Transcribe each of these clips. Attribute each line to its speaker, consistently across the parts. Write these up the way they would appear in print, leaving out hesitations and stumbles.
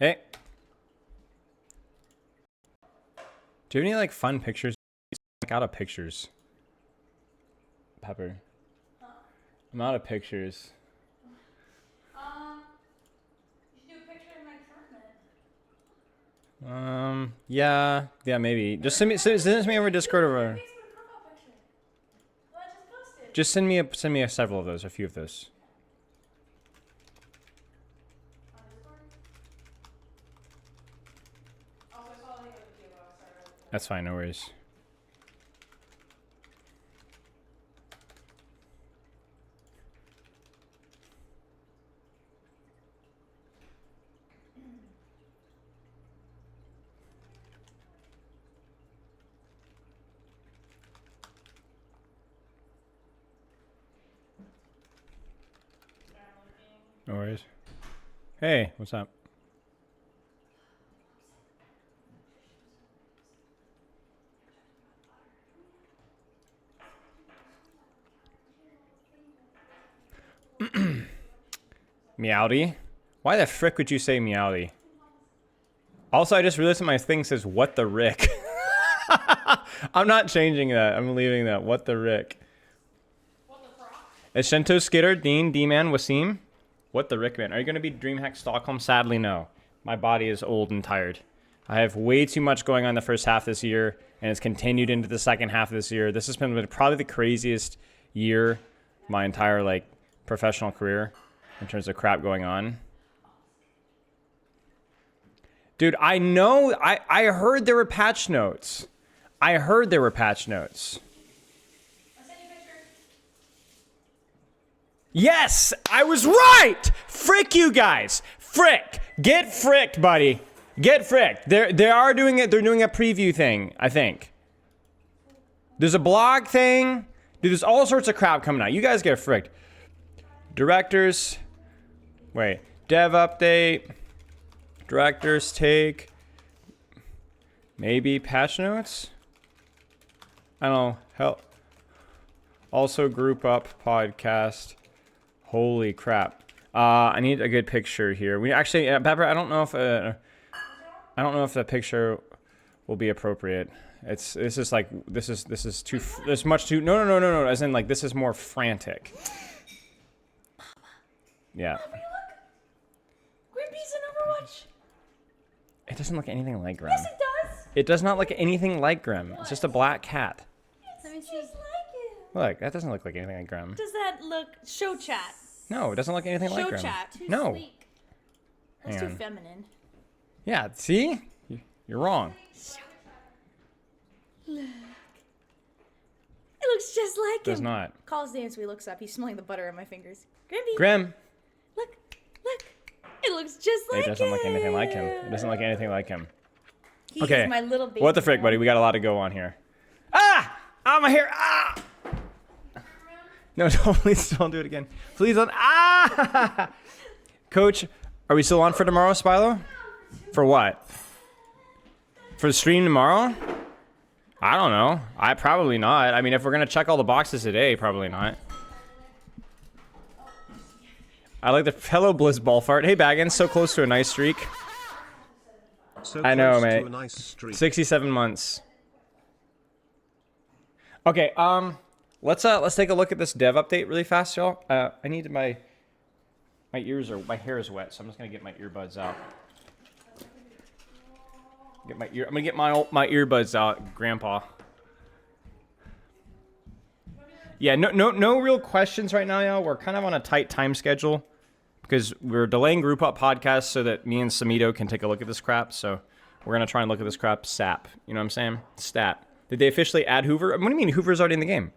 Speaker 1: Hey. Do you have any like fun pictures? I'm out of pictures. Pepper.
Speaker 2: Huh?
Speaker 1: I'm out of pictures.
Speaker 2: You should do a picture in my tournament.
Speaker 1: Yeah, maybe. Just send it to me over Discord or.
Speaker 2: Facebook profile picture. Well, I just posted.
Speaker 1: Just send me several of those, a few of those.
Speaker 2: On Discord? Also, I saw the other two. Sorry.
Speaker 1: That's fine, no worries. No worries. Hey, what's up? Meowdy? Why the frick would you say meowdy? Also, I just realized that my thing says, what the rick? I'm not changing that. I'm leaving that. What the rick?
Speaker 2: What the frock?
Speaker 1: Eshento, Skitter, Dean, D-Man, Wasim? What the rick, man? Are you going to be DreamHack Stockholm? Sadly, no. My body is old and tired. I have way too much going on the first half this year, and it's continued into the second half of this year. This has been probably the craziest year my entire, like, professional career in terms of crap going on. Dude, I know, I heard there were patch notes. I heard there were patch notes.
Speaker 2: I'll send you a picture.
Speaker 1: Yes, I was right. Frick you guys. Frick. Get fricked, buddy. Get fricked. They are doing it. They're doing a preview thing, I think. There's a blog thing. Dude, there's all sorts of crap coming out. You guys get fricked. Directors. Wait. Dev update. Directors take. Maybe patch notes? I don't know. Help. Also group up podcast. Holy crap. I need a good picture here. We actually, Pepper, I don't know if the picture will be appropriate. This is too, there's much too, no, as in like, this is more frantic. Yeah.
Speaker 2: Grimpy's in Overwatch.
Speaker 1: It doesn't look anything like Grim.
Speaker 2: Yes, it does.
Speaker 1: It does not look anything like Grim. It's just a black cat.
Speaker 2: Let me see. Just like it.
Speaker 1: Look, that doesn't look like anything like Grim.
Speaker 2: Does that look show chat?
Speaker 1: No, it doesn't look anything like
Speaker 2: Show
Speaker 1: Grim.
Speaker 2: chat. Too
Speaker 1: No.
Speaker 2: sleek.
Speaker 1: Hang
Speaker 2: That's too
Speaker 1: on.
Speaker 2: feminine.
Speaker 1: Yeah, see? You're wrong.
Speaker 2: Look. It looks just like
Speaker 1: Does
Speaker 2: him.
Speaker 1: not.
Speaker 2: Calls the answer. He looks up. He's smelling the butter on my fingers. Grimpy.
Speaker 1: Grim.
Speaker 2: Look. It looks just like him.
Speaker 1: It doesn't look anything like him. It doesn't look anything like him.
Speaker 2: He
Speaker 1: Okay.
Speaker 2: is my little baby.
Speaker 1: What the frick, buddy? We got a lot to go on here. Ah! Ah, my hair! Ah! No, please don't do it again. Please don't. Ah! Coach, are we still on for tomorrow, Spilo? For what? For the stream tomorrow? I don't know. Probably not. I mean, if we're going to check all the boxes today, probably not. I like the hello Blizz ball fart. Hey Baggins, so close to a nice streak.
Speaker 3: So
Speaker 1: I know,
Speaker 3: close to
Speaker 1: mate.
Speaker 3: a nice streak.
Speaker 1: 67 months. Okay, let's take a look at this dev update really fast, y'all. I need my hair is wet, so I'm just gonna get my earbuds out. I'm gonna get my earbuds out, Grandpa. Yeah, no real questions right now, y'all. We're kind of on a tight time schedule because we're delaying group up podcasts so that me and Samito can take a look at this crap. So we're gonna try and look at this crap SAP. You know what I'm saying? Stat. Did they officially add Hoover? What do you mean Hoover's already in the game?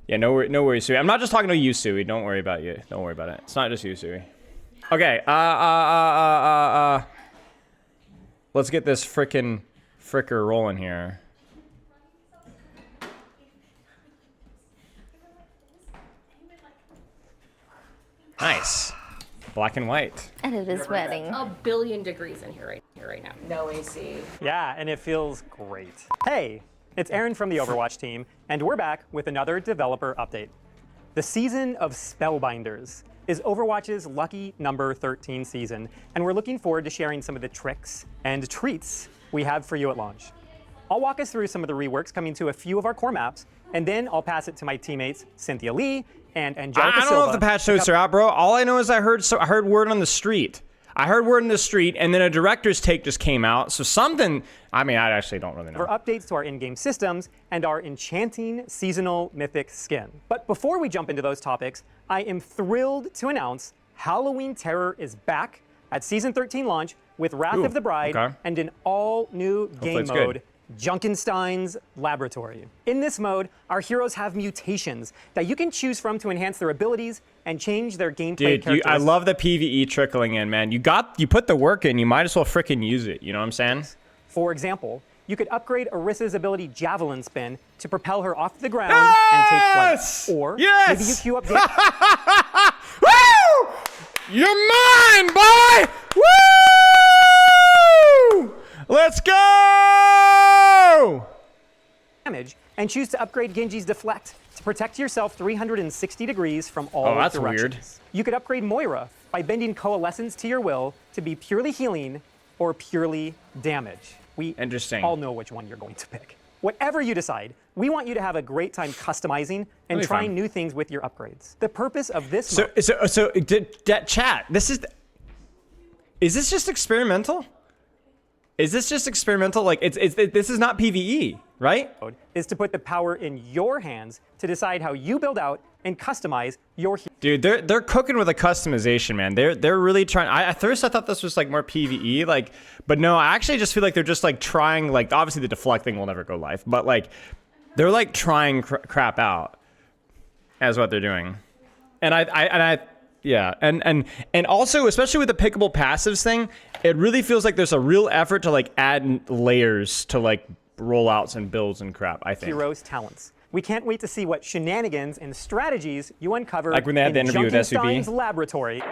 Speaker 1: Yeah, no worries, Sui. I'm not just talking to you, Sui. Don't worry about you. Don't worry about it. It's not just you, Sui. Okay. Let's get this fricker rolling here. Nice. Black and white.
Speaker 4: And it is wedding.
Speaker 5: A billion degrees in here right now. No AC.
Speaker 6: Yeah, and it feels great. Hey, it's Aaron from the Overwatch team, and we're back with another developer update. The season of Spellbinders. is Overwatch's lucky number 13 season, and we're looking forward to sharing some of the tricks and treats we have for you at launch. I'll walk us through some of the reworks coming to a few of our core maps, and then I'll pass it to my teammates Cynthia Lee and Angelica
Speaker 1: I don't know if the patch notes are out, bro. All I know is I heard word on the street. I heard word in the street, and then a director's take just came out. So something, I mean, I actually don't really know.
Speaker 6: For updates to our in-game systems and our enchanting seasonal mythic skin. But before we jump into those topics, I am thrilled to announce Halloween Terror is back at Season 13 launch with Wrath of the Bride and an all-new game mode, Junkenstein's Laboratory. In this mode, our heroes have mutations that you can choose from to enhance their abilities and change their gameplay characteristics.
Speaker 1: I love the PvE trickling in, man. You put the work in, you might as well frickin' use it, you know what I'm saying?
Speaker 6: For example, you could upgrade Orissa's ability Javelin Spin to propel her off the ground and take flight. Or maybe you queue up
Speaker 1: Woo! You're mine, boy! Woo! Let's go!
Speaker 6: Damage and choose to upgrade Genji's Deflect to protect yourself 360 degrees from all
Speaker 1: that's
Speaker 6: directions.
Speaker 1: weird.
Speaker 6: You could upgrade Moira by bending Coalescence to your will to be purely healing or purely damage. We all know which one you're going to pick. Whatever you decide, we want you to have a great time customizing and trying new things with your upgrades. The purpose of this
Speaker 1: chat, is this just experimental? Is this just experimental? Like, this is not PvE, right?
Speaker 6: Is to put the power in your hands to decide how you build out and customize your hero.
Speaker 1: Dude, they're cooking with a customization, man. They're really trying. At first I thought this was like more PvE, like, but no, I actually just feel like they're just like trying, like, obviously the deflect thing will never go live, but like, they're like trying crap out as what they're doing. Yeah, and also, especially with the pickable passives thing, it really feels like there's a real effort to like add layers to like rollouts and builds and crap, I think.
Speaker 6: Heroes' talents. We can't wait to see what shenanigans and strategies you uncover
Speaker 1: like when they had the interview with
Speaker 6: Junkenstein's Laboratory.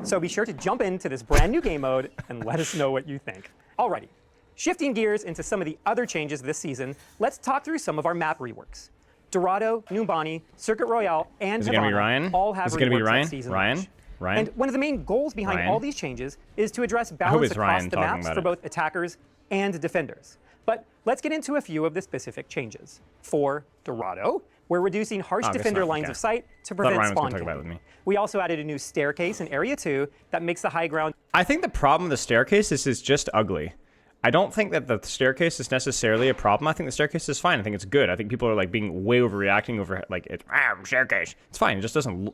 Speaker 6: So be sure to jump into this brand new game mode and let us know what you think. Alrighty, shifting gears into some of the other changes this season, let's talk through some of our map reworks. Dorado, Numbani, Circuit Royale, and Havana all have reworks at season launch. And one of the main goals behind all these changes is to address balance across the maps for both attackers and defenders. But let's get into a few of the specific changes. For Dorado, we're reducing harsh defender lines of sight to prevent spawn camping. We also added a new staircase in Area 2 that makes the high ground.
Speaker 1: I think the problem with the staircase is it's just ugly. I don't think that the staircase is necessarily a problem. I think the staircase is fine. I think it's good. I think people are like being way overreacting over like it's staircase. It's fine. It just doesn't.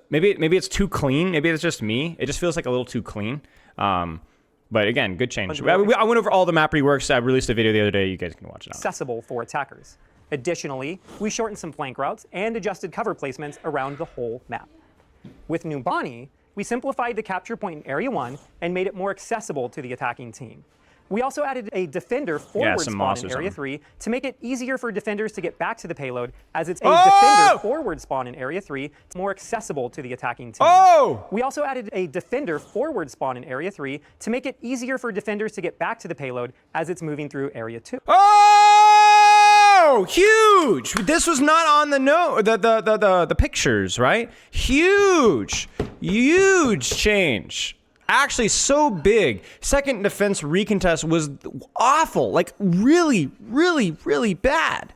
Speaker 1: Maybe it's too clean. Maybe it's just me. It just feels like a little too clean. But again, good change. I went over all the map reworks. I released a video the other day. You guys can watch it.
Speaker 6: Accessible for attackers. Additionally, we shortened some flank routes and adjusted cover placements around the whole map. With Numbani, we simplified the capture point in Area 1 and made it more accessible to the attacking team. We also added a defender forward spawn in Area 3 to make it easier for defenders to get back to the payload, as it's a defender forward spawn in Area 3, more accessible to the attacking team. We also added a defender forward spawn in Area 3 to make it easier for defenders to get back to the payload as it's moving through Area 2.
Speaker 1: Oh, huge! This was not on the pictures, right? Huge change. Actually, so big. Second defense recontest was awful. Like, really, really, really bad.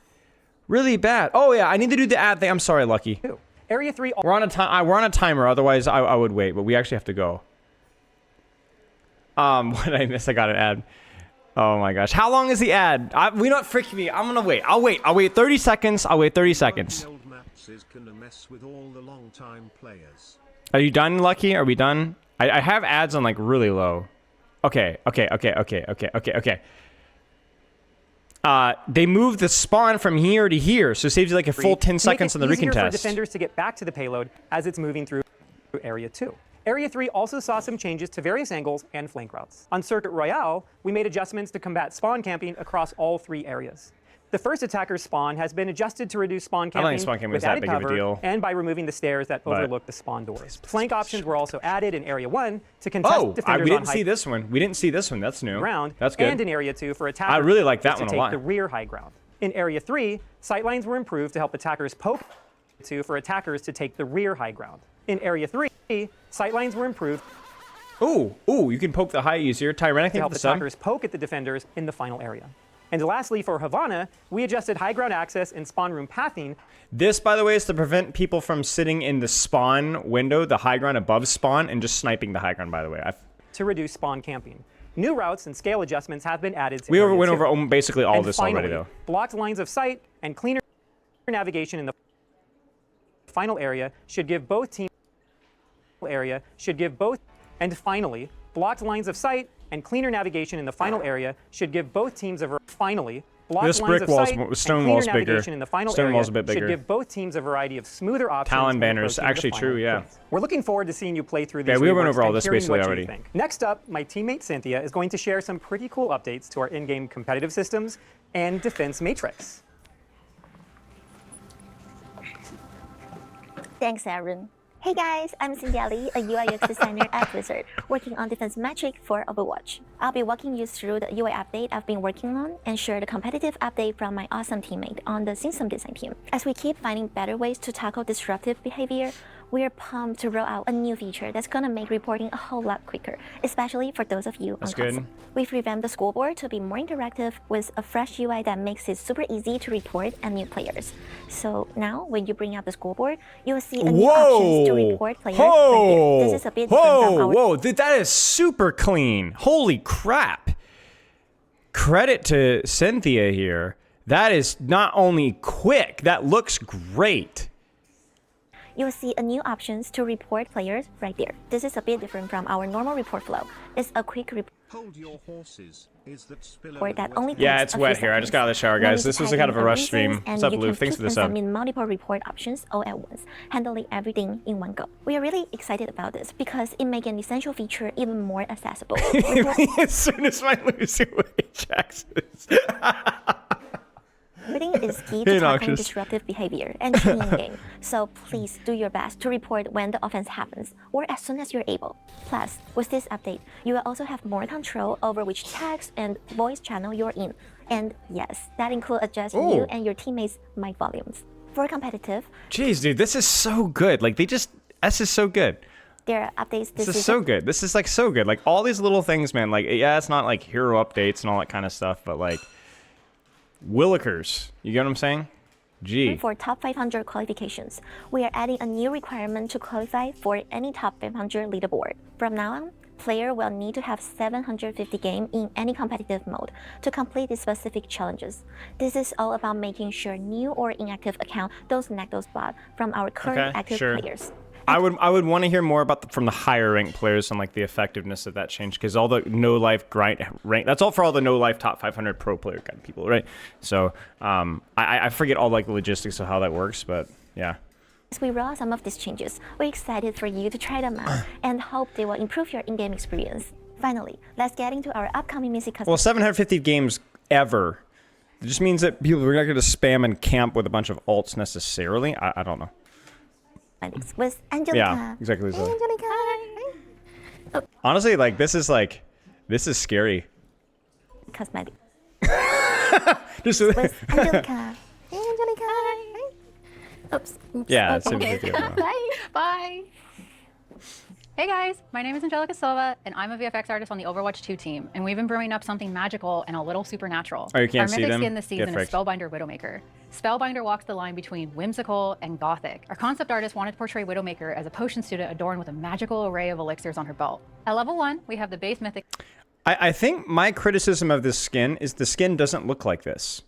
Speaker 1: Really bad. Oh, yeah, I need to do the ad thing. I'm sorry, Lucky.
Speaker 6: Area 3.
Speaker 1: We're on a timer. Otherwise, I would wait. But we actually have to go. What did I miss? I got an ad. Oh, my gosh. How long is the ad? We not freaking me. I'm going to wait. I'll wait. 30 seconds. I'll wait 30 seconds. Are you done, Lucky? Are we done? I have ads on like really low. Okay. They moved the spawn from here to here, so it saves you like a full 10 seconds on the recontest.
Speaker 6: Easier for defenders to get back to the payload as it's moving through Area 2. Area 3 also saw some changes to various angles and flank routes. On Circuit Royale, we made adjustments to combat spawn camping across all 3 areas. The first attacker's spawn has been adjusted to reduce spawn camping with added cover and by removing the stairs that overlook the spawn doors. Flank options were also added in Area 1 to contest defenders
Speaker 1: we didn't see this one. We didn't see this one. That's new.
Speaker 6: Ground.
Speaker 1: That's good.
Speaker 6: And in Area 2 for attackers
Speaker 1: I really like that one
Speaker 6: to
Speaker 1: a lot.
Speaker 6: take the rear high ground. In Area 3, sightlines were improved to help attackers poke 2 for attackers to take the rear high ground. In Area 3, sightlines were improved
Speaker 1: Ooh, you can poke the high easier. Tyrannic,
Speaker 6: to
Speaker 1: think
Speaker 6: help
Speaker 1: the sub.
Speaker 6: attackers poke at the defenders in the final area. And lastly, for Havana, we adjusted high ground access and spawn room pathing
Speaker 1: This, by the way, is to prevent people from sitting in the spawn window, the high ground above spawn, and just sniping the high ground, by the way.
Speaker 6: to reduce spawn camping. New routes and scale adjustments have been added to
Speaker 1: We
Speaker 6: Area
Speaker 1: went
Speaker 6: 2.
Speaker 1: over basically all
Speaker 6: And
Speaker 1: this
Speaker 6: finally,
Speaker 1: already, though.
Speaker 6: blocked lines of sight and cleaner navigation in the final area should give both teams and finally, blocked lines of sight and cleaner navigation in the final area should give both teams a finally blocked
Speaker 1: This
Speaker 6: lines
Speaker 1: brick
Speaker 6: of
Speaker 1: wall's
Speaker 6: sight
Speaker 1: mo-
Speaker 6: and
Speaker 1: stone
Speaker 6: cleaner
Speaker 1: wall's bigger.
Speaker 6: navigation in the final
Speaker 1: Stone
Speaker 6: area
Speaker 1: wall's a bit bigger.
Speaker 6: should give both teams a variety of smoother options.
Speaker 1: Talon
Speaker 6: when
Speaker 1: banners,
Speaker 6: approaching the
Speaker 1: actually
Speaker 6: final
Speaker 1: true, yeah.
Speaker 6: phase. We're looking forward to seeing you play through these.
Speaker 1: Yeah, we went
Speaker 6: reworks
Speaker 1: over all
Speaker 6: and
Speaker 1: this
Speaker 6: hearing
Speaker 1: basically
Speaker 6: what you
Speaker 1: already.
Speaker 6: think. Next up, my teammate Cynthia is going to share some pretty cool updates to our in-game competitive systems and defense matrix.
Speaker 4: Thanks, Aaron. Hey guys, I'm Cynthia Lee, a UI UX designer at Blizzard, working on defense metric for Overwatch. I'll be walking you through the UI update I've been working on and share the competitive update from my awesome teammate on the system design team. As we keep finding better ways to tackle disruptive behavior, we're pumped to roll out a new feature that's gonna make reporting a whole lot quicker, especially for those of you
Speaker 1: That's
Speaker 4: on console.
Speaker 1: good.
Speaker 4: We've revamped the scoreboard to be more interactive with a fresh UI that makes it super easy to report and mute players. So now, when you bring up the scoreboard, you'll see a new options to report players right there. This is a bit different from our
Speaker 1: Whoa, dude, that is super clean. Holy crap. Credit to Cynthia here. That is not only quick, that looks great.
Speaker 4: You'll see a new options to report players right there. This is a bit different from our normal report flow. It's a quick report
Speaker 3: Hold your horses. Is that spillover
Speaker 4: that
Speaker 3: wet?
Speaker 4: only takes
Speaker 1: Yeah, it's
Speaker 4: a few
Speaker 1: wet here. I just got out of the shower,
Speaker 4: seconds.
Speaker 1: guys. This was kind of a rush stream. What's up, Lou? Thanks for the sub.
Speaker 4: In multiple report options all at once, handling everything in one go. We are really excited about this because it makes an essential feature even more accessible.
Speaker 1: As soon as my Lucy Jackson's.
Speaker 4: Reporting is key
Speaker 1: Hey,
Speaker 4: to tackling
Speaker 1: Noxious.
Speaker 4: disruptive behavior and cheating in game. So please do your best to report when the offense happens or as soon as you're able. Plus, with this update, you will also have more control over which text and voice channel you're in. And yes, that includes adjusting you
Speaker 1: Ooh.
Speaker 4: and your teammates' mic volumes. For competitive,
Speaker 1: Jeez, dude, this is so good. Like, this is so good.
Speaker 4: there are updates
Speaker 1: This is so good. This is, like, so good. Like, all these little things, man. Like, yeah, it's not, like, hero updates and all that kind of stuff, but, like, Willikers. You get what I'm saying? Gee.
Speaker 4: For top 500 qualifications, we are adding a new requirement to qualify for any top 500 leaderboard. From now on, player will need to have 750 games in any competitive mode to complete the specific challenges. This is all about making sure new or inactive account don't snag those spots from our current
Speaker 1: Okay,
Speaker 4: active
Speaker 1: sure.
Speaker 4: players.
Speaker 1: I would want to hear more about from the higher ranked players and like the effectiveness of that change, because all the no life grind rank, that's all for all the no life top 500 pro player kind of people, right? So I forget all like the logistics of how that works, but yeah.
Speaker 4: As we roll out some of these changes, we're excited for you to try them out and hope they will improve your in-game experience. Finally, let's get into our upcoming music custom.
Speaker 1: Well, 750 games ever. It just means that people are not going to spam and camp with a bunch of alts necessarily. I don't know.
Speaker 4: With Angelica.
Speaker 1: Yeah, exactly so.
Speaker 4: Angelica.
Speaker 1: Honestly, like this is scary.
Speaker 4: Cosmetic.
Speaker 1: Just
Speaker 4: With Angelica. Angelica. Oops.
Speaker 1: yeah, it's
Speaker 5: Okay.
Speaker 1: yeah.
Speaker 5: Bye. Bye. Hey guys, my name is Angelica Silva, and I'm a VFX artist on the Overwatch 2 team, and we've been brewing up something magical and a little supernatural.
Speaker 1: Oh, you can't
Speaker 5: Our
Speaker 1: see
Speaker 5: mythic
Speaker 1: them?
Speaker 5: skin this
Speaker 1: Get
Speaker 5: season is
Speaker 1: fricked.
Speaker 5: Spellbinder Widowmaker. Spellbinder walks the line between whimsical and gothic. Our concept artist wanted to portray Widowmaker as a potion student adorned with a magical array of elixirs on her belt. At level 1, we have the base mythic.
Speaker 1: I think my criticism of this skin is the skin doesn't look like this.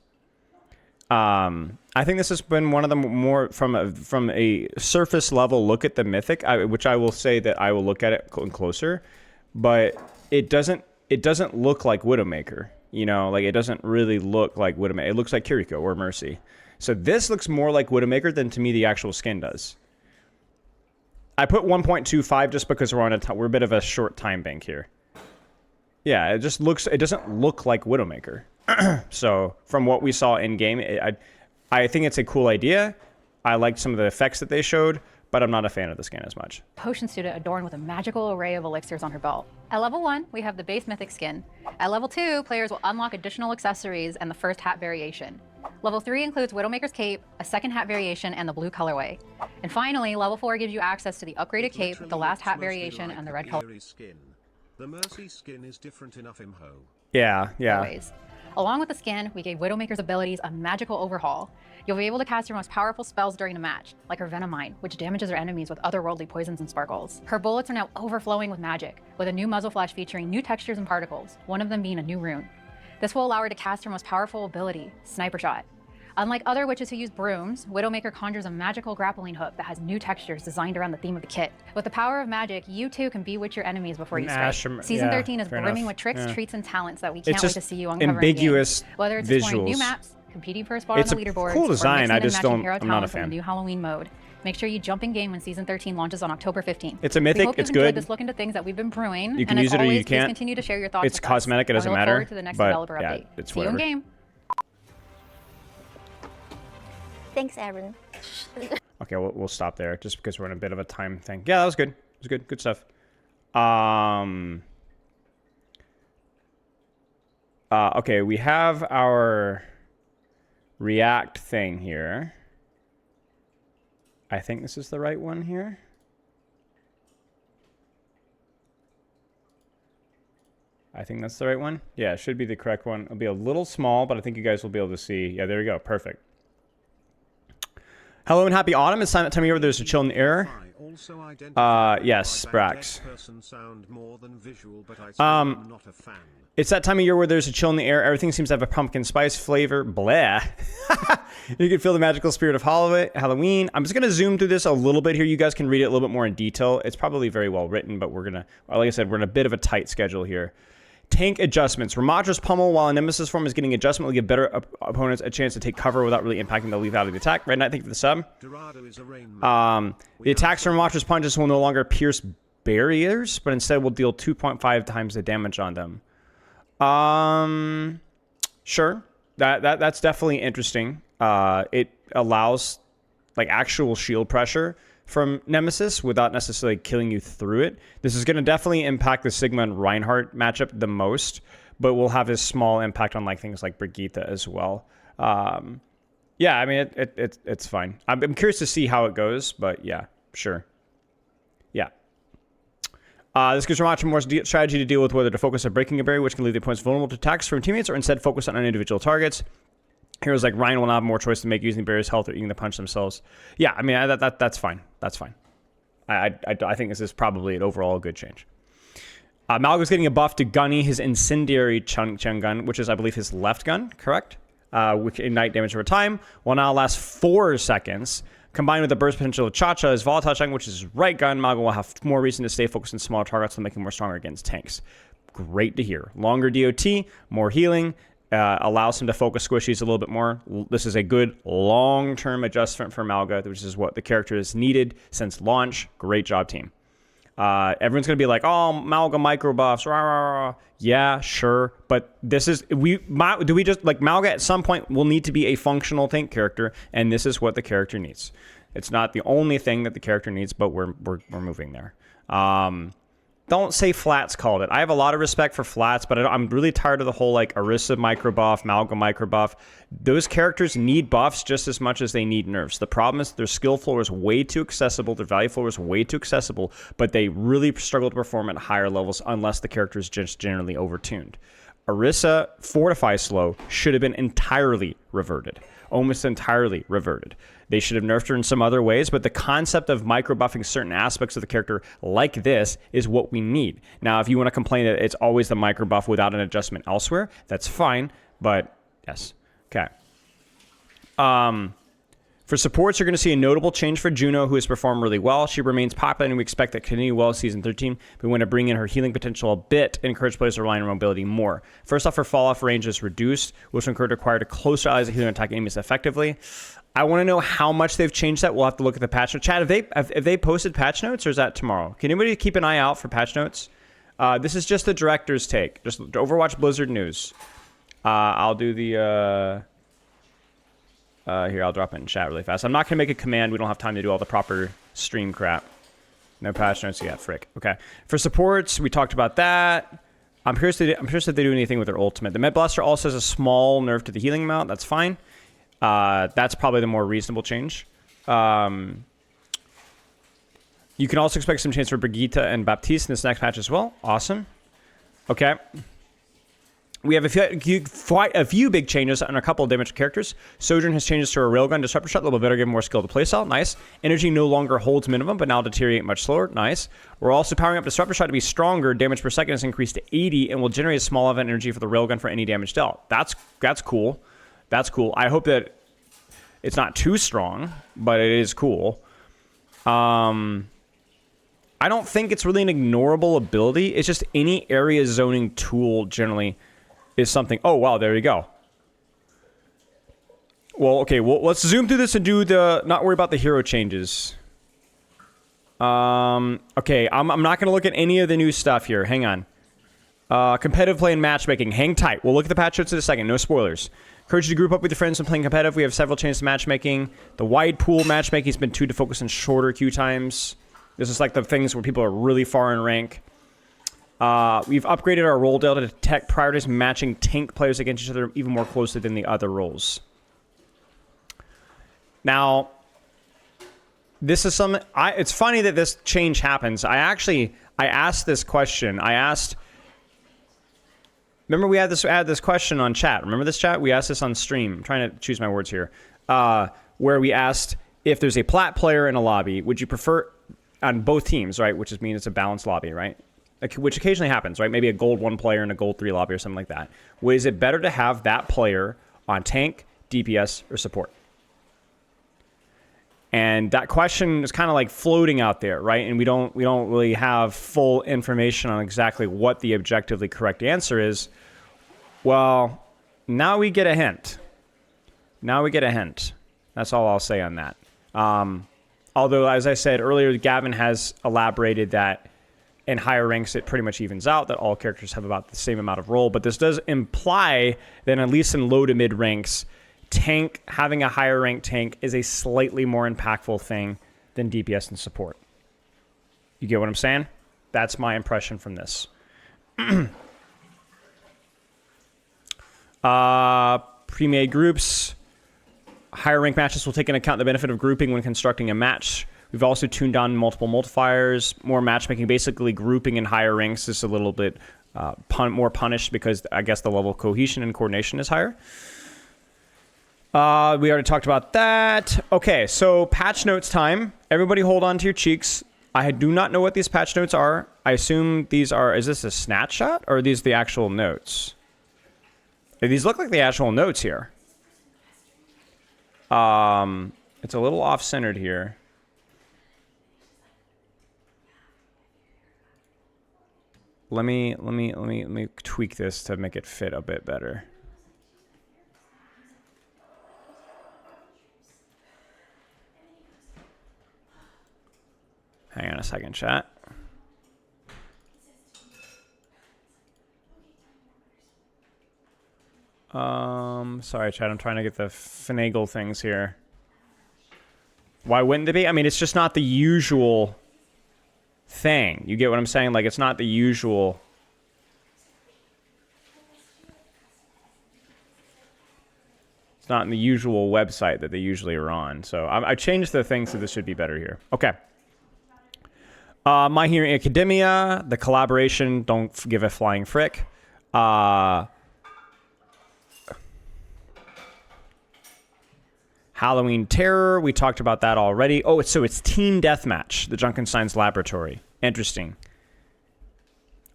Speaker 1: I think this has been one of the more from a surface level look at the mythic, which I will say that I will look at it closer, but it doesn't look like Widowmaker. You know, like it doesn't really look like Widowmaker. It looks like Kiriko or Mercy. So this looks more like Widowmaker than to me the actual skin does. I put 1.25 just because we're on we're a bit of a short time bank here. Yeah, it doesn't look like Widowmaker. So from what we saw in game, I think it's a cool idea. I liked some of the effects that they showed, but I'm not a fan of the skin as much.
Speaker 5: Potion student adorned with a magical array of elixirs on her belt. At level 1, we have the base mythic skin. At level 2, players will unlock additional accessories and the first hat variation. Level 3 includes Widowmaker's cape, a second hat variation, and the blue colorway. And finally, level 4 gives you access to the upgraded cape, the last hat variation, and the red color.
Speaker 3: Skin. The Mercy skin is different enough, imho.
Speaker 1: Yeah.
Speaker 5: Colorways. Along with the skin, we gave Widowmaker's abilities a magical overhaul. You'll be able to cast your most powerful spells during a match, like her Venom Mine, which damages her enemies with otherworldly poisons and sparkles. Her bullets are now overflowing with magic, with a new muzzle flash featuring new textures and particles, one of them being a new rune. This will allow her to cast her most powerful ability, Sniper Shot. Unlike other witches who use brooms, Widowmaker conjures a magical grappling hook that has new textures designed around the theme of the kit. With the power of magic, you too can bewitch your enemies before you strike. Season 13 is brimming with tricks, treats, and talents that we can't wait to see you uncover
Speaker 1: ambiguous
Speaker 5: in game. Whether it's
Speaker 1: visuals.
Speaker 5: exploring new maps, competing for a spot
Speaker 1: It's
Speaker 5: on the
Speaker 1: a
Speaker 5: leaderboards,
Speaker 1: cool design,
Speaker 5: or
Speaker 1: I
Speaker 5: mixing
Speaker 1: just
Speaker 5: and matching
Speaker 1: don't-
Speaker 5: hero
Speaker 1: I'm not a
Speaker 5: talents in
Speaker 1: fan.
Speaker 5: the new Halloween mode. Make sure you jump in game when Season 13 launches on October 15th.
Speaker 1: It's a mythic,
Speaker 5: We hope
Speaker 1: it's
Speaker 5: you've enjoyed
Speaker 1: good.
Speaker 5: this look into things that we've been brewing.
Speaker 1: You can
Speaker 5: and
Speaker 1: use
Speaker 5: as
Speaker 1: it or you
Speaker 5: always, please
Speaker 1: can't.
Speaker 5: continue to share your thoughts
Speaker 1: It's
Speaker 5: with us.
Speaker 1: cosmetic, it
Speaker 5: And we
Speaker 1: doesn't
Speaker 5: look
Speaker 1: matter,
Speaker 5: forward to the next
Speaker 1: but,
Speaker 5: developer
Speaker 1: yeah,
Speaker 5: update.
Speaker 1: it's
Speaker 5: See you in
Speaker 1: whatever.
Speaker 5: game.
Speaker 4: Thanks, Aaron.
Speaker 1: Okay, we'll stop there just because we're in a bit of a time thing. Yeah, that was good. It was good. Good stuff. Okay, we have our React thing here. I think this is the right one here. I think that's the right one. Yeah, it should be the correct one. It'll be a little small, but I think you guys will be able to see. Yeah, there you go. Perfect. Hello and happy autumn. It's time of year where there's a chill in the air. Yes, Brax. It's that time of year where there's a chill in the air. Everything seems to have a pumpkin spice flavor. Blah. You can feel the magical spirit of Halloween. I'm just going to zoom through this a little bit here. You guys can read it a little bit more in detail. It's probably very well written, but we're going to, like I said, we're in a bit of a tight schedule here. Tank adjustments. Ramadra's Pummel, while a Nemesis form is getting adjustment, will give better opponents a chance to take cover without really impacting the lethality of the attack. Red Knight, thank you for the sub. The attacks from Ramadra's punches will no longer pierce barriers, but instead will deal 2.5 times the damage on them. Sure. That's definitely interesting. It allows like actual shield pressure from Nemesis without necessarily killing you through it. This is going to definitely impact the Sigma and Reinhardt matchup the most, but will have a small impact on like things like Brigitte as well. Yeah, I mean, it's fine. I'm curious to see how it goes, but yeah, sure. Yeah. This gives Ramatra more strategy to deal with whether to focus on breaking a barrier, which can leave the opponents vulnerable to attacks from teammates, or instead focus on individual targets. Heroes like Ryan will not have more choice to make using the barrier's health or eating the punch themselves. Yeah, I mean, that's fine. That's fine. I think this is probably an overall good change. Malgo's getting a buff to Gunny, his incendiary Chung gun, which is, I believe, his left gun, correct? Which ignite damage over time, will now last 4 seconds. Combined with the burst potential of Cha-Cha, his volatile Chung, which is his right gun, Malgo will have more reason to stay focused on smaller targets and make him more stronger against tanks. Great to hear. Longer DOT, more healing, allows him to focus squishies a little bit more. This is a good long-term adjustment for Malga, which is what the character has needed since launch. Great job, team. Everyone's going to be like, oh, Malga micro buffs. Rah, rah, rah. Yeah, sure. But this is, do we just, like, Malga at some point will need to be a functional tank character, and this is what the character needs. It's not the only thing that the character needs, but we're moving there. Don't say Flats called it. I have a lot of respect for Flats, but I'm really tired of the whole, like, Orisa micro buff, Malga micro buff. Those characters need buffs just as much as they need nerfs. The problem is their skill floor is way too accessible, their value floor is way too accessible, but they really struggle to perform at higher levels unless the character is just generally overtuned. Orisa Fortify Slow should have been entirely reverted. Almost entirely reverted. They should have nerfed her in some other ways, but the concept of micro-buffing certain aspects of the character like this is what we need. Now, if you want to complain that it's always the micro-buff without an adjustment elsewhere, that's fine, but yes. Okay. For supports, you're going to see a notable change for Juno, who has performed really well. She remains popular, and we expect that to continue well Season 13. We want to bring in her healing potential a bit and encourage players to rely on her mobility more. First off, her fall-off range is reduced, which will encourage require to closer allies that heal and attack enemies effectively. I want to know how much they've changed that. We'll have to look at the patch notes. Chad, have they posted patch notes, or is that tomorrow? Can anybody keep an eye out for patch notes? This is just the director's take. Just Overwatch Blizzard news. I'll do the... here, I'll drop it in chat really fast. I'm not going to make a command. We don't have time to do all the proper Stream crap. No patch notes yet, frick. Okay. For supports, we talked about that. I'm curious if they do anything with their ultimate. The Med Blaster also has a small nerf to the healing amount. That's fine. That's probably the more reasonable change. You can also expect some change for Brigitte and Baptiste in this next patch as well. Awesome. Okay. We have quite a few big changes on a couple of damage characters. Sojourn has changes to her railgun disruptor shot, a little better, give more skill to playstyle. Nice. Energy no longer holds minimum, but now deteriorate much slower. Nice. We're also powering up disruptor shot to be stronger. Damage per second is increased to 80 and will generate a small event energy for the railgun for any damage dealt. That's cool. That's cool. I hope that it's not too strong, but it is cool. I don't think it's really an ignorable ability. It's just any area zoning tool generally is something. Oh, wow, there you go. Well, okay, well, let's zoom through this and do the, not worry about the hero changes. Okay, I'm not going to look at any of the new stuff here. Hang on. Competitive play and matchmaking. Hang tight. We'll look at the patch notes in a second. No spoilers. Encourage you to group up with your friends when playing competitive. We have several changes to matchmaking. The wide pool matchmaking has been tuned to focus on shorter queue times. This is like the things where people are really far in rank. We've upgraded our role delta to detect priorities matching tank players against each other even more closely than the other roles. Now, this is some. It's funny that this change happens. I asked this question. Remember we had this question on chat. Remember this chat? We asked this on stream. I'm trying to choose my words here. Where we asked if there's a plat player in a lobby, would you prefer on both teams, right? Which means it's a balanced lobby, right? Which occasionally happens, right? Maybe a gold 1 player and a gold 3 lobby or something like that. Is it better to have that player on tank, DPS, or support? And that question is kind of like floating out there, right? And we don't really have full information on exactly what the objectively correct answer is. Well, now we get a hint. That's all I'll say on that. Although, as I said earlier, Gavin has elaborated that in higher ranks, it pretty much evens out, that all characters have about the same amount of role. But this does imply that at least in low to mid ranks, having a higher ranked tank is a slightly more impactful thing than DPS and support. You get what I'm saying? That's my impression from this. Pre-made groups. Higher rank matches will take into account the benefit of grouping when constructing a match. We've also tuned down multiple multipliers, more matchmaking. Basically, grouping in higher ranks is a little bit more punished because I guess the level of cohesion and coordination is higher. We already talked about that. Okay, so patch notes time. Everybody hold on to your cheeks. I do not know what these patch notes are. I assume these are... Is this a snapshot or are these the actual notes? These look like the actual notes here. It's a little off-centered here. Let me tweak this to make it fit a bit better. Hang on a second, chat. Sorry, chat. I'm trying to get the finagle things here. Why wouldn't it be? I mean, it's just not the usual thing. You get what I'm saying? Like, it's not the usual. It's not in the usual website that they usually are on. So I changed the thing so this should be better here. Okay. My Hero Academia, the collaboration, don't give a flying frick. Halloween Terror, we talked about that already. Oh, it's Team Deathmatch, the Junkenstein's Laboratory. Interesting.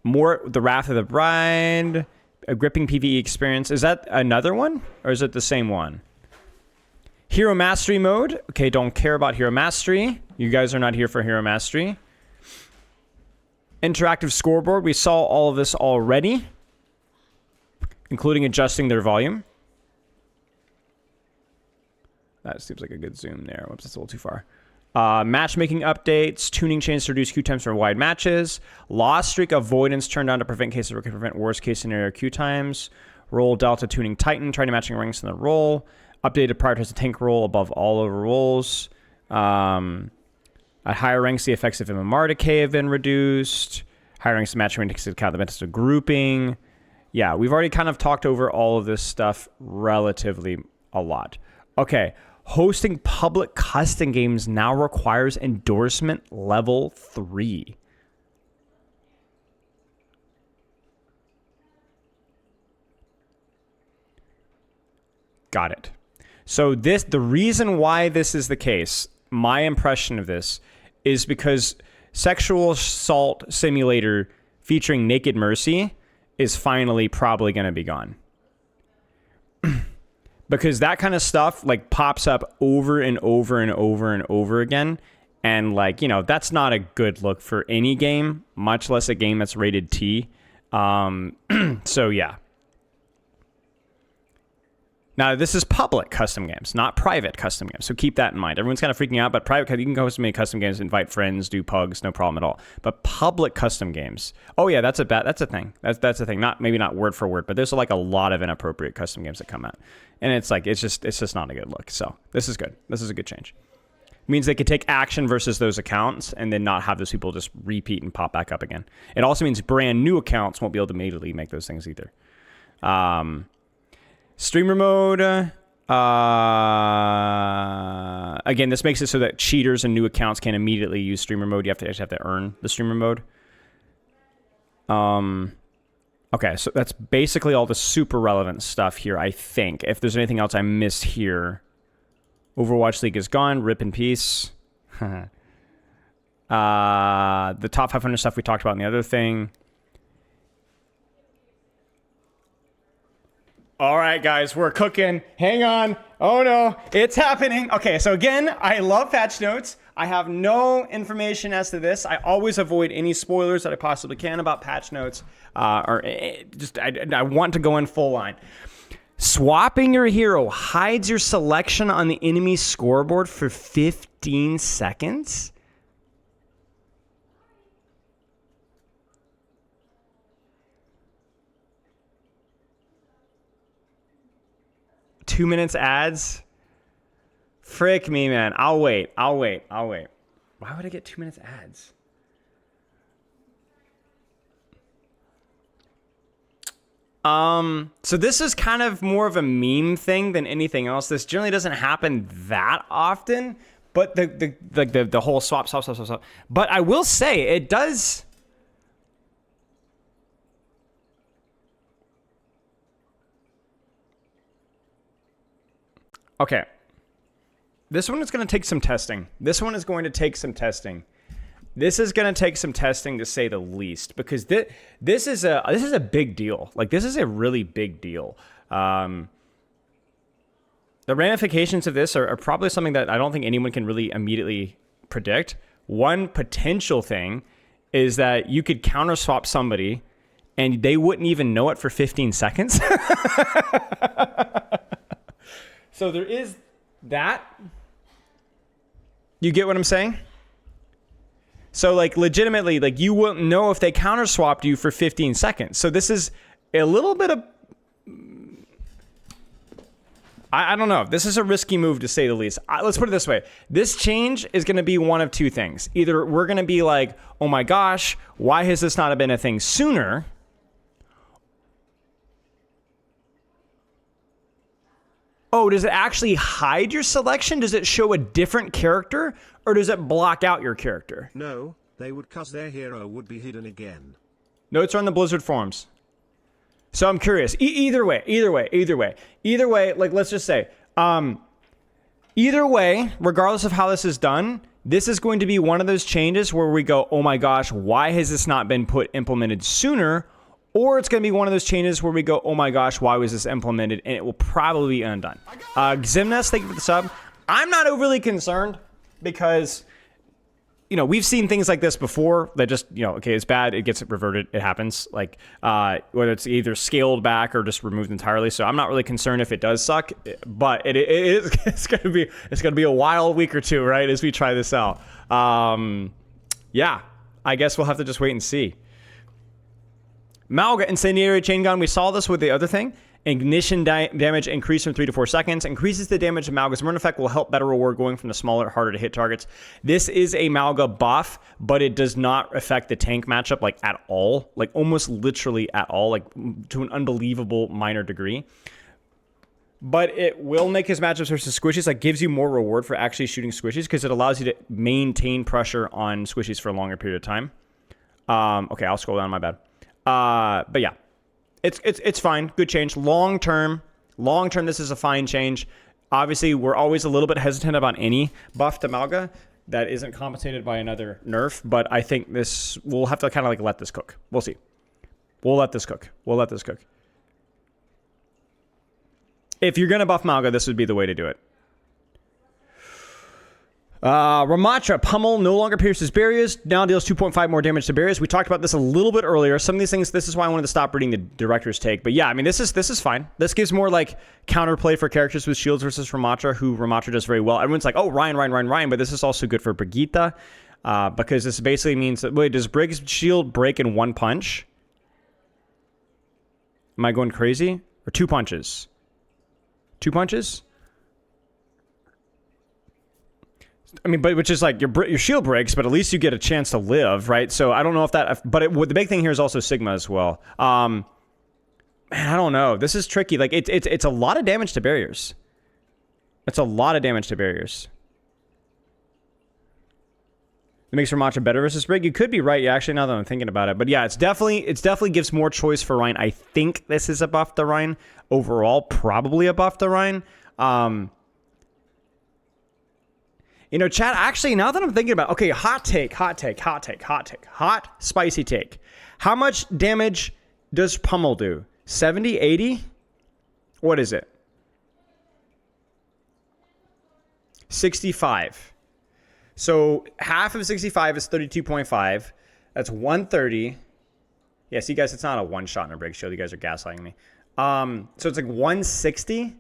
Speaker 1: More The Wrath of the Bride, a gripping PvE experience. Is that another one? Or is it the same one? Hero Mastery mode. Okay, don't care about Hero Mastery. You guys are not here for Hero Mastery. Interactive scoreboard. We saw all of this already, including adjusting their volume. That seems like a good zoom there. Whoops, that's a little too far. Matchmaking updates, tuning chains to reduce queue times for wide matches, lost streak avoidance turned on to prevent cases where it can prevent worst case scenario queue times, roll delta tuning tighten, trying to matching ranks in the roll, updated prioritize the tank roll above all other rolls, At higher ranks, the effects of MMR decay have been reduced. Higher ranks matching takes into account the benefits of grouping. Yeah, we've already kind of talked over all of this stuff relatively a lot. Okay, hosting public custom games now requires endorsement level 3. Got it. So the reason why this is the case, my impression of this, is because Sexual Assault Simulator featuring Naked Mercy is finally probably going to be gone. Because that kind of stuff like pops up over and over and over and over again. And like, you know, that's not a good look for any game, much less a game that's rated T. So yeah. Now, this is public custom games, not private custom games. So keep that in mind. Everyone's kind of freaking out, but private, you can host many custom games, invite friends, do pugs, no problem at all. But public custom games, oh yeah, that's a thing. That's a thing. Maybe not word for word, but there's like a lot of inappropriate custom games that come out, and it's just not a good look. So this is good. This is a good change. It means they could take action versus those accounts, and then not have those people just repeat and pop back up again. It also means brand new accounts won't be able to immediately make those things either. Streamer mode, again, this makes it so that cheaters and new accounts can't immediately use streamer mode. You actually have to earn the streamer mode. Okay, so that's basically all the super relevant stuff here, I think. If there's anything else I missed here. Overwatch League is gone. Rip in peace. The top 500 stuff we talked about in the other thing. All right, guys, we're cooking. Hang on. Oh, no. It's happening. Okay, so again, I love patch notes. I have no information as to this. I always avoid any spoilers that I possibly can about patch notes. I want to go in full line. Swapping your hero hides your selection on the enemy scoreboard for 15 seconds? Two-minutes ads? Frick me, man. I'll wait. Why would I get 2 minutes ads? So this is kind of more of a meme thing than anything else. This generally doesn't happen that often, but the whole swap. But I will say it does. Okay. This one is going to take some testing. This is going to take some testing, to say the least, because this is a big deal. Like, this is a really big deal. The ramifications of this are probably something that I don't think anyone can really immediately predict. One potential thing is that you could counter swap somebody and they wouldn't even know it for 15 seconds. So there is that. You get what I'm saying? So like legitimately, like you wouldn't know if they counter swapped you for 15 seconds. So this is a little bit of, I don't know. This is a risky move to say the least. Let's put it this way. This change is going to be one of two things. Either we're going to be like, oh my gosh, why has this not been a thing sooner? Oh, does it actually hide your selection? Does it show a different character? Or does it block out your character?
Speaker 3: No, they would, cause their hero would be hidden again.
Speaker 1: Notes are on the Blizzard forums. So I'm curious. Either way, like let's just say, either way, regardless of how this is done, this is going to be one of those changes where we go, oh my gosh, why has this not been implemented sooner? Or it's going to be one of those changes where we go, oh my gosh, why was this implemented? And it will probably be undone. Ximnest, thank you for the sub. I'm not overly concerned because, you know, we've seen things like this before that just, you know, okay, it's bad, it gets reverted, it happens. Like, whether it's either scaled back or just removed entirely. So I'm not really concerned if it does suck, but it's going to be a wild week or two, right, as we try this out. Yeah, I guess we'll have to just wait and see. Malga, incendiary chain gun, we saw this with the other thing. Ignition damage increased from 3 to 4 seconds. Increases the damage of Malga's burn effect will help better reward going from the smaller, harder to hit targets. This is a Malga buff, but it does not affect the tank matchup like at all. Like almost literally at all, like to an unbelievable minor degree. But it will make his matchups versus squishies, like gives you more reward for actually shooting squishies because it allows you to maintain pressure on squishies for a longer period of time. Okay, I'll scroll down, my bad. But yeah. It's fine. Good change. Long term, this is a fine change. Obviously, we're always a little bit hesitant about any buff to Malga that isn't compensated by another nerf. But I think we'll have to kind of like let this cook. We'll see. We'll let this cook. If you're gonna buff Malga, this would be the way to do it. Ramatra, Pummel no longer pierces barriers, now deals 2.5 more damage to barriers. We talked about this a little bit earlier. Some of these things, this is why I wanted to stop reading the director's take. But yeah, I mean, this is fine. This gives more like counterplay for characters with shields versus Ramatra, who Ramatra does very well. Everyone's like, oh, Ryan, but this is also good for Brigitte, because this basically means that, wait, does Brig's shield break in one punch? Am I going crazy? Or 2 punches? 2 punches? I mean, but which is like your shield breaks, but at least you get a chance to live, right? So I don't know if that, but the big thing here is also Sigma as well. Man, I don't know. This is tricky. Like it's a lot of damage to barriers. It's a lot of damage to barriers. It makes Ramatra better versus Brig. You could be right. Yeah, actually, now that I'm thinking about it, but yeah, it's definitely gives more choice for Ryan. I think this is a buff to Ryan overall. Probably a buff to Ryan. You know, chat, actually, now that I'm thinking about it, okay, hot spicy take. How much damage does Pummel do? 70, 80? What is it? 65. So half of 65 is 32.5. That's 130. Yeah, see, guys, it's not a one-shot in a break shield. You guys are gaslighting me. So it's like 160.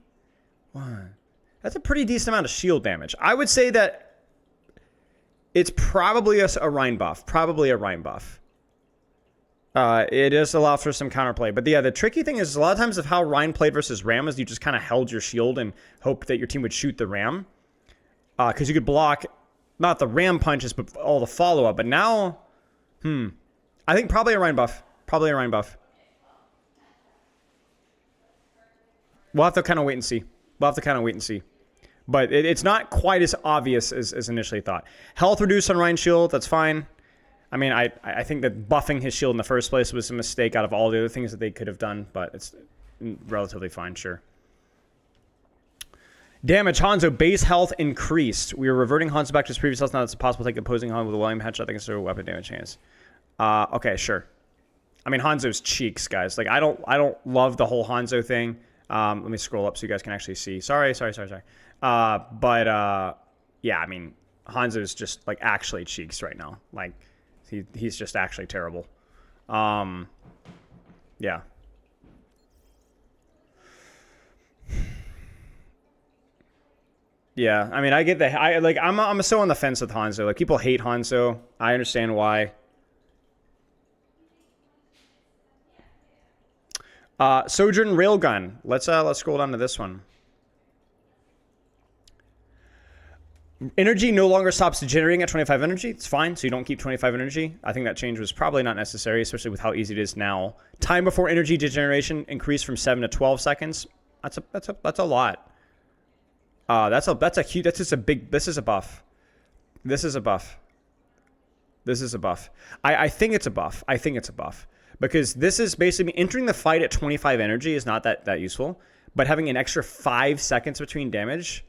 Speaker 1: That's a pretty decent amount of shield damage. I would say that it's probably a Rhine buff. It does allow for some counterplay. But yeah, the tricky thing is a lot of times of how Rhine played versus Ram is you just kind of held your shield and hoped that your team would shoot the Ram. Because you could block, not the Ram punches, but all the follow-up. But now, I think probably a Rhine buff. We'll have to kind of wait and see. But it's not quite as obvious as initially thought. Health reduced on Ryan Shield, that's fine. I mean, I think that buffing his shield in the first place was a mistake out of all the other things that they could have done, but it's relatively fine, sure. Damage, Hanzo, base health increased. We are reverting Hanzo back to his previous health. Now it's possible to take opposing Hanzo with a volume headshot. I think it's a weapon damage chance. Okay, sure. I mean, Hanzo's cheeks, guys. Like, I don't love the whole Hanzo thing. Let me scroll up so you guys can actually see. Sorry. Yeah, I mean, Hanzo's just like actually cheeks right now. Like he's just actually terrible. Yeah. Yeah, I mean, I get I'm so on the fence with Hanzo. Like people hate Hanzo. I understand why. Sojourn Railgun. Let's scroll down to this one. Energy no longer stops degenerating at 25 energy. It's fine, so you don't keep 25 energy. I think that change was probably not necessary, especially with how easy it is now. Time before energy degeneration increased from 7 to 12 seconds. That's a lot. This is a buff. I think it's a buff. Because this is basically entering the fight at 25 energy is not that useful, but having an extra 5 seconds between damage,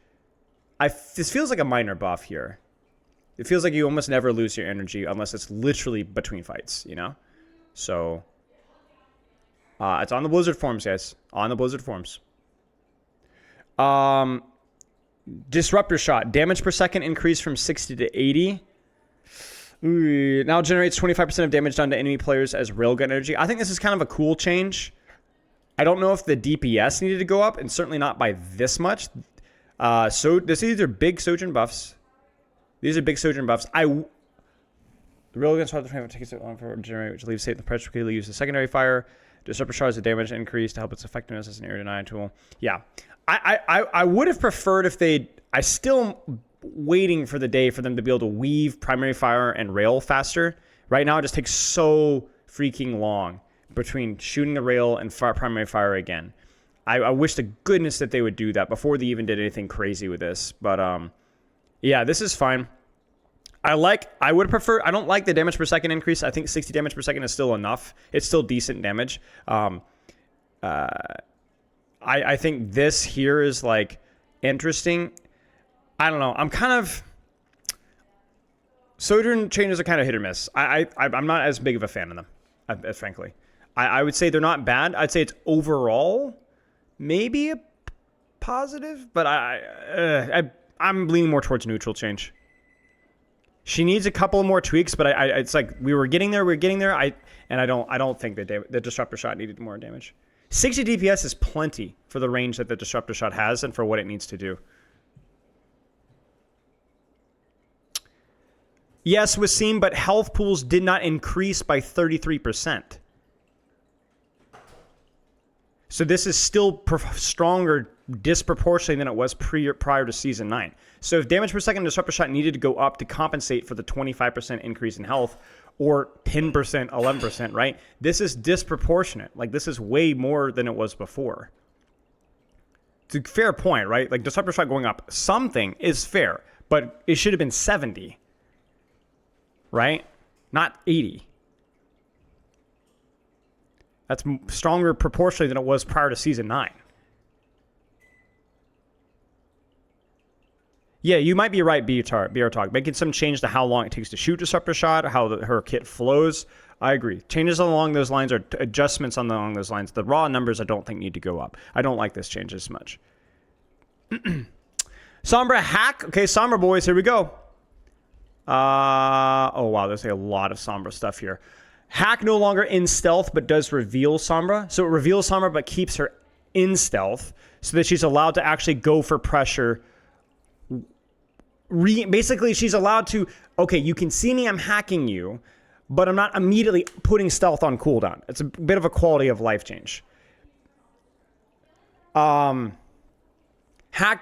Speaker 1: this feels like a minor buff here. It feels like you almost never lose your energy unless it's literally between fights, you know? So, it's on the Blizzard forums, guys. On the Blizzard forums. Disruptor shot. Damage per second increased from 60 to 80. Ooh, now generates 25% of damage done to enemy players as railgun energy. I think this is kind of a cool change. I don't know if the DPS needed to go up, and certainly not by this much. So these are big Sojourn buffs. The railgun start the 25 takes it on for generate, which leaves safe the pressure quickly use the secondary fire. Disruptor Shot is a damage increase to help its effectiveness as an area denying tool. Yeah. I would have preferred if they... I still waiting for the day for them to be able to weave primary fire and rail faster. Right now, it just takes so freaking long between shooting the rail and primary fire again. I wish to goodness that they would do that before they even did anything crazy with this. But yeah, this is fine. I would prefer, I don't like the damage per second increase. I think 60 damage per second is still enough. It's still decent damage. I think this here is like interesting. I don't know. I'm kind of... Sojourn changes are kind of hit or miss. I'm not as big of a fan of them, frankly. I would say they're not bad. I'd say it's overall maybe a positive, but I'm leaning more towards neutral change. She needs a couple more tweaks, but it's like we were getting there. I don't think the Disruptor Shot needed more damage. 60 DPS is plenty for the range that the Disruptor Shot has and for what it needs to do. Yes, Wasim, but health pools did not increase by 33%. So this is still stronger disproportionately than it was prior to Season 9. So if damage per second Disruptor Shot needed to go up to compensate for the 25% increase in health, or 10%, 11%, right? This is disproportionate. Like, this is way more than it was before. It's a fair point, right? Like, Disruptor Shot going up something is fair, but it should have been 70. Right? Not 80. That's stronger proportionally than it was prior to Season 9. Yeah, you might be right, BR Talk. Making some change to how long it takes to shoot Disruptor Shot, how her kit flows. I agree. Changes along those lines or adjustments along those lines. The raw numbers I don't think need to go up. I don't like this change as much. Sombra hack. Okay, Sombra boys, here we go. Oh wow, there's a lot of Sombra stuff here. Hack no longer in stealth, but does reveal Sombra. So it reveals Sombra, but keeps her in stealth, so that she's allowed to actually go for pressure. Basically, she's allowed to, okay, you can see me, I'm hacking you, but I'm not immediately putting stealth on cooldown. It's a bit of a quality of life change. Hacked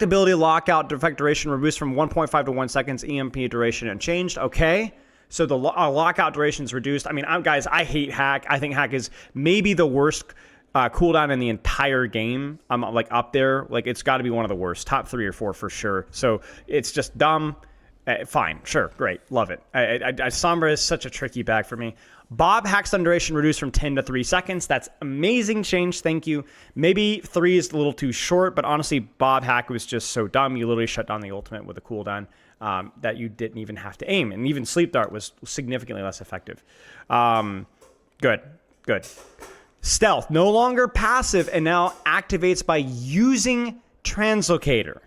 Speaker 1: ability lockout defect duration reduced from 1.5 to 1 seconds. EMP duration unchanged. Okay. So the lockout duration is reduced. I mean, guys, I hate hack. I think hack is maybe the worst cooldown in the entire game. I'm like up there. Like, it's got to be one of the worst. Top 3 or 4 for sure. So it's just dumb. Fine. Sure. Great. Love it. Sombra is such a tricky bag for me. Bob hack stun duration reduced from 10 to 3 seconds. That's amazing change. Thank you. Maybe 3 is a little too short, but honestly, Bob hack was just so dumb. You literally shut down the ultimate with a cooldown that you didn't even have to aim. And even Sleep Dart was significantly less effective. Good. Stealth, no longer passive, and now activates by using Translocator.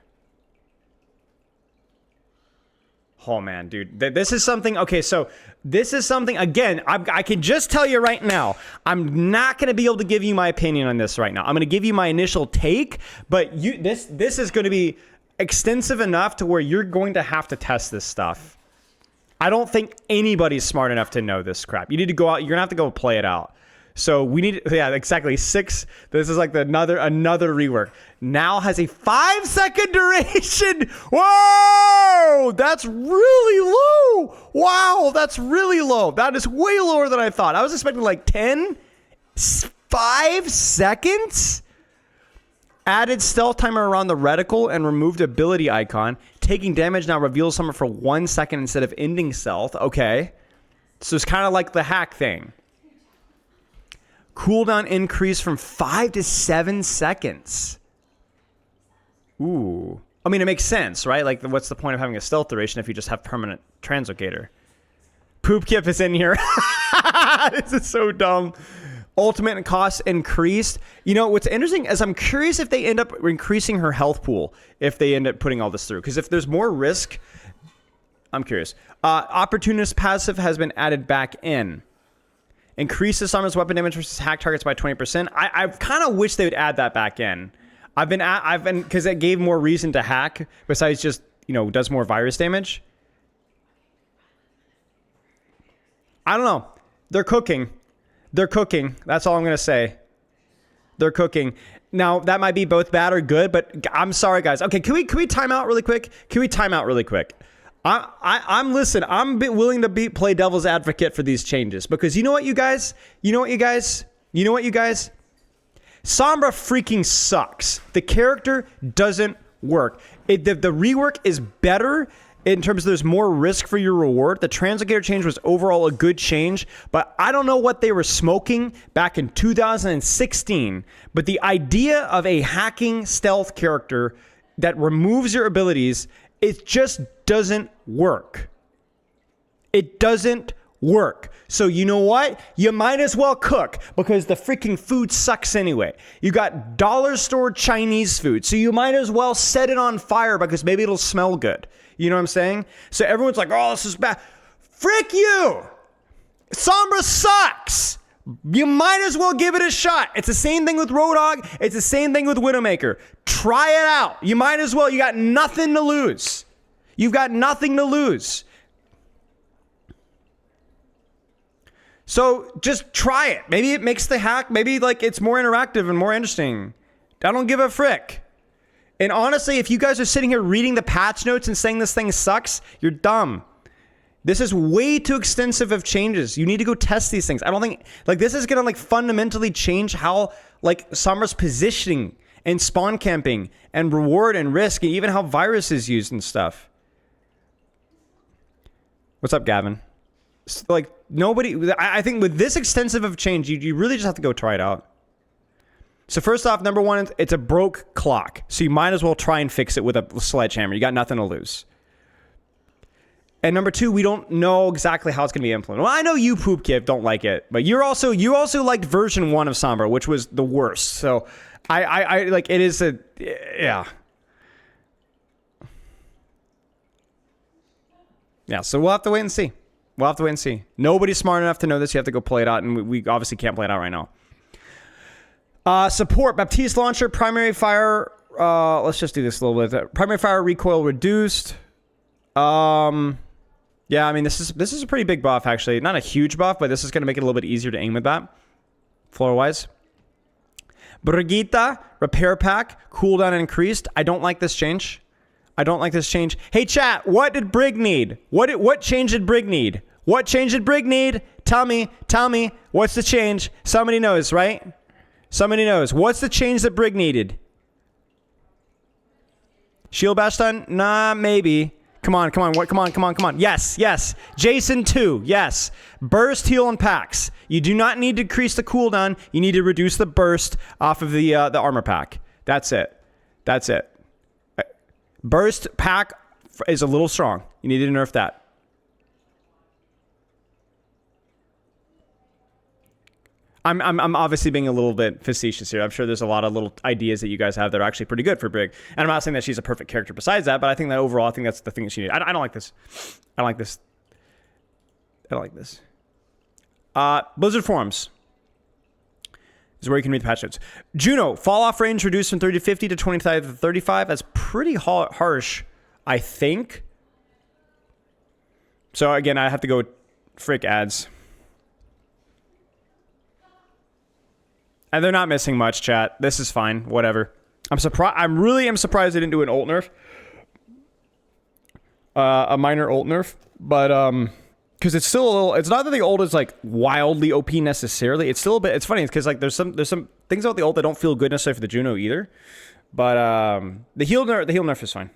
Speaker 1: Oh man, dude, this is something. Okay, so this is something. Again, I can just tell you right now, I'm not going to be able to give you my opinion on this right now. I'm going to give you my initial take, but this is going to be extensive enough to where you're going to have to test this stuff. I don't think anybody's smart enough to know this crap. You need to go out. You're gonna have to go play it out. So we need, yeah, exactly 6. This is like another rework. Now has a 5-second duration. Whoa, that's really low. Wow, that's really low. That is way lower than I thought. I was expecting like 10, 5 seconds. Added stealth timer around the reticle and removed ability icon. Taking damage now reveals someone for 1 second instead of ending stealth. Okay, so it's kind of like the hack thing. Cooldown increase from 5 to 7 seconds. Ooh. I mean, it makes sense, right? Like, what's the point of having a stealth duration if you just have permanent translocator? Poop Kip is in here. This is so dumb. Ultimate cost increased. You know, what's interesting is I'm curious if they end up increasing her health pool if they end up putting all this through. Because if there's more risk, I'm curious. Opportunist passive has been added back in. Increases Summon's weapon damage versus hack targets by 20%. I kind of wish they would add that back in. I've been because it gave more reason to hack besides just, you know, does more virus damage. I don't know. They're cooking. They're cooking. That's all I'm gonna say. they're cooking. Now, that might be both bad or good, but I'm sorry, guys. Okay, can we time out really quick? Can we time out really quick? I'm willing to play devil's advocate for these changes because you know what, you guys? Sombra freaking sucks. The character doesn't work. The rework is better in terms of there's more risk for your reward. The Translocator change was overall a good change, but I don't know what they were smoking back in 2016. But the idea of a hacking stealth character that removes your abilities, it just doesn't work. It doesn't work. So you know what? You might as well cook because the freaking food sucks anyway. You got dollar store Chinese food, so you might as well set it on fire because maybe it'll smell good. You know what I'm saying? So everyone's like, oh, this is bad. Frick you! Sombra sucks! You might as well give it a shot. It's the same thing with Roadhog. It's the same thing with Widowmaker. Try it out. You might as well. You got nothing to lose. You've got nothing to lose. So just try it. Maybe it makes the hack, maybe like it's more interactive and more interesting. I don't give a frick. And honestly, if you guys are sitting here reading the patch notes and saying this thing sucks, you're dumb. This is way too extensive of changes. You need to go test these things. I don't think, like, this is going to, like, fundamentally change how, like, Sombra's positioning and spawn camping and reward and risk and even how virus is used and stuff. What's up, Gavin? Like, nobody, I think with this extensive of change, you really just have to go try it out. So first off, number one, it's a broke clock. So you might as well try and fix it with a sledgehammer. You got nothing to lose. And number two, we don't know exactly how it's going to be implemented. Well, I know you, Poop Kid, don't like it. But you also liked version 1 of Sombra, which was the worst. So I like, it is a, yeah. Yeah, so we'll have to wait and see. We'll have to wait and see. Nobody's smart enough to know this. You have to go play it out, and we obviously can't play it out right now. Support, Baptiste Launcher, Primary Fire. Let's just do this a little bit. Primary Fire recoil reduced. Yeah, I mean, this is a pretty big buff, actually. Not a huge buff, but this is going to make it a little bit easier to aim with that, floor-wise. Brigitte, Repair Pack, cooldown increased. I don't like this change. I don't like this change. Hey, chat, what did Brig need? What change did Brig need? What change did Brig need? Tell me. What's the change? Somebody knows, right? Somebody knows. What's the change that Brig needed? Shield bash done? Nah, maybe. Come on. Come on. Yes. Jason 2. Yes. Burst, heal, and packs. You do not need to increase the cooldown. You need to reduce the burst off of the armor pack. That's it. Burst pack is a little strong. You need to nerf that. I'm obviously being a little bit facetious here. I'm sure there's a lot of little ideas that you guys have that are actually pretty good for Brig. And I'm not saying that she's a perfect character besides that, but I think that overall, I think that's the thing that she needs. I don't like this. I don't like this. Blizzard Forums is where you can read the patch notes. Juno, fall off range reduced from 30 to 50 to 25 to 35. That's pretty harsh, I think. So again, I have to go with frick ads. And they're not missing much, chat. This is fine. Whatever. I'm surprised. I really am surprised they didn't do an ult nerf. A minor ult nerf. But, because it's still a little, it's not that the ult is like wildly OP necessarily. It's still a bit, it's funny because like there's some things about the ult that don't feel good necessarily for the Juno either. But, the heal nerf is fine.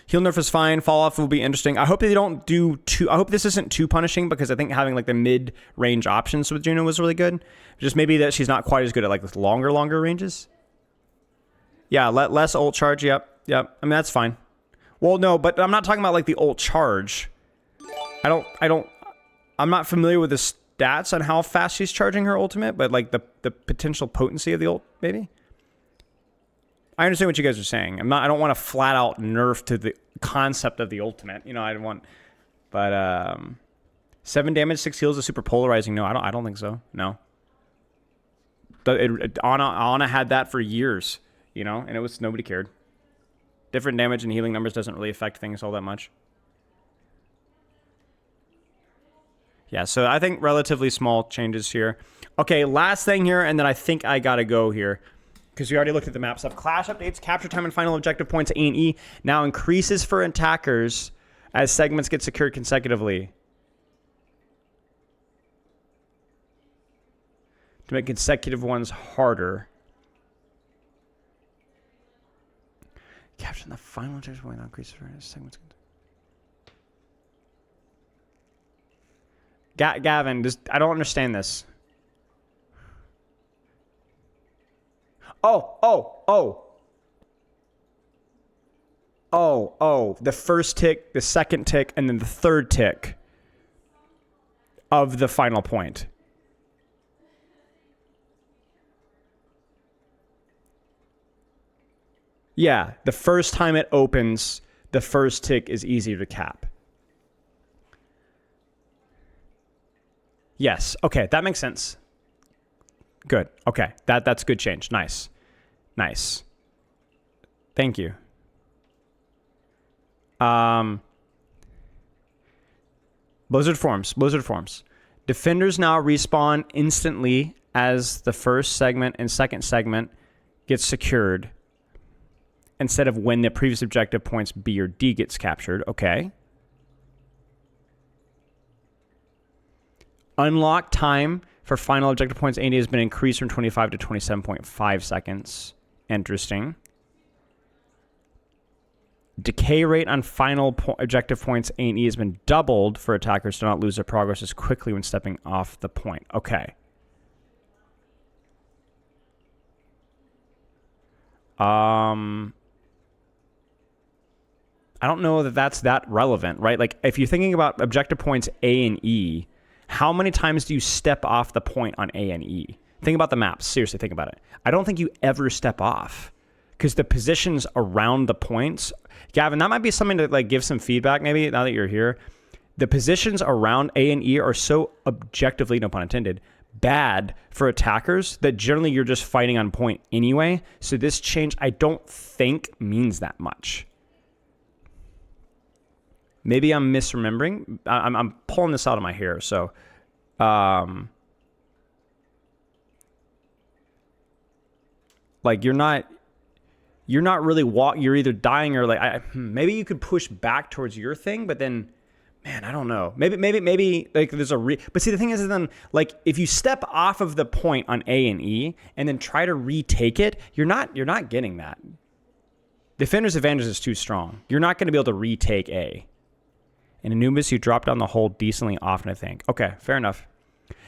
Speaker 1: Heal nerf is fine. Fall off will be interesting. I hope they don't do too. I hope this isn't too punishing because I think having like the mid-range options with Juno was really good. Just maybe that she's not quite as good at like the longer ranges. Yeah, less ult charge. Yep. I mean that's fine. Well, no, but I'm not talking about like the ult charge. I'm not familiar with the stats on how fast she's charging her ultimate, but like the potential potency of the ult, maybe. I understand what you guys are saying. I don't want to flat out nerf to the concept of the ultimate. You know, I want, but 7 damage, 6 heals is super polarizing. No, I don't think so. No. Ana had that for years, you know, and it was nobody cared. Different damage and healing numbers doesn't really affect things all that much. Yeah, so I think relatively small changes here. Okay, last thing here, and then I think I gotta go here. Because we already looked at the map stuff. Clash updates, capture time and final objective points A and E now increases for attackers as segments get secured consecutively. To make consecutive ones harder. Capture the final objective point now increases for segments. Gavin, I don't understand this. Oh. The first tick, the second tick, and then the third tick of the final point. Yeah, the first time it opens, the first tick is easier to cap. Yes, okay, that makes sense. Good. Okay, that's good change. Nice. Thank you. Blizzard forms. Defenders now respawn instantly as the first segment and second segment gets secured instead of when the previous objective points B or D gets captured. Okay. Unlock time for final objective points A and D has been increased from 25 to 27.5 seconds. Interesting. Decay rate on final objective points A and E has been doubled for attackers to not lose their progress as quickly when stepping off the point. Okay. I don't know that that's that relevant, right? Like, if you're thinking about objective points A and E, how many times do you step off the point on A and E? Think about the maps. Seriously, think about it. I don't think you ever step off because the positions around the points... Gavin, that might be something to like give some feedback maybe now that you're here. The positions around A and E are so objectively, no pun intended, bad for attackers that generally you're just fighting on point anyway. So this change, I don't think, means that much. Maybe I'm misremembering. I'm pulling this out of my hair, so... like, you're not really you're either dying or like... maybe you could push back towards your thing, but then... Man, I don't know. Maybe like there's but see, the thing is then, like, if you step off of the point on A and E and then try to retake it, you're not getting that. Defender's advantage is too strong. You're not going to be able to retake A. In Anubis, you drop down the hole decently often, I think. Okay, fair enough.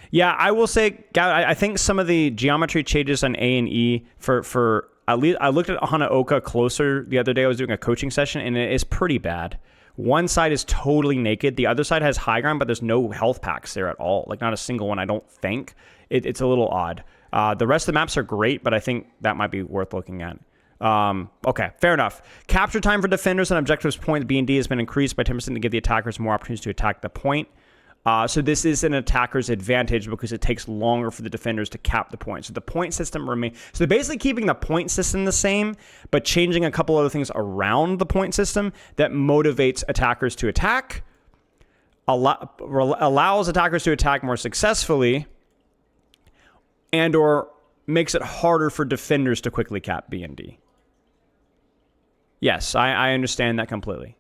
Speaker 1: Yeah, I will say, I think some of the geometry changes on A and E for at least, I looked at Hanaoka closer the other day. I was doing a coaching session, and it is pretty bad. One side is totally naked. The other side has high ground, but there's no health packs there at all. Like, not a single one, I don't think. It's a little odd. The rest of the maps are great, but I think that might be worth looking at. Okay, fair enough. Capture time for defenders and objectives point B and D has been increased by 10% to give the attackers more opportunities to attack the point. So this is an attacker's advantage because it takes longer for the defenders to cap the point. So the point system remains... So they're basically keeping the point system the same, but changing a couple other things around the point system that motivates attackers to attack, allows attackers to attack more successfully, and or makes it harder for defenders to quickly cap B and D. Yes, I understand that completely.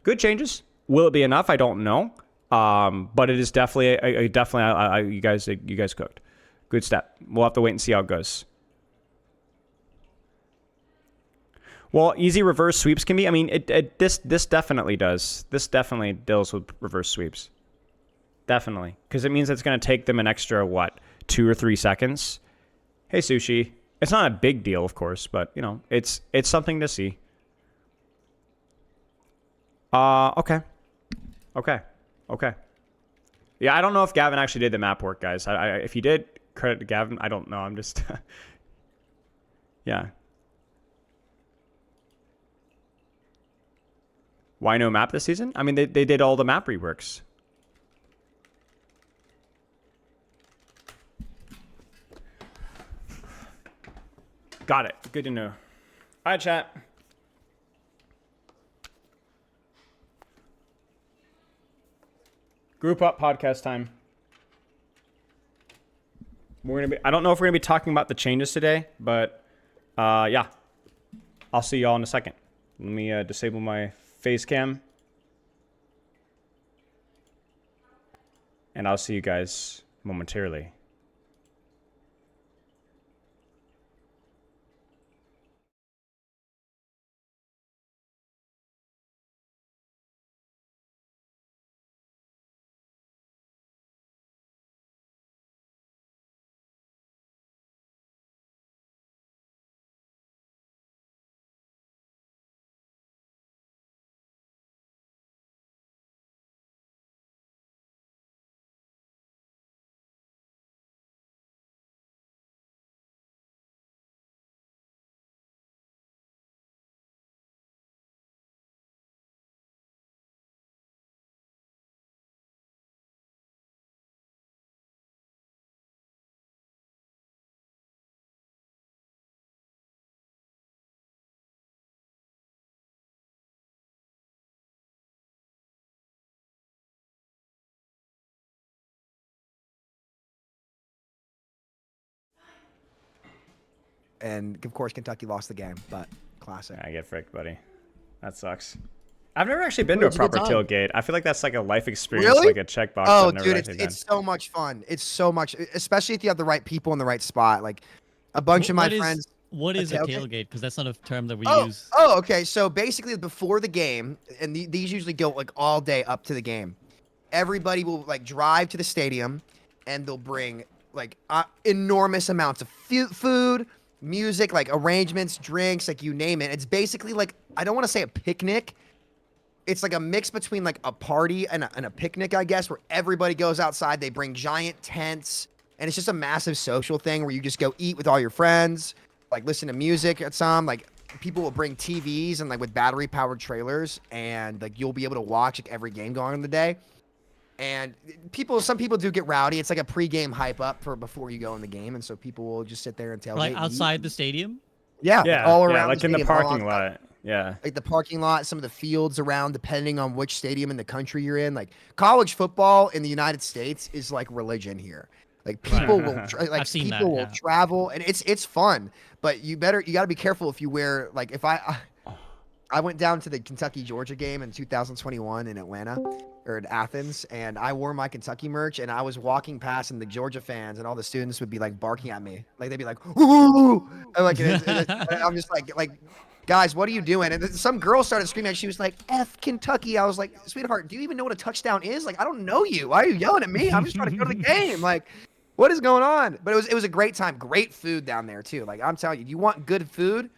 Speaker 1: Good changes. Will it be enough? I don't know. But it is definitely, you guys cooked. Good step. We'll have to wait and see how it goes. Well, easy reverse sweeps can be. I mean, this definitely does. This definitely deals with reverse sweeps. Definitely, because it means it's going to take them an extra 2 or 3 seconds. Hey, Sushi. It's not a big deal, of course, but you know, it's something to see. Okay. Yeah, I don't know if Gavin actually did the map work, guys. If he did, credit to Gavin. I don't know. I'm just... yeah. Why no map this season? I mean, they did all the map reworks. Got it. Good to know. All right, chat. Group up podcast time. I don't know if we're gonna be talking about the changes today, but yeah. I'll see y'all in a second. Let me disable my face cam. And I'll see you guys momentarily.
Speaker 7: And of course, Kentucky lost the game, but classic.
Speaker 1: I get fricked, buddy. That sucks. I've never actually been to a
Speaker 7: It's a good
Speaker 1: proper
Speaker 7: time.
Speaker 1: tailgate. I feel like that's like a life experience,
Speaker 7: Really?
Speaker 1: like a checkbox.
Speaker 7: Oh,
Speaker 1: I've never
Speaker 7: dude,
Speaker 1: actually
Speaker 7: it's so much fun. It's so much, especially if you have the right people in the right spot. Like a bunch of my friends.
Speaker 8: What is a
Speaker 7: tailgate?
Speaker 8: tailgate? Because that's not a term that we
Speaker 7: Oh,
Speaker 8: use.
Speaker 7: oh, okay. So basically, before the game, and these usually go like all day up to the game. Everybody will like drive to the stadium, and they'll bring like enormous amounts of food, music, like arrangements, drinks, like you name it. It's basically like, I don't want to say a picnic. It's like a mix between like a party and a picnic, I guess, where everybody goes outside. They bring giant tents, and it's just a massive social thing where you just go eat with all your friends, like listen to music at some, like people will bring TVs and like with battery powered trailers, and like you'll be able to watch like every game going on the day. And some people do get rowdy. It's like a pregame hype up for before you go in the game, and so people will just sit there and tailgate.
Speaker 8: Like
Speaker 7: and eat.
Speaker 8: outside the stadium?
Speaker 7: Yeah,
Speaker 1: Yeah,
Speaker 7: all around.
Speaker 1: like in the
Speaker 7: stadium, all
Speaker 1: parking
Speaker 7: outside.
Speaker 1: lot. Yeah.
Speaker 7: Like the parking lot, some of the fields around, depending on which stadium in the country you're in. Like college football in the United States is like religion here. Like people will
Speaker 8: I've seen that,
Speaker 7: people will
Speaker 8: yeah.
Speaker 7: travel, and it's fun. But you got to be careful if you wear like if I went down to the Kentucky Georgia game in 2021 in Atlanta or in Athens, and I wore my Kentucky merch, and I was walking past, and the Georgia fans and all the students would be like barking at me, like they'd be like, "Ooh!" And like and I'm just like, guys, what are you doing? And then some girl started screaming, and she was like, "F Kentucky!" I was like, "Sweetheart, do you even know what a touchdown is? Like, I don't know you. Why are you yelling at me? I'm just trying to go to the game. Like, what is going on?" But it was a great time, great food down there too. Like I'm telling you, you want good food,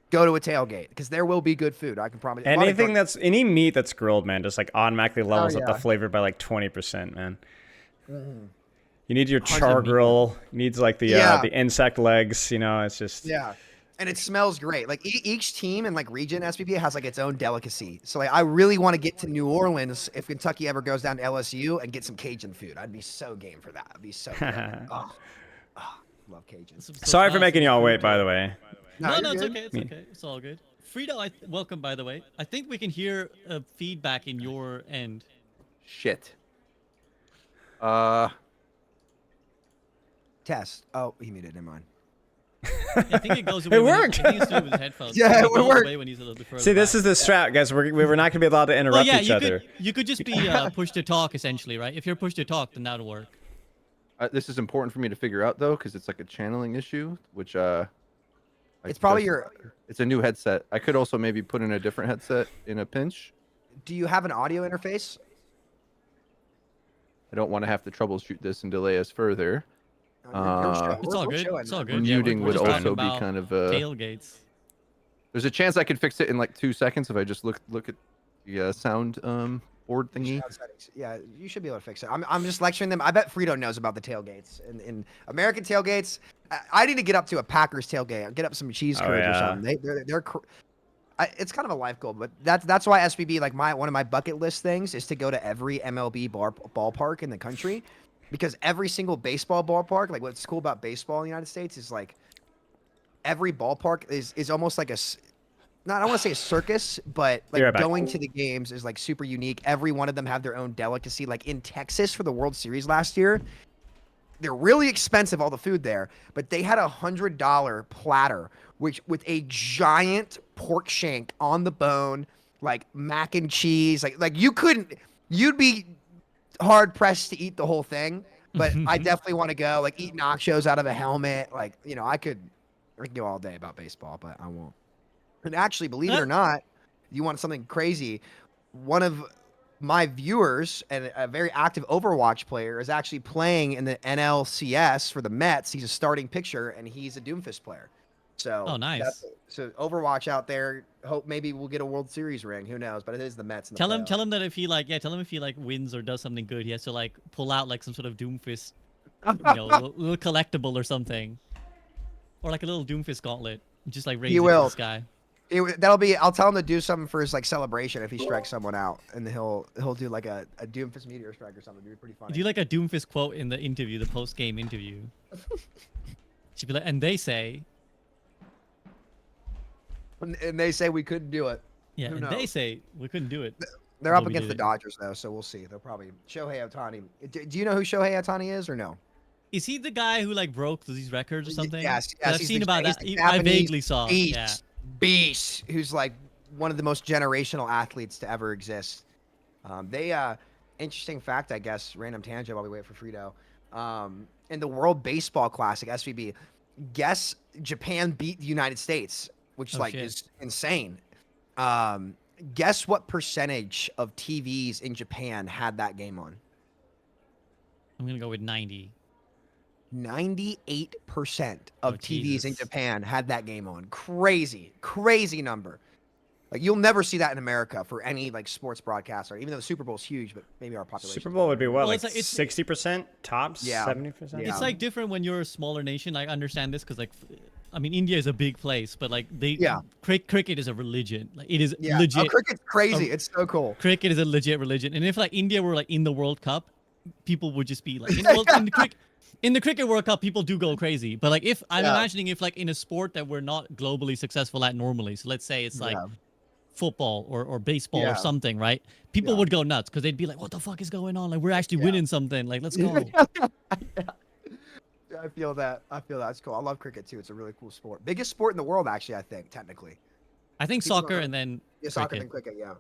Speaker 7: go to a tailgate because there will be good food. I can promise.
Speaker 1: Anything any meat that's grilled, man, just like automatically levels up the
Speaker 7: yeah.
Speaker 1: flavor by like 20%, man.
Speaker 7: Mm-hmm.
Speaker 1: You need your char grill. Needs like the insect legs. You know, it's just
Speaker 7: Yeah. And it smells great. Like each team and like region SPP has like its own delicacy. So like I really want to get to New Orleans if Kentucky ever goes down to LSU and get some Cajun food. I'd be so game for that. I'd be so good. Love Cajun.
Speaker 1: Sorry for making y'all wait, by the way.
Speaker 8: No,
Speaker 7: you're
Speaker 8: it's
Speaker 7: good.
Speaker 8: okay. It's okay. It's all good. Frito, welcome, by the way. I think we can hear feedback in your end.
Speaker 9: Shit.
Speaker 7: Test. Oh, he muted. Never mind.
Speaker 8: I think it goes away.
Speaker 1: It
Speaker 8: when
Speaker 1: worked.
Speaker 8: I think it's to do with his headphones.
Speaker 7: Yeah,
Speaker 8: I think
Speaker 7: it
Speaker 8: goes
Speaker 7: worked.
Speaker 8: away when he's a little bit further
Speaker 1: See, this
Speaker 8: back.
Speaker 1: is the strat, guys. We're not going to be allowed to interrupt
Speaker 8: Well, yeah,
Speaker 1: each
Speaker 8: you
Speaker 1: other.
Speaker 8: you could just be push to talk essentially, right? If you're push to talk, then that'll work.
Speaker 9: This is important for me to figure out though, because it's like a channeling issue, which
Speaker 7: It's probably your.
Speaker 9: It's a new headset. I could also maybe put in a different headset in a pinch.
Speaker 7: Do you have an audio interface?
Speaker 9: I don't want to have to troubleshoot this and delay us further.
Speaker 8: It's all good. It's all good.
Speaker 9: Muting
Speaker 8: we're
Speaker 9: would
Speaker 8: just talking
Speaker 9: also be
Speaker 8: about
Speaker 9: kind of
Speaker 8: tailgates.
Speaker 9: There's a chance I could fix it in like 2 seconds if I just look at the sound board thingy.
Speaker 7: Sound settings. Yeah, you should be able to fix it. I'm just lecturing them. I bet Frito knows about the tailgates. In American tailgates, I need to get up to a Packers tailgate. Get up some cheese
Speaker 1: Oh,
Speaker 7: curds or
Speaker 1: yeah.
Speaker 7: something. It's kind of a life goal, but that's why SBB, like one of my bucket list things is to go to every MLB ballpark in the country, because every single baseball ballpark, like what's cool about baseball in the United States is like every ballpark is almost like not, I don't want to say a circus, but
Speaker 1: Be
Speaker 7: like
Speaker 1: right back.
Speaker 7: going to the games is like super unique. Every one of them have their own delicacy. Like in Texas for the World Series last year, they're really expensive, all the food there, but they had $100 platter, which with a giant pork shank on the bone, like mac and cheese, like you'd be hard pressed to eat the whole thing. But I definitely want to go, like eat nachos out of a helmet. Like, I could go all day about baseball, but I won't. And actually, believe it or not, you want something crazy. One of my viewers and a very active Overwatch player is actually playing in the NLCS for the Mets. He's a starting pitcher and he's a Doomfist player. So
Speaker 8: Oh, nice.
Speaker 7: So Overwatch out there. Hope maybe we'll get a World Series ring. Who knows? But it is the Mets. In the
Speaker 8: Tell him
Speaker 7: playoffs.
Speaker 8: that if he like wins or does something good, he has to like pull out like some sort of Doomfist, little collectible or something, or like a little Doomfist gauntlet. Just like raise it to
Speaker 7: will.
Speaker 8: the sky.
Speaker 7: That'll be. I'll tell him to do something for his like celebration if he strikes someone out, and he'll do like a Doomfist meteor strike or something. It'd be pretty funny.
Speaker 8: Do like a Doomfist quote in the interview, the post game interview. She'd be like, and they say,
Speaker 7: And they say we couldn't do it.
Speaker 8: yeah,
Speaker 7: Who
Speaker 8: and they
Speaker 7: knows?
Speaker 8: say we couldn't do it.
Speaker 7: They're up
Speaker 8: But we
Speaker 7: against
Speaker 8: did
Speaker 7: the
Speaker 8: it.
Speaker 7: Dodgers though, so we'll see. They'll probably Shohei Ohtani. Do you know who Shohei Ohtani is or no?
Speaker 8: Is he the guy who like broke these records or something?
Speaker 7: Yes,
Speaker 8: 'Cause I've
Speaker 7: he's
Speaker 8: seen
Speaker 7: the-
Speaker 8: about
Speaker 7: he's
Speaker 8: that.
Speaker 7: the
Speaker 8: I
Speaker 7: Japanese
Speaker 8: vaguely saw.
Speaker 7: Beast,
Speaker 8: Yeah.
Speaker 7: beast, who's like one of the most generational athletes to ever exist. Interesting fact, I guess, random tangent while we wait for Frito. In the World Baseball Classic (SVB), guess Japan beat the United States, which
Speaker 8: Oh, shit.
Speaker 7: is insane. Guess what percentage of TVs in Japan had that game on?
Speaker 8: I'm gonna go with 90.
Speaker 7: 98% of
Speaker 8: Oh,
Speaker 7: TVs in
Speaker 8: Jesus.
Speaker 7: Japan had that game on. Crazy, crazy number. Like you'll never see that in America for any like sports broadcaster. Even though the Super Bowl is huge, but maybe our population.
Speaker 1: Super Bowl would be what,
Speaker 8: Well,
Speaker 1: like
Speaker 8: it's like- it's-
Speaker 1: 60% tops,
Speaker 7: Yeah.
Speaker 1: 70%.
Speaker 7: Yeah.
Speaker 8: It's like different when you're a smaller nation. I understand this because like, I mean, India is a big place, but like
Speaker 7: Yeah.
Speaker 8: cricket is a religion. Like it is
Speaker 7: Yeah,
Speaker 8: legit.
Speaker 7: cricket's crazy. It's so cool.
Speaker 8: Cricket is a legit religion, and if like India were like in the World Cup, people would just be like, in the cricket World Cup, people do go crazy. But like if I'm
Speaker 7: Yeah.
Speaker 8: imagining if like in a sport that we're not globally successful at normally, so let's say it's like
Speaker 7: Yeah.
Speaker 8: football or baseball
Speaker 7: Yeah.
Speaker 8: or something, right? People
Speaker 7: Yeah.
Speaker 8: would go nuts because they'd be like, "What the fuck is going on? Like we're actually winning something. Like let's go."
Speaker 7: I feel that. It's cool. I love cricket too. It's a really cool sport. Biggest sport in the world, actually. I think technically.
Speaker 8: I think
Speaker 7: People don't
Speaker 8: soccer
Speaker 7: know.
Speaker 8: and then
Speaker 7: Yeah, soccer
Speaker 8: cricket.
Speaker 7: and cricket. Yeah.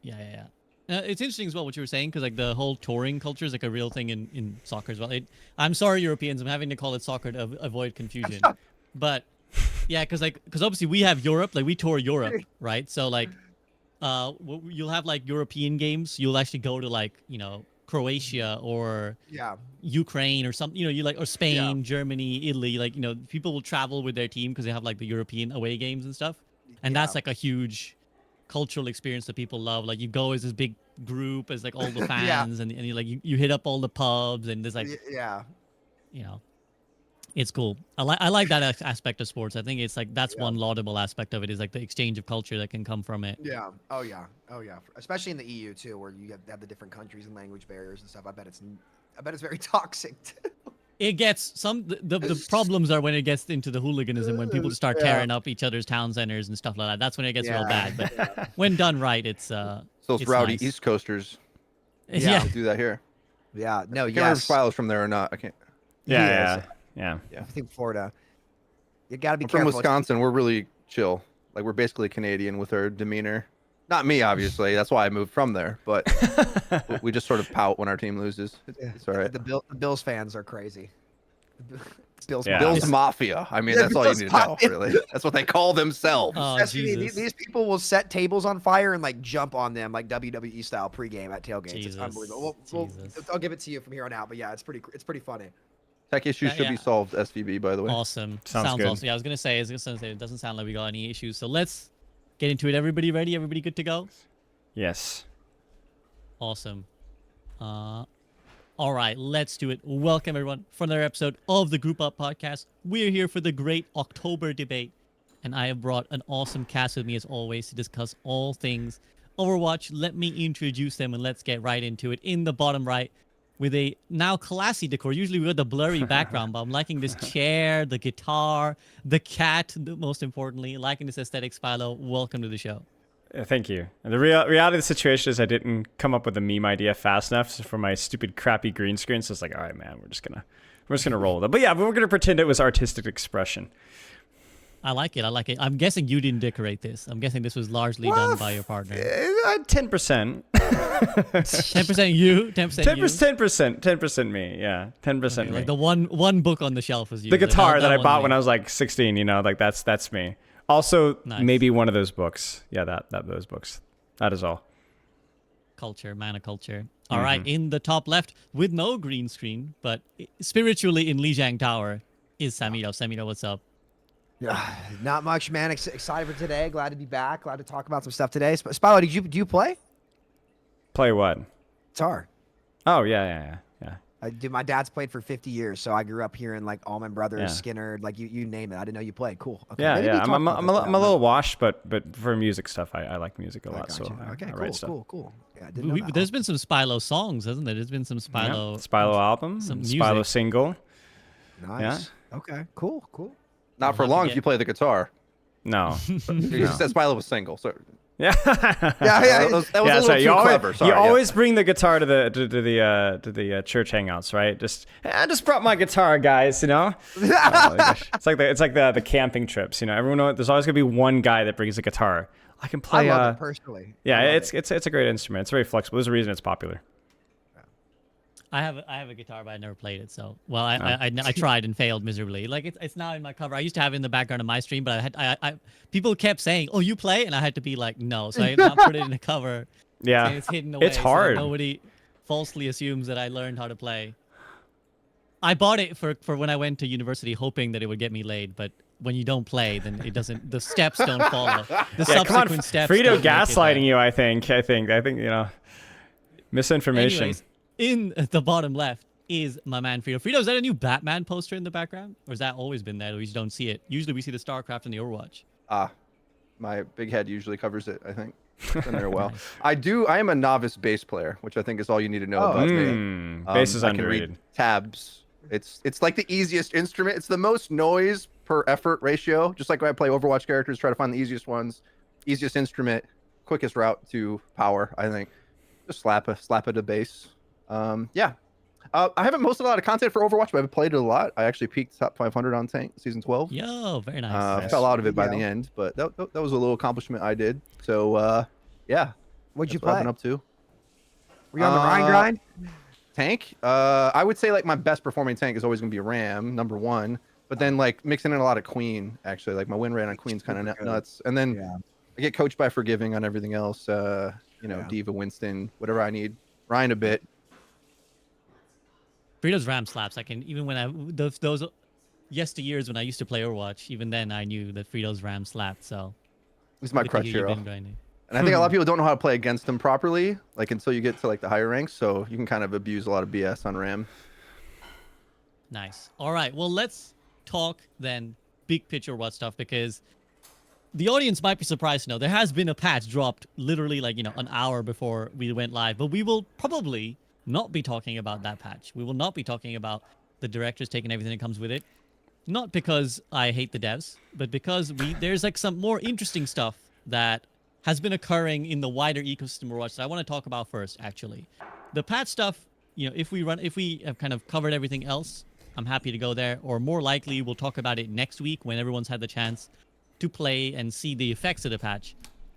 Speaker 8: Yeah. It's interesting as well what you were saying because like the whole touring culture is like a real thing in soccer as well. I'm sorry, Europeans, I'm having to call it soccer to avoid confusion, but yeah, because obviously we have Europe, like we tour Europe, right? So like, you'll have like European games. You'll actually go to like Croatia or
Speaker 7: Yeah.
Speaker 8: Ukraine or something. You like or Spain, Germany, Italy. Like people will travel with their team because they have like the European away games and stuff, and that's
Speaker 7: Yeah.
Speaker 8: like a huge cultural experience that people love. Like you go as this big group as like all the
Speaker 7: Yeah.
Speaker 8: fans and you like you hit up all the pubs and there's like
Speaker 7: Yeah.
Speaker 8: it's cool. I like that aspect of sports. I think it's like that's
Speaker 7: Yeah.
Speaker 8: one laudable aspect of it is like the exchange of culture that can come from it.
Speaker 7: Yeah. Oh yeah. Especially in the EU too, where you have the different countries and language barriers and stuff. I bet it's very toxic too.
Speaker 8: It gets the problems are when it gets into the hooliganism when people just start
Speaker 7: Yeah.
Speaker 8: tearing up each other's town centers and stuff like that. That's when it gets real
Speaker 7: Yeah.
Speaker 8: bad. But when done right, it's
Speaker 9: So those
Speaker 8: it's
Speaker 9: rowdy
Speaker 8: nice.
Speaker 9: East Coasters
Speaker 8: Yeah.
Speaker 9: do that here.
Speaker 7: Yeah. No.
Speaker 9: I can't remember if
Speaker 7: Yes.
Speaker 9: Files from there or not. I can't.
Speaker 1: Yeah.
Speaker 7: I think Florida. You gotta be
Speaker 9: I'm from
Speaker 7: careful.
Speaker 9: Wisconsin. We're really chill. Like we're basically Canadian with our demeanor. Not me, obviously. That's why I moved from there. But we just sort of pout when our team loses. It's all right.
Speaker 7: The Bills fans are crazy. Bills.
Speaker 1: Yeah.
Speaker 9: Bills Mafia. I mean,
Speaker 7: Yeah,
Speaker 9: that's all you
Speaker 7: Bills
Speaker 9: need to know,
Speaker 7: Mafia.
Speaker 9: really. That's what they call themselves.
Speaker 8: Oh, Jesus.
Speaker 7: These people will set tables on fire and like jump on them like WWE style pregame at tailgates.
Speaker 8: Jesus.
Speaker 7: It's unbelievable.
Speaker 8: Jesus.
Speaker 7: I'll give it to you from here on out. But yeah, it's pretty funny.
Speaker 9: Tech issues should be
Speaker 8: Yeah.
Speaker 9: solved, SVB, by the way.
Speaker 8: Awesome.
Speaker 1: Sounds good.
Speaker 8: awesome. Yeah, I was gonna say it doesn't sound like we got any issues. So let's get into it. Everybody ready? Everybody good to go?
Speaker 1: Yes.
Speaker 8: Awesome. All right, let's do it. Welcome everyone for another episode of the Group Up Podcast. We're here for the great October debate, and I have brought an awesome cast with me as always to discuss all things Overwatch. Let me introduce them and let's get right into it. In the bottom right, with a now classy decor. Usually we got the blurry background, but I'm liking this chair, the guitar, the cat, most importantly. Liking this aesthetic, Spilo. Welcome to the show.
Speaker 1: Thank you. And the reality of the situation is I didn't come up with a meme idea fast enough for my stupid crappy green screen. So it's like, all right, man, we're just gonna roll with it. But yeah, we're gonna pretend it was artistic expression.
Speaker 8: I like it. I like it. I'm guessing you didn't decorate this. I'm guessing this was largely done by your partner.
Speaker 1: 10%.
Speaker 8: 10% you, 10% you.
Speaker 1: 10% me. Yeah, 10% me.
Speaker 8: Like the one book on the shelf was you.
Speaker 1: The guitar
Speaker 8: Like,
Speaker 1: that I
Speaker 8: one
Speaker 1: bought
Speaker 8: me.
Speaker 1: when I was like 16. You know, like that's me. Also,
Speaker 8: Nice.
Speaker 1: maybe one of those books. Yeah, those books. That is all.
Speaker 8: Culture, man of culture. All right, in the top left with no green screen, but spiritually in Lijiang Tower is Samito. Samito, what's up?
Speaker 7: Not much, man. Excited for today. Glad to be back. Glad to talk about some stuff today. Spilo, do you play
Speaker 1: Play what?
Speaker 7: guitar?
Speaker 1: Oh yeah.
Speaker 7: My dad's played for 50 years, so I grew up hearing like Allman Brothers,
Speaker 1: Yeah.
Speaker 7: Skinner, like you name it. I didn't know you played. Cool. Okay.
Speaker 1: Yeah,
Speaker 7: maybe
Speaker 1: yeah.
Speaker 7: we talk
Speaker 1: I'm
Speaker 7: about this
Speaker 1: a
Speaker 7: now.
Speaker 1: little washed, but for music stuff, I like music a
Speaker 7: I
Speaker 1: lot. So
Speaker 7: gotcha. Okay,
Speaker 1: I
Speaker 7: cool,
Speaker 1: write stuff.
Speaker 7: cool. Yeah, I didn't know that.
Speaker 8: There's been some Spilo songs, hasn't there? There's been some
Speaker 1: Yeah.
Speaker 8: Spilo.
Speaker 1: Spilo album,
Speaker 8: some
Speaker 1: Spilo
Speaker 8: music.
Speaker 1: single.
Speaker 7: Nice. Okay, cool.
Speaker 9: Not for
Speaker 8: I'll have to
Speaker 9: long
Speaker 8: get-
Speaker 9: if you play the guitar.
Speaker 1: No.
Speaker 9: You said Spilo was single, so
Speaker 1: Yeah.
Speaker 7: Yeah.
Speaker 9: that was a little
Speaker 1: sorry,
Speaker 9: too clever. Sorry,
Speaker 1: you
Speaker 9: yeah.
Speaker 1: always bring the guitar to the church hangouts, right? I just brought my guitar, guys. You know, it's like the camping trips. You know, everyone knows there's always gonna be one guy that brings a guitar. I can play.
Speaker 7: I love it personally.
Speaker 1: Yeah,
Speaker 7: I love
Speaker 1: it's a great instrument. It's very flexible. There's a reason it's popular.
Speaker 8: I have a guitar, but I never played it. So, well, I tried and failed miserably. Like it's now in my cover. I used to have it in the background of my stream, but I people kept saying, "Oh, you play?" And I had to be like, "No." So I now put it in the cover.
Speaker 1: Yeah,
Speaker 8: And it's hidden away.
Speaker 1: it's
Speaker 8: so that
Speaker 1: hard.
Speaker 8: nobody falsely assumes that I learned how to play. I bought it for when I went to university, hoping that it would get me laid. But when you don't play, then it doesn't. The steps don't follow. The
Speaker 1: Yeah,
Speaker 8: subsequent
Speaker 1: come on,
Speaker 8: steps.
Speaker 1: Frito
Speaker 8: don't make it
Speaker 1: gaslighting
Speaker 8: there.
Speaker 1: you. I think you know, misinformation.
Speaker 8: Anyways, in the bottom left is my man Frito. Frito, is that a new Batman poster in the background? Or has that always been there? We just don't see it. Usually we see the StarCraft and the Overwatch.
Speaker 9: My big head usually covers it, I think. It's been there well. I am a novice bass player, which I think is all you need to know about me.
Speaker 1: Bass is
Speaker 9: I can
Speaker 1: underrated.
Speaker 9: read tabs. It's like the easiest instrument. It's the most noise per effort ratio. Just like when I play Overwatch characters, try to find the easiest ones, easiest instrument, quickest route to power. I think just slap it a bass. Yeah. I haven't posted a lot of content for Overwatch, but I've played it a lot. I actually peaked top 500 on Tank season 12.
Speaker 8: Yo, very nice.
Speaker 9: Fell out of it by
Speaker 7: Yeah.
Speaker 9: the end, but that was a little accomplishment I did. So yeah.
Speaker 7: What'd you
Speaker 9: That's what I've
Speaker 7: play?
Speaker 9: been up to.
Speaker 7: Were you on the Rhine grind?
Speaker 9: Tank. I would say like my best performing tank is always gonna be Ram, number one. But then like mixing in a lot of Queen, actually, like my win rate on Queen's kind of
Speaker 7: Super good.
Speaker 9: nuts. And then
Speaker 7: Yeah.
Speaker 9: I get coached by Forgiving on everything else.
Speaker 7: Yeah.
Speaker 9: Diva, Winston, whatever I need. Ryan a bit.
Speaker 8: Frito's Ram slaps. I can even when those yesteryears when I used to play Overwatch, even then I knew that Frito's Ram slapped. So
Speaker 9: He's my
Speaker 8: good to
Speaker 9: crutch
Speaker 8: hear you've
Speaker 9: hero.
Speaker 8: been grinding.
Speaker 9: And I think a lot of people don't know how to play against him properly, like until you get to like the higher ranks. So you can kind of abuse a lot of BS on Ram.
Speaker 8: Nice. All right. Well, let's talk then big picture what stuff, because the audience might be surprised to know there has been a patch dropped literally like, an hour before we went live, but we will probably not be talking about that patch. We will not be talking about the directors taking everything that comes with it. Not because I hate the devs, but because there's like some more interesting stuff that has been occurring in the wider ecosystem of Overwatch that I want to talk about first, actually. The patch stuff, if we have kind of covered everything else, I'm happy to go there, or more likely we'll talk about it next week when everyone's had the chance to play and see the effects of the patch.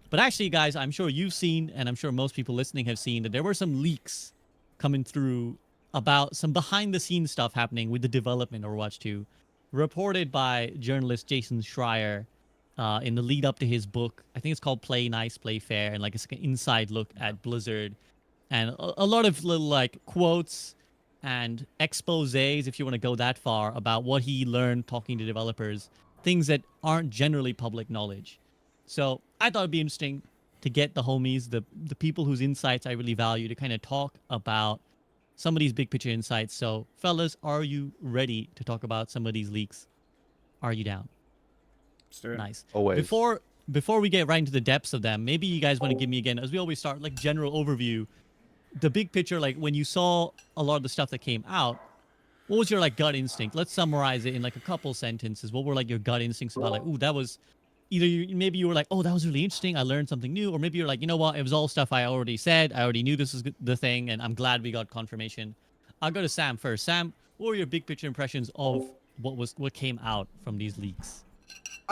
Speaker 8: But actually, guys, I'm sure you've seen, and I'm sure most people listening have seen, that there were some leaks coming through about some behind-the-scenes stuff happening with the development of Overwatch 2, reported by journalist Jason Schreier in the lead up to his book. I think it's called Play Nice, Play Fair, and like it's like an inside look at Blizzard, and a lot of little like quotes and exposés, if you want to go that far, about what he learned talking to developers, things that aren't generally public knowledge. So I thought it'd be interesting to get the homies, the people whose insights I really value, to kind of talk about some of these big picture insights. So fellas, are you ready to talk about some of these leaks? Are you down? Nice.
Speaker 9: Always.
Speaker 8: Before we get right into the depths of them, maybe you guys want to give me again, as we always start, like general overview the big picture, like when you saw a lot of the stuff that came out, what was your like gut instinct? Let's summarize it in like a couple sentences. What were like your gut instincts about like, ooh, that was either maybe you were like, oh, that was really interesting, I learned something new, or maybe you're like, you know what, it was all stuff I already said, I already knew this was the thing, and I'm glad we got confirmation. I'll go to Sam first. Sam, what were your big picture impressions of what came out from these leaks?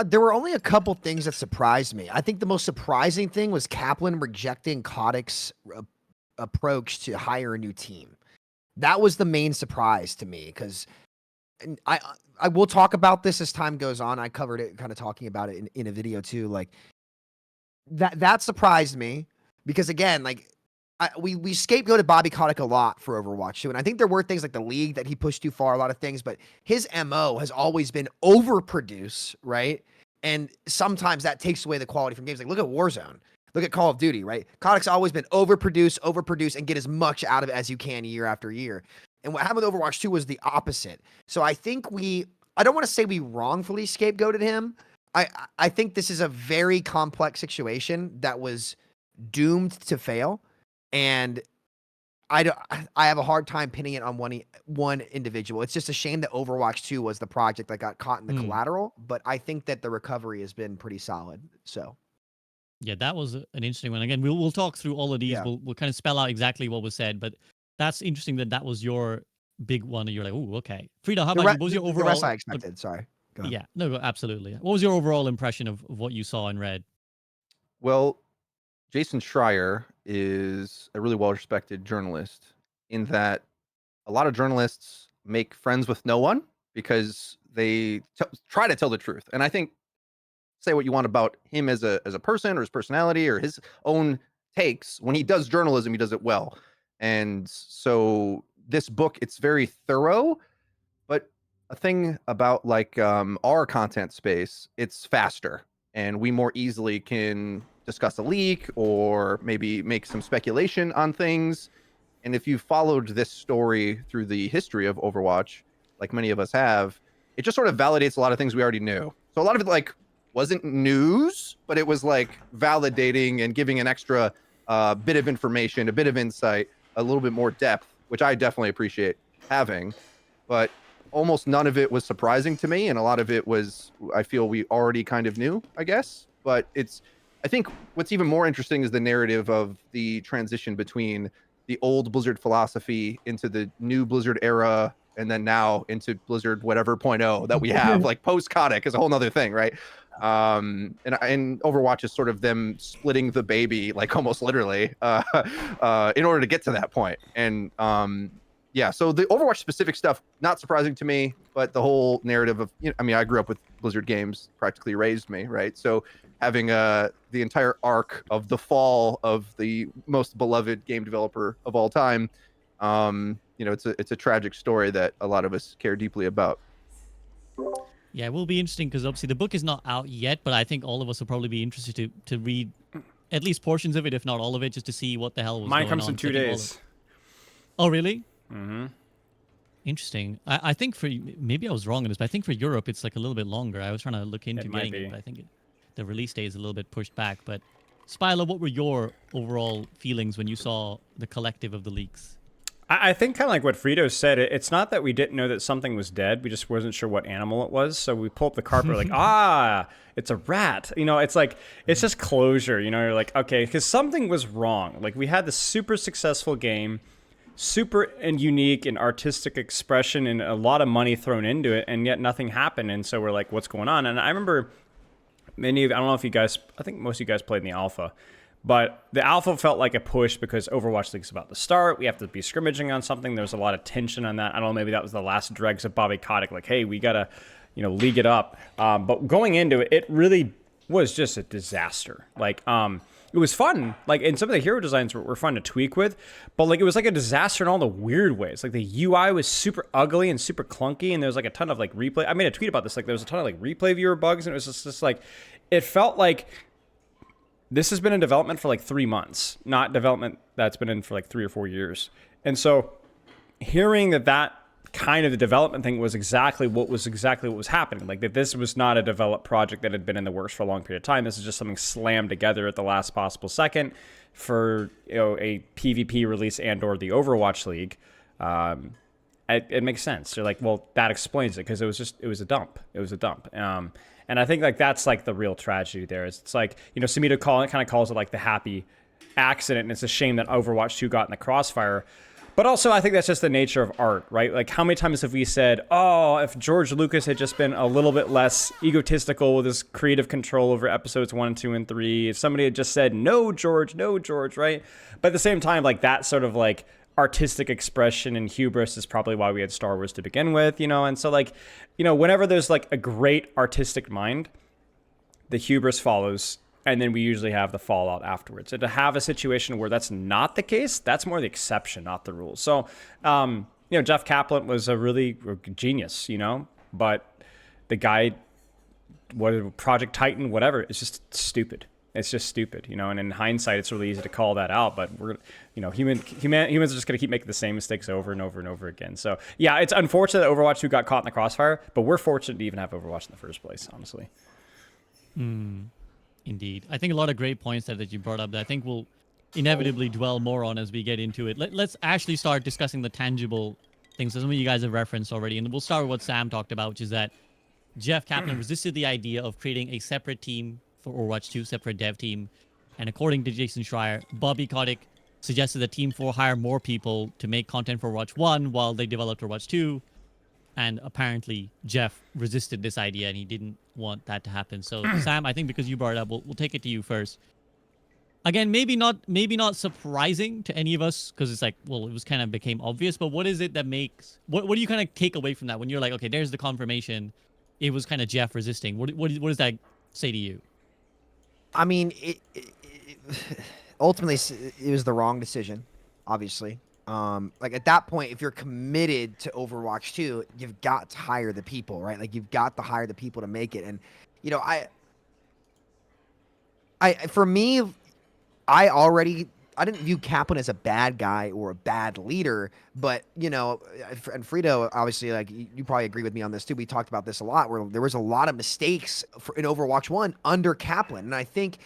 Speaker 7: There were only a couple things that surprised me. I think the most surprising thing was Kaplan rejecting Kodak's approach to hire a new team. That was the main surprise to me, because I will talk about this as time goes on. I covered it, kind of talking about it in a video too. Like that surprised me, because again, like we scapegoated Bobby Kotick a lot for Overwatch 2, and I think there were things like the league that he pushed too far, a lot of things, but his MO has always been overproduce, right? And sometimes that takes away the quality from games. Like look at Warzone, look at Call of Duty, right? Kotick's always been overproduce, and get as much out of it as you can year after year. And what happened with Overwatch 2 was the opposite. So I think I don't want to say we wrongfully scapegoated him. I think this is a very complex situation that was doomed to fail. And I have a hard time pinning it on one individual. It's just a shame that Overwatch 2 was the project that got caught in the collateral, but I think that the recovery has been pretty solid. So
Speaker 8: yeah, that was an interesting one. Again, we'll talk through all of these.
Speaker 7: Yeah.
Speaker 8: We'll kind of spell out exactly what was said, but that's interesting that was your big one, and you're like, oh, okay. Frida, how about you? What was your overall?
Speaker 7: The rest I expected. Sorry. Go ahead.
Speaker 8: Yeah, no, absolutely. What was your overall impression of what you saw and read?
Speaker 9: Well, Jason Schreier is a really well-respected journalist in that a lot of journalists make friends with no one because they try to tell the truth. And I think, say what you want about him as a person or his personality or his own takes, when he does journalism, he does it well. And so this book, it's very thorough, but a thing about like our content space, it's faster and we more easily can discuss a leak or maybe make some speculation on things. And if you followed this story through the history of Overwatch, like many of us have, it just sort of validates a lot of things we already knew. So a lot of it like wasn't news, but it was like validating and giving an extra bit of information, a bit of insight, a little bit more depth, which I definitely appreciate having. But almost none of it was surprising to me, and a lot of it was, I feel we already kind of knew, I guess. But I think what's even more interesting is the narrative of the transition between the old Blizzard philosophy into the new Blizzard era, and then now into Blizzard whatever 0.0 that we have, like post Kotick is a whole nother thing, right? And Overwatch is sort of them splitting the baby, like almost literally, in order to get to that point. And yeah, so the Overwatch specific stuff, not surprising to me, but the whole narrative of, I mean, I grew up with Blizzard games, practically raised me, right? So having the entire arc of the fall of the most beloved game developer of all time, it's a tragic story that a lot of us care deeply about.
Speaker 8: Yeah, it will be interesting because obviously the book is not out yet, but I think all of us will probably be interested to read at least portions of it, if not all of it, just to see what the hell was
Speaker 1: Mine
Speaker 8: going
Speaker 1: comes
Speaker 8: on.
Speaker 1: in 2 days.
Speaker 8: Oh, really?
Speaker 1: Mm-hmm.
Speaker 8: Interesting. I think maybe I was wrong in this, but I think for Europe it's like a little bit longer. I was trying to look into getting it, but I think the release date is a little bit pushed back. But Spyla, what were your overall feelings when you saw the collective of the leaks?
Speaker 1: I think kind of like what Frito said, it's not that we didn't know that something was dead. We just wasn't sure what animal it was. So we pull up the carpet, like, it's a rat. It's like, it's just closure. You're like, okay, because something was wrong. Like we had this super successful game, super and unique and artistic expression and a lot of money thrown into it, and yet nothing happened. And so we're like, what's going on? And I remember I don't know if you guys, I think most of you guys played in the alpha. But the alpha felt like a push because Overwatch League's about to start. We have to be scrimmaging on something. There's a lot of tension on that. I don't know, maybe that was the last dregs of Bobby Kotick. Like, hey, we got to, league it up. But going into it, it really was just a disaster. Like, it was fun. Like, and some of the hero designs were fun to tweak with. But, like, it was like a disaster in all the weird ways. Like, the UI was super ugly and super clunky. And there was, like, a ton of, like, replay. I made a tweet about this. Like, there was a ton of, like, replay viewer bugs. And it was just like, it felt like this has been in development for like 3 months, not development that's been in for like 3 or 4 years. And so hearing that kind of the development thing was exactly what was happening. Like that this was not a developed project that had been in the works for a long period of time. This is just something slammed together at the last possible second for a PvP release and or the Overwatch League. It makes sense. They're like, well, that explains it because it was a dump. It was a dump. And I think like that's like the real tragedy there. It's like, Samito kind of calls it like the happy accident, and it's a shame that Overwatch 2 got in the crossfire. But also, I think that's just the nature of art, right? Like, how many times have we said, oh, if George Lucas had just been a little bit less egotistical with his creative control over episodes 1, 2, and 3, if somebody had just said, no, George, right? But at the same time, like, that sort of, like, artistic expression and hubris is probably why we had Star Wars to begin with, And so, like, whenever there's, like, a great artistic mind, the hubris follows, and then we usually have the fallout afterwards. And to have a situation where that's not the case, that's more the exception, not the rule. So, Jeff Kaplan was a really genius, but the guy, Project Titan, whatever, it's just stupid. It's just stupid, and in hindsight, it's really easy to call that out, but humans are just going to keep making the same mistakes over and over and over again. So, yeah, it's unfortunate that Overwatch 2 got caught in the crossfire, but we're fortunate to even have Overwatch in the first place, honestly.
Speaker 8: Indeed. I think a lot of great points that you brought up that I think we'll inevitably dwell more on as we get into it. Let's actually start discussing the tangible things that some of you guys have referenced already. And we'll start with what Sam talked about, which is that Jeff Kaplan resisted the idea of creating a separate team for Overwatch 2, separate dev team. And according to Jason Schreier, Bobby Kotick suggested that Team 4 hire more people to make content for Overwatch 1 while they developed Overwatch 2. And apparently Jeff resisted this idea and he didn't want that to happen. So Sam, I think because you brought it up, we'll take it to you first. Again, maybe not surprising to any of us because it's like, well, it was kind of became obvious. But what is it that makes what do you kind of take away from that when you're like, okay, there's the confirmation, it was kind of Jeff resisting. What does that say to you?
Speaker 7: I mean, ultimately it was the wrong decision, obviously. Like at that point, if you're committed to Overwatch 2, you've got to hire the people, right? Like you've got to hire the people to make it. And, for me, I didn't view Kaplan as a bad guy or a bad leader, but, and Frito, obviously, like you probably agree with me on this too. We talked about this a lot where there was a lot of mistakes in Overwatch 1 under Kaplan. And I think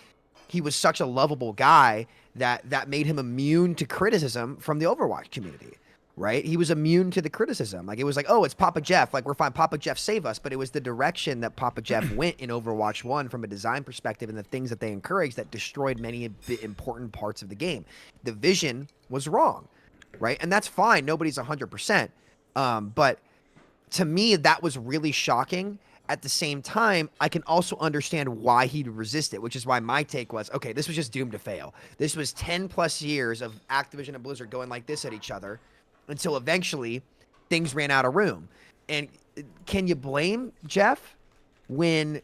Speaker 7: he was such a lovable guy that made him immune to criticism from the Overwatch community, right? He was immune to the criticism. Like, it was like, oh, it's Papa Jeff. Like, we're fine. Papa Jeff, save us. But it was the direction that Papa Jeff went in Overwatch 1 from a design perspective and the things that they encouraged that destroyed many important parts of the game. The vision was wrong, right? And that's fine. Nobody's 100%. But to me, that was really shocking. At the same time, I can also understand why he'd resist it, which is why my take was, okay, this was just doomed to fail. This was 10 plus years of Activision and Blizzard going like this at each other until eventually things ran out of room. And can you blame Jeff when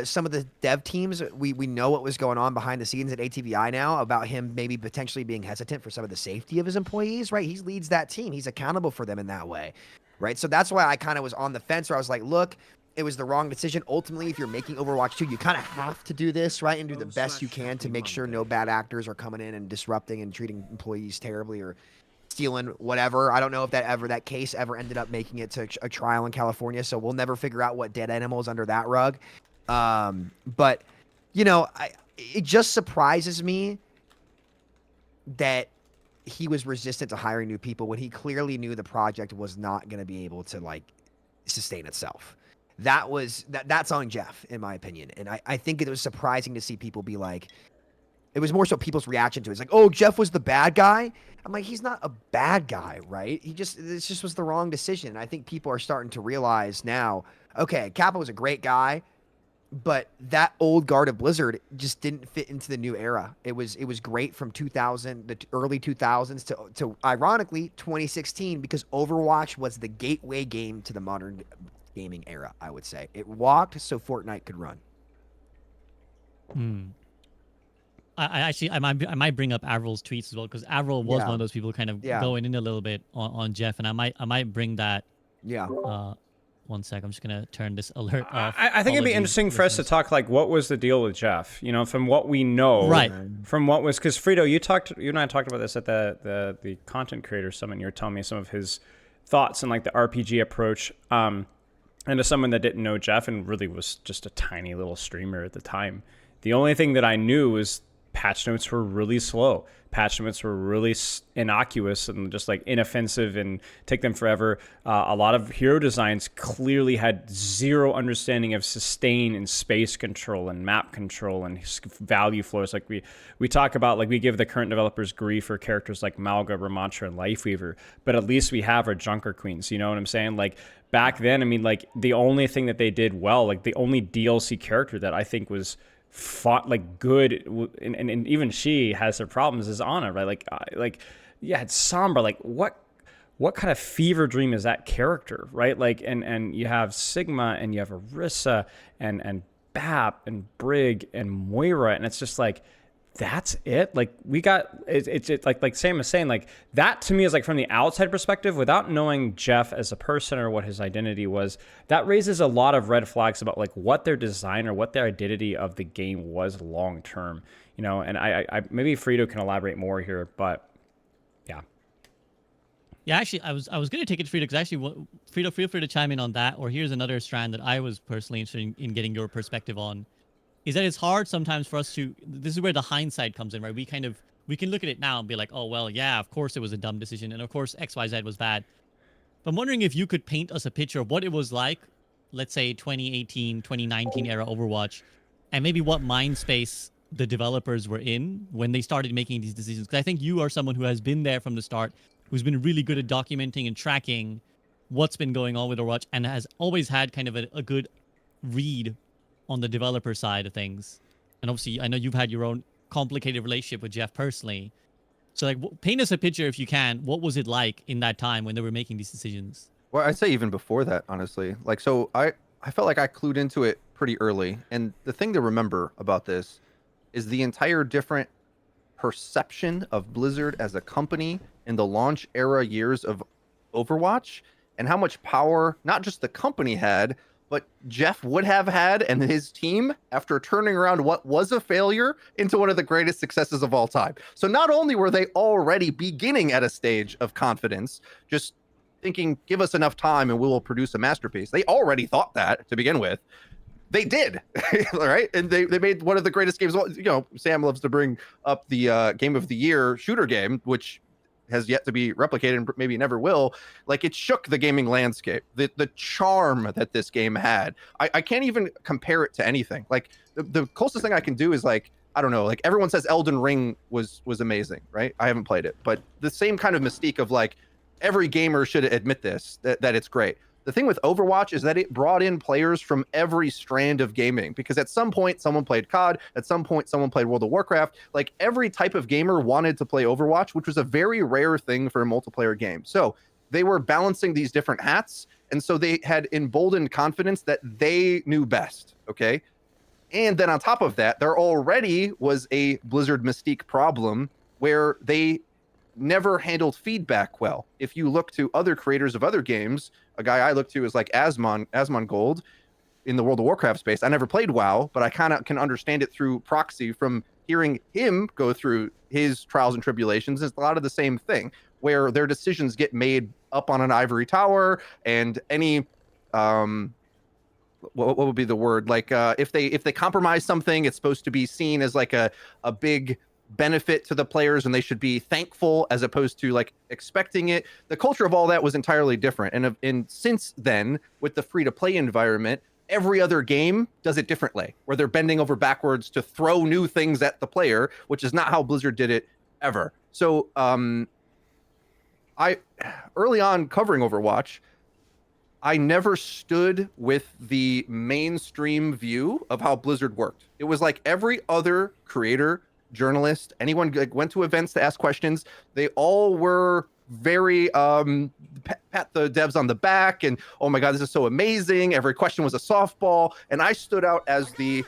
Speaker 7: some of the dev teams, we know what was going on behind the scenes at ATVI now about him maybe potentially being hesitant for some of the safety of his employees, right? He leads that team. He's accountable for them in that way, right? So that's why I kind of was on the fence where I was like, look, it was the wrong decision. Ultimately, if you're making Overwatch 2, you kind of have to do this, right? And do the best you can to make sure no bad actors are coming in and disrupting and treating employees terribly or stealing whatever. I don't know if that case ever ended up making it to a trial in California, so we'll never figure out what dead animals under that rug. But, it just surprises me that he was resistant to hiring new people when he clearly knew the project was not going to be able to, like, sustain itself. That's on Jeff, in my opinion. And I think it was surprising to see people be like, it was more so people's reaction to it. It's like, oh, Jeff was the bad guy. I'm like, he's not a bad guy, right? This just was the wrong decision. And I think people are starting to realize now, okay, Kappa was a great guy, but that old guard of Blizzard just didn't fit into the new era. It was great from the early 2000s to ironically 2016 because Overwatch was the gateway game to the modern gaming era, I would say. It walked so Fortnite could run.
Speaker 8: I might bring up Avril's tweets as well because Avril was one of those people kind of going in a little bit on Jeff, and I might bring that. Yeah. 1 sec, I'm just gonna turn this alert off.
Speaker 1: I think it'd be interesting for us to talk like what was the deal with Jeff? From what we know,
Speaker 8: right?
Speaker 1: From what was because Frito, you and I talked about this at the Content Creator Summit. And you were telling me some of his thoughts on like the RPG approach. And as someone that didn't know Jeff and really was just a tiny little streamer at the time, the only thing that I knew was patch notes were really slow. Patch notes were really innocuous and just like inoffensive and take them forever. A lot of hero designs clearly had zero understanding of sustain and space control and map control and value floors. Like we talk about, like we give the current developers grief for characters like Malga, Ramantra, and Lifeweaver, but at least we have our Junker Queens. You know what I'm saying? Like back then, I mean, like the only thing that they did well, like the only DLC character that I think was fought like good, and even she has her problems, is Ana, right? Like yeah, it's Sombra. Like what kind of fever dream is that character, right? Like and you have Sigma and you have Orisa and Bap and Brig and Moira, and it's just like, that's it. Like we got it's like Sam is saying, like that to me is like from the outside perspective, without knowing Jeff as a person or what his identity was, that raises a lot of red flags about like what their design or what their identity of the game was long term, you know. And I maybe Frito can elaborate more here, but
Speaker 8: yeah, actually, I was going to take it to Frito, because actually, Frito, feel free to chime in on that. Or here's another strand that I was personally interested in getting your perspective on. Is that it's hard sometimes for us to, this is where the hindsight comes in, right? We can look at it now and be like, oh, well, yeah, of course it was a dumb decision. And of course, XYZ was bad. But I'm wondering if you could paint us a picture of what it was like, let's say 2018, 2019 era Overwatch, and maybe what mind space the developers were in when they started making these decisions. Because I think you are someone who has been there from the start, who's been really good at documenting and tracking what's been going on with Overwatch, and has always had kind of a good read on the developer side of things. And obviously, I know you've had your own complicated relationship with Jeff personally. So like, paint us a picture if you can. What was it like in that time when they were making these decisions?
Speaker 9: Well, I'd say even before that, honestly. Like, so I felt like I clued into it pretty early. And the thing to remember about this is the entire different perception of Blizzard as a company in the launch era years of Overwatch, and how much power not just the company had, but Jeff would have had and his team after turning around what was a failure into one of the greatest successes of all time. So not only were they already beginning at a stage of confidence, just thinking, give us enough time and we will produce a masterpiece. They already thought that to begin with. They did, right? And they made one of the greatest games. You know, Sam loves to bring up the Game of the Year shooter game, which has yet to be replicated and maybe never will. Like, it shook the gaming landscape. The charm that this game had, I can't even compare it to anything. Like, the closest thing I can do is, like, I don't know, like everyone says Elden Ring was amazing, right? I haven't played it, but the same kind of mystique of like, every gamer should admit this, that it's great. The thing with Overwatch is that it brought in players from every strand of gaming, because at some point someone played COD, at some point someone played World of Warcraft. Like, every type of gamer wanted to play Overwatch, which was a very rare thing for a multiplayer game. So they were balancing these different hats, and so they had emboldened confidence that they knew best, okay? And then on top of that, there already was a Blizzard mystique problem where they never handled feedback well. If you look to other creators of other games, a guy I look to is like Asmongold in the World of Warcraft space. I never played WoW, but I kind of can understand it through proxy from hearing him go through his trials and tribulations. It's a lot of the same thing, where their decisions get made up on an ivory tower, and any what would be the word? Like, if they compromise something, it's supposed to be seen as like a big benefit to the players, and they should be thankful as opposed to like expecting it. The culture of all that was entirely different. And since then, with the free-to-play environment, every other game does it differently, where they're bending over backwards to throw new things at the player, which is not how Blizzard did it ever. So I early on covering Overwatch, I never stood with the mainstream view of how Blizzard worked. It was like every other creator, journalist, anyone went to events to ask questions, they all were very pat the devs on the back and, oh my god, this is so amazing, every question was a softball. And I stood out as the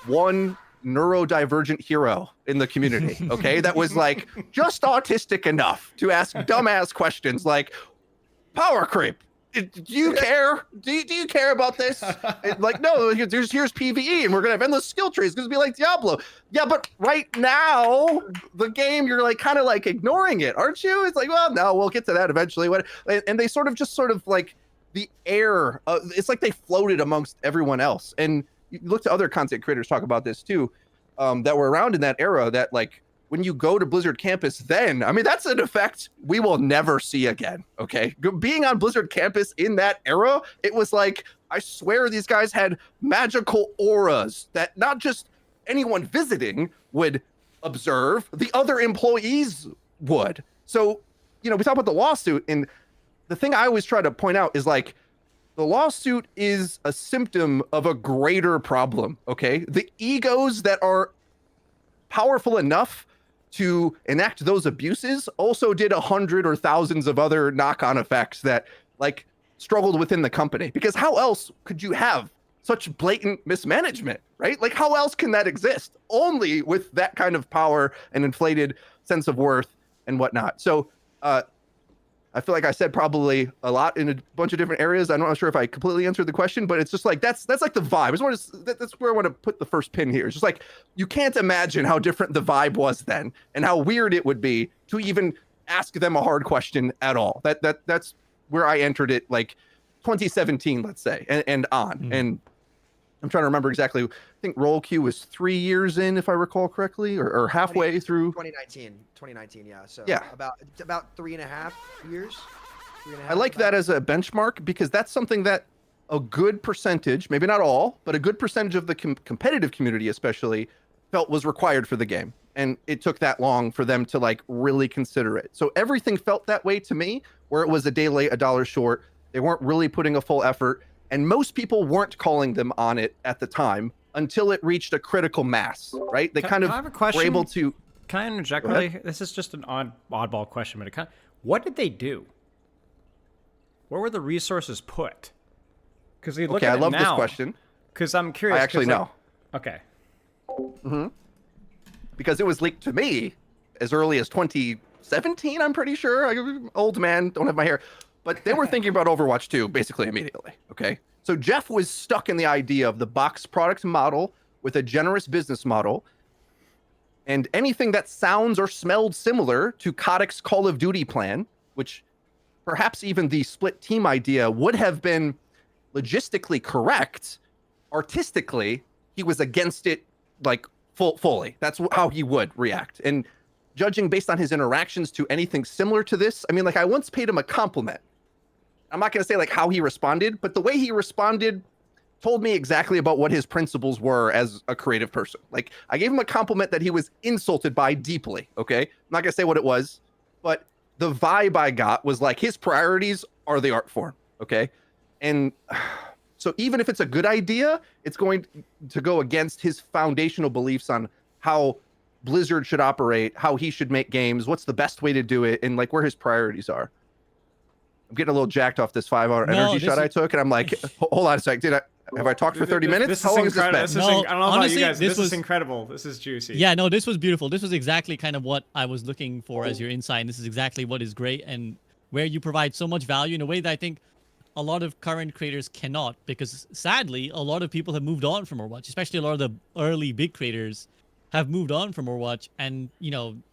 Speaker 9: one neurodivergent hero in the community, okay? That was like just autistic enough to ask dumbass questions like power creep, Do you care? Do you care about this? Like, no, here's PvE, and we're gonna have endless skill trees. It's gonna be like Diablo. Yeah, but right now, the game, you're like kind of like ignoring it, aren't you? It's like, well, no, we'll get to that eventually. And they sort of like the air. It's like they floated amongst everyone else. And you look to other content creators talk about this too, that were around in that era. That like, when you go to Blizzard campus, then, I mean, that's an effect we will never see again, okay? Being on Blizzard campus in that era, it was like, I swear these guys had magical auras that not just anyone visiting would observe, the other employees would. So, we talk about the lawsuit, and the thing I always try to point out is like, the lawsuit is a symptom of a greater problem, okay? The egos that are powerful enough to enact those abuses also did 100 or thousands of other knock-on effects that like struggled within the company. Because how else could you have such blatant mismanagement, right? Like, how else can that exist? Only with that kind of power and inflated sense of worth and whatnot. So I feel like I said probably a lot in a bunch of different areas. I'm not sure if I completely answered the question, but it's just like, that's like the vibe. That's where I want to put the first pin here. It's just like, you can't imagine how different the vibe was then and how weird it would be to even ask them a hard question at all. That's where I entered it, like 2017, let's say, and on. And I'm trying to remember exactly. I think roll queue was 3 years in, if I recall correctly, or halfway through.
Speaker 7: 2019, yeah. So
Speaker 9: yeah,
Speaker 7: about 3.5 years.
Speaker 9: I like that as a benchmark, because that's something that a good percentage, maybe not all, but a good percentage of the competitive community especially felt was required for the game. And it took that long for them to like really consider it. So everything felt that way to me, where it was a day late, $1 short. They weren't really putting a full effort. And most people weren't calling them on it at the time until it reached a critical mass, right? They kind of were able to...
Speaker 1: Can I interject really? This is just an oddball question, but what did they do? Where were the resources put? Because we look at it now. I love this question. Because I'm curious.
Speaker 9: I actually know.
Speaker 1: Okay.
Speaker 9: Because it was leaked to me as early as 2017, I'm pretty sure. I'm old man, don't have my hair. But they were thinking about Overwatch 2 basically immediately, okay? So Jeff was stuck in the idea of the box product model with a generous business model, and anything that sounds or smelled similar to Kotick's Call of Duty plan, which perhaps even the split team idea would have been logistically correct, artistically, he was against it like fully. That's how he would react. And judging based on his interactions to anything similar to this, I mean, like, I once paid him a compliment. I'm not going to say like how he responded, but the way he responded told me exactly about what his principles were as a creative person. Like, I gave him a compliment that he was insulted by deeply, okay? I'm not going to say what it was, but the vibe I got was like, his priorities are the art form, okay? And so even if it's a good idea, it's going to go against his foundational beliefs on how Blizzard should operate, how he should make games, what's the best way to do it, and like where his priorities are. I'm getting a little jacked off this 5-hour energy shot I took, and I'm like, hold on a sec. Have I talked for 30 minutes? How long has this been?
Speaker 1: I don't know about you guys. This is incredible. This is juicy.
Speaker 8: Yeah, no, this was beautiful. This was exactly kind of what I was looking for as your insight. And this is exactly what is great, and where you provide so much value in a way that I think a lot of current creators cannot, because sadly, a lot of people have moved on from Overwatch, especially a lot of the early big creators have moved on from Overwatch and,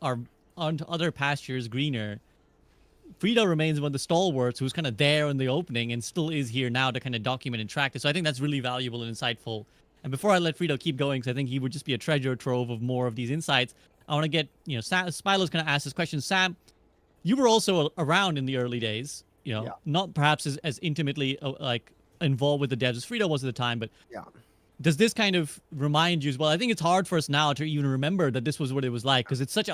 Speaker 8: are on to other pastures greener. Frida remains one of the stalwarts who's kind of there in the opening and still is here now to kind of document and track this. So I think that's really valuable and insightful. And before I let Frida keep going, because I think he would just be a treasure trove of more of these insights, I want to get, Spilo's going to ask this question. Sam, you were also around in the early days, not perhaps as intimately involved with the devs as Frida was at the time, but does this kind of remind you as well? I think it's hard for us now to even remember that this was what it was like, because it's this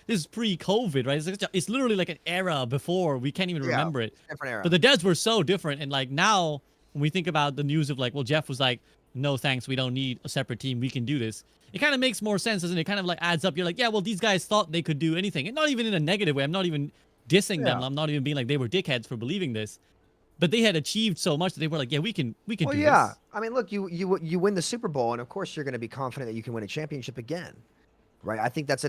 Speaker 8: is pre-COVID, right? It's literally like an era before. We can't even remember it.
Speaker 7: Different era.
Speaker 8: But the devs were so different. And like now, when we think about the news of like, well, Jeff was like, no, thanks. We don't need a separate team. We can do this. It kind of makes more sense, doesn't it? It kind of like adds up. You're like, yeah, well, these guys thought they could do anything. And not even in a negative way. I'm not even dissing them. I'm not even being like they were dickheads for believing this. But they had achieved so much that they were like, yeah, we can do this.
Speaker 7: I mean, look, you win the Super Bowl, and of course you're going to be confident that you can win a championship again. right? I think that's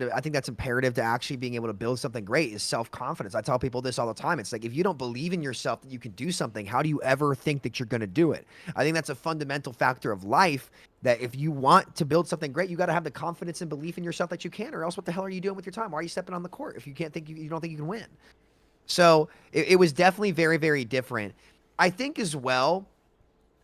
Speaker 7: imperative to actually being able to build something great is self-confidence. I tell people this all the time. It's like, if you don't believe in yourself that you can do something, how do you ever think that you're going to do it? I think that's a fundamental factor of life, that if you want to build something great, you got to have the confidence and belief in yourself that you can, or else what the hell are you doing with your time? Why are you stepping on the court if you can't think you don't think you can win? So it was definitely very, very different. I think as well,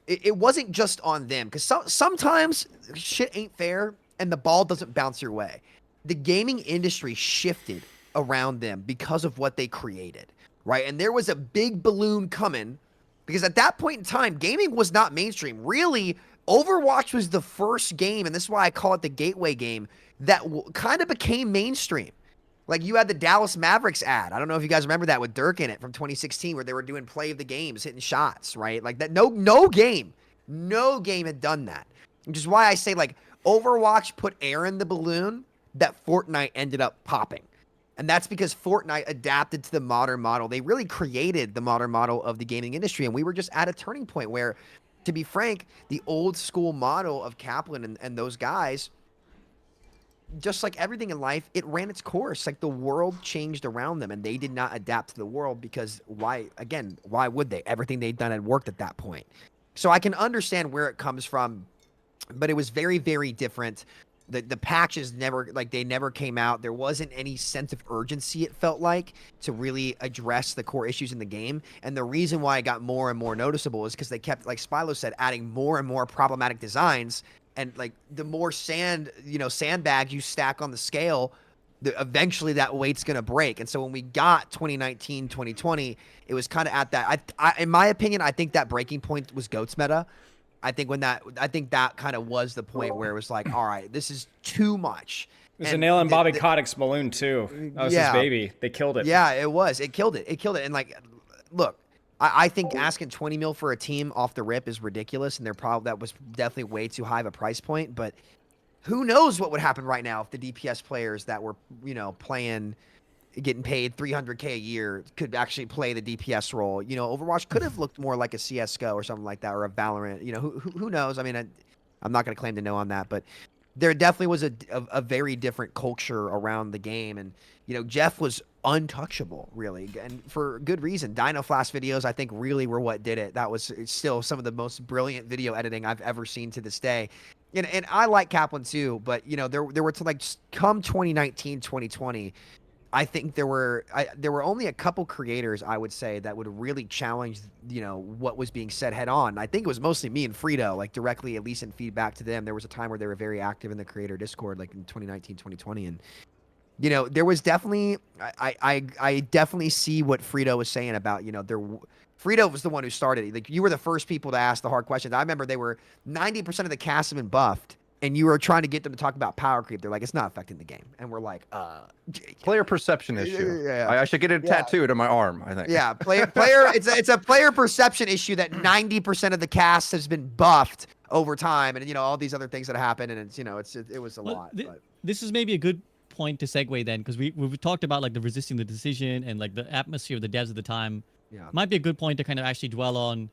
Speaker 7: it wasn't just on them, because sometimes shit ain't fair and the ball doesn't bounce your way. The gaming industry shifted around them because of what they created, right? And there was a big balloon coming, because at that point in time, gaming was not mainstream. Really, Overwatch was the first game, and this is why I call it the gateway game, that kind of became mainstream. Like, you had the Dallas Mavericks ad. I don't know if you guys remember that, with Dirk in it, from 2016, where they were doing play of the games, hitting shots, right? Like that. No game had done that. Which is why I say, like, Overwatch put air in the balloon that Fortnite ended up popping. And that's because Fortnite adapted to the modern model. They really created the modern model of the gaming industry. And we were just at a turning point where, to be frank, the old school model of Kaplan and those guys, just like everything in life, it ran its course. Like, the world changed around them, and they did not adapt to the world, because why would they? Everything they'd done had worked at that point. So I can understand where it comes from, but it was very, very different. The patches never came out. There wasn't any sense of urgency, it felt like, to really address the core issues in the game. And the reason why it got more and more noticeable is because they kept, like Spilo said, adding more and more problematic designs. And, like, the more sandbags you stack on the scale, eventually that weight's going to break. And so when we got 2019, 2020, it was kind of at that. In my opinion, I think that breaking point was GOATS meta. I think that kind of was the point where it was like, all right, this is too much.
Speaker 1: It was a nail in Bobby Kotick's balloon too. That was his baby. They killed it.
Speaker 7: Yeah, it was. It killed it. And, like, look, I think asking 20 mil for a team off the rip is ridiculous, and that was definitely way too high of a price point. But who knows what would happen right now if the DPS players that were, getting paid $300K a year could actually play the DPS role. Overwatch could have looked more like a CS:GO or something like that, or a Valorant. Who knows? I mean, I'm not going to claim to know on that, but there definitely was a very different culture around the game. And, Jeff was untouchable, really, and for good reason. Dino Flash videos, I think, really were what did it. That was still some of the most brilliant video editing I've ever seen to this day. And I like Kaplan too, but, there were come 2019, 2020, I think there were only a couple creators, I would say, that would really challenge, what was being said head on. I think it was mostly me and Frito, like, directly, at least in feedback to them. There was a time where they were very active in the creator Discord, like in 2019, 2020. And, there was definitely, I definitely see what Frito was saying about, Frito was the one who started it. Like, you were the first people to ask the hard questions. I remember they were 90% of the cast have been buffed, and you were trying to get them to talk about power creep. They're like, it's not affecting the game. And we're like,
Speaker 9: player perception issue.
Speaker 7: Yeah.
Speaker 9: I should get it tattooed on my arm, I think.
Speaker 7: Yeah, player it's a player perception issue that 90% of the cast has been buffed over time, and all these other things that happen, and it's it was a lot.
Speaker 8: This is maybe a good point to segue then, because we've talked about, like, the resisting the decision and, like, the atmosphere of the devs at the time.
Speaker 7: Yeah.
Speaker 8: Might be a good point to kind of actually dwell on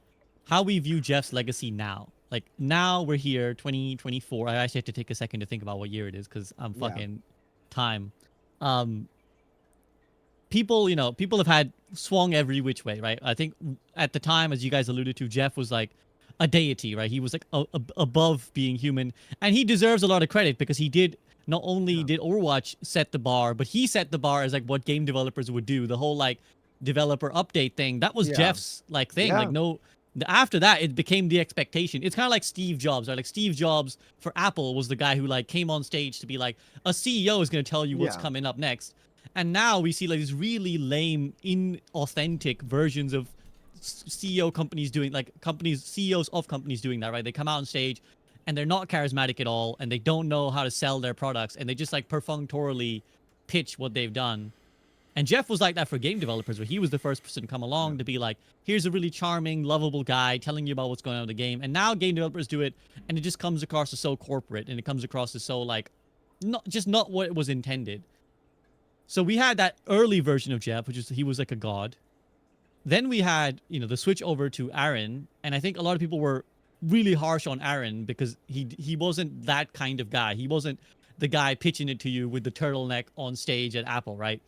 Speaker 8: how we view Jeff's legacy now. Like, now we're here, 2024. I actually have to take a second to think about what year it is, because I'm fucking time. People have had swung every which way, right? I think at the time, as you guys alluded to, Jeff was like a deity, right? He was like above being human, and he deserves a lot of credit, because he did not only did Overwatch set the bar, but he set the bar as, like, what game developers would do. The whole, like, developer update thing, that was Jeff's, like, thing.
Speaker 7: Yeah.
Speaker 8: Like, no, after that, it became the expectation. It's kind of like Steve Jobs, right? Like, Steve Jobs for Apple was the guy who, like, came on stage to be like, a CEO is going to tell you what's coming up next. And now we see, like, these really lame, inauthentic versions of CEO companies doing, like, CEOs of companies doing that, right? They come out on stage and they're not charismatic at all, and they don't know how to sell their products, and they just, like, perfunctorily pitch what they've done. And Jeff was like that for game developers, where he was the first person to come along to be like, here's a really charming, lovable guy telling you about what's going on in the game. And now game developers do it, and it just comes across as so corporate, and it comes across as so, like, not what it was intended. So we had that early version of Jeff, which is he was like a god. Then we had, the switch over to Aaron, and I think a lot of people were really harsh on Aaron because he wasn't that kind of guy. He wasn't the guy pitching it to you with the turtleneck on stage at Apple, right?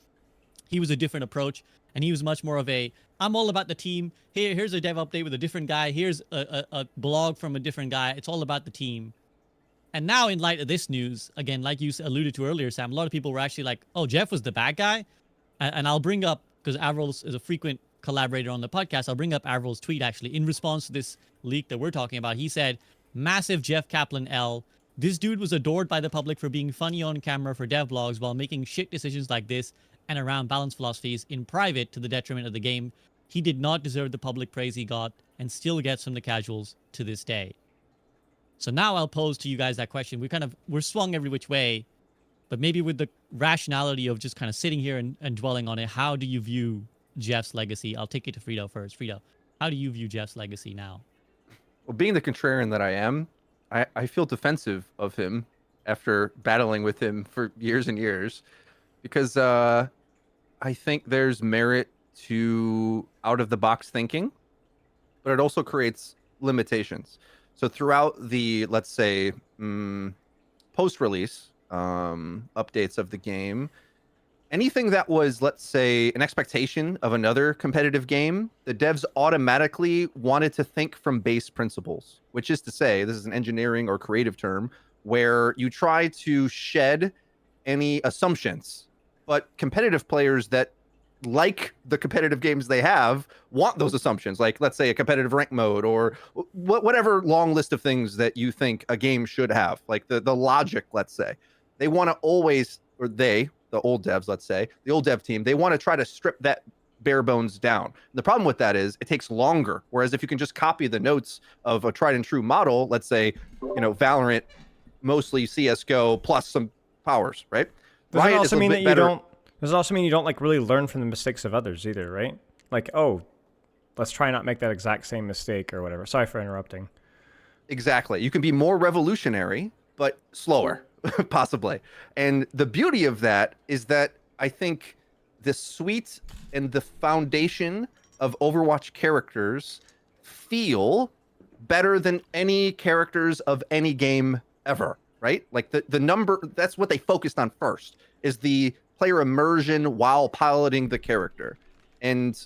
Speaker 8: He was a different approach, and he was much more of a, I'm all about the team. Here's a dev update with a different guy. Here's a blog from a different guy. It's all about the team. And now, in light of this news, again, like you alluded to earlier, Sam, a lot of people were actually like, oh, Jeff was the bad guy. And I'll bring up, because Avril is a frequent collaborator on the podcast, I'll bring up Avril's tweet, actually, in response to this leak that we're talking about. He said, massive Jeff Kaplan L. This dude was adored by the public for being funny on camera for dev blogs while making shit decisions like this and around balance philosophies in private to the detriment of the game. He did not deserve the public praise he got and still gets from the casuals to this day. So now I'll pose to you guys that question. We're swung every which way, but maybe with the rationality of just kind of sitting here and dwelling on it, how do you view Jeff's legacy? I'll take it to Frito first. Frito, how do you view Jeff's legacy now?
Speaker 9: Well, being the contrarian that I am, I feel defensive of him after battling with him for years and years, because I think there's merit to out-of-the-box thinking, but it also creates limitations. So throughout the, let's say, post-release updates of the game, anything that was, let's say, an expectation of another competitive game, the devs automatically wanted to think from base principles, which is to say, this is an engineering or creative term, where you try to shed any assumptions, but competitive players that like the competitive games they have want those assumptions, like, let's say, a competitive rank mode or whatever long list of things that you think a game should have, like the logic, let's say. They want to always, or the old devs, let's say, the old dev team, they want to try to strip that bare bones down. And the problem with that is it takes longer. Whereas if you can just copy the notes of a tried and true model, let's say, Valorant, mostly CSGO plus some powers, right?
Speaker 1: Does it also mean that you don't? Does it also mean you don't really learn from the mistakes of others either, right? Like, oh, let's try not make that exact same mistake or whatever. Sorry for interrupting.
Speaker 9: Exactly. You can be more revolutionary, but slower, possibly. And the beauty of that is that I think the suite and the foundation of Overwatch characters feel better than any characters of any game ever, right? Like the number, that's what they focused on first, is the player immersion while piloting the character. And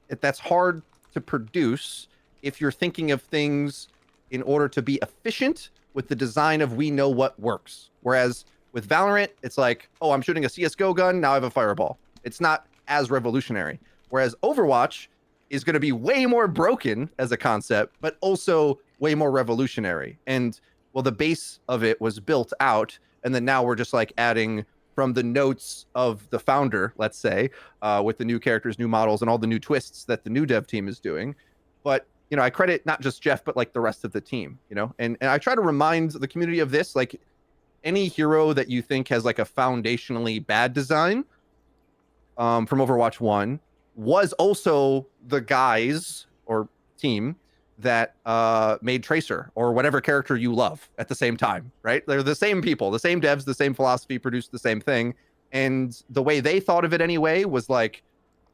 Speaker 9: that's hard to produce if you're thinking of things in order to be efficient with the design of we know what works. Whereas with Valorant, it's like, oh, I'm shooting a CSGO gun, now I have a fireball. It's not as revolutionary. Whereas Overwatch is going to be way more broken as a concept, but also way more revolutionary. And well, the base of it was built out, and then now we're just like adding from the notes of the founder, let's say, with the new characters, new models, and all the new twists that the new dev team is doing. But, I credit not just Jeff, but like the rest of the team, and I try to remind the community of this, like any hero that you think has like a foundationally bad design from Overwatch 1 was also the guys or team that made Tracer or whatever character you love at the same time, right? They're the same people, the same devs, the same philosophy, produced the same thing. And the way they thought of it anyway was like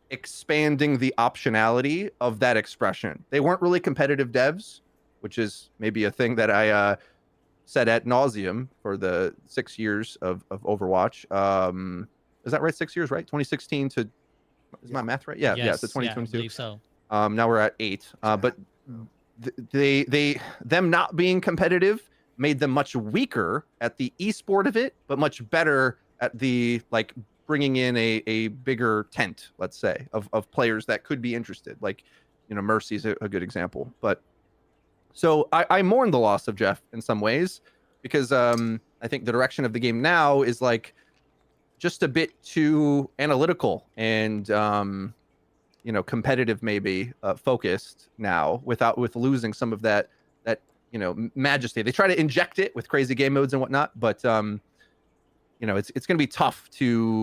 Speaker 9: expanding the optionality of that expression. They weren't really competitive devs, which is maybe a thing that I said ad nauseum for the 6 years of Overwatch. Is that right? 6 years, right? 2016 to, is my math right? Yeah,
Speaker 8: Yes,
Speaker 9: to 2022.
Speaker 8: I believe so.
Speaker 9: Now we're at 8. But them not being competitive made them much weaker at the esport of it, but much better at the like bringing in a bigger tent, let's say, of players that could be interested. Like, Mercy's a good example. But so I mourn the loss of Jeff in some ways, because I think the direction of the game now is like just a bit too analytical and competitive, maybe focused now, with losing some of that majesty. They try to inject it with crazy game modes and whatnot, but it's going to be tough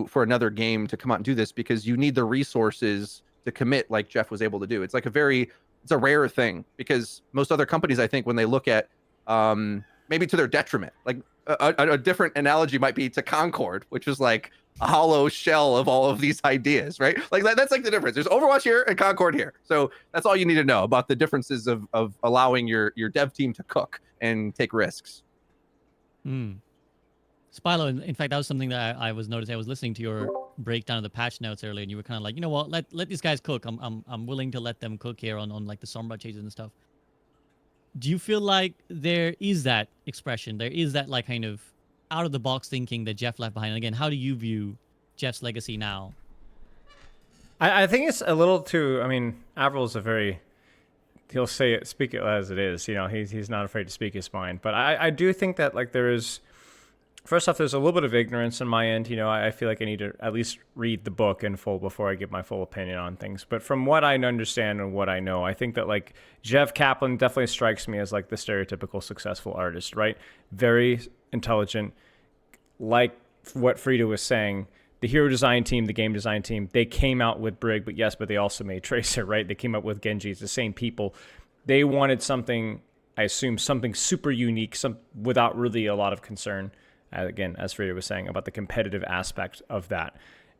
Speaker 9: for another game to come out and do this, because you need the resources to commit like Jeff was able to do. It's like it's a rare thing, because most other companies, I think, when they look at maybe to their detriment, like a different analogy might be to Concord, which was like a hollow shell of all of these ideas, right? Like that's like the difference. There's Overwatch here and Concord here. So that's all you need to know about the differences of allowing your dev team to cook and take risks.
Speaker 8: Spilo, in fact, that was something that I was noticing. I was listening to your breakdown of the patch notes earlier, and you were kind of like, you know what, let these guys cook. I'm willing to let them cook here on like the Sombra chases and stuff. Do you feel like there is that expression? There is that like kind of out of the box thinking that Jeff left behind? And again, how do you view Jeff's legacy now?
Speaker 1: I think it's a little too. I mean, Avril's a very. He'll say it, speak it as it is. You know, he's not afraid to speak his mind. But I do think that like there is. First off, there's a little bit of ignorance on my end. You know, I feel like I need to at least read the book in full before I give my full opinion on things. But from what I understand and what I know, I think that like Jeff Kaplan definitely strikes me as like the stereotypical successful artist, right? Very intelligent. Like what Frida was saying, the hero design team, the game design team, they came out with Brig, but they also made Tracer, right? They came up with Genji. It's the same people. They wanted something, I assume, something super unique, without really a lot of concern. Again, as Frida was saying, about the competitive aspect of that.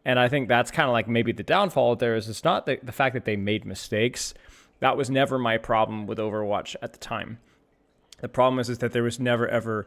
Speaker 1: And I think that's kind of like maybe the downfall there is it's not the fact that they made mistakes. That was never my problem with Overwatch at the time. The problem is that there was never ever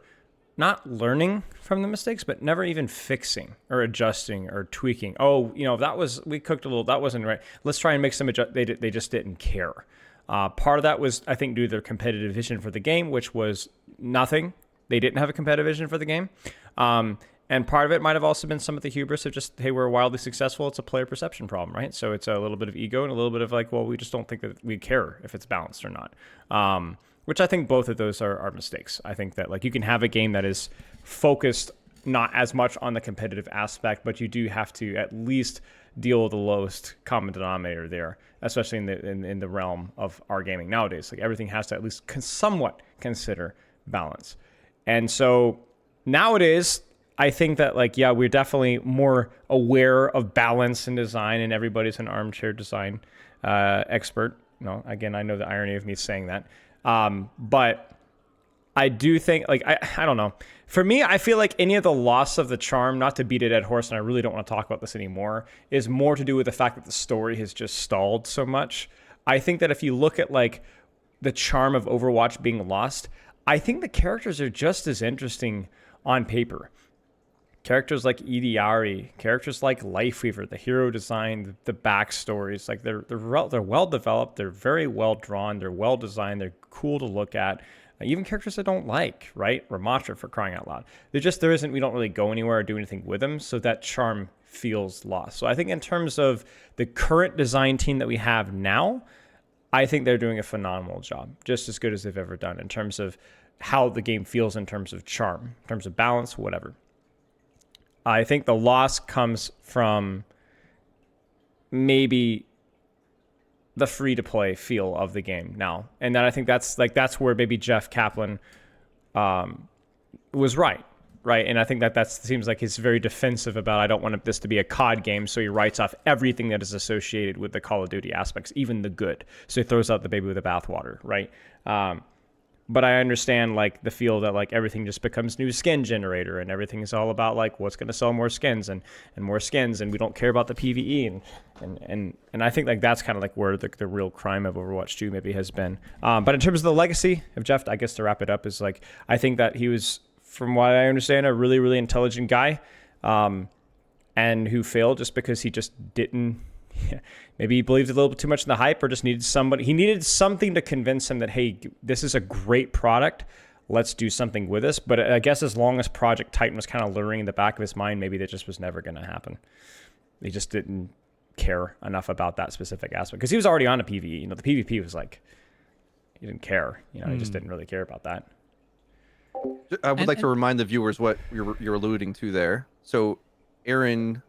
Speaker 1: not learning from the mistakes, but never even fixing or adjusting or tweaking. Oh, you know, we cooked a little, that wasn't right. Let's try and make some they just didn't care. Part of that was, I think, due to their competitive vision for the game, which was nothing. They didn't have a competitive vision for the game. And part of it might have also been some of the hubris of just, hey, we're wildly successful. It's a player perception problem, right? So it's a little bit of ego and a little bit of like, well, we just don't think that we care if it's balanced or not. Which I think both of those are mistakes. I think that like you can have a game that is focused not as much on the competitive aspect, but you do have to at least deal with the lowest common denominator there, especially in the realm of our gaming nowadays. Like everything has to at least somewhat consider balance. And so nowadays, I think that like, yeah, we're definitely more aware of balance and design, and everybody's an armchair design expert. No, again, I know the irony of me saying that. But I do think like, I don't know. For me, I feel like any of the loss of the charm, not to beat a dead horse, and I really don't want to talk about this anymore, is more to do with the fact that the story has just stalled so much. I think that if you look at like the charm of Overwatch being lost, I think the characters are just as interesting on paper. Characters like Idiari, characters like Lifeweaver, the hero design, the backstories, like they're well developed, they're very well drawn, they're well designed, they're cool to look at. Even characters I don't like, right? Ramatra, for crying out loud. We don't really go anywhere or do anything with them, so that charm feels lost. So I think in terms of the current design team that we have now, I think they're doing a phenomenal job, just as good as they've ever done in terms of how the game feels, in terms of charm, in terms of balance, whatever. I think the loss comes from maybe the free-to-play feel of the game now. And then I think that's where maybe Jeff Kaplan was right? And I think that seems like he's very defensive about, I don't want this to be a COD game, so he writes off everything that is associated with the Call of Duty aspects, even the good. So he throws out the baby with the bathwater, right? But I understand like the feel that like everything just becomes new skin generator, and everything is all about like what's going to sell more skins and more skins, and we don't care about the PvE and I think like that's kind of like where the real crime of Overwatch 2 maybe has been. But in terms of the legacy of Jeff, I guess to wrap it up is like I think that he was, from what I understand, a really, really intelligent guy, and who failed just because he just didn't. Maybe he believed a little bit too much in the hype, or just needed somebody. He needed something to convince him that, hey, this is a great product. Let's do something with this. But I guess as long as Project Titan was kind of luring in the back of his mind, maybe that just was never going to happen. He just didn't care enough about that specific aspect, because he was already on a PvE. You know, the PvP was like, he didn't care. You know, he just didn't really care about that.
Speaker 9: I would like to remind the viewers what you're alluding to there. So Aaron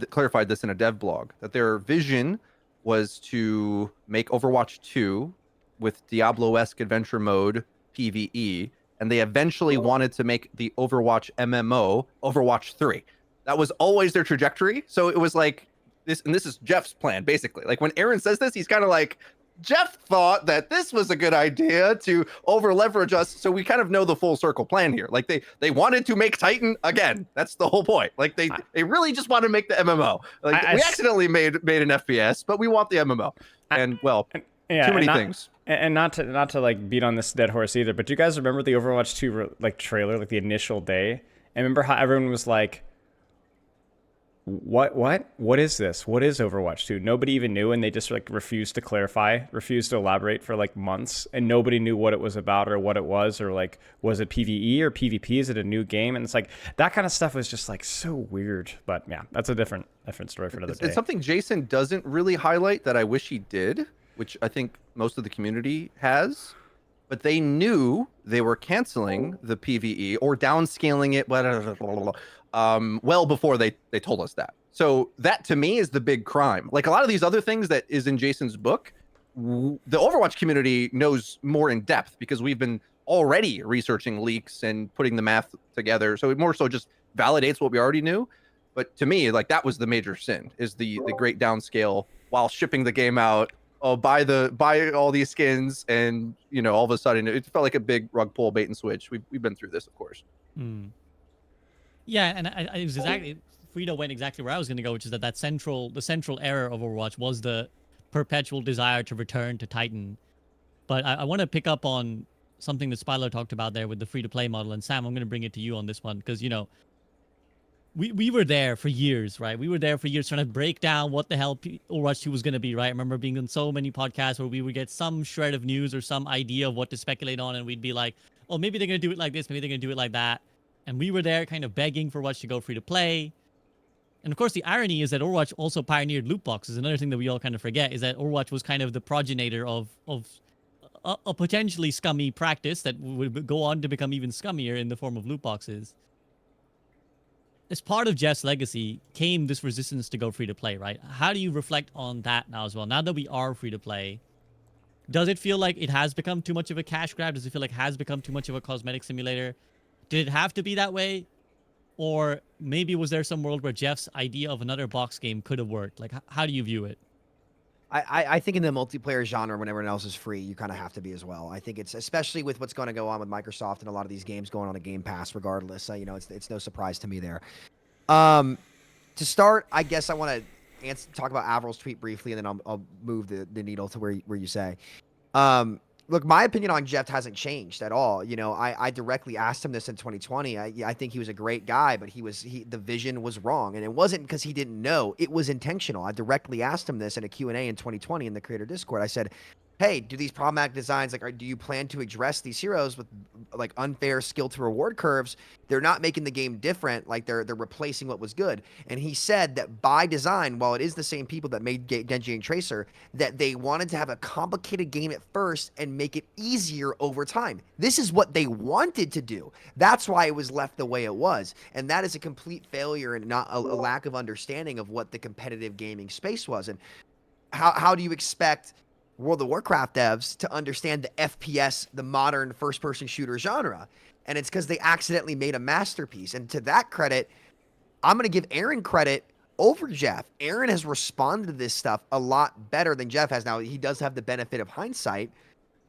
Speaker 9: clarified this in a dev blog, that their vision was to make Overwatch 2 with Diablo-esque adventure mode PvE, and they eventually wanted to make the Overwatch MMO Overwatch 3. That was always their trajectory. So it was like this, and this is Jeff's plan basically. Like when Aaron says this, he's kind of like, Jeff thought that this was a good idea to over leverage us, so we kind of know the full circle plan here. Like they wanted to make Titan again. That's the whole point. Like they really just want to make the MMO. Like we accidentally made an FPS, but we want the MMO. And well, too many things.
Speaker 1: And not to like beat on this dead horse either, but do you guys remember the Overwatch 2 like trailer, like the initial day? And remember how everyone was like, what is this? What is Overwatch 2? Nobody even knew, and they just like refused to clarify, refused to elaborate for like months, and nobody knew what it was about or what it was, or like, was it PvE or PvP? Is it a new game? And it's like, that kind of stuff was just like so weird. But yeah, that's a different story for another day.
Speaker 9: It's something Jason doesn't really highlight that I wish he did, which I think most of the community has. But they knew they were canceling the PvE or downscaling it, well before they told us that. So that to me is the big crime. Like a lot of these other things that is in Jason's book, the Overwatch community knows more in depth because we've been already researching leaks and putting the math together. So it more so just validates what we already knew. But to me, like that was the major sin, is the great downscale while shipping the game out. Oh, buy all these skins, and you know, all of a sudden it felt like a big rug pull, bait and switch. We've been through this, of course.
Speaker 8: Yeah, and I was exactly, Frida went exactly where I was going to go, which is that the central error of Overwatch was the perpetual desire to return to Titan. But I want to pick up on something that Spilo talked about there with the free-to-play model, and Sam, I'm going to bring it to you on this one, because you know, we were there for years, right? We were there for years trying to break down what the hell Overwatch 2 was going to be, right? I remember being on so many podcasts where we would get some shred of news or some idea of what to speculate on, and we'd be like, oh, maybe they're going to do it like this, maybe they're going to do it like that. And we were there kind of begging for Overwatch to go free to play. And of course, the irony is that Overwatch also pioneered loot boxes. Another thing that we all kind of forget is that Overwatch was kind of the progenitor of a potentially scummy practice that would go on to become even scummier in the form of loot boxes. As part of Jeff's legacy came this resistance to go free to play, right? How do you reflect on that now as well? Now that we are free to play, does it feel like it has become too much of a cash grab? Does it feel like it has become too much of a cosmetic simulator? Did it have to be that way? Or maybe was there some world where Jeff's idea of another box game could have worked? Like, how do you view it?
Speaker 7: I think in the multiplayer genre, when everyone else is free, you kind of have to be as well. I think it's especially with what's going to go on with Microsoft and a lot of these games going on a Game Pass, regardless. You know, it's no surprise to me there. To start, I guess I want to talk about Avril's tweet briefly, and then I'll move the needle to where you say. Look, my opinion on Jeff hasn't changed at all. You know, I directly asked him this in 2020. I think he was a great guy, but the vision was wrong. And it wasn't because he didn't know. It was intentional. I directly asked him this in a Q&A in 2020 in the creator Discord. I said, hey, do these problematic designs, like, do you plan to address these heroes with like unfair skill to reward curves? They're not making the game different. Like they're replacing what was good. And he said that by design, while it is the same people that made Genji and Tracer, that they wanted to have a complicated game at first and make it easier over time. This is what they wanted to do. That's why it was left the way it was. And that is a complete failure and not a lack of understanding of what the competitive gaming space was. And how do you expect World of Warcraft devs to understand the FPS, the modern first-person shooter genre? And it's because they accidentally made a masterpiece. And to that credit, I'm going to give Aaron credit over Jeff. Aaron has responded to this stuff a lot better than Jeff has. Now, he does have the benefit of hindsight,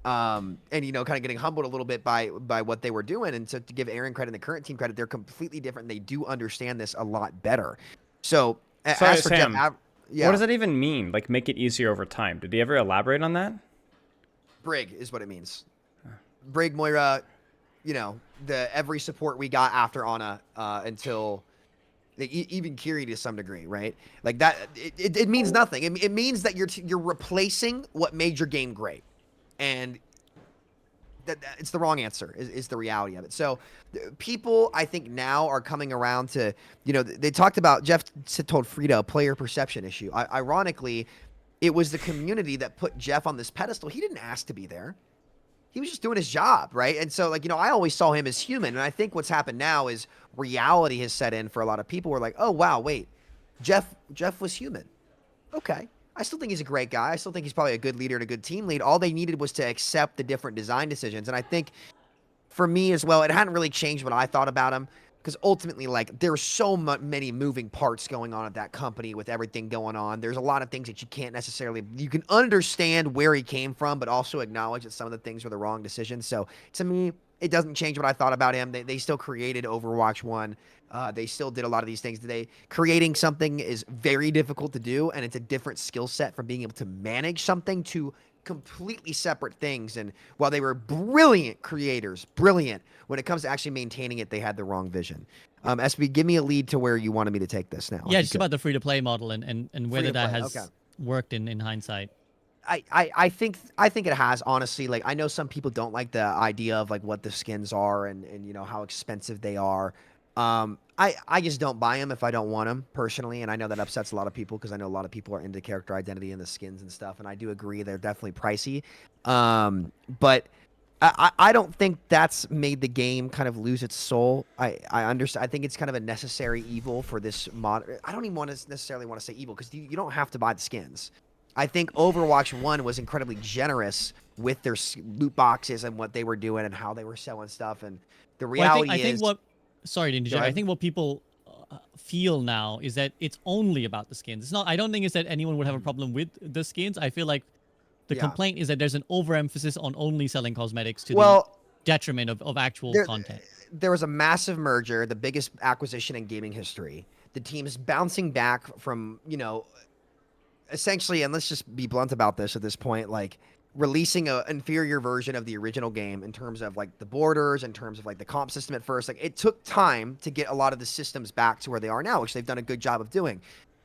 Speaker 7: and, you know, kind of getting humbled a little bit by what they were doing. And so to give Aaron credit and the current team credit, they're completely different. They do understand this a lot better. So, as for
Speaker 1: Sam,
Speaker 7: Jeff... Yeah.
Speaker 1: What does that even mean? Like, make it easier over time? Did he ever elaborate on that?
Speaker 7: Brig is what it means. Brig, Moira, you know, every support we got after Ana until even Kiri to some degree, right? Like that, it means nothing. It means that you're replacing what made your game great, and that it's the wrong answer is the reality of it. So people, I think, now are coming around to, you know, they talked about, Jeff told Frida, a player perception issue. Ironically, it was the community that put Jeff on this pedestal. He didn't ask to be there. He was just doing his job, right? And so, like, you know, I always saw him as human. And I think what's happened now is reality has set in for a lot of people. We're like, oh, wow, wait, Jeff was human. Okay. I still think he's a great guy. I still think he's probably a good leader and a good team lead. All they needed was to accept the different design decisions. And I think for me as well, it hadn't really changed what I thought about him, because ultimately, like, there's so many moving parts going on at that company with everything going on. There's a lot of things that you can't necessarily, you can understand where he came from, but also acknowledge that some of the things were the wrong decisions. So to me, it doesn't change what I thought about him. They still created Overwatch 1. They still did a lot of these things today. Creating something is very difficult to do, and it's a different skill set from being able to manage something to completely separate things. And while they were brilliant creators, brilliant, when it comes to actually maintaining it, they had the wrong vision. SB, give me a lead to where you wanted me to take this now.
Speaker 8: Yeah, just about the free-to-play model and whether that
Speaker 7: Free-to-play,
Speaker 8: has
Speaker 7: okay.
Speaker 8: worked in hindsight.
Speaker 7: I think it has, honestly. Like, I know some people don't like the idea of like what the skins are and you know how expensive they are. I just don't buy them if I don't want them personally, and I know that upsets a lot of people because I know a lot of people are into character identity and the skins and stuff, and I do agree they're definitely pricey. But I don't think that's made the game kind of lose its soul. I understand. I think it's kind of a necessary evil for this mod. I don't even want to necessarily want to say evil because you don't have to buy the skins. I think Overwatch 1 was incredibly generous with their loot boxes and what they were doing and how they were selling stuff. And the reality
Speaker 8: I think
Speaker 7: is,
Speaker 8: what. Sorry to interject. I think what people feel now is that it's only about the skins. It's not. I don't think it's that anyone would have a problem with the skins. I feel like the complaint is that there's an overemphasis on only selling cosmetics to the detriment of actual content.
Speaker 7: There was a massive merger, the biggest acquisition in gaming history. The team's bouncing back from, you know, essentially, and let's just be blunt about this at this point, like releasing an inferior version of the original game in terms of like the borders, in terms of like the comp system at first. Like, it took time to get a lot of the systems back to where they are now, which they've done a good job of doing.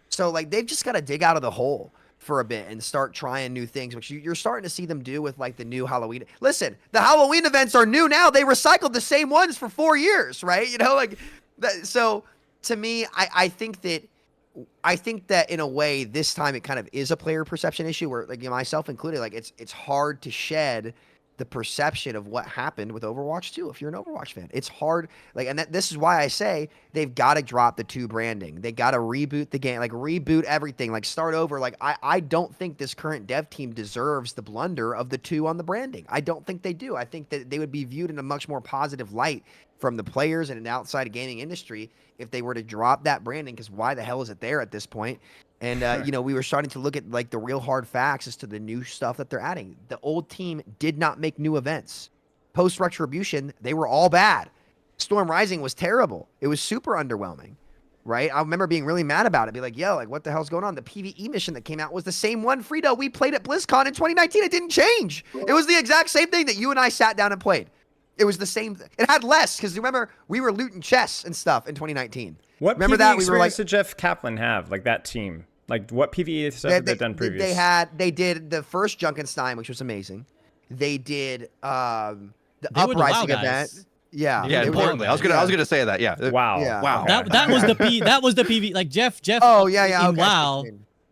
Speaker 7: So like they've just got to dig out of the hole for a bit and start trying new things, which you're starting to see them do with like the new Halloween. Listen, the Halloween events are new now. They recycled the same ones for 4 years, right? You know, like that. So to me, I think that in a way, this time it kind of is a player perception issue where, like, you know, myself included, like it's hard to shed the perception of what happened with Overwatch 2 if you're an Overwatch fan. It's hard, like, and this is why I say they've got to drop the 2 branding. They got to reboot the game, like reboot everything, like start over. Like, I don't think this current dev team deserves the blunder of the 2 on the branding. I don't think they do. I think that they would be viewed in a much more positive light from the players and an outside gaming industry if they were to drop that branding, because why the hell is it there at this point? And, you know, we were starting to look at like the real hard facts as to the new stuff that they're adding. The old team did not make new events. Post Retribution, they were all bad. Storm Rising was terrible. It was super underwhelming, right? I remember being really mad about it. Be like, yo, like, what the hell's going on? The PvE mission that came out was the same one, Frito, we played at BlizzCon in 2019. It didn't change. It was the exact same thing that you and I sat down and played. It was the same. It had less, because remember, we were looting chests and stuff in 2019.
Speaker 1: What
Speaker 7: remember
Speaker 1: PvE
Speaker 7: that? We
Speaker 1: experience
Speaker 7: were like,
Speaker 1: did Jeff Kaplan have, like that team? Like, what PvE stuff have they done previous?
Speaker 7: They did the first Junkenstein, which was amazing. They did the
Speaker 8: They were the
Speaker 7: Uprising
Speaker 8: WoW
Speaker 7: event.
Speaker 8: guys.
Speaker 7: Yeah,
Speaker 9: Yeah, importantly, I was gonna say that. Yeah.
Speaker 1: Wow.
Speaker 7: Yeah.
Speaker 9: Wow.
Speaker 8: That was the PV. Like Jeff.
Speaker 7: Oh yeah.
Speaker 8: In
Speaker 7: Okay.
Speaker 8: WoW,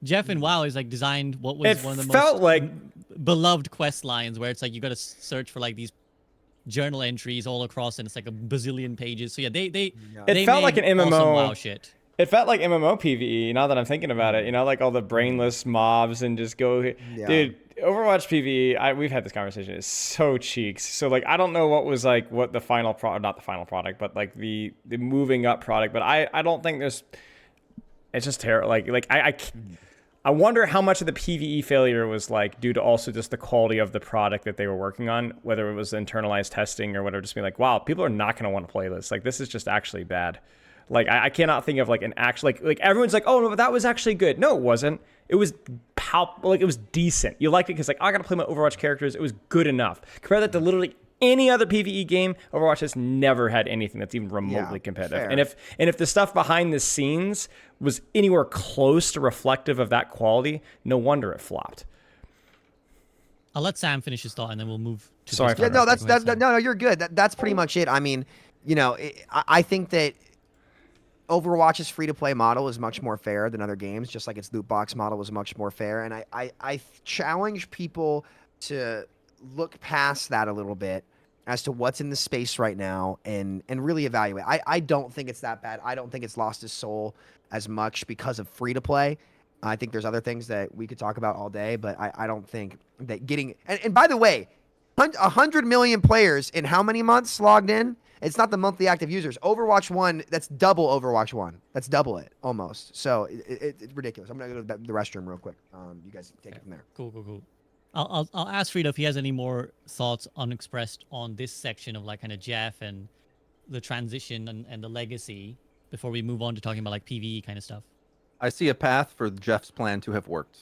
Speaker 8: Jeff in WoW is like designed what was
Speaker 1: It
Speaker 8: one of the
Speaker 1: felt
Speaker 8: most
Speaker 1: like
Speaker 8: beloved quest lines, where it's like you got to search for like these journal entries all across, and it's like a bazillion pages. So yeah, they
Speaker 1: It felt like an
Speaker 8: made awesome
Speaker 1: MMO.
Speaker 8: WoW shit.
Speaker 1: It felt like MMO PvE. Now that I'm thinking about it, you know, like all the brainless mobs and just go, dude. Overwatch PvE. We've had this conversation. It's so cheeks. So like, I don't know what the final product, not the final product, but like the moving up product. But I don't think there's. It's just terrible. Like I wonder how much of the PvE failure was like due to also just the quality of the product that they were working on, whether it was internalized testing or whatever. Just being like, wow, people are not going to want to play this. Like, this is just actually bad. Like, I cannot think of like an actual, like everyone's like, oh no, but that was actually good. No, it wasn't. It was like, it was decent. You liked it because like, I got to play my Overwatch characters. It was good enough. Compare that to literally any other PvE game. Overwatch has never had anything that's even remotely competitive.
Speaker 7: fair.
Speaker 1: And if the stuff behind the scenes was anywhere close to reflective of that quality, no wonder it flopped.
Speaker 8: I'll let Sam finish his thought, and then we'll move to.
Speaker 1: Sorry
Speaker 8: this
Speaker 1: for
Speaker 7: Yeah,
Speaker 8: topic.
Speaker 7: no,
Speaker 8: Go ahead, Sam.
Speaker 7: no, you're good. That's pretty much it. I mean, you know, I think that Overwatch's free-to-play model is much more fair than other games, just like its loot box model was much more fair. And I challenge people to look past that a little bit as to what's in the space right now and really evaluate. I don't think it's that bad. I don't think it's lost its soul as much because of free-to-play. I think there's other things that we could talk about all day, but I don't think that getting... And by the way, 100 million players in how many months logged in? It's not the monthly active users. Overwatch 1, that's double Overwatch 1. That's double it, almost. So it's ridiculous. I'm going to go to the restroom real quick. You guys take it from there.
Speaker 8: Cool. I'll ask Frida if he has any more thoughts unexpressed on this section of like kind of Jeff and the transition and the legacy before we move on to talking about like PvE kind of stuff.
Speaker 9: I see a path for Jeff's plan to have worked,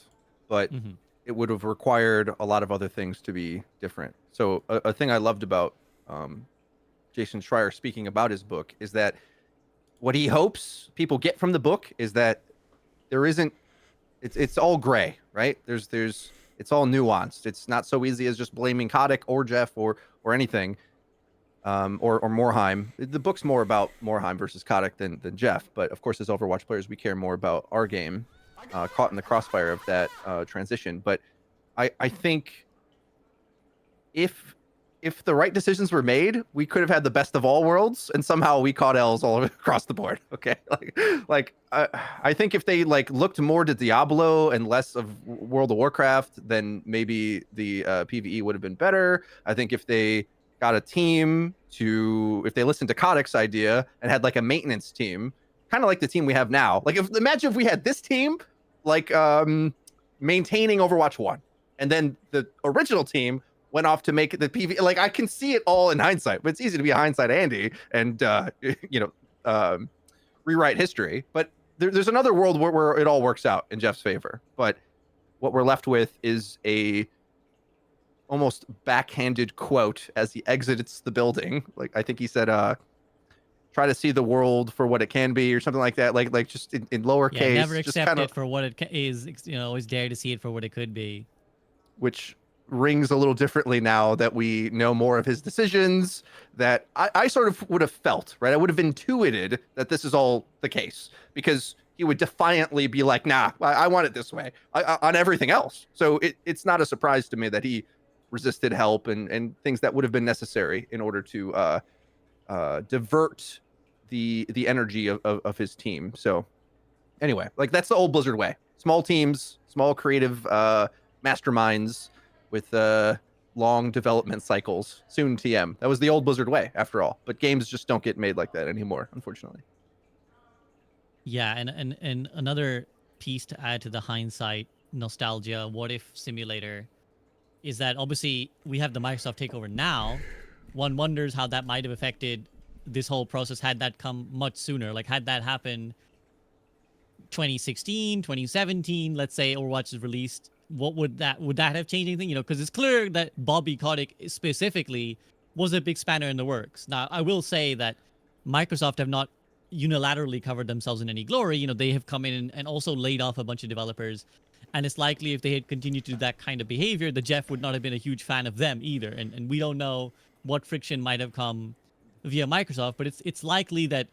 Speaker 9: but it would have required a lot of other things to be different. So a thing I loved about Jason Schreier speaking about his book is that what he hopes people get from the book is that there isn't. It's all gray, right? It's all nuanced. It's not so easy as just blaming Kotick or Jeff or anything, or Morheim. The book's more about Morheim versus Kotick than Jeff. But of course, as Overwatch players, we care more about our game, caught in the crossfire of that transition. But I think if the right decisions were made, we could have had the best of all worlds, and somehow we caught L's all across the board. Okay, I think if they looked more to Diablo and less of World of Warcraft, then maybe the PvE would have been better. I think if they got a team if they listened to Kotick's idea and had a maintenance team, kind of like the team we have now. Imagine if we had this team maintaining Overwatch 1, and then the original team went off to make the PV. I can see it all in hindsight, but it's easy to be a hindsight Andy and rewrite history. But there's another world where it all works out in Jeff's favor. But what we're left with is a almost backhanded quote as he exits the building. I think he said, "Try to see the world for what it can be," or something like that. Just in lowercase.
Speaker 8: Yeah, never
Speaker 9: just
Speaker 8: accept it for what it is. Always dare to see it for what it could be.
Speaker 9: Which rings a little differently now that we know more of his decisions, that I sort of would have felt, right? I would have intuited that this is all the case, because he would defiantly be like, nah, I want it this way on everything else. So it's not a surprise to me that he resisted help and things that would have been necessary in order to divert the energy of his team. So anyway, that's the old Blizzard way. Small teams, small creative masterminds with long development cycles. Soon TM. That was the old Blizzard way, after all. But games just don't get made like that anymore, unfortunately.
Speaker 8: Yeah, and another piece to add to the hindsight nostalgia what if simulator is that obviously we have the Microsoft takeover now. One wonders how that might have affected this whole process had that come much sooner. Had that happened 2016, 2017, let's say Overwatch is released, would that have changed anything? Because it's clear that Bobby Kotick specifically was a big spanner in the works. Now, I will say that Microsoft have not unilaterally covered themselves in any glory. They have come in and also laid off a bunch of developers. And it's likely if they had continued to do that kind of behavior, that Jeff would not have been a huge fan of them either. And we don't know what friction might have come via Microsoft, but it's likely that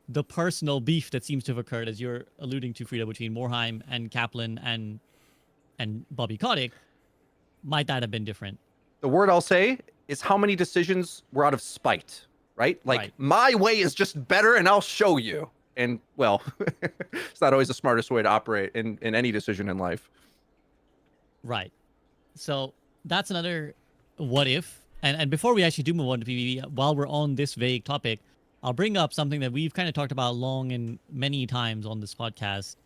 Speaker 8: the personal beef that seems to have occurred, as you're alluding to, Frida, between Morheim and Kaplan and Bobby Kotick, might that have been different?
Speaker 9: The word I'll say is how many decisions were out of spite, right?
Speaker 8: Right.
Speaker 9: My way is just better and I'll show you. And, well, it's not always the smartest way to operate in any decision in life.
Speaker 8: Right. So that's another what if. And before we actually do move on to PvP, while we're on this vague topic, I'll bring up something that we've kind of talked about long and many times on this podcast.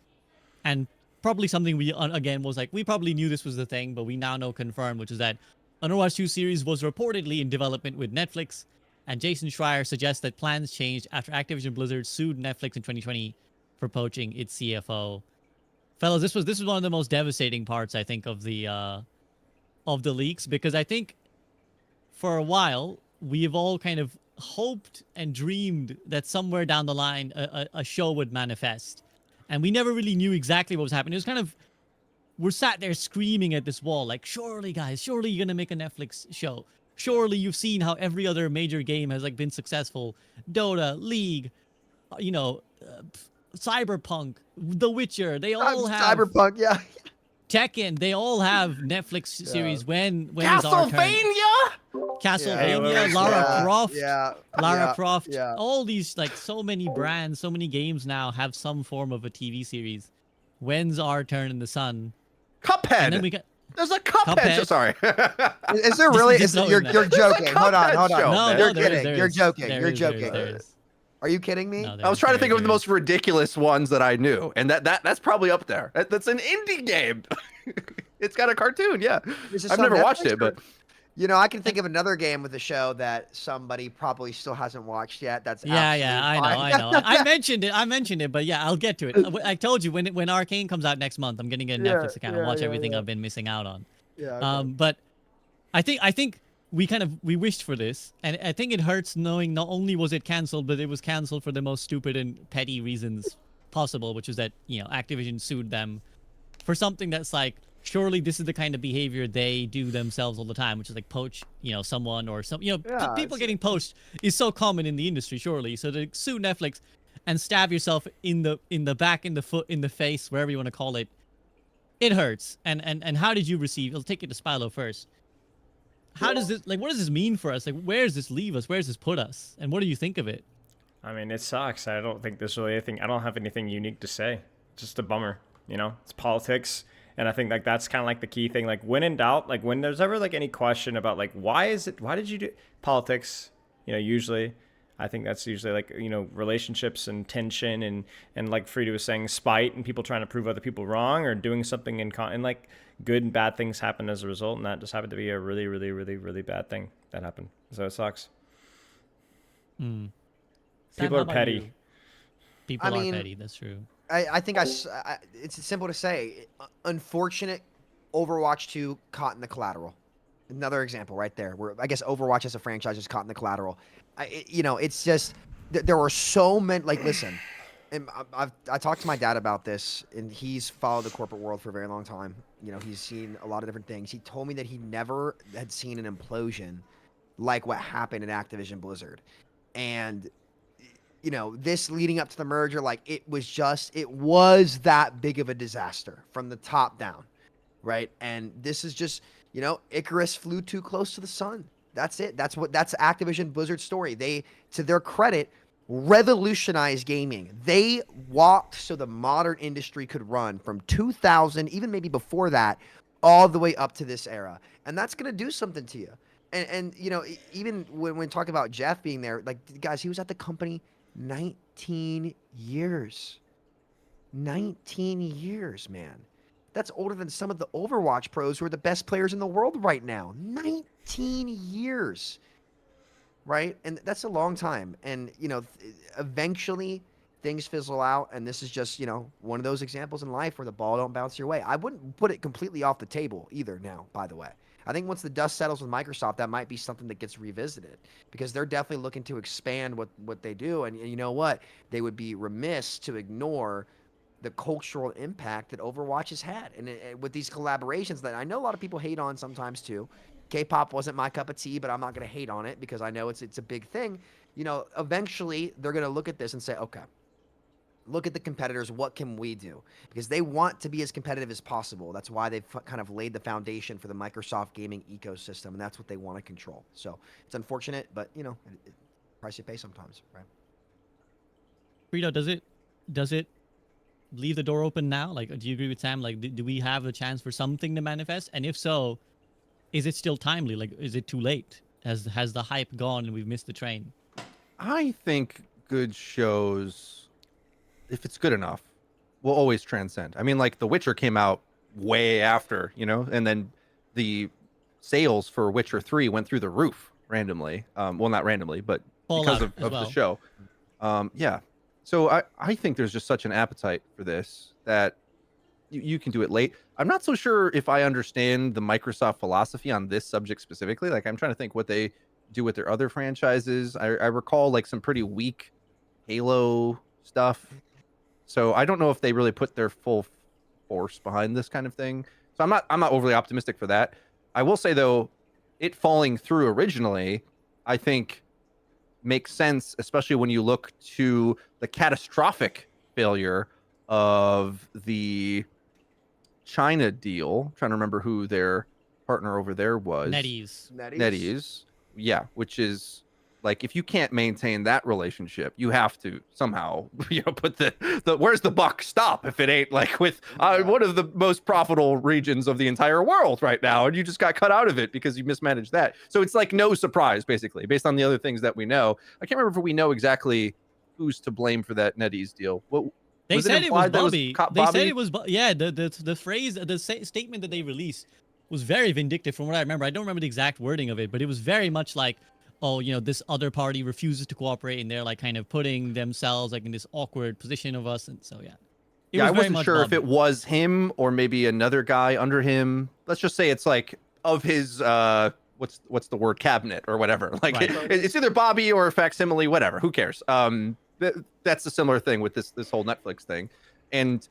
Speaker 8: And probably something we, again, was we probably knew this was the thing, but we now know confirmed, which is that an Overwatch 2 series was reportedly in development with Netflix. And Jason Schreier suggests that plans changed after Activision Blizzard sued Netflix in 2020 for poaching its CFO. Fellas, this was one of the most devastating parts, I think, of the leaks, because I think for a while we have all kind of hoped and dreamed that somewhere down the line a show would manifest, and we never really knew exactly what was happening. It was kind of, we're sat there screaming at this wall, surely guys, surely you're gonna make a Netflix show. Surely you've seen how every other major game has been successful. Dota, League, Cyberpunk, The Witcher, they all have
Speaker 7: Cyberpunk, yeah.
Speaker 8: Tekken, they all have Netflix series. When is our turn? Castlevania,
Speaker 7: Yeah.
Speaker 8: Lara Croft,
Speaker 7: Lara
Speaker 8: Croft,
Speaker 7: yeah.
Speaker 8: all these so many brands, so many games now have some form of a TV series. When's our turn in the sun?
Speaker 9: Cuphead.
Speaker 8: And then we got
Speaker 9: There's a Cuphead.
Speaker 8: Cuphead.
Speaker 9: Sorry.
Speaker 7: Is there really?
Speaker 8: Just
Speaker 7: You're
Speaker 8: knowing that.
Speaker 7: joking. Hold on.
Speaker 9: Cuphead show, man.
Speaker 7: You're
Speaker 8: there is,
Speaker 7: kidding.
Speaker 8: there
Speaker 7: You're
Speaker 8: is.
Speaker 7: joking.
Speaker 8: There
Speaker 7: You're
Speaker 8: is, there is,
Speaker 7: joking.
Speaker 8: there is.
Speaker 7: Are you kidding me?
Speaker 8: No,
Speaker 9: I was trying to think of the
Speaker 8: there is.
Speaker 9: most ridiculous ones that I knew, and that's probably up there. That's an indie game. It's got a cartoon, yeah.
Speaker 7: Is this
Speaker 9: I've
Speaker 7: on
Speaker 9: never watched
Speaker 7: Netflix
Speaker 9: it, but
Speaker 7: I can think of another game with a show that somebody probably still hasn't watched yet. That's
Speaker 8: Yeah, I know. I mentioned it, but yeah, I'll get to it. I told you when Arcane comes out next month, I'm gonna get a Netflix account and watch everything I've been missing out on.
Speaker 7: Yeah.
Speaker 8: But I think we wished for this, and I think it hurts knowing not only was it canceled, but it was canceled for the most stupid and petty reasons possible, which is that Activision sued them for something that's like, surely this is the kind of behavior they do themselves all the time, which is like poach someone or some people getting poached is so common in the industry, surely. So to sue Netflix and stab yourself in the back, in the foot, in the face, wherever you want to call it, it hurts. And how did you receive? I'll take it to Spilo first. How does this, what does this mean for us? Like, where does this leave us? Where does this put us? And what do you think of it?
Speaker 1: I mean, it sucks. I don't think there's really anything. I don't have anything unique to say. It's just a bummer. It's politics. And I think that's kind of like the key thing. Like, when in doubt, like when there's ever like any question about like, why did you do politics? Usually I think that's usually like, relationships and tension and like Frida was saying, spite and people trying to prove other people wrong or doing something and like good and bad things happen as a result. And that just happened to be a really, really, really, really bad thing that happened. So it sucks.
Speaker 8: Sam,
Speaker 1: People
Speaker 8: how
Speaker 1: are
Speaker 8: about
Speaker 1: petty.
Speaker 8: you? People are petty. That's true.
Speaker 7: I think it's simple to say. Unfortunate, Overwatch 2 caught in the collateral. Another example right there, where I guess Overwatch as a franchise is caught in the collateral. It's just there were so many. Like, listen, and I talked to my dad about this, and he's followed the corporate world for a very long time. He's seen a lot of different things. He told me that he never had seen an implosion like what happened at Activision Blizzard, and this leading up to the merger, like it was that big of a disaster from the top down, right? And this is just, Icarus flew too close to the sun. That's it. That's Activision Blizzard's story. They, to their credit, revolutionized gaming. They walked so the modern industry could run from 2000, even maybe before that, all the way up to this era. And that's going to do something to you. And even when talking about Jeff being there, like, guys, he was at the company 19 years. 19 years, man. That's older than some of the Overwatch pros who are the best players in the world right now. 19 years. Right? And that's a long time. And, eventually things fizzle out. And this is just, one of those examples in life where the ball don't bounce your way. I wouldn't put it completely off the table either now, by the way. I think once the dust settles with Microsoft, that might be something that gets revisited because they're definitely looking to expand what they do. And you know what? They would be remiss to ignore the cultural impact that Overwatch has had. And with these collaborations that I know a lot of people hate on sometimes too. K-pop wasn't my cup of tea, but I'm not going to hate on it because I know it's a big thing. Eventually they're going to look at this and say, okay, look at the competitors. What can we do? Because they want to be as competitive as possible. That's why they've kind of laid the foundation for the Microsoft gaming ecosystem, and that's what they want to control. So it's unfortunate, but price you pay sometimes, right?
Speaker 8: Frito, does it leave the door open now? Like, do you agree with Sam? Like, do we have a chance for something to manifest? And if so, is it still timely? Like, is it too late? Has the hype gone and we've missed the train?
Speaker 9: I think good shows, if it's good enough, will always transcend. I mean, like The Witcher came out way after, and then the sales for Witcher 3 went through the roof randomly. Well, not randomly, but because of the show. Yeah. So I think there's just such an appetite for this that you can do it late. I'm not so sure if I understand the Microsoft philosophy on this subject specifically. Like, I'm trying to think what they do with their other franchises. I recall like some pretty weak Halo stuff. So I don't know if they really put their full force behind this kind of thing. So I'm not overly optimistic for that. I will say though, it falling through originally, I think makes sense, especially when you look to the catastrophic failure of the China deal. I'm trying to remember who their partner over there was. NetEase. Yeah, which is like, if you can't maintain that relationship, you have to somehow, put the where's the buck stop if it ain't like with one of the most profitable regions of the entire world right now, and you just got cut out of it because you mismanaged that. So it's like no surprise, basically, based on the other things that we know. I can't remember if we know exactly who's to blame for that NetEase deal.
Speaker 8: They said it was Bobby. They said it was,
Speaker 9: yeah.
Speaker 8: The phrase, statement that they released was very vindictive from what I remember. I don't remember the exact wording of it, but it was very much like, oh, this other party refuses to cooperate, and they're like kind of putting themselves like in this awkward position of us. And so, yeah.
Speaker 9: I wasn't sure if it was him or maybe another guy under him. Let's just say it's like of his, what's the word, cabinet or whatever. Like it's either Bobby or facsimile, whatever. Who cares? That's a similar thing with this whole Netflix thing, and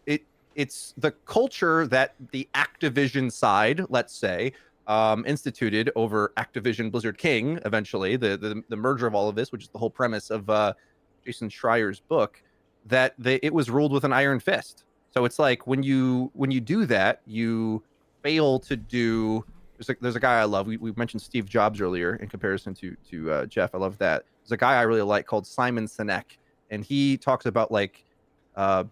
Speaker 9: it's the culture that the Activision side, let's say, instituted over Activision Blizzard King. Eventually, the merger of all of this, which is the whole premise of Jason Schreier's book, that it was ruled with an iron fist. So it's like when you do that, you fail to do. There's a guy I love. We mentioned Steve Jobs earlier in comparison to Jeff. I love that. There's a guy I really like called Simon Sinek, and he talks about like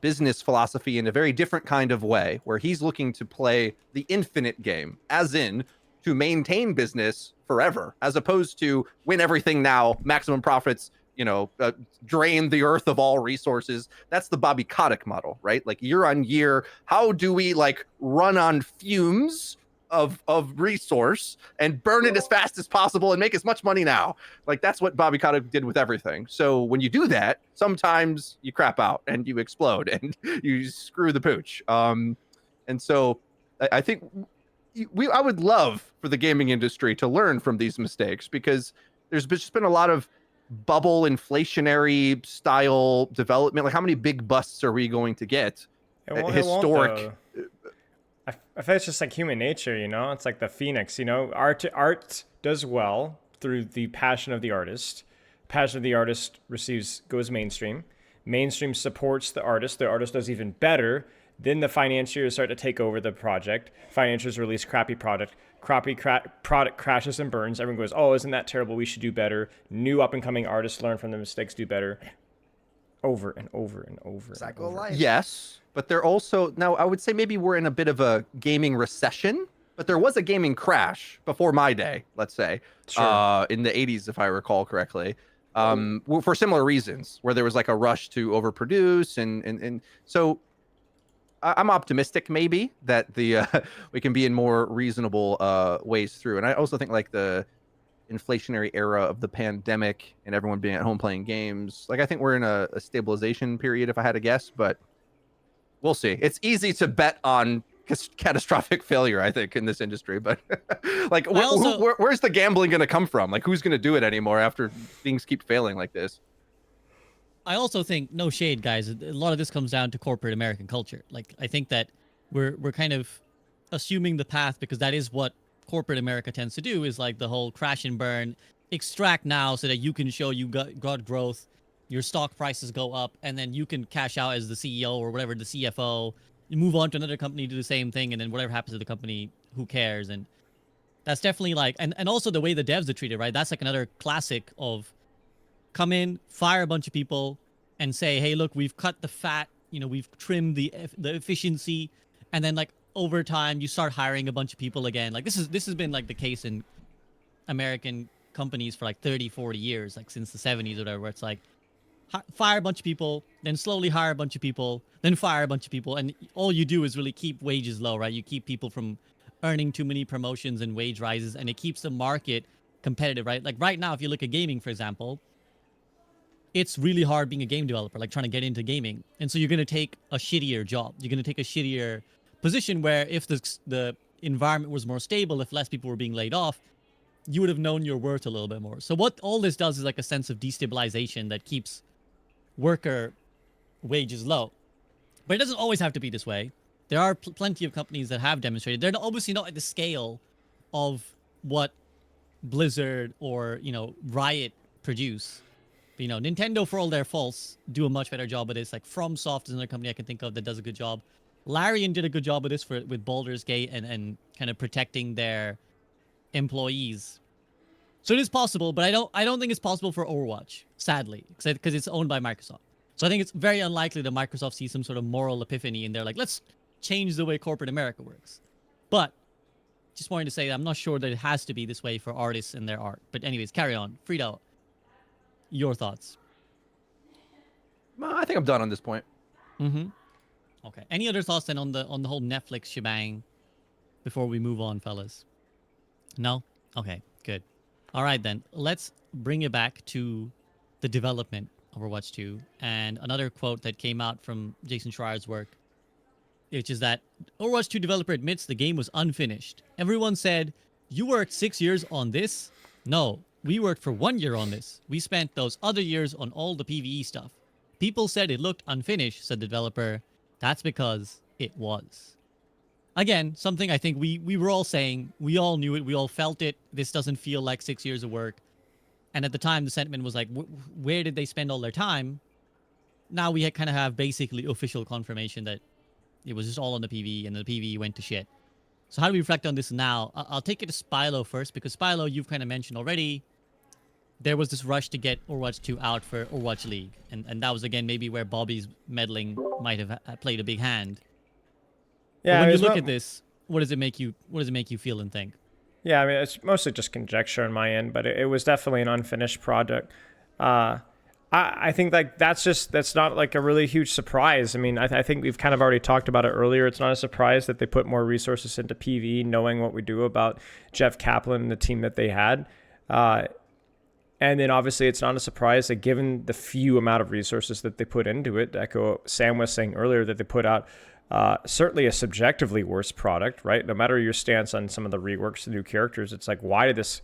Speaker 9: business philosophy in a very different kind of way, where he's looking to play the infinite game, as in to maintain business forever, as opposed to win everything now, maximum profits, drain the earth of all resources. That's the Bobby Kotick model, right? Like year on year, how do we like run on fumes of resource and burn it as fast as possible and make as much money now? Like that's what Bobby Kotick did with everything. So when you do that, sometimes you crap out and you explode and you screw the pooch. And so I think I would love for the gaming industry to learn from these mistakes, because there's just been a lot of bubble inflationary style development. Like how many big busts are we going to get? Historic.
Speaker 1: I feel it's just like human nature, It's like the phoenix, Art does well through the passion of the artist. Passion of the artist goes mainstream. Mainstream supports the artist. The artist does even better. Then the financiers start to take over the project. Financiers release crappy product. Product crashes and burns. Everyone goes, oh, isn't that terrible? We should do better. New up-and-coming artists learn from the mistakes, do better. Over and over and over.
Speaker 7: Cycle of
Speaker 1: and over.
Speaker 7: life.
Speaker 9: Yes, but they're also, now I would say maybe we're in a bit of a gaming recession, but there was a gaming crash before my day, let's say, in the 80s, if I recall correctly, for similar reasons, where there was like a rush to overproduce. And so I'm optimistic maybe that we can be in more reasonable ways through. And I also think like the inflationary era of the pandemic and everyone being at home playing games, like I think we're in a stabilization period, if I had to guess, but we'll see. It's easy to bet on catastrophic failure, I think, in this industry, but like where's the gambling going to come from? Like who's going to do it anymore after things keep failing like this?
Speaker 8: I also think, no shade, guys, a lot of this comes down to corporate American culture. Like I think that we're kind of assuming the path, because that is what corporate America tends to do, is like the whole crash and burn, extract now so that you can show you got growth, your stock prices go up, and then you can cash out as the CEO or whatever, the CFO, you move on to another company, do the same thing, and then whatever happens to the company, who cares? And that's definitely like, and also the way the devs are treated, right? That's like another classic of come in, fire a bunch of people, and say, hey, look, we've cut the fat, we've trimmed the efficiency, and then like over time you start hiring a bunch of people again. Like this has been like the case in American companies for like 30-40 years, like since the 70s or whatever, where it's like fire a bunch of people, then slowly hire a bunch of people, then fire a bunch of people, and all you do is really keep wages low, right? You keep people from earning too many promotions and wage rises, and it keeps the market competitive, right? Like right now, if you look at gaming, for example, it's really hard being a game developer, like trying to get into gaming. And so you're going to take a shittier job. You're going to take a shittier position, where if the environment was more stable, if less people were being laid off, you would have known your worth a little bit more. So what all this does is like a sense of destabilization that keeps worker wages low. But it doesn't always have to be this way. There are plenty of companies that have demonstrated. They're obviously not at the scale of what Blizzard or, Riot produce. But, Nintendo, for all their faults, do a much better job of this. Like FromSoft is another company I can think of that does a good job. Larian did a good job of this with Baldur's Gate and kind of protecting their employees. So it is possible, but I don't think it's possible for Overwatch, sadly, because it's owned by Microsoft. So I think it's very unlikely that Microsoft sees some sort of moral epiphany and they're like, let's change the way corporate America works. But just wanted to say that I'm not sure that it has to be this way for artists and their art. But anyways, carry on. Frito, your thoughts?
Speaker 9: I think I'm done on this point.
Speaker 8: Mm-hmm. Okay. Any other thoughts then on the whole Netflix shebang before we move on, fellas? No? Okay, good. All right then. Let's bring it back to the development of Overwatch 2 and another quote that came out from Jason Schreier's work, which is that Overwatch 2 developer admits the game was unfinished. Everyone said you worked 6 years on this? No, we worked for 1 year on this. We spent those other years on all the PvE stuff. People said it looked unfinished, said the developer. That's because it was. Again, something I think we were all saying. We all knew it. We all felt it. This doesn't feel like 6 years of work. And at the time, the sentiment was like, where did they spend all their time? Now we kind of have basically official confirmation that it was just all on the PvE and the PvE went to shit. So how do we reflect on this now? I'll take it to Spylo first, because Spylo, you've kind of mentioned already, there was this rush to get Overwatch 2 out for Overwatch League. And that was, again, maybe where Bobby's meddling might have played a big hand.
Speaker 1: Yeah,
Speaker 8: but when you look at this, what does it make you feel and think?
Speaker 1: Yeah, I mean, it's mostly just conjecture on my end, but it was definitely an unfinished project. I think like that's not like a really huge surprise. I mean, I think we've kind of already talked about it earlier. It's not a surprise that they put more resources into PvE, knowing what we do about Jeff Kaplan and the team that they had. And then obviously it's not a surprise that given the few amount of resources that they put into it, to echo what Sam was saying earlier, that they put out certainly a subjectively worse product, right? No matter your stance on some of the reworks, the new characters, it's like, why did this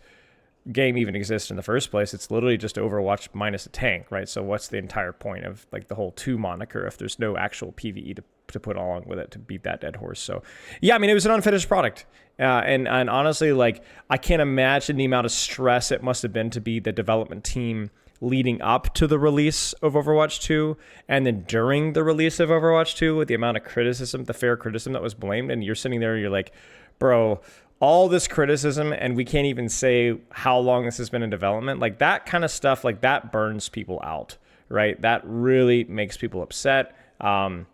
Speaker 1: game even exist in the first place? It's literally just Overwatch minus a tank, right? So what's the entire point of like the whole 2 moniker if there's no actual PvE to put along with it to beat that dead horse? So yeah, I mean, it was an unfinished product. And honestly, like, I can't imagine the amount of stress it must have been to be the development team leading up to the release of Overwatch 2 and then during the release of Overwatch 2 with the amount of criticism, the fair criticism that was blamed. And you're sitting there, you're like, bro, all this criticism and we can't even say how long this has been in development. Like that kind of stuff, like that burns people out, right? That really makes people upset. And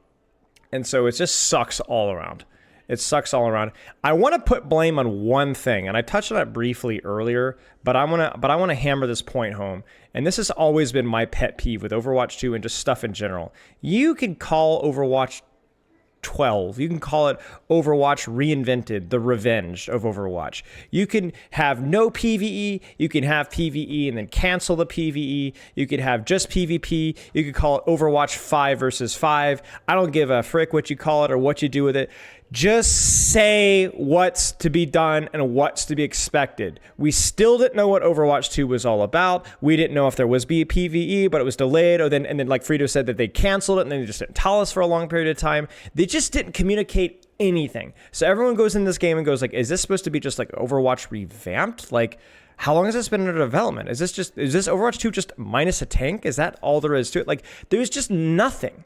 Speaker 1: so it just sucks all around. It sucks all around. I want to put blame on one thing, and I touched on it briefly earlier, but I want to hammer this point home. And this has always been my pet peeve with Overwatch 2 and just stuff in general. You can call Overwatch 12. You can call it Overwatch Reinvented, the revenge of Overwatch. You can have no PvE, you can have PvE and then cancel the PvE. You could have just PvP. You could call it Overwatch 5 versus 5. I don't give a frick what you call it or what you do with it. Just say what's to be done and what's to be expected. We still didn't know what Overwatch 2 was all about. We didn't know if there was PvE, but it was delayed. And then like Frito said that they canceled it and then they just didn't tell us for a long period of time. They just didn't communicate anything. So everyone goes in this game and goes like, is this supposed to be just like Overwatch revamped? Like, how long has this been under development? Is this Overwatch 2 just minus a tank? Is that all there is to it? Like, there's just nothing.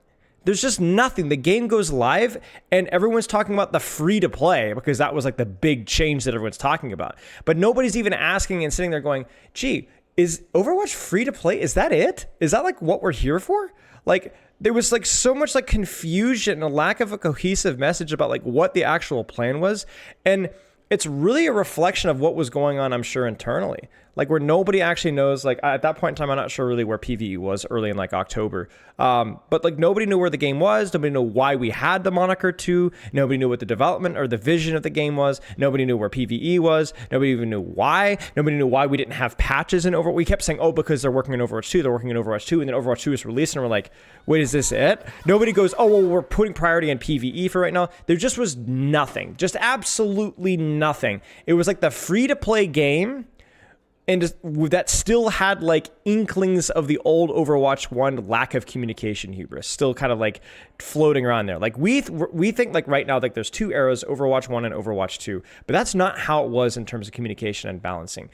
Speaker 1: There's just nothing. The game goes live and everyone's talking about the free to play because that was like the big change that everyone's talking about. But nobody's even asking and sitting there going, gee, is Overwatch free to play? Is that it? Is that like what we're here for? Like there was like so much like confusion and a lack of a cohesive message about like what the actual plan was. And it's really a reflection of what was going on, I'm sure, internally. Like where nobody actually knows, like at that point in time, I'm not sure really where PvE was early in like October. But like nobody knew where the game was. Nobody knew why we had the moniker 2. Nobody knew what the development or the vision of the game was. Nobody knew where PvE was. Nobody even knew why. Nobody knew why we didn't have patches in Overwatch. We kept saying, oh, because they're working in Overwatch 2. They're working in Overwatch 2. And then Overwatch 2 is released and we're like, wait, is this it? Nobody goes, oh, well, we're putting priority on PvE for right now. There just was nothing. Just absolutely nothing. It was like the free-to-play game and just, that still had like inklings of the old Overwatch 1 lack of communication hubris still kind of like floating around there. Like we think like right now, like there's 2 eras, Overwatch 1 and Overwatch 2, but that's not how it was in terms of communication and balancing.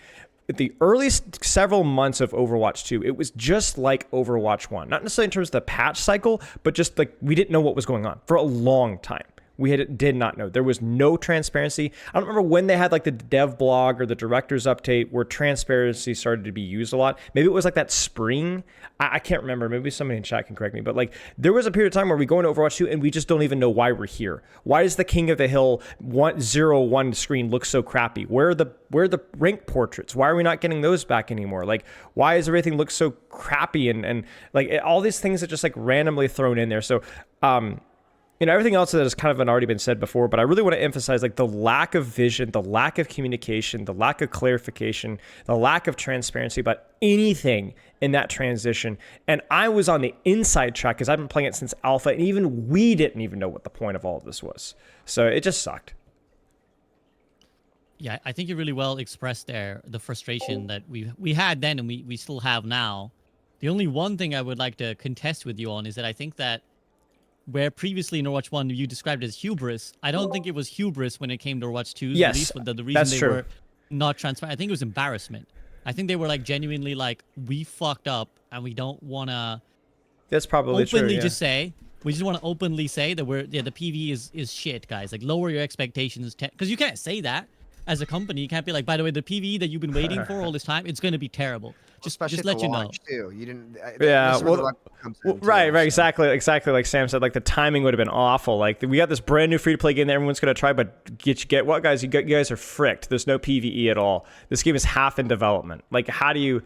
Speaker 1: The early several months of Overwatch 2, it was just like Overwatch 1. Not necessarily in terms of the patch cycle, but just like we didn't know what was going on for a long time. We did not know. There was no transparency. I don't remember when they had like the dev blog or the director's update where transparency started to be used a lot. Maybe it was like that spring. I can't remember. Maybe somebody in chat can correct me. But like there was a period of time where we go into Overwatch 2 and we just don't even know why we're here. Why does the King of the Hill 101 screen look so crappy? Where are the rank portraits? Why are we not getting those back anymore? Like why does everything look so crappy and like all these things that just like randomly thrown in there. So everything else that has kind of already been said before, but I really want to emphasize like the lack of vision, the lack of communication, the lack of clarification, the lack of transparency about anything in that transition. And I was on the inside track because I've been playing it since alpha, and even we didn't even know what the point of all of this was. So it just sucked.
Speaker 8: Yeah, I think you really well expressed there the frustration that we had then and we still have now. The only one thing I would like to contest with you on is that I think that where previously in Overwatch 1 you described it as hubris, I don't think it was hubris when it came to Overwatch 2's
Speaker 1: Yes,
Speaker 8: release, but the reason
Speaker 1: that's
Speaker 8: they
Speaker 1: true.
Speaker 8: were not transparent, I think it was embarrassment. I think they were like genuinely like, we fucked up and we don't want to
Speaker 1: That's probably true.
Speaker 8: openly
Speaker 1: Yeah.
Speaker 8: just say, we just want to openly say that the PV is shit, guys. Like lower your expectations, because you can't say that as a company. You can't be like, by the way, the PV that you've been waiting for all this time, it's going to be terrible.
Speaker 7: Especially
Speaker 8: Just
Speaker 7: at
Speaker 8: let
Speaker 7: the
Speaker 8: you know.
Speaker 7: launch, too. You didn't.
Speaker 1: Yeah,
Speaker 7: this is where the
Speaker 1: well,
Speaker 7: luck comes
Speaker 1: Well,
Speaker 7: in, too,
Speaker 1: right,
Speaker 7: so.
Speaker 1: exactly like Sam said. Like the timing would have been awful. Like we got this brand new free to play game that everyone's gonna try, but get what, guys? You guys are fricked. There's no PVE at all. This game is half in development. Like how do you?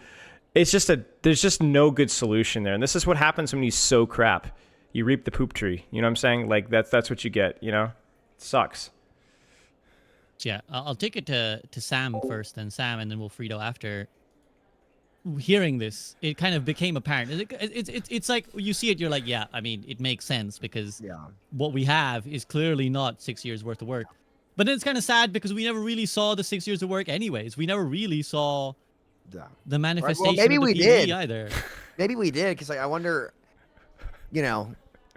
Speaker 1: It's just there's just no good solution there, and this is what happens when you sow crap. You reap the poop tree. You know what I'm saying? Like that's what you get. You know, it sucks.
Speaker 8: Yeah, I'll take it to Sam first, then Sam, and then we'll Frito after. Hearing this, it kind of became apparent. It's like you see it, you're like, yeah, I mean, it makes sense because what we have is clearly not 6 years worth of work. But then it's kind of sad because we never really saw the 6 years of work anyways. We never really saw the manifestation
Speaker 7: maybe
Speaker 8: of the
Speaker 7: we
Speaker 8: PvE
Speaker 7: did.
Speaker 8: either.
Speaker 7: Maybe we did, because like, I wonder, you know,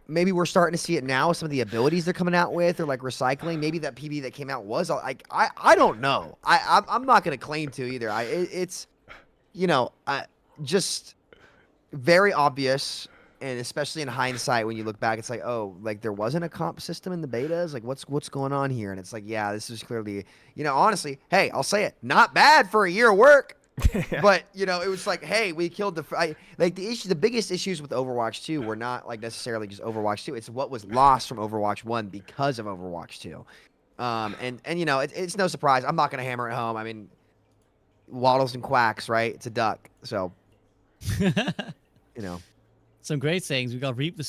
Speaker 7: maybe we're starting to see it now. Some of the abilities they're coming out with, or like recycling. Maybe that PvE that came out was like I don't know. I'm not gonna claim to either. It's you know, just very obvious, and especially in hindsight, when you look back, it's like, oh, like there wasn't a comp system in the betas. Like, what's going on here? And it's like, yeah, this is clearly, you know, honestly, hey, I'll say it, not bad for a year of work. But you know, it was like, hey, we killed the biggest issues with Overwatch 2 were not like necessarily just Overwatch 2. It's what was lost from Overwatch 1 because of Overwatch 2. And you know, it's no surprise. I'm not gonna hammer it home. I mean, waddles and quacks, right? It's a duck. So, you know.
Speaker 8: Some great sayings. We got reap the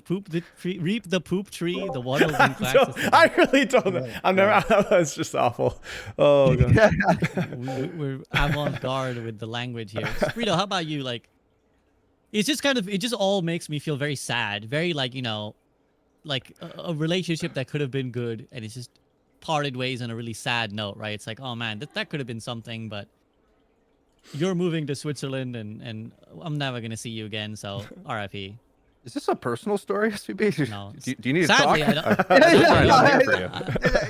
Speaker 8: poop tree, the waddles and quacks.
Speaker 1: I really don't know. I'm never. That's just awful. Oh god.
Speaker 8: We're avant-garde with the language here. Frito, how about you? Like, it's just kind of, it just all makes me feel very sad. Very like, you know, like a relationship that could have been good and it's just parted ways on a really sad note, right? It's like, oh man, that could have been something, but you're moving to Switzerland and I'm never going to see you again, so RIP.
Speaker 9: Is this a personal story, SVB?
Speaker 8: No.
Speaker 9: Do you need
Speaker 8: Sadly,
Speaker 9: to talk?
Speaker 8: I'm here for you.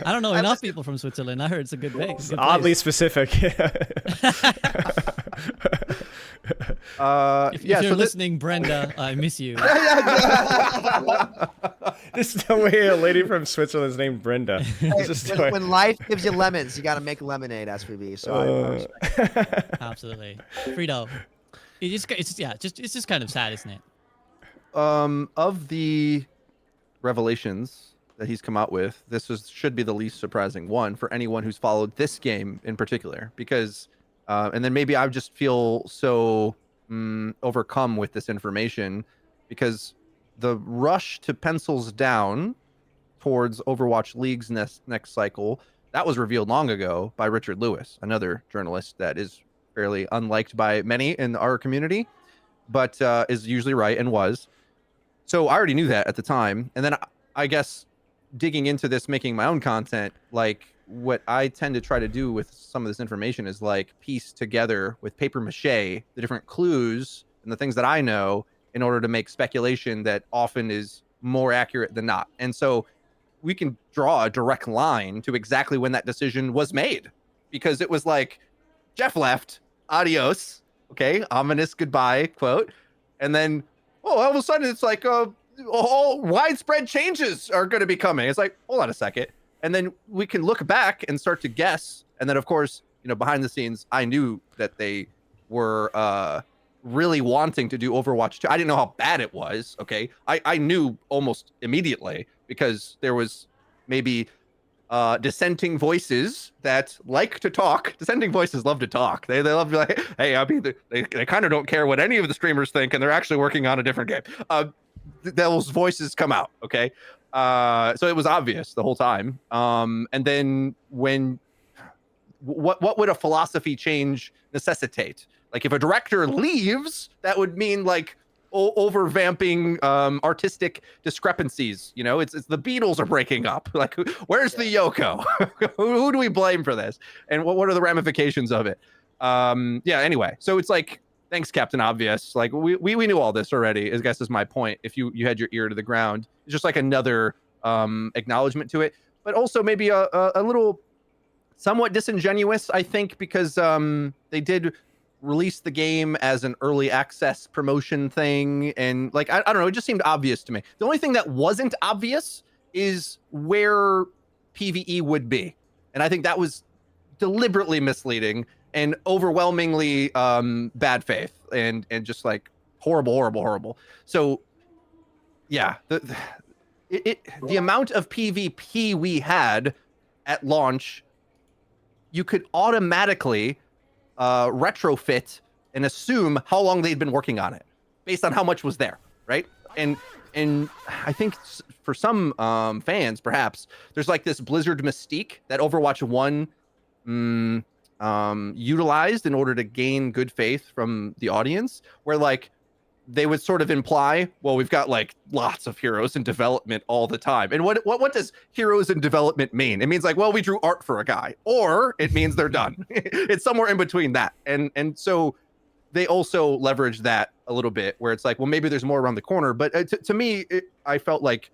Speaker 8: I don't know enough people from Switzerland. I heard it's a good thing.
Speaker 1: It's oddly specific.
Speaker 8: If you're listening, Brenda, I miss you.
Speaker 1: There's no way a lady from Switzerland is named Brenda.
Speaker 7: Hey,
Speaker 1: Just
Speaker 7: when life gives you lemons, you got to make lemonade, SVB. So I respect.
Speaker 8: Absolutely. Frito, it's just kind of sad, isn't it?
Speaker 9: Of the revelations that he's come out with, should be the least surprising one for anyone who's followed this game in particular, because and then maybe I just feel so overcome with this information because the rush to pencils down towards Overwatch League's next cycle, that was revealed long ago by Richard Lewis, another journalist that is fairly unliked by many in our community, but is usually right and was. So I already knew that at the time. And then I guess digging into this, making my own content, like what I tend to try to do with some of this information is like piece together with paper mache the different clues and the things that I know in order to make speculation that often is more accurate than not. And so we can draw a direct line to exactly when that decision was made, because it was like Jeff left, adios, okay, ominous goodbye quote, and then all of a sudden it's like all widespread changes are going to be coming. It's like, hold on a second. And then we can look back and start to guess. And then, of course, you know, behind the scenes, I knew that they were really wanting to do Overwatch 2. I didn't know how bad it was, okay? I knew almost immediately because there was maybe dissenting voices that like to talk. Dissenting voices love to talk. They love to be like, hey, I mean, they kind of don't care what any of the streamers think, and they're actually working on a different game. Those voices come out, okay? So it was obvious the whole time. And then what would a philosophy change necessitate? Like if a director leaves, that would mean like over vamping artistic discrepancies. You know, it's the Beatles are breaking up. Like, where's the Yoko? Who do we blame for this? And what are the ramifications of it? Yeah. Anyway, so it's like, thanks, Captain Obvious. Like we knew all this already. I guess is my point. If you had your ear to the ground, it's just like another acknowledgement to it, but also maybe a little somewhat disingenuous, I think, because they did release the game as an early access promotion thing, and like I don't know, it just seemed obvious to me. The only thing that wasn't obvious is where PvE would be, and I think that was deliberately misleading and overwhelmingly bad faith and just like horrible. So yeah, the amount of PvP we had at launch, you could automatically retrofit and assume how long they'd been working on it based on how much was there, right? And I think for some fans, perhaps there's like this Blizzard mystique that Overwatch 1 utilized in order to gain good faith from the audience, where like they would sort of imply, well, we've got like lots of heroes in development all the time. And what does heroes in development mean? It means like, well, we drew art for a guy, or it means they're done. It's somewhere in between that. And so they also leverage that a little bit, where it's like, well, maybe there's more around the corner. But to me, I felt like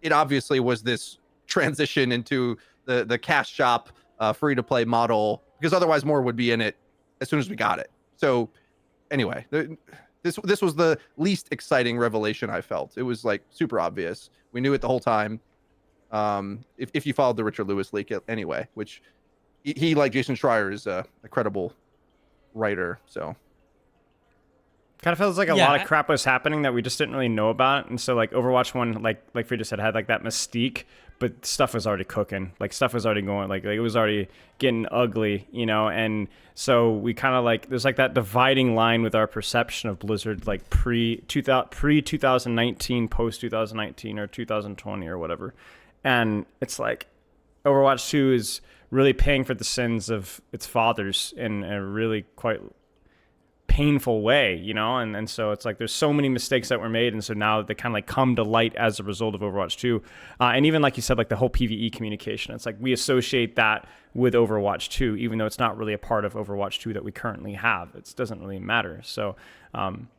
Speaker 9: it obviously was this transition into the cash shop free to play model, because otherwise more would be in it as soon as we got it. So anyway, this was the least exciting revelation I felt. It was like super obvious. We knew it the whole time. If you followed the Richard Lewis leak anyway, which he like Jason Schreier is a credible writer. So
Speaker 1: kind of feels like a lot of crap was happening that we just didn't really know about. And so like Overwatch 1, like Frida said, had like that mystique, but stuff was already cooking. Like stuff was already going, like it was already getting ugly, you know? And so we kind of like, there's like that dividing line with our perception of Blizzard, like pre-2019, post-2019 or 2020 or whatever. And it's like Overwatch 2 is really paying for the sins of its fathers in a really quite painful way, you know, and so it's like there's so many mistakes that were made, and so now they kind of like come to light as a result of Overwatch 2, and even like you said, like the whole PvE communication, it's like we associate that with Overwatch 2, even though it's not really a part of Overwatch 2 that we currently have. It doesn't really matter. So,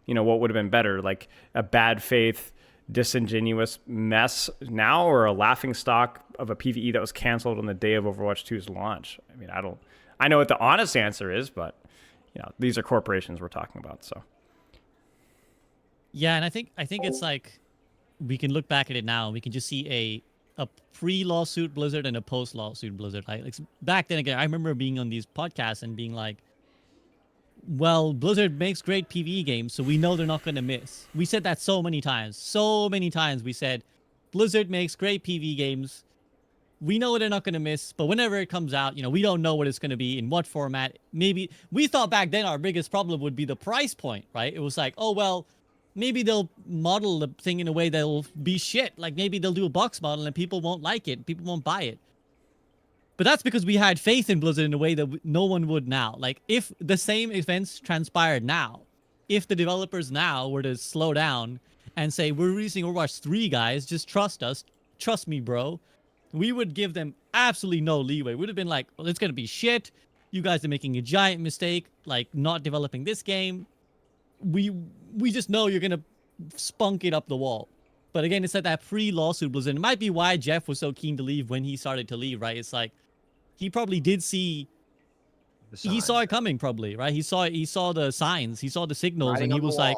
Speaker 1: you know, what would have been better, like a bad faith, disingenuous mess now, or a laughing stock of a PvE that was canceled on the day of Overwatch 2's launch? I mean, I know what the honest answer is, but you know, these are corporations we're talking about, so.
Speaker 8: Yeah, and I think it's like we can look back at it now and we can just see a pre-lawsuit Blizzard and a post-lawsuit Blizzard. Like back then, again, I remember being on these podcasts and being like, well, Blizzard makes great PvE games, so we know they're not going to miss. We said that so many times. So many times we said, Blizzard makes great PvE games. We know they're not going to miss, but whenever it comes out, you know, we don't know what it's going to be, in what format. Maybe we thought back then our biggest problem would be the price point, right? It was like, oh, well, maybe they'll model the thing in a way that'll be shit. Like maybe they'll do a box model and people won't like it. People won't buy it. But that's because we had faith in Blizzard in a way that no one would now. Like if the same events transpired now, if the developers now were to slow down and say, we're releasing Overwatch 3, guys, just trust us. Trust me, bro. We would give them absolutely no leeway. We'd have been like, well, it's going to be shit. You guys are making a giant mistake, like not developing this game. We just know you're going to spunk it up the wall. But again, it's like that pre-lawsuit Blizzard. It might be why Jeff was so keen to leave when he started to leave, right? It's like, he probably did see, he saw it coming probably, right? He saw the signs, he saw the signals, and he was like,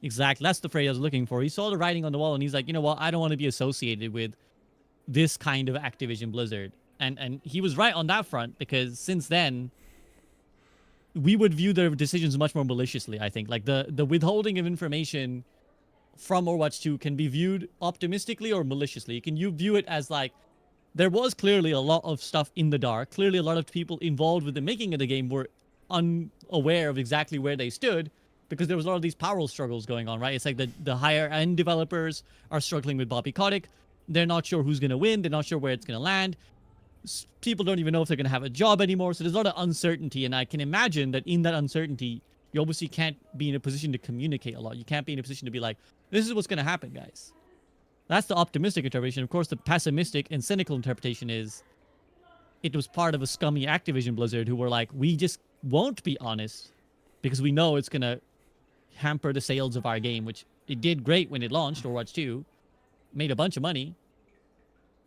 Speaker 8: exactly, that's the phrase I was looking for. He saw the writing on the wall and he's like, you know what? I don't want to be associated with this kind of Activision Blizzard. And he was right on that front, because since then we would view their decisions much more maliciously. I think like the withholding of information from Overwatch 2 can be viewed optimistically or maliciously. You view it as like, there was clearly a lot of stuff in the dark. Clearly a lot of people involved with the making of the game were unaware of exactly where they stood, because there was a lot of these power struggles going on, right? It's like the higher end developers are struggling with Bobby Kotick. They're not sure who's going to win. They're not sure where it's going to land. People don't even know if they're going to have a job anymore. So there's a lot of uncertainty. And I can imagine that in that uncertainty, you obviously can't be in a position to communicate a lot. You can't be in a position to be like, this is what's going to happen, guys. That's the optimistic interpretation. Of course, the pessimistic and cynical interpretation is it was part of a scummy Activision Blizzard who were like, we just won't be honest because we know it's going to hamper the sales of our game, which it did great when it launched, Overwatch 2. Made a bunch of money,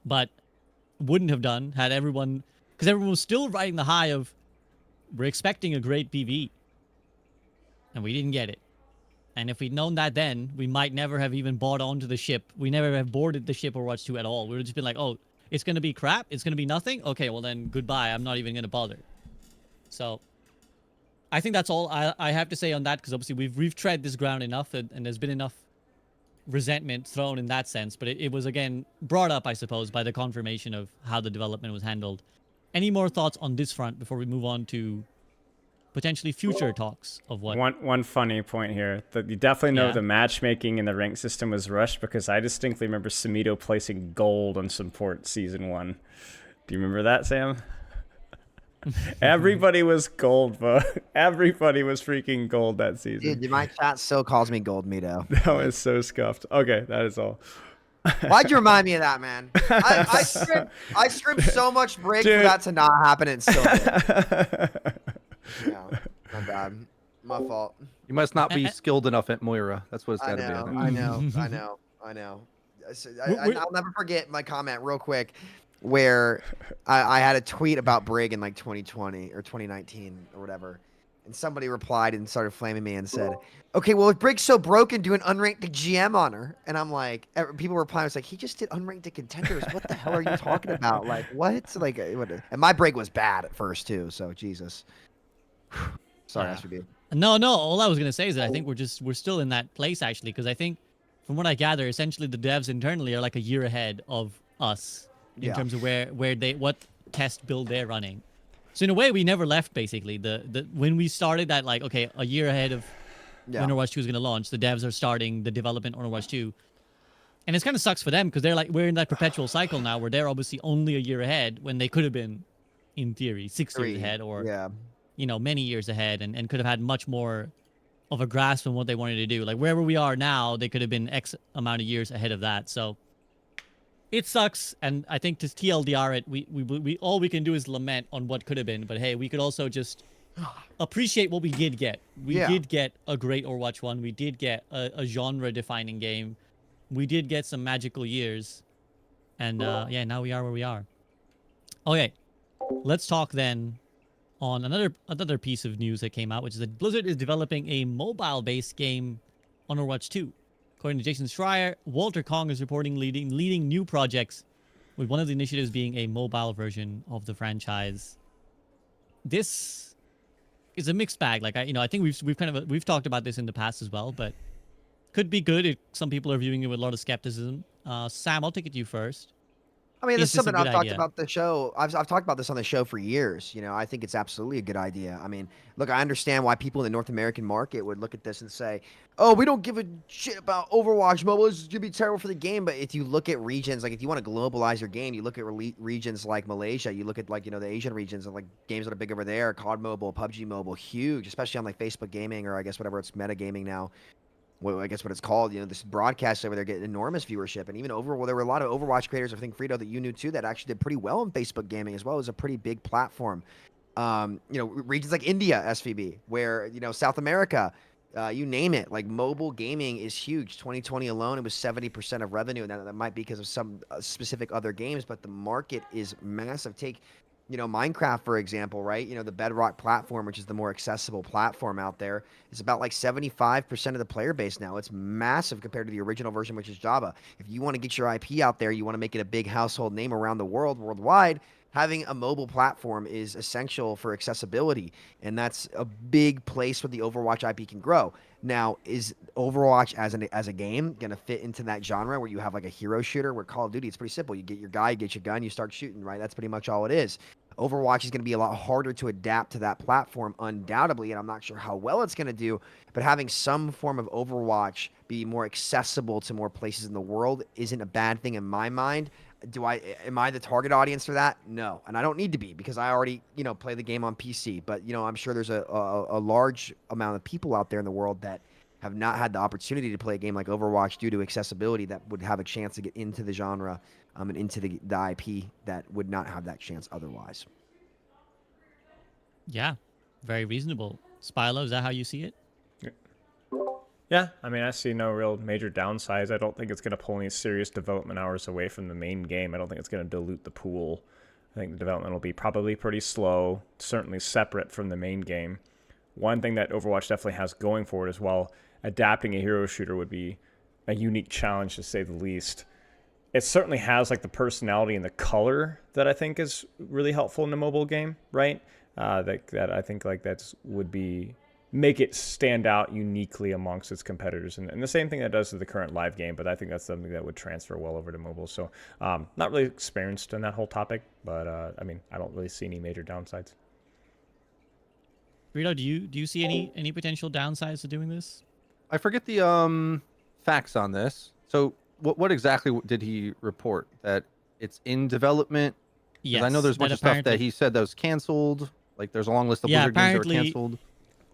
Speaker 8: but wouldn't have done had everyone... Because everyone was still riding the high of, we're expecting a great PvE. And we didn't get it. And if we'd known that then, we might never have even bought onto the ship. We never have boarded the ship Overwatch 2 at all. We would have just been like, oh, it's going to be crap? It's going to be nothing? Okay, well then, goodbye. I'm not even going to bother. So, I think that's all I have to say on that, because obviously we've tread this ground enough, and there's been enough resentment thrown in that sense. But it was, again, brought up, I suppose, by the confirmation of how the development was handled. Any more thoughts on this front before we move on to potentially future talks of what...
Speaker 1: One funny point here, that you definitely know
Speaker 8: Yeah.
Speaker 1: the matchmaking in the rank system was rushed, because I distinctly remember Samito placing gold on support season 1. Do you remember that, Sam? Everybody was gold, bro. Everybody was freaking gold that season.
Speaker 7: Dude, my chat still calls me Gold Mito.
Speaker 1: That was so scuffed. Okay, that is all.
Speaker 7: Why'd you remind me of that, man? I scrimped so much break
Speaker 1: Dude.
Speaker 7: for that to not happen, and it still did. Yeah, my bad. My fault.
Speaker 9: You must not be skilled enough at Moira. That's what it's
Speaker 7: I
Speaker 9: got to be. I
Speaker 7: know,
Speaker 9: think.
Speaker 7: I know. I'll never forget my comment real quick where I had a tweet about Brig in like 2020 or 2019 or whatever. And somebody replied and started flaming me and said, okay, well, if Brig's so broken, do an unranked GM on her. And I'm like, people replying, was like, he just did unranked to contenders. What the hell are you talking about? Like, what? Like, what? And my Brig was bad at first, too. So, Jesus. Sorry, SVB.
Speaker 8: No. All I was going to say is that I think we're still in that place, actually, because I think, from what I gather, essentially the devs internally are like a year ahead of us in terms of what test build they're running. So in a way, we never left, basically. When we started that, like, okay, a year ahead of when Overwatch 2 is going to launch, the devs are starting the development on Overwatch 2. And it kind of sucks for them, because they're like, we're in that perpetual cycle now where they're obviously only a year ahead when they could have been, in theory, 6 years ahead or, many years ahead and could have had much more of a grasp on what they wanted to do. Like, wherever we are now, they could have been X amount of years ahead of that. So it sucks, and I think to TLDR it, we all we can do is lament on what could have been. But hey, we could also just appreciate what we did get. We did get a great Overwatch 1. We did get a genre-defining game. We did get some magical years, and now we are where we are. Okay, let's talk then on another piece of news that came out, which is that Blizzard is developing a mobile-based game on Overwatch 2. According to Jason Schreier, Walter Kong is reporting leading new projects, with one of the initiatives being a mobile version of the franchise. This is a mixed bag. Like I think we've talked about this in the past as well, but could be good. Some people are viewing it with a lot of skepticism. Sam, I'll take it to you first.
Speaker 7: I mean,
Speaker 8: Is
Speaker 7: it's
Speaker 8: this a
Speaker 7: something I've
Speaker 8: good
Speaker 7: talked
Speaker 8: idea?
Speaker 7: about the show. I've talked about this on the show for years. I think it's absolutely a good idea. I mean, look, I understand why people in the North American market would look at this and say, "Oh, we don't give a shit about Overwatch Mobile. This is gonna be terrible for the game." But if you look at regions, like if you want to globalize your game, you look at regions like Malaysia. You look at the Asian regions and like games that are big over there. COD Mobile, PUBG Mobile, huge, especially on like Facebook Gaming or I guess whatever it's Meta Gaming now. Well, I guess what it's called, this broadcast over there getting enormous viewership, and even there were a lot of Overwatch creators, I think Frito that you knew too, that actually did pretty well in Facebook gaming as well. It was a pretty big platform. Regions like India, SVB, where South America, you name it, like mobile gaming is huge. 2020 alone, it was 70% of revenue, and that might be because of some specific other games, but the market is massive. Take Minecraft, for example, right? The Bedrock platform, which is the more accessible platform out there, is about like 75% of the player base now. It's massive compared to the original version, which is Java. If you want to get your IP out there, you want to make it a big household name around the world, worldwide, having a mobile platform is essential for accessibility. And that's a big place where the Overwatch IP can grow. Now, is Overwatch as a game going to fit into that genre where you have like a hero shooter? Where Call of Duty, it's pretty simple. You get your guy, you get your gun, you start shooting, right? That's pretty much all it is. Overwatch is going to be a lot harder to adapt to that platform, undoubtedly, and I'm not sure how well it's going to do, but having some form of Overwatch be more accessible to more places in the world isn't a bad thing in my mind. am I the target audience for that? No, and I don't need to be because I already play the game on PC. But I'm sure there's a large amount of people out there in the world that have not had the opportunity to play a game like Overwatch due to accessibility that would have a chance to get into the genre and into the IP that would not have that chance otherwise.
Speaker 8: Yeah, very reasonable. Spilo, is that how you see it?
Speaker 1: Yeah, I mean, I see no real major downsides. I don't think it's going to pull any serious development hours away from the main game. I don't think it's going to dilute the pool. I think the development will be probably pretty slow, certainly separate from the main game. One thing that Overwatch definitely has going for it as well, adapting a hero shooter would be a unique challenge to say the least. It certainly has like the personality and the color that I think is really helpful in a mobile game, right? That I think like that's would be make it stand out uniquely amongst its competitors, and the same thing that does to the current live game. But I think that's something that would transfer well over to mobile. So not really experienced in that whole topic, but I mean I don't really see any major downsides.
Speaker 8: Rito, do you see any potential downsides to doing this?
Speaker 9: I forget the facts on this. So what exactly did he report? That it's in development? 'Cause
Speaker 8: Yes,
Speaker 9: I know there's a bunch of stuff that he said that was canceled. Like there's a long list of Blizzard games that were canceled.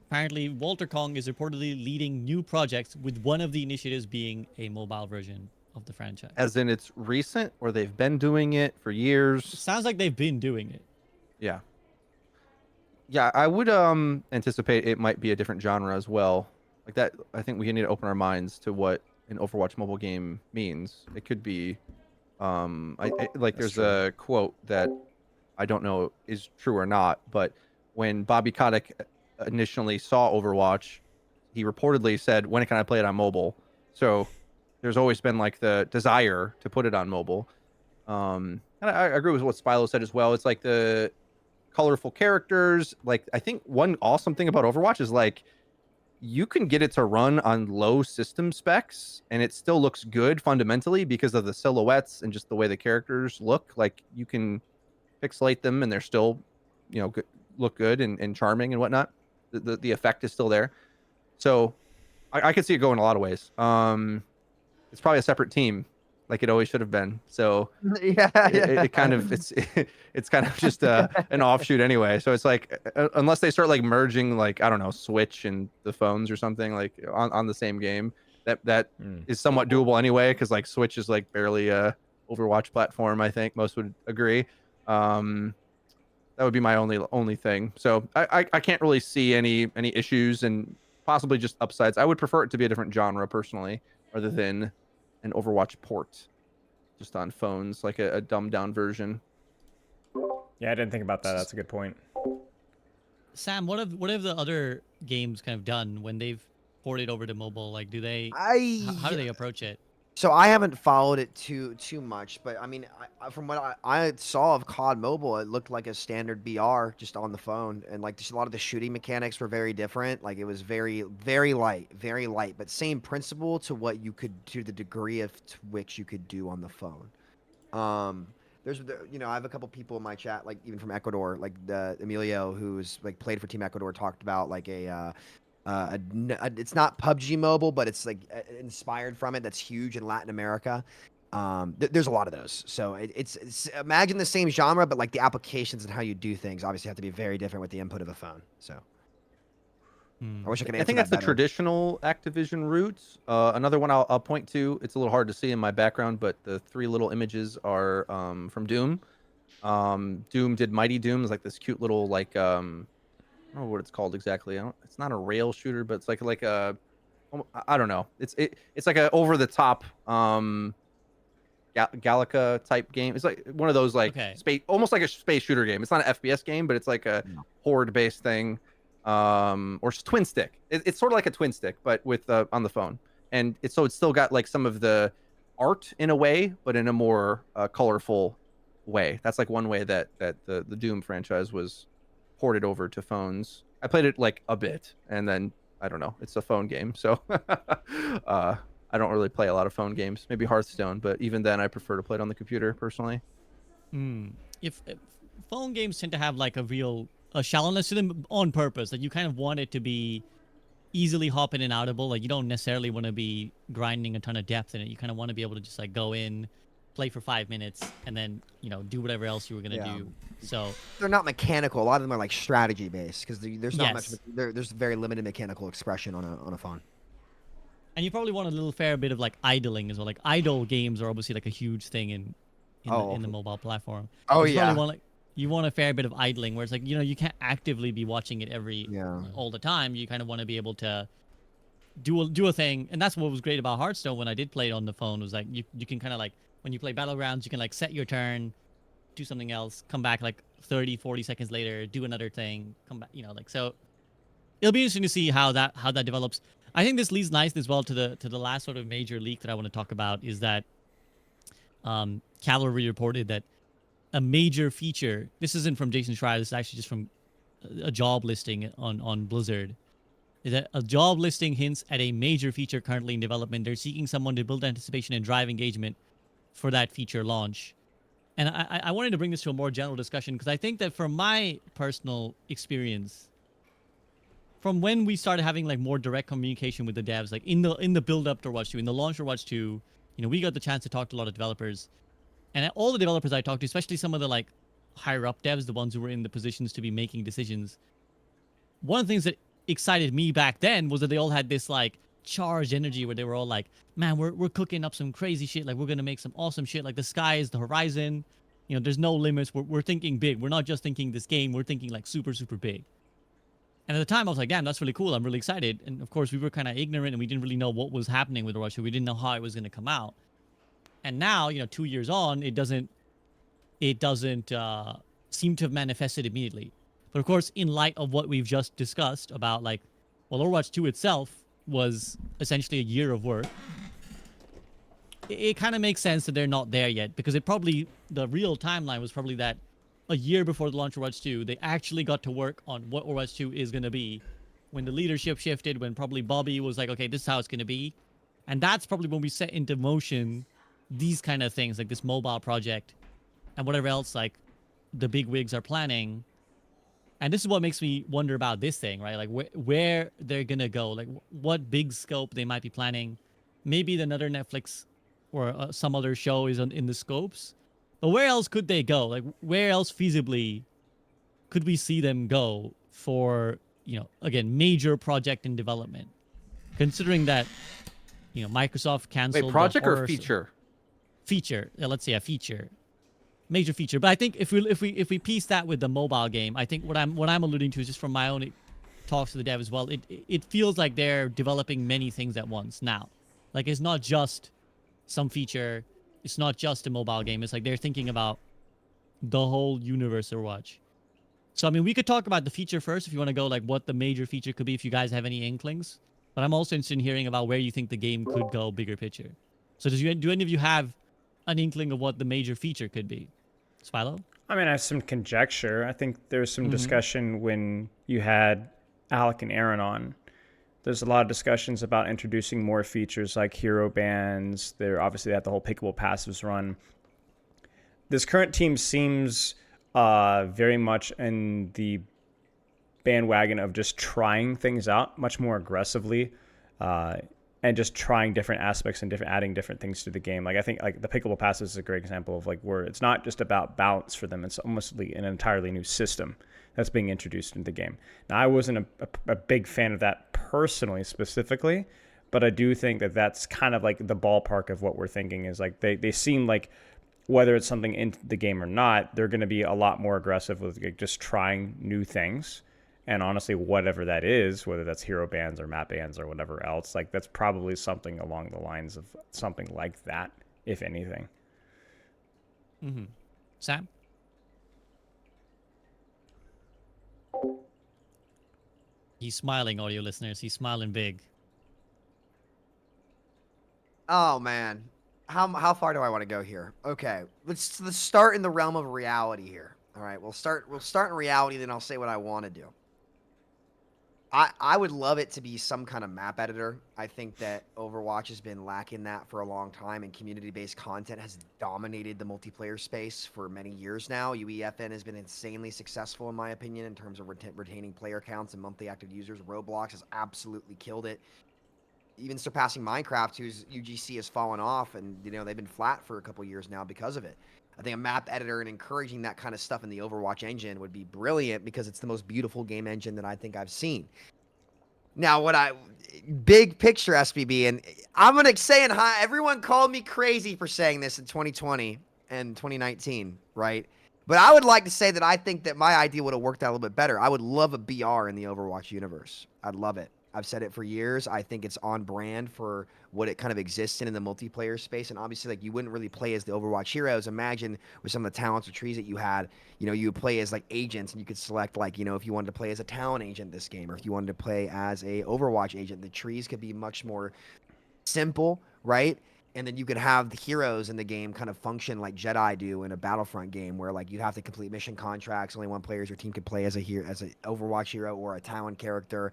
Speaker 8: Apparently, Walter Kong is reportedly leading new projects, with one of the initiatives being a mobile version of the franchise.
Speaker 9: As in it's recent, or they've been doing it for years?
Speaker 8: It sounds like they've been doing it.
Speaker 9: Yeah. Yeah, I would anticipate it might be a different genre as well. Like that, I think we need to open our minds to what an Overwatch mobile game means. It could be, like there's a quote that I don't know is true or not, but when Bobby Kotick initially saw Overwatch, he reportedly said, "When can I play it on mobile?" So there's always been like the desire to put it on mobile. And I agree with what Spilo said as well. It's like the colorful characters. Like I think one awesome thing about Overwatch is like you can get it to run on low system specs and it still looks good fundamentally because of the silhouettes and just the way the characters look. Like you can pixelate them and they're still, look good and charming and whatnot. The effect is still there. So I could see it going a lot of ways. It's probably a separate team, like it always should have been. So it kind of it's kind of just an offshoot anyway. So it's like unless they start like merging like I don't know Switch and the phones or something like on the same game, that is somewhat doable anyway because like Switch is like barely a Overwatch platform. I think most would agree. That would be my only thing. So I can't really see any issues and possibly just upsides. I would prefer it to be a different genre personally, rather than an Overwatch port, just on phones, like a dumbed down version.
Speaker 1: Yeah, I didn't think about that. That's a good point.
Speaker 8: Sam, what have the other games kind of done when they've ported over to mobile? Like, do they? How do they approach it?
Speaker 7: So I haven't followed it too much, but I mean, from what I saw of COD Mobile, it looked like a standard BR just on the phone, and like just a lot of the shooting mechanics were very different. Like it was very light, but same principle to what you could, to the degree of to which you could do on the phone. There's, I have a couple people in my chat, like even from Ecuador, like the Emilio, who's like played for Team Ecuador, talked about like it's not PUBG Mobile, but it's like inspired from it. That's huge in Latin America. There's a lot of those. So it's imagine the same genre, but like the applications and how you do things obviously have to be very different with the input of a phone. So I wish I could answer
Speaker 9: I think
Speaker 7: that
Speaker 9: that's the
Speaker 7: better.
Speaker 9: traditional Activision route. Another one I'll point to. It's a little hard to see in my background, but the three little images are from Doom. Doom did Mighty Doom. It's like this cute little like I don't know what it's called exactly. It's not a rail shooter, but it's like a I don't know. It's like a over the top Galaga type game. It's like one of those like space, almost like a space shooter game. It's not an FPS game, but it's like a horde based thing. Or twin stick. It's sort of like a twin stick, but with on the phone. And it's still got like some of the art in a way, but in a more colorful way. That's like one way that the Doom franchise was ported over to phones. I played it like a bit, and then I don't know. It's a phone game, so I don't really play a lot of phone games. Maybe Hearthstone, but even then, I prefer to play it on the computer personally.
Speaker 8: If phone games tend to have like a shallowness to them on purpose, like you kind of want it to be easily hop in and outable. Like you don't necessarily want to be grinding a ton of depth in it. You kind of want to be able to just like go in, play for 5 minutes, and then do whatever else you were gonna
Speaker 7: Yeah.
Speaker 8: do. So
Speaker 7: They're not mechanical. A lot of them are like strategy based because there's not much.
Speaker 8: Yes.
Speaker 7: There's very limited mechanical expression on a phone.
Speaker 8: and you probably want a little fair bit of like idling as well. Like idle games are obviously like a huge thing in the mobile platform.
Speaker 7: Oh,
Speaker 8: You probably
Speaker 7: yeah.
Speaker 8: want you want a fair bit of idling where it's like you can't actively be watching it
Speaker 7: Yeah.
Speaker 8: all the time. You kind of want to be able to do a thing, and that's what was great about Hearthstone when I did play it on the phone. Was like you can kind of like when you play battlegrounds, you can like set your turn, do something else, come back like 30-40 seconds later, do another thing, come back, like so. It'll be interesting to see how that develops. I think this leads nicely as well to the last sort of major leak that I want to talk about is that Cavalry reported that a major feature. This isn't from Jason Schreier. This is actually just from a job listing on Blizzard. Is that a job listing hints at a major feature currently in development. They're seeking someone to build anticipation and drive engagement for that feature launch. And I wanted to bring this to a more general discussion because I think that from my personal experience, from when we started having like more direct communication with the devs, like in the build up to Overwatch 2, in the launch of Overwatch 2, we got the chance to talk to a lot of developers. And all the developers I talked to, especially some of the like higher up devs, the ones who were in the positions to be making decisions, one of the things that excited me back then was that they all had this like charged energy where they were all like, man, we're cooking up some crazy shit, like we're gonna make some awesome shit, like the sky is the horizon, there's no limits, we're thinking big, we're not just thinking this game, we're thinking like super super big. And at the time I was like, damn, that's really cool, I'm really excited. And of course we were kind of ignorant and we didn't really know what was happening with Russia, we didn't know how it was going to come out. And now 2 years on, it doesn't seem to have manifested immediately. But of course, in light of what we've just discussed about like, well, Overwatch 2 itself was essentially a year of work. It kind of makes sense that they're not there yet because the real timeline was probably that a year before the launch of Overwatch 2, they actually got to work on what Overwatch 2 is going to be. When the leadership shifted, when probably Bobby was like, okay, this is how it's going to be. And that's probably when we set into motion these kind of things, like this mobile project and whatever else like the big wigs are planning. And this is what makes me wonder about this thing, right? Like where they're going to go, like what big scope they might be planning. Maybe another Netflix or some other show is in the scopes. But where else could they go? Like where else feasibly could we see them go for, again, major project in development? Considering that, Microsoft canceled.
Speaker 9: Wait, project or feature?
Speaker 8: Feature. Let's say a feature. Major feature. But I think if we piece that with the mobile game, I think what I'm alluding to is just from my own talks to the dev as well. It feels like they're developing many things at once now. Like it's not just some feature. It's not just a mobile game. It's like they're thinking about the whole universe of Overwatch. So I mean, we could talk about the feature first if you want to go like what the major feature could be. If you guys have any inklings, but I'm also interested in hearing about where you think the game could go bigger picture. So do any of you have an inkling of what the major feature could be? Spilo?
Speaker 1: I mean, I have some conjecture. I think there's some discussion when you had Alec and Aaron on. There's a lot of discussions about introducing more features like hero bands. They're obviously at the whole pickable passives run. This current team seems very much in the bandwagon of just trying things out much more aggressively. And just trying different aspects and adding different things to the game. Like I think like the pickable passes is a great example of like where it's not just about balance for them. It's almost like an entirely new system that's being introduced into the game. Now I wasn't a big fan of that personally, specifically, but I do think that that's kind of like the ballpark of what we're thinking is like they seem like whether it's something in the game or not, they're going to be a lot more aggressive with like, just trying new things. And honestly, whatever that is, whether that's hero bands or map bands or whatever else, like that's probably something along the lines of something like that, if anything.
Speaker 8: Mm-hmm. Sam? He's smiling, audio listeners. He's smiling big.
Speaker 7: Oh man, how far do I want to go here? Okay, let's start in the realm of reality here. All right, we'll start in reality, then I'll say what I want to do. I would love it to be some kind of map editor. I think that Overwatch has been lacking that for a long time, and community-based content has dominated the multiplayer space for many years now. UEFN has been insanely successful, in my opinion, in terms of retaining player counts and monthly active users. Roblox has absolutely killed it. even surpassing Minecraft, whose UGC has fallen off, and they've been flat for a couple years now because of it. I think a map editor and encouraging that kind of stuff in the Overwatch engine would be brilliant because it's the most beautiful game engine that I think I've seen. Now, big picture SPB, and I'm gonna say it high. Everyone called me crazy for saying this in 2020 and 2019, right? But I would like to say that I think that my idea would have worked out a little bit better. I would love a BR in the Overwatch universe. I'd love it. I've said it for years. I think it's on brand for what it kind of exists in the multiplayer space. And obviously, like, you wouldn't really play as the Overwatch heroes. Imagine with some of the talents or trees that you had, you would play as like agents, and you could select like, if you wanted to play as a talent agent this game, or if you wanted to play as a Overwatch agent, the trees could be much more simple, right? And then you could have the heroes in the game kind of function like Jedi do in a Battlefront game, where like you have to complete mission contracts. Only one player as your team could play as an Overwatch hero or a talent character.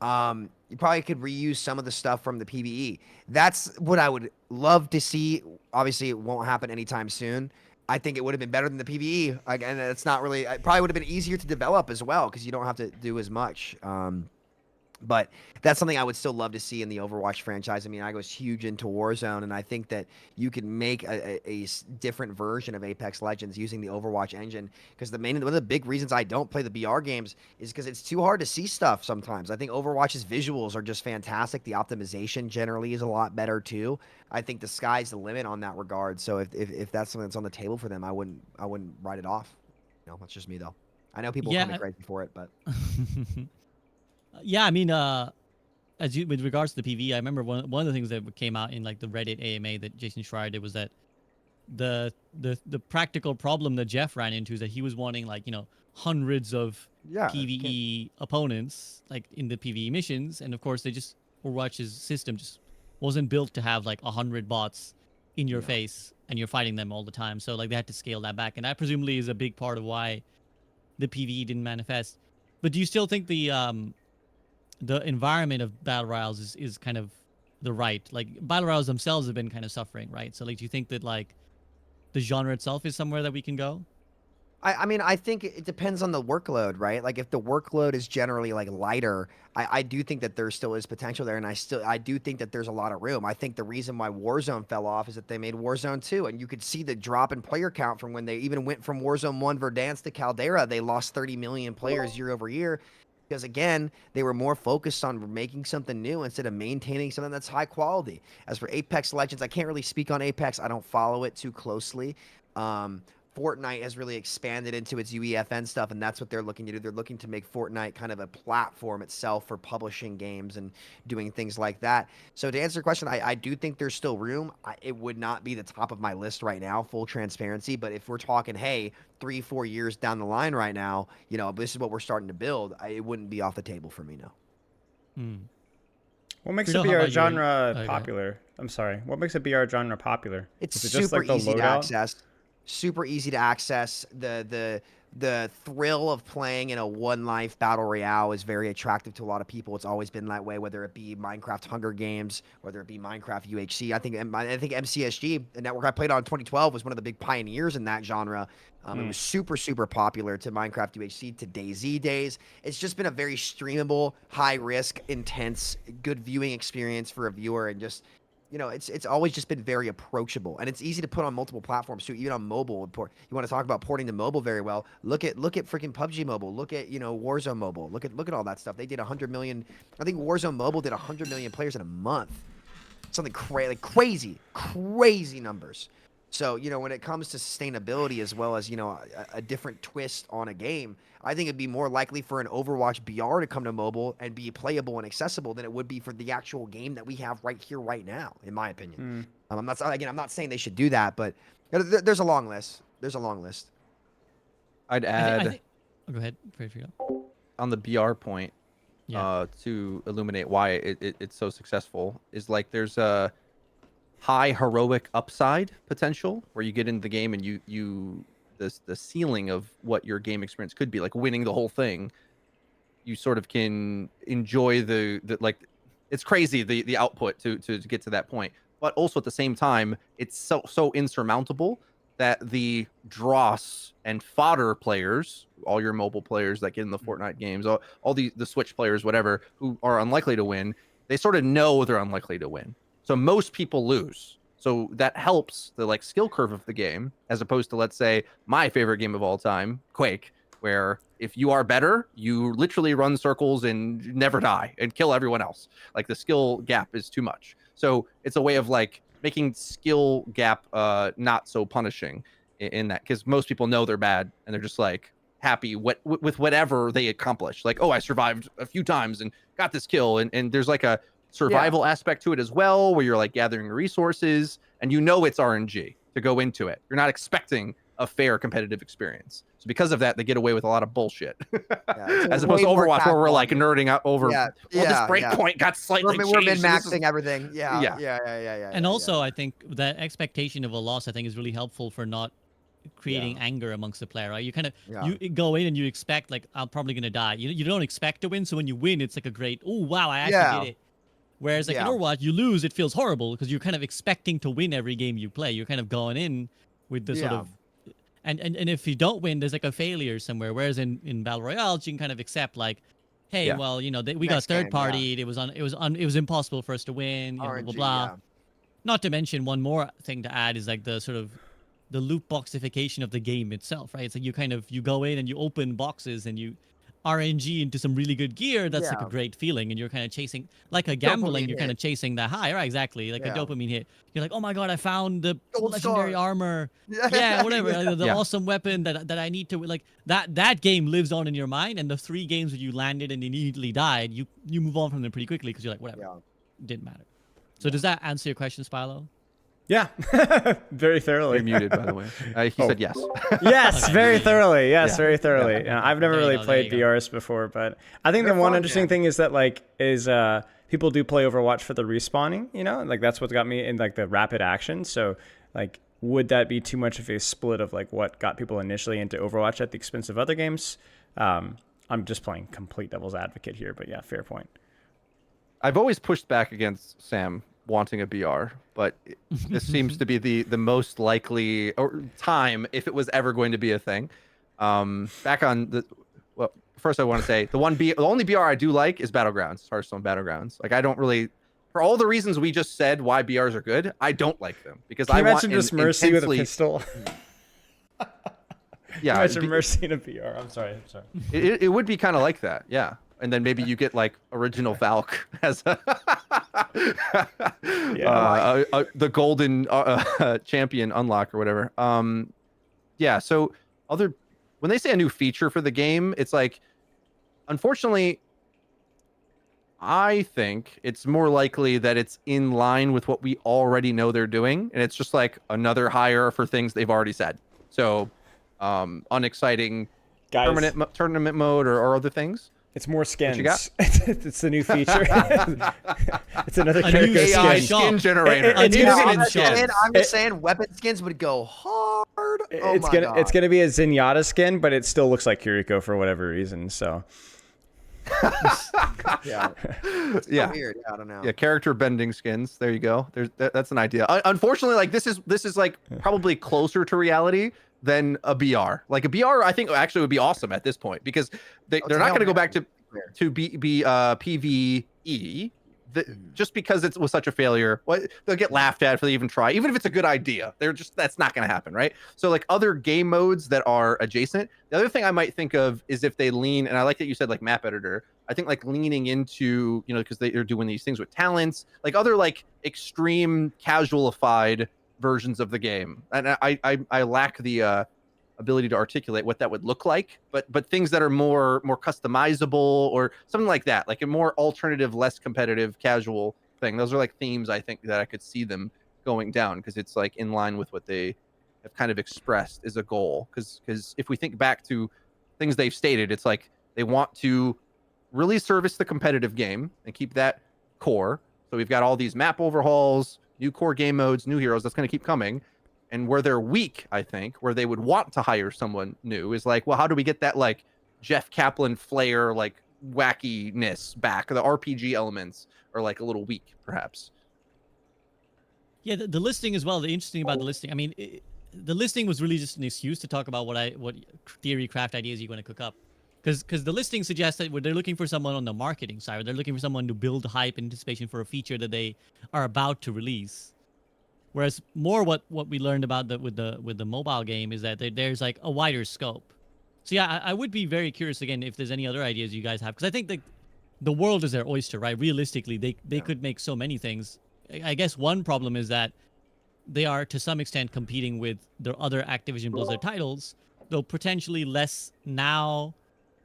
Speaker 7: You probably could reuse some of the stuff from the PvE. That's what I would love to see. Obviously, it won't happen anytime soon. I think it would have been better than the PvE. And it's not really. It probably would have been easier to develop as well because you don't have to do as much. But that's something I would still love to see in the Overwatch franchise. I mean, I was huge into Warzone, and I think that you can make a different version of Apex Legends using the Overwatch engine. Because one of the big reasons I don't play the BR games is because it's too hard to see stuff sometimes. I think Overwatch's visuals are just fantastic. The optimization generally is a lot better too. I think the sky's the limit on that regard. So if that's something that's on the table for them, I wouldn't write it off. That's just me though. I know people call me crazy for it, but.
Speaker 8: Yeah, I mean, with regards to the PvE, I remember one of the things that came out in like the Reddit AMA that Jason Schreier did was that the practical problem that Jeff ran into is that he was wanting like hundreds of PvE opponents like in the PvE missions, and of course Overwatch's system just wasn't built to have like 100 bots in your face and you're fighting them all the time. So like they had to scale that back, and that presumably is a big part of why the PvE didn't manifest. But do you still think the environment of battle royales is kind of the right, like battle royales themselves have been kind of suffering, right? So like, do you think that like the genre itself is somewhere that we can go?
Speaker 7: I mean, I think it depends on the workload, right? Like if the workload is generally like lighter, I do think that there still is potential there, and I do think that there's a lot of room. I think the reason why Warzone fell off is that they made Warzone 2, and you could see the drop in player count from when they even went from Warzone 1 Verdansk to Caldera. They lost 30 million players year over year. Because again, they were more focused on making something new instead of maintaining something that's high quality. As for Apex Legends, I can't really speak on Apex. I don't follow it too closely. Fortnite has really expanded into its UEFN stuff, and that's what they're looking to do. They're looking to make Fortnite kind of a platform itself for publishing games and doing things like that. So to answer your question, I do think there's still room. It would not be the top of my list right now, full transparency. But if we're talking, hey, 3-4 years down the line right now, this is what we're starting to build, it wouldn't be off the table for me, no.
Speaker 1: What makes a BR genre popular? I'm sorry. What makes a BR genre popular?
Speaker 7: It's
Speaker 1: is it just
Speaker 7: super
Speaker 1: like the
Speaker 7: easy to
Speaker 1: loadout?
Speaker 7: access. Super easy to access. The thrill of playing in a one life battle royale is very attractive to a lot of people. It's always been that way, whether it be Minecraft Hunger Games, whether it be Minecraft UHC. I think MCSG, the network I played on in 2012, was one of the big pioneers in that genre. It was super, super popular to Minecraft UHC, to DayZ days. It's just been a very streamable, high risk, intense, good viewing experience for a viewer, and just it's always just been very approachable, and it's easy to put on multiple platforms too, even on mobile. You want to talk about porting to mobile very well. Look at freaking PUBG Mobile. Look at Warzone Mobile. Look at all that stuff. They did 100 million. I think Warzone Mobile did 100 million players in a month. Something crazy numbers. So when it comes to sustainability as well as a different twist on a game, I think it'd be more likely for an Overwatch BR to come to mobile and be playable and accessible than it would be for the actual game that we have right here, right now, in my opinion. I'm not saying they should do that, but there's a long list.
Speaker 9: I'd add.
Speaker 8: Go ahead.
Speaker 9: On the BR point, to illuminate why it's so successful, is like there's a high heroic upside potential where you get into the game and the ceiling of what your game experience could be, like winning the whole thing, you sort of can enjoy the like, it's crazy the output to get to that point, but also at the same time it's so insurmountable that the dross and fodder players, all your mobile players that get in the Fortnite games, all the Switch players, whatever, who are unlikely to win, they sort of know they're unlikely to win. So most people lose. So that helps the like skill curve of the game, as opposed to, let's say, my favorite game of all time, Quake, where if you are better, you literally run circles and never die and kill everyone else. Like the skill gap is too much. So it's a way of like making skill gap not so punishing in that, because most people know they're bad and they're just like happy with whatever they accomplish. Like, oh, I survived a few times and got this kill, and there's like a survival aspect to it as well, where you're like gathering resources and you know it's RNG to go into it. You're not expecting a fair competitive experience. So because of that, they get away with a lot of bullshit. As opposed to Overwatch, where we're like nerding out over this breakpoint got slightly changed.
Speaker 7: We're min-maxing everything. Yeah.
Speaker 8: And also, I think that expectation of a loss, I think, is really helpful for not creating anger amongst the player, right? You kind of you go in and you expect, like, I'm probably gonna die. You don't expect to win, so when you win, it's like a great, oh wow, I actually did it. Whereas like in Overwatch, you lose, it feels horrible because you're kind of expecting to win every game you play. You're kind of going in with the sort of, and if you don't win, there's like a failure somewhere. Whereas in Battle Royale, you can kind of accept like, hey, well, you know, we got third partied. It was impossible for us to win. You know, blah blah blah. Not to mention, one more thing to add is like the sort of the loot boxification of the game itself, right? It's like you go in and you open boxes and you RNG into some really good gear. That's like a great feeling, and you're kind of chasing, like a gambling, you're kind of chasing that high, right? Exactly, like a dopamine hit. You're like, oh my god, I found the legendary armor, whatever, the awesome weapon that I need to, like, that game lives on in your mind. And the 3 games where you landed and immediately died, you move on from them pretty quickly because you're like, whatever, didn't matter. So does that answer your question, Spilo?
Speaker 1: Yeah, very thoroughly.
Speaker 9: You're muted, by the way. He said yes.
Speaker 1: Yes, very thoroughly. Yes, very thoroughly. I've never really played BRs before, but I think the one interesting thing is that people do play Overwatch for the respawning. You know, like that's what got me in like the rapid action. So like, would that be too much of a split of like what got people initially into Overwatch at the expense of other games? I'm just playing complete devil's advocate here, but yeah, fair point.
Speaker 9: I've always pushed back against Sam wanting a BR, but this seems to be the most likely time if it was ever going to be a thing. Back on the first I want to say the only BR I do like is Battlegrounds, Hearthstone Battlegrounds. Like I don't really, for all the reasons we just said why BRs are good, I don't like them because I want
Speaker 1: just Mercy with a pistol. Yeah, imagine Mercy in a BR. I'm sorry.
Speaker 9: It would be kind of like that, yeah. And then maybe you get like original Valk as the golden champion unlock or whatever. So when they say a new feature for the game, it's like, unfortunately, I think it's more likely that it's in line with what we already know they're doing, and it's just like another hire for things they've already said. So unexciting tournament mode or other things.
Speaker 1: It's more skins. It's the new feature. It's another character
Speaker 9: AI skin generator.
Speaker 7: I'm just saying, weapon skins would go hard.
Speaker 1: It's gonna be a Zenyatta skin, but it still looks like Kiriko for whatever reason. So.
Speaker 7: Yeah. Weird. Yeah, I don't know.
Speaker 9: Yeah, character bending skins. There you go. That's an idea. Unfortunately, like this is like probably closer to reality than a BR. Like a BR, I think actually would be awesome at this point because they're not going to go back to PvE just because it was such a failure. They'll get laughed at if they even try, even if it's a good idea. That's not going to happen, right? So like other game modes that are adjacent. The other thing I might think of is if they lean, and I like that you said like map editor. I think like leaning into, because they're doing these things with talents, like other like extreme casualified versions of the game, and I lack the ability to articulate what that would look like, but things that are more customizable or something like that, like a more alternative, less competitive, casual thing. Those are like themes I think that I could see them going down because it's like in line with what they have kind of expressed as a goal. Because if we think back to things they've stated, it's like they want to really service the competitive game and keep that core. So we've got all these map overhauls, new core game modes, new heroes. That's going to keep coming. And where they're weak, I think, where they would want to hire someone new is like, well, how do we get that like Jeff Kaplan flair, like wackiness back? The RPG elements are like a little weak, perhaps.
Speaker 8: Yeah, the listing as well. The interesting about the listing, I mean, the listing was really just an excuse to talk about what theory craft ideas you're going to cook up. Because the listing suggests that they're looking for someone on the marketing side, or they're looking for someone to build hype and anticipation for a feature that they are about to release. Whereas more what we learned about with the mobile game is that there's like a wider scope. So yeah, I would be very curious again if there's any other ideas you guys have, because I think the world is their oyster, right? Realistically, they could make so many things. I guess one problem is that they are to some extent competing with their other Activision Blizzard titles, though potentially less now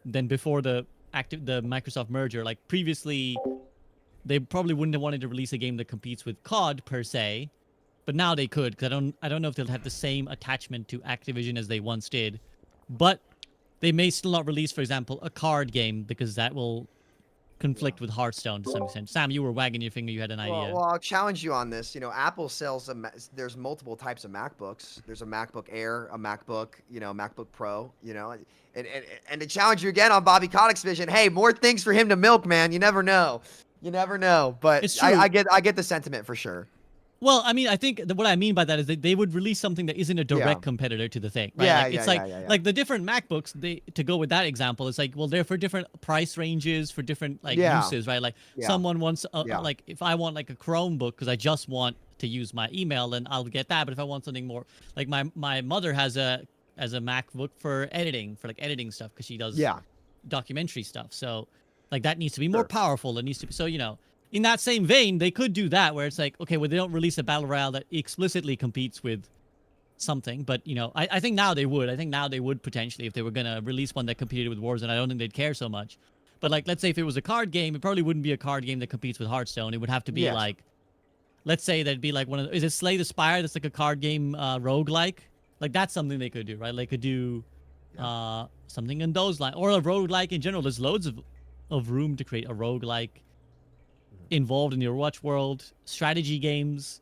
Speaker 8: than before the Microsoft merger. Like previously, they probably wouldn't have wanted to release a game that competes with COD per se, but now they could, because I don't know if they'll have the same attachment to Activision as they once did. But they may still not release, for example, a card game, because that will conflict with Hearthstone to some extent. Sam, you were wagging your finger. You had an idea.
Speaker 7: Well, I'll challenge you on this. Apple sells there's multiple types of MacBooks. There's a MacBook Air, a MacBook, MacBook Pro, and to challenge you again on Bobby Kotick's vision. Hey, more things for him to milk, man. You never know. But
Speaker 8: It's true.
Speaker 7: I get the sentiment for sure.
Speaker 8: Well, I mean, I think what I mean by that is that they would release something that isn't a direct competitor to the thing, right?
Speaker 7: Yeah,
Speaker 8: like, it's like the different MacBooks. To go with that example, it's like, well, they're for different price ranges, for different uses, right? Like someone wants, like if I want like a Chromebook because I just want to use my email, then I'll get that. But if I want something more, like my mother has a MacBook for editing stuff, because she does documentary stuff. So like that needs to be more powerful. It needs to be in that same vein, they could do that, where it's like, okay, well, they don't release a battle royale that explicitly competes with something, but I think now they would. I think now they would potentially, if they were gonna release one that competed with Warzone. I don't think they'd care so much. But like, let's say if it was a card game, it probably wouldn't be a card game that competes with Hearthstone. It would have to be like, let's say that'd be like is it Slay the Spire? That's like a card game roguelike. Like that's something they could do, right? They could do something in those lines, or a roguelike in general. There's loads of room to create a roguelike involved in the Overwatch world. Strategy games.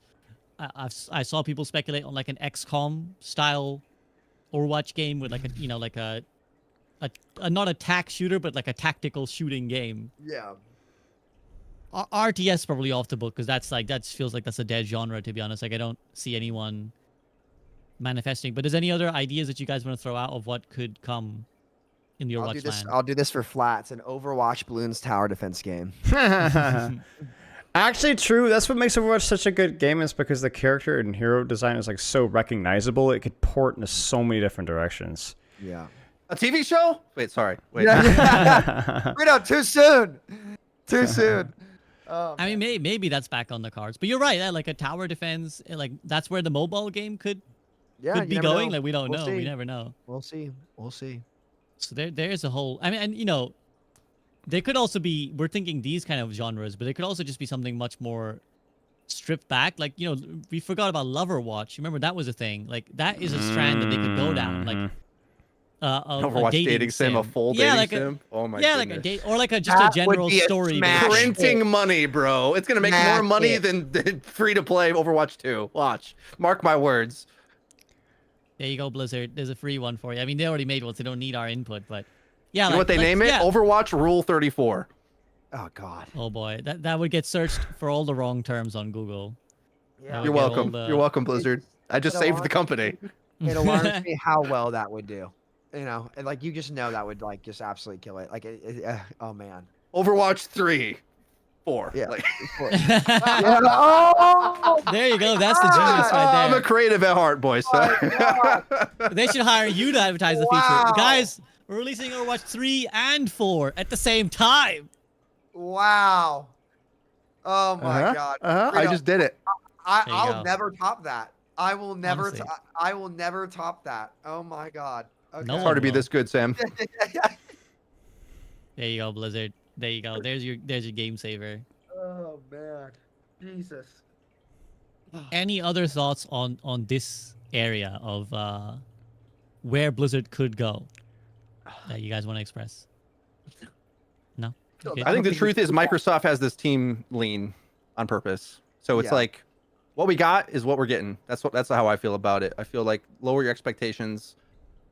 Speaker 8: I saw people speculate on like an XCOM style Overwatch game with like a not a tac shooter, but like a tactical shooting game.
Speaker 7: Yeah.
Speaker 8: RTS probably off the book, because that feels like that's a dead genre, to be honest. Like I don't see anyone manifesting. But is any other ideas that you guys want to throw out of what could come in the Overwatch land?
Speaker 7: I'll do this for flats. An Overwatch Bloons tower defense game.
Speaker 1: Actually, true. That's what makes Overwatch such a good game, is because the character and hero design is like so recognizable. It could port into so many different directions.
Speaker 7: Yeah.
Speaker 9: A TV show? Wait, sorry. Wait.
Speaker 7: No, too soon. Too soon.
Speaker 8: I mean, maybe that's back on the cards. But you're right. Like a tower defense, like that's where the mobile game could be going. Like we don't know. We never know.
Speaker 7: We'll see.
Speaker 8: So there's a whole. I mean, and they could also be. We're thinking these kind of genres, but they could also just be something much more stripped back. Like we forgot about Lover Watch. Remember that was a thing. Like that is a strand that they could go down. Like
Speaker 9: Overwatch dating sim, a full dating sim. Oh my goodness.
Speaker 8: like a date, or like just a general story.
Speaker 9: Printing money, bro. It's gonna make more money than free to play Overwatch 2. Watch. Mark my words.
Speaker 8: There you go, Blizzard. There's a free one for you. I mean, they already made one, so they don't need our input. But yeah,
Speaker 9: you know what they name it? Overwatch Rule 34.
Speaker 7: Oh God.
Speaker 8: Oh boy, that would get searched for all the wrong terms on Google.
Speaker 7: Yeah.
Speaker 9: You're welcome. You're welcome, Blizzard. I just saved the company.
Speaker 7: It alarms me how well that would do. And like you just know that would like just absolutely kill it. Like oh man.
Speaker 9: Overwatch 3, 4.
Speaker 7: Yeah.
Speaker 9: Like,
Speaker 8: there you go. That's the genius right there.
Speaker 9: I'm a creative at heart, boys.
Speaker 8: They should hire you to advertise the feature, guys. We're releasing Overwatch 3 and 4 at the same time.
Speaker 7: Wow. Oh my God.
Speaker 9: I just did it.
Speaker 7: I'll never top that. I will never top that. Oh my God. Okay.
Speaker 8: No
Speaker 9: It's hard to be this good, Sam.
Speaker 8: There you go, Blizzard. There you go. There's your game saver.
Speaker 7: Oh man. Jesus.
Speaker 8: Any other thoughts on this area of where Blizzard could go that you guys want to express? No? Okay.
Speaker 9: I think the truth is Microsoft has this team lean on purpose. So it's like, what we got is what we're getting. That's how I feel about it. I feel like lower your expectations.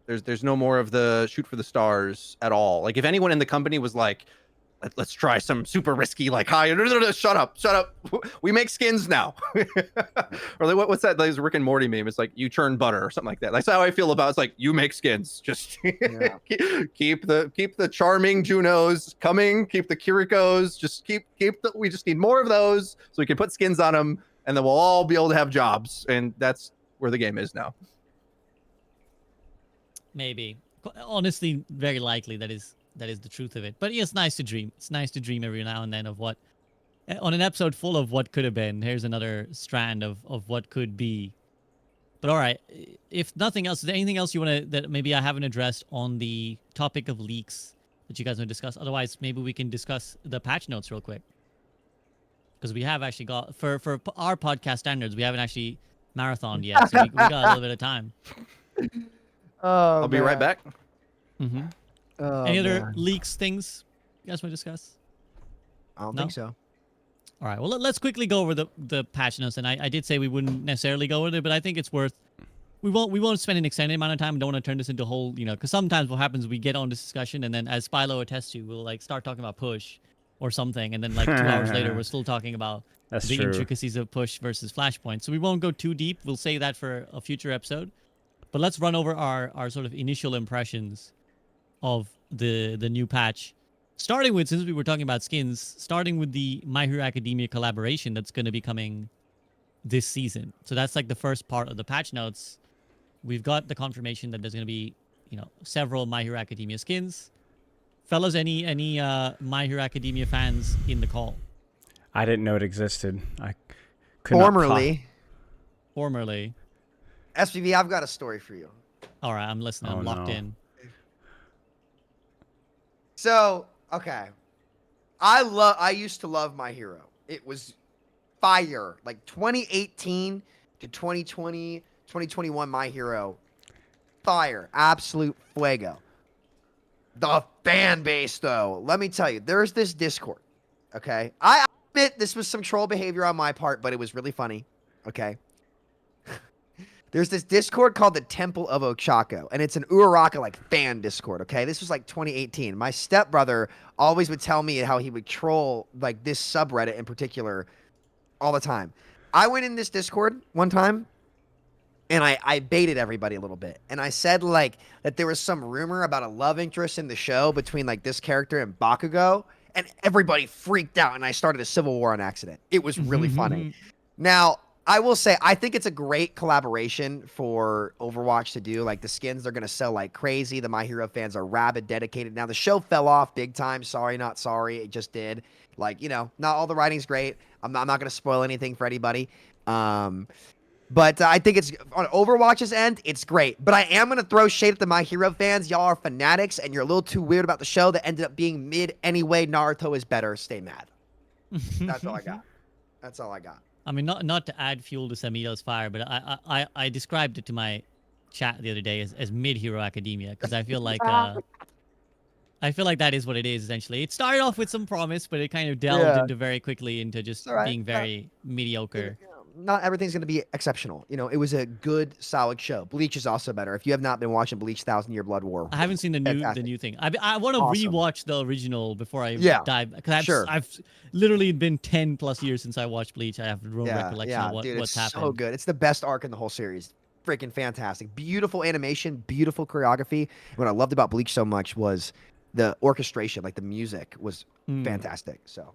Speaker 9: There's no more of the shoot for the stars at all. Like if anyone in the company was like let's try some super risky like high. Shut up. We make skins now. Or like, what's that? Like, Rick and Morty meme. It's like you churn butter or something like that. That's how I feel about. It's like you make skins. Just keep the charming Junos coming. Keep the Kirikos. Just keep the. We just need more of those so we can put skins on them, and then we'll all be able to have jobs. And that's where the game is now.
Speaker 8: Maybe. Honestly, very likely that is the truth of it. But yeah, it's nice to dream. It's nice to dream every now and then of what, on an episode full of what could have been. Here's another strand of what could be. But all right, if nothing else, is there anything else you want to that maybe I haven't addressed on the topic of leaks that you guys want to discuss? Otherwise, maybe we can discuss the patch notes real quick, because we have actually got for our podcast standards, we haven't actually marathoned yet, so we got a little bit of time.
Speaker 7: Oh,
Speaker 9: I'll be right back.
Speaker 8: Mm-hmm.
Speaker 7: Oh,
Speaker 8: Any other
Speaker 7: man.
Speaker 8: leaks, things you guys want to discuss?
Speaker 7: I don't
Speaker 8: No?
Speaker 7: think so.
Speaker 8: All right. Well, let's quickly go over the patch notes. And I did say we wouldn't necessarily go with it, but I think it's worth. We won't spend an extended amount of time. Don't want to turn this into a whole, because sometimes what happens, we get on this discussion, and then as Spilo attests to, we'll like start talking about push or something, and then like 2 hours later, we're still talking about
Speaker 1: That's
Speaker 8: the
Speaker 1: true.
Speaker 8: intricacies of push versus flashpoint. So we won't go too deep. We'll save that for a future episode. But let's run over our sort of initial impressions of the new patch. Starting with, since we were talking about skins, starting with the My Hero Academia collaboration that's going to be coming this season. So that's like the first part of the patch notes. We've got the confirmation that there's going to be, several My Hero Academia skins. Fellas, any My Hero Academia fans in the call?
Speaker 1: I didn't know it existed. I could not
Speaker 8: Formerly.
Speaker 7: SPV, I've got a story for you.
Speaker 8: All right, I'm listening.
Speaker 1: Oh,
Speaker 8: I'm locked
Speaker 1: no.
Speaker 8: in.
Speaker 7: So, okay. I used to love My Hero. It was fire. Like 2018 to 2020, 2021 My Hero. Fire. Absolute fuego. The fan base, though. Let me tell you, there's this Discord. Okay? I admit this was some troll behavior on my part, but it was really funny. Okay? There's this Discord called the Temple of Ochako, and it's an Uraraka like fan Discord, okay? This was like 2018. My stepbrother always would tell me how he would troll like this subreddit in particular all the time. I went in this Discord one time, and I baited everybody a little bit. And I said like that there was some rumor about a love interest in the show between like this character and Bakugo, and everybody freaked out, and I started a civil war on accident. It was really funny. Now, I will say, I think it's a great collaboration for Overwatch to do. Like, the skins, they're going to sell like crazy. The My Hero fans are rabid, dedicated. Now, the show fell off big time. Sorry, not sorry. It just did. Like, not all the writing's great. I'm not going to spoil anything for anybody. But I think it's, on Overwatch's end, it's great. But I am going to throw shade at the My Hero fans. Y'all are fanatics, and you're a little too weird about the show that ended up being mid anyway. Naruto is better. Stay mad. That's all I got. That's all I got.
Speaker 8: I mean, not to add fuel to Samido's fire, but I described it to my chat the other day as mid Hero Academia, because I feel like that is what it is essentially. It started off with some promise, but it kind of delved into very quickly into just being very mediocre.
Speaker 7: Not everything's going to be exceptional. It was a good, solid show. Bleach is also better. If you have not been watching Bleach 1,000 Year Blood War,
Speaker 8: I haven't seen the new thing. I want to rewatch the original before I dive, because I've literally been 10 plus years since I watched Bleach. I have no recollection of
Speaker 7: dude,
Speaker 8: what's happened.
Speaker 7: So good. It's the best arc in the whole series. Freaking fantastic. Beautiful animation, beautiful choreography. What I loved about Bleach so much was the orchestration, like the music was fantastic. So.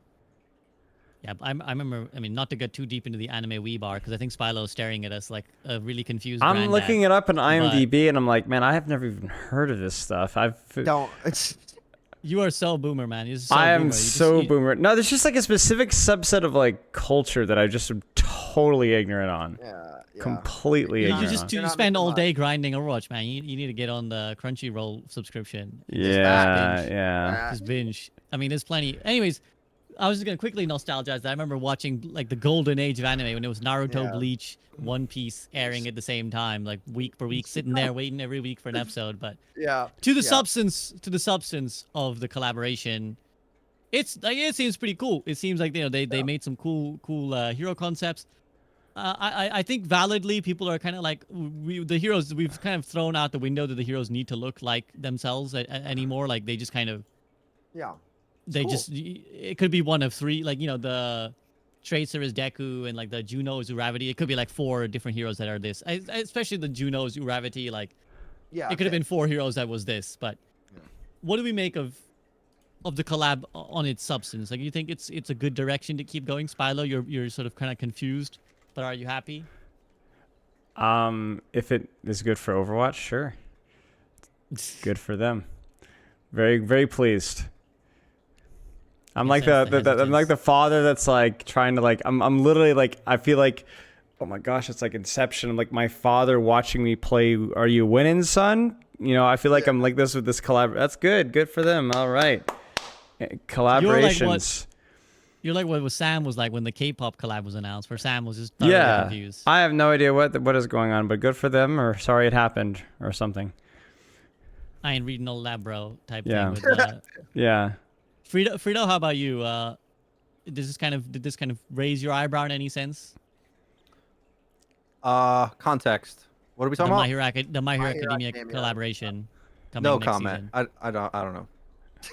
Speaker 8: Yeah, I remember. I mean, not to get too deep into the anime weebar, because I think Spilo's staring at us like a really confused.
Speaker 1: I'm
Speaker 8: granddad,
Speaker 1: looking it up on IMDb, and I'm like, man, I have never even heard of this stuff.
Speaker 8: You are so boomer, man. You're so
Speaker 1: I am
Speaker 8: boomer.
Speaker 1: so boomer. No, there's just like a specific subset of like culture that I just am totally ignorant on.
Speaker 7: Yeah.
Speaker 1: Completely ignorant.
Speaker 8: You spend all day grinding Overwatch, man. You need to get on the Crunchyroll subscription.
Speaker 1: Yeah.
Speaker 8: Just binge. I mean, there's plenty. Anyways, I was just gonna quickly nostalgize that. I remember watching like the golden age of anime when it was Naruto, Bleach, One Piece airing at the same time, like week per week, sitting there waiting every week for an episode. But to the substance of the collaboration, it seems pretty cool. It seems like they made some cool hero concepts. I think validly people are kind of like the heroes. We've kind of thrown out the window that the heroes need to look like themselves anymore. Like they just kind of they
Speaker 7: cool.
Speaker 8: just it could be one of three, like the Tracer is Deku and like the Juno is Uravity. It could be like 4 different heroes that are this. Especially the Juno's Uravity, like
Speaker 7: Yeah.
Speaker 8: it could have been 4 heroes that was this. But what do we make of the collab on its substance? Like, you think it's a good direction to keep going? Spilo, you're sort of kind of confused, but are you happy?
Speaker 1: If it is good for Overwatch, sure. Good for them. Very, very pleased. I'm like I'm like the father that's like trying to like I'm literally like I feel like, oh my gosh, it's like Inception. I'm like my father watching me play Are You Winning, Son? You know, I feel like I'm like this with this collab. That's good. Good for them. All right. Collaborations.
Speaker 8: You're like what Sam was like when the K-pop collab was announced, where Sam was just thoroughly confused.
Speaker 1: I have no idea what is going on, but good for them, or sorry it happened, or something.
Speaker 8: I ain't reading all that, bro. Type
Speaker 1: Yeah.
Speaker 8: thing. With,
Speaker 1: Yeah.
Speaker 8: Frito, how about you? Did this kind of raise your eyebrow in any sense?
Speaker 9: Context. What are we talking about?
Speaker 8: The My Hero Academia collaboration.
Speaker 9: No
Speaker 8: next
Speaker 9: comment.
Speaker 8: Season.
Speaker 9: I don't know.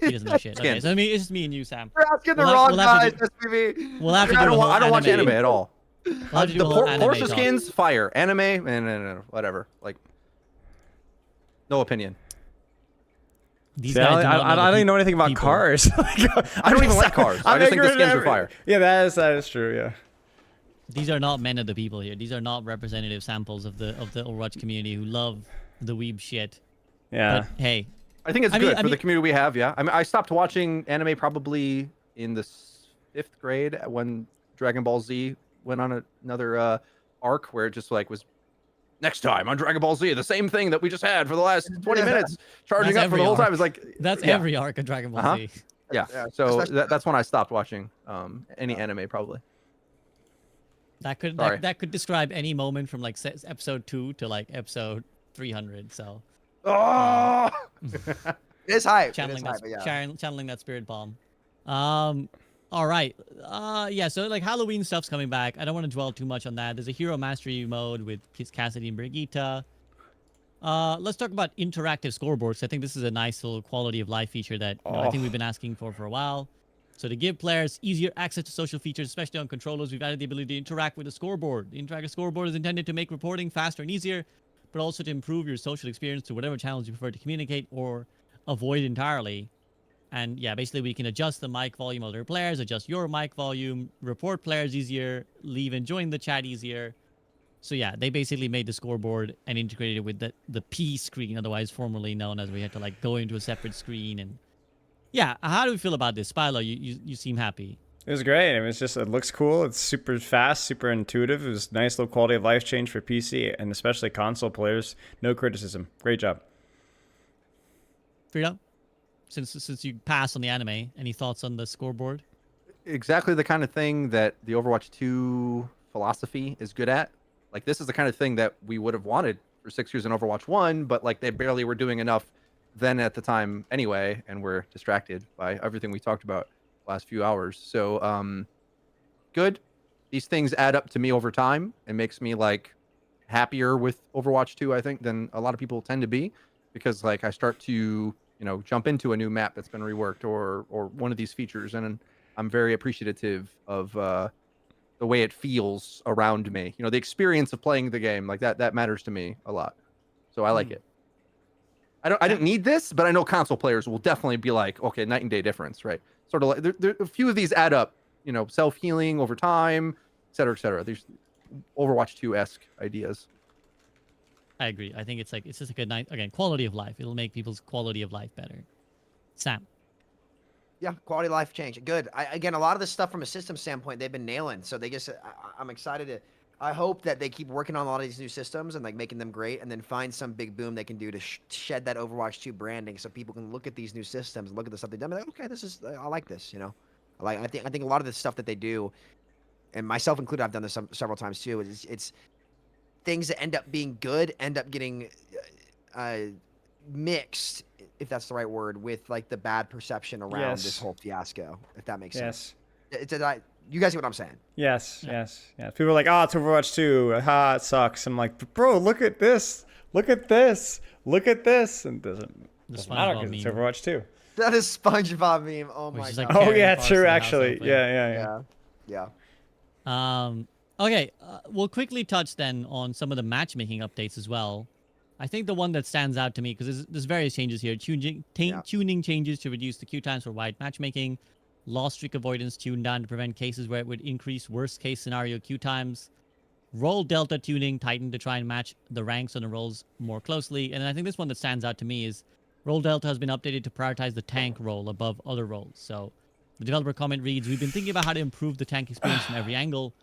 Speaker 8: He doesn't know shit. Okay, so it's just me and you, Sam.
Speaker 7: You're asking the
Speaker 8: We'll
Speaker 7: wrong
Speaker 8: have to
Speaker 7: guys, SPV.
Speaker 8: We'll have to do
Speaker 9: I
Speaker 8: a whole
Speaker 9: don't watch anime at all.
Speaker 8: We'll have to do
Speaker 9: The
Speaker 8: a whole anime
Speaker 9: Porsche
Speaker 8: talk.
Speaker 9: skins, fire. Anime, no, whatever. Like, no opinion.
Speaker 8: These
Speaker 1: See,
Speaker 8: guys
Speaker 1: I don't even know anything about
Speaker 8: people.
Speaker 1: cars.
Speaker 9: I don't even like cars. I just think the skins are fire.
Speaker 1: Yeah, that is true. Yeah.
Speaker 8: These are not men of the people here. These are not representative samples of the Overwatch community who love the weeb shit.
Speaker 1: Yeah.
Speaker 8: But hey,
Speaker 9: I think it's
Speaker 8: I
Speaker 9: good
Speaker 8: mean-
Speaker 9: for the community we have. Yeah. I mean, I stopped watching anime probably in the 5th grade when Dragon Ball Z went on another arc where it just like was next time on Dragon Ball Z, the same thing that we just had for the last 20 minutes, charging
Speaker 8: That's
Speaker 9: up for
Speaker 8: every
Speaker 9: the whole
Speaker 8: arc.
Speaker 9: time. It's like
Speaker 8: that's
Speaker 9: yeah.
Speaker 8: every arc of Dragon Ball Z.
Speaker 9: Yeah.
Speaker 7: Yeah,
Speaker 9: So
Speaker 7: especially-
Speaker 9: that's when I stopped watching any anime probably.
Speaker 8: That could
Speaker 9: Sorry.
Speaker 8: that could describe any moment from like episode 2 to like episode 300. So
Speaker 9: Oh.
Speaker 7: It is hype. It is
Speaker 8: channeling
Speaker 7: hype,
Speaker 8: that,
Speaker 7: but yeah.
Speaker 8: channeling that spirit bomb. All right. Yeah. So like Halloween stuff's coming back. I don't want to dwell too much on that. There's a hero mastery mode with Cassidy and Brigitte. Let's talk about interactive scoreboards. I think this is a nice little quality of life feature that I think we've been asking for a while. So to give players easier access to social features, especially on controllers, we've added the ability to interact with the scoreboard. The interactive scoreboard is intended to make reporting faster and easier, but also to improve your social experience to whatever channels you prefer to communicate or avoid entirely. And yeah, basically we can adjust the mic volume of other players, adjust your mic volume, report players easier, leave and join the chat easier. So yeah, they basically made the scoreboard and integrated it with the P screen, otherwise formerly known as we had to like go into a separate screen. And yeah, how do we feel about this? Spilo, you seem happy.
Speaker 1: It was great. I mean, it looks cool. It's super fast, super intuitive. It was a nice little quality of life change for PC and especially console players. No criticism. Great job.
Speaker 8: Frida, since you passed on the anime, any thoughts on the scoreboard?
Speaker 9: Exactly the kind of thing that the Overwatch 2 philosophy is good at. Like, this is the kind of thing that we would have wanted for 6 years in Overwatch 1, but like they barely were doing enough then at the time anyway, and we're distracted by everything we talked about the last few hours. So good. These things add up to me over time and makes me like happier with Overwatch 2, I think, than a lot of people tend to be, because like I start to, jump into a new map that's been reworked or one of these features, and I'm very appreciative of the way it feels around me. The experience of playing the game, like that matters to me a lot. So I like it. I didn't need this, but I know console players will definitely be like, okay, night and day difference, right? Sort of like there a few of these add up, self-healing over time, et cetera, et cetera. There's Overwatch 2-esque ideas.
Speaker 8: I agree. I think it's just like a nice, again, quality of life. It'll make people's quality of life better. Sam.
Speaker 7: Yeah, quality of life change. Good. Again, a lot of this stuff from a system standpoint, they've been nailing. So they just, I'm excited to. I hope that they keep working on a lot of these new systems and like making them great, and then find some big boom they can do to shed that Overwatch 2 branding, so people can look at these new systems and look at the stuff they've done. And be like, okay, I like this. I think a lot of the stuff that they do, and myself included, I've done this several times too. It's things that end up being good end up getting mixed, if that's the right word, with like the bad perception around this whole fiasco, if that makes sense. You guys see what I'm saying?
Speaker 1: Yes. People are like, it's Overwatch 2. It sucks. I'm like, bro, look at this. Look at this. Look at this. And it doesn't matter because it's Overwatch 2.
Speaker 7: That is SpongeBob meme. Oh
Speaker 8: Which
Speaker 7: my
Speaker 8: is
Speaker 7: god.
Speaker 8: like
Speaker 1: Oh
Speaker 8: carrying
Speaker 1: yeah,
Speaker 8: parts
Speaker 1: true.
Speaker 8: of the house
Speaker 1: Actually,
Speaker 8: open.
Speaker 1: yeah.
Speaker 8: Okay, we'll quickly touch then on some of the matchmaking updates as well. I think the one that stands out to me, because there's various changes here. Tuning changes to reduce the queue times for wide matchmaking. Lost streak avoidance tuned down to prevent cases where it would increase worst case scenario queue times. Role delta tuning tightened to try and match the ranks on the roles more closely. And I think this one that stands out to me is role delta has been updated to prioritize the tank role above other roles. So the developer comment reads, we've been thinking about how to improve the tank experience from every angle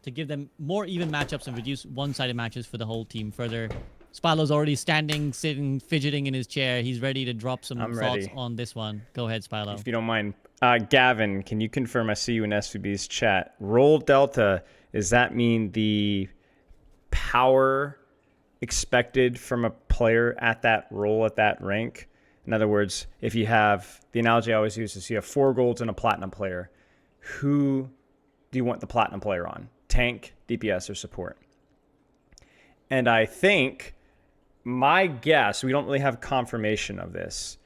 Speaker 8: to give them more even matchups and reduce one-sided matches for the whole team further. Spalo's already standing, sitting, fidgeting in his chair. He's ready to drop some
Speaker 1: I'm
Speaker 8: thoughts
Speaker 1: ready.
Speaker 8: on this one. Go ahead, Spalo.
Speaker 1: If you don't mind. Gavin, can you confirm, I see you in SVB's chat, roll delta, does that mean the power expected from a player at that role, at that rank? In other words, if you have, the analogy I always use is you have 4 golds and a platinum player, who do you want the platinum player on? Tank, DPS, or support? And I think my guess, we don't really have confirmation of this,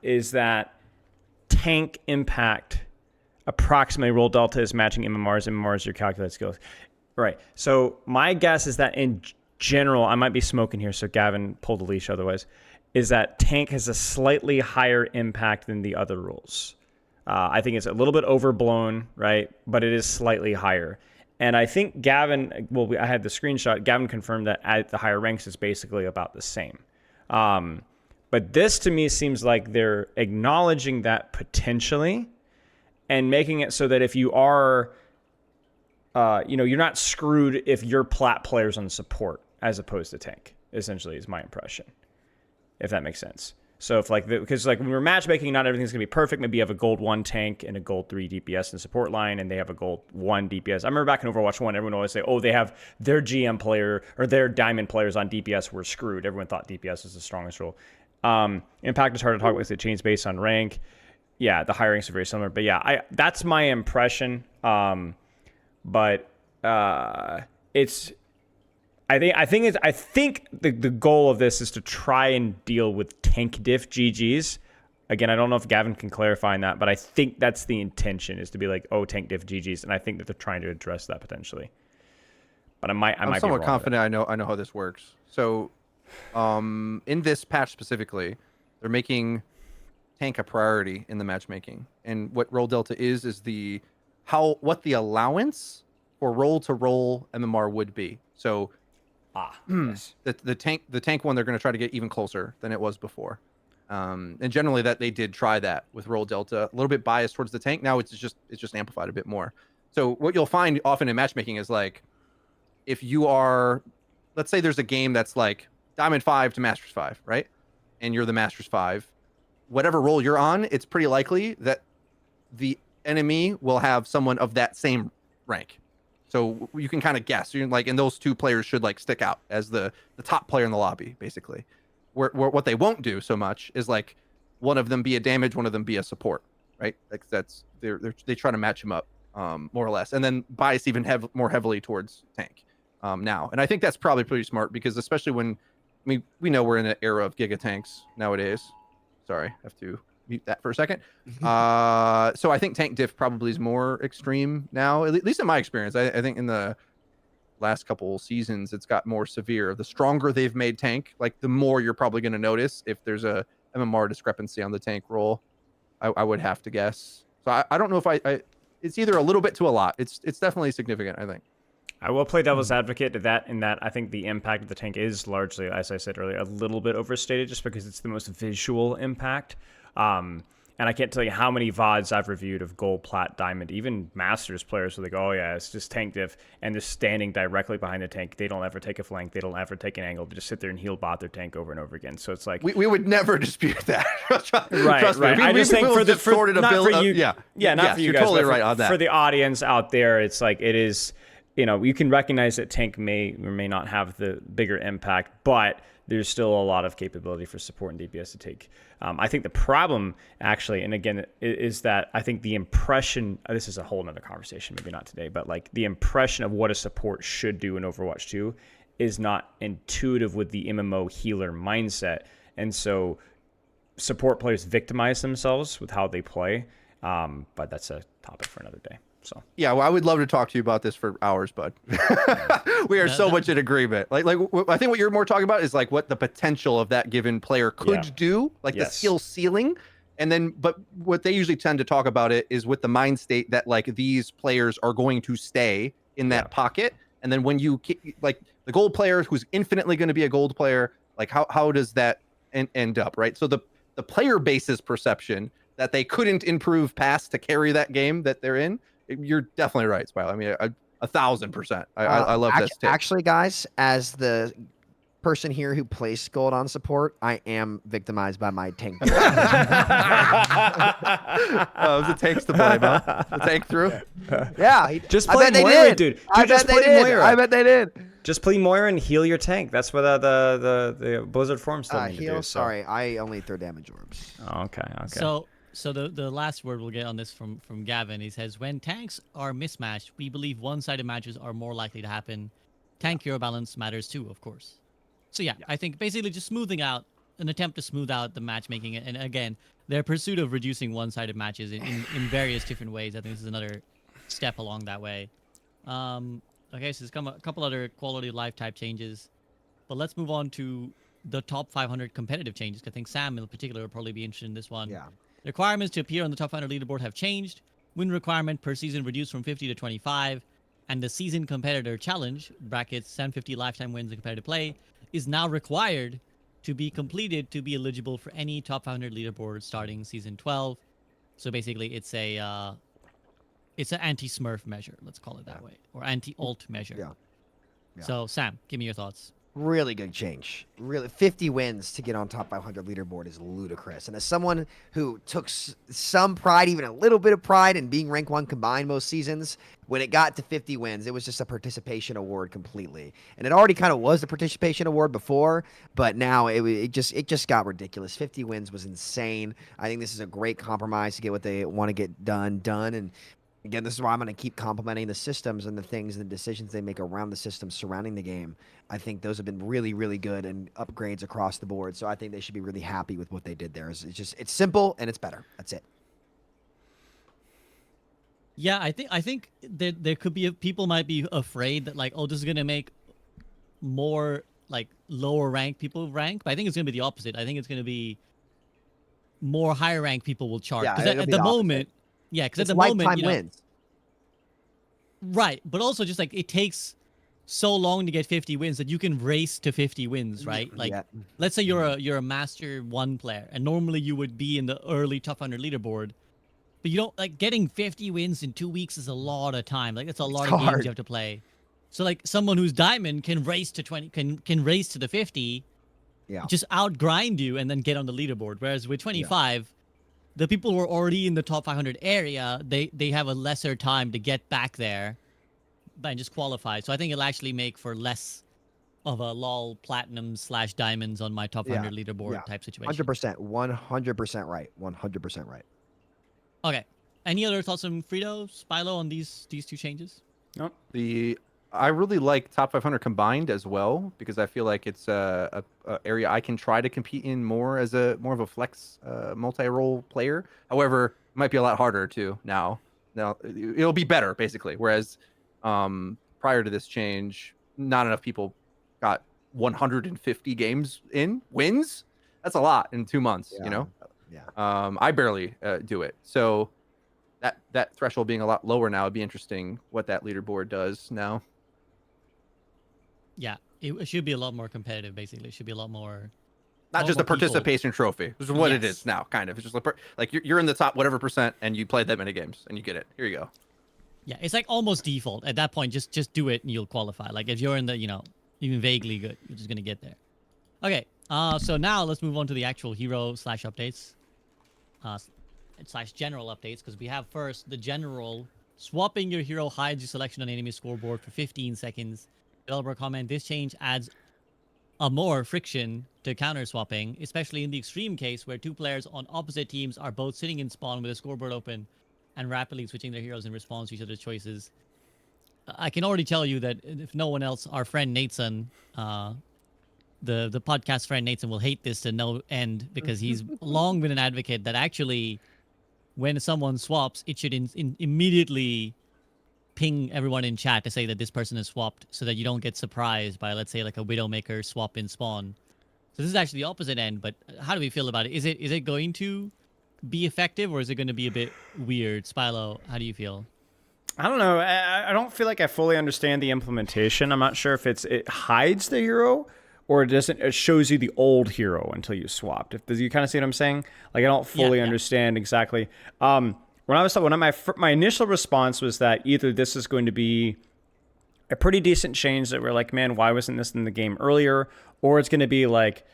Speaker 1: is that tank impact approximately roll delta is matching MMRs your calculate skills. Right. So my guess is that in general, I might be smoking here, so Gavin, pull the leash otherwise, is that tank has a slightly higher impact than the other rules. I think it's a little bit overblown, right? But it is slightly higher. And I think Gavin, well, I had the screenshot. Gavin confirmed that at the higher ranks, it's basically about the same. But this to me seems like they're acknowledging that potentially and making it so that if you are, you're not screwed if your plat player's on support as opposed to tank, essentially, is my impression, if that makes sense. So if because when we're matchmaking, not everything's gonna be perfect. Maybe you have a gold 1 tank and a gold 3 DPS and support line, and they have a gold 1 DPS. I remember back in Overwatch 1, everyone would always say, oh, they have their GM player or their diamond players on DPS were screwed. Everyone thought DPS was the strongest role. Impact is hard to talk with. It changes based on rank. Yeah, the high ranks are very similar. But yeah, that's my impression. But it's. I think the goal of this is to try and deal with tank diff GGs. Again, I don't know if Gavin can clarify on that, but I think that's the intention, is to be like, oh, tank diff GGs, and I think that they're trying to address that potentially. But I might be
Speaker 9: somewhat
Speaker 1: wrong
Speaker 9: confident. I know how this works. So, in this patch specifically, they're making tank a priority in the matchmaking, and what role delta is what the allowance for roll to roll MMR would be. So.
Speaker 1: Yes.
Speaker 9: The tank one, they're going to try to get even closer than it was before, and generally that they did try that with roll delta. A little bit biased towards the tank. Now it's just amplified a bit more. So what you'll find often in matchmaking is like, if you are, let's say there's a game that's like Diamond 5 to Masters 5, right? And you're the Masters 5, whatever role you're on, it's pretty likely that the enemy will have someone of that same rank. So you can kind of guess. You're like, and those 2 players should like stick out as the top player in the lobby, basically. Where what they won't do so much is like one of them be a damage, one of them be a support, right? Like they try to match them up, more or less, and then bias even more heavily towards tank now. And I think that's probably pretty smart, because especially when, I mean, we know we're in an era of giga tanks nowadays. Sorry, I have to mute that for a second. So I think tank diff probably is more extreme now, at least in my experience. I think in the last couple seasons, it's got more severe. The stronger they've made tank, like the more you're probably going to notice if there's a MMR discrepancy on the tank roll. I would have to guess. So I don't know if it's either a little bit to a lot. It's definitely significant, I think.
Speaker 1: I will play devil's advocate to that, in that I think the impact of the tank is largely, as I said earlier, a little bit overstated, just because it's the most visual impact. And I can't tell you how many VODs I've reviewed of gold, plat, diamond, even masters players where they go, oh yeah, it's just tank diff, and they're standing directly behind the tank. They don't ever take a flank. They don't ever take an angle. They just sit there and heal bot their tank over and over again. So it's like,
Speaker 9: we would never dispute that.
Speaker 1: Right. I just think for not for you, not for you
Speaker 9: you're
Speaker 1: guys,
Speaker 9: totally
Speaker 1: but
Speaker 9: right on that.
Speaker 1: For the audience out there, it's like, it is, you can recognize that tank may or may not have the bigger impact, but there's still a lot of capability for support and DPS to take. I think the problem, actually, and again, is that I think the impression, this is a whole nother conversation, maybe not today, but like the impression of what a support should do in Overwatch 2 is not intuitive with the MMO healer mindset. And so support players victimize themselves with how they play. But that's a topic for another day. So
Speaker 9: Yeah, well, I would love to talk to you about this for hours, bud. We are so much in agreement. Like I think what you're more talking about is like what the potential of that given player could do, like the skill ceiling. And then, but what they usually tend to talk about it is with the mind state that like these players are going to stay in that pocket. And then when you like the gold player who's infinitely going to be a gold player, like how does that end up, right? So the player base's perception that they couldn't improve past to carry that game that they're in. You're definitely right, Spilo. I mean, 1,000%. I love this take.
Speaker 7: Actually, guys, as the person here who plays gold on support, I am victimized by my tank.
Speaker 9: The tank's to blame, huh? The tank through?
Speaker 7: Yeah.
Speaker 1: Just play Moira, dude.
Speaker 7: I bet they did. I bet they did.
Speaker 1: Just play Moira and heal your tank. That's what the Blizzard forms tell me to do. So.
Speaker 7: Sorry, I only throw damage orbs.
Speaker 1: Oh, okay.
Speaker 8: So the last word we'll get on this from Gavin. He says, when tanks are mismatched, we believe one-sided matches are more likely to happen. Tank hero balance matters too, of course. So yeah, I think basically just smoothing out, an attempt to smooth out the matchmaking, and again, their pursuit of reducing one-sided matches in various different ways. I think this is another step along that way. Okay, so there's come a couple other quality of life type changes, but let's move on to the top 500 competitive changes. I think Sam in particular will probably be interested in this one.
Speaker 7: Yeah.
Speaker 8: Requirements to appear on the top 500 leaderboard have changed. Win requirement per season reduced from 50 to 25, and the season competitor challenge (brackets 750 lifetime wins in competitive play) is now required to be completed to be eligible for any top 500 leaderboard starting season 12. So basically, it's an anti-Smurf measure, let's call it that way, or anti-alt measure.
Speaker 7: Yeah.
Speaker 8: So Sam, give me your thoughts.
Speaker 7: Really good change. Really, 50 wins to get on top 500 leaderboard is ludicrous. And as someone who took some pride, even a little bit of pride in being rank 1 combined most seasons, when it got to 50 wins, it was just a participation award completely. And it already kind of was the participation award before, but now it just got ridiculous. 50 wins was insane. I think this is a great compromise to get what they want to get done. And again, this is why I'm going to keep complimenting the systems and the things and the decisions they make around the systems surrounding the game. I think those have been really, really good and upgrades across the board. So I think they should be really happy with what they did there. It's simple and it's better. That's it.
Speaker 8: Yeah, I think that there could be people might be afraid that like, oh, this is gonna make more like lower rank people rank, but I think it's gonna be the opposite. I think it's gonna be more higher rank people will charge.
Speaker 7: Yeah,
Speaker 8: Because at the moment, because at the moment,
Speaker 7: wins.
Speaker 8: Right, but also just like it takes so long to get 50 wins that you can race to 50 wins, right? Like, let's say you're a Master 1 player, and normally you would be in the early top 100 leaderboard, but you don't like getting 50 wins in 2 weeks is a lot of time. Like it's a lot of games you have to play. So like someone who's diamond can race to 20, can race to the 50, just outgrind you and then get on the leaderboard. Whereas with 25. The people who are already in the top 500 area, they have a lesser time to get back there and just qualify. So I think it'll actually make for less of a LOL platinum / diamonds on my top 100 leaderboard type situation.
Speaker 7: 100% right. 100% right.
Speaker 8: Okay. Any other thoughts on Frito, Spilo on these two changes?
Speaker 9: No. I really like top 500 combined as well because I feel like it's a area I can try to compete in more as more of a flex multi-role player. However, it might be a lot harder too now. Now it'll be better basically. Whereas prior to this change, not enough people got 150 games in wins. That's a lot in 2 months. You know. Yeah. I barely do it. So that threshold being a lot lower now, it'd be interesting what that leaderboard does now.
Speaker 8: Yeah, it should be a lot more competitive. Basically, it should be a lot more.
Speaker 9: Not just a participation trophy. This is what it is now, kind of. It's just like you're in the top whatever percent, and you played that many games, and you get it. Here you go.
Speaker 8: Yeah, it's like almost default at that point. Just do it, and you'll qualify. Like if you're in the even vaguely good, you're just gonna get there. Okay, so now let's move on to the actual hero / updates, / general updates, because we have first the general. Swapping your hero hides your selection on enemy scoreboard for 15 seconds. Developer comment, this change adds a more friction to counter swapping, especially in the extreme case where two players on opposite teams are both sitting in spawn with a scoreboard open and rapidly switching their heroes in response to each other's choices. I can already tell you that if no one else, our friend Nateson the podcast friend Nathan will hate this to no end because he's long been an advocate that actually when someone swaps, it should immediately ping everyone in chat to say that this person is swapped so that you don't get surprised by, let's say, like a Widowmaker swap in spawn. So this is actually the opposite end, but how do we feel about it? Is it going to be effective or is it going to be a bit weird? Spilo, how do you feel?
Speaker 1: I don't know. I don't feel like I fully understand the implementation. I'm not sure if it hides the hero or it shows you the old hero until you swapped. Do you kind of see what I'm saying? Like I don't fully understand exactly. My initial response was that either this is going to be a pretty decent change that we're like, man, why wasn't this in the game earlier? Or it's going to be like,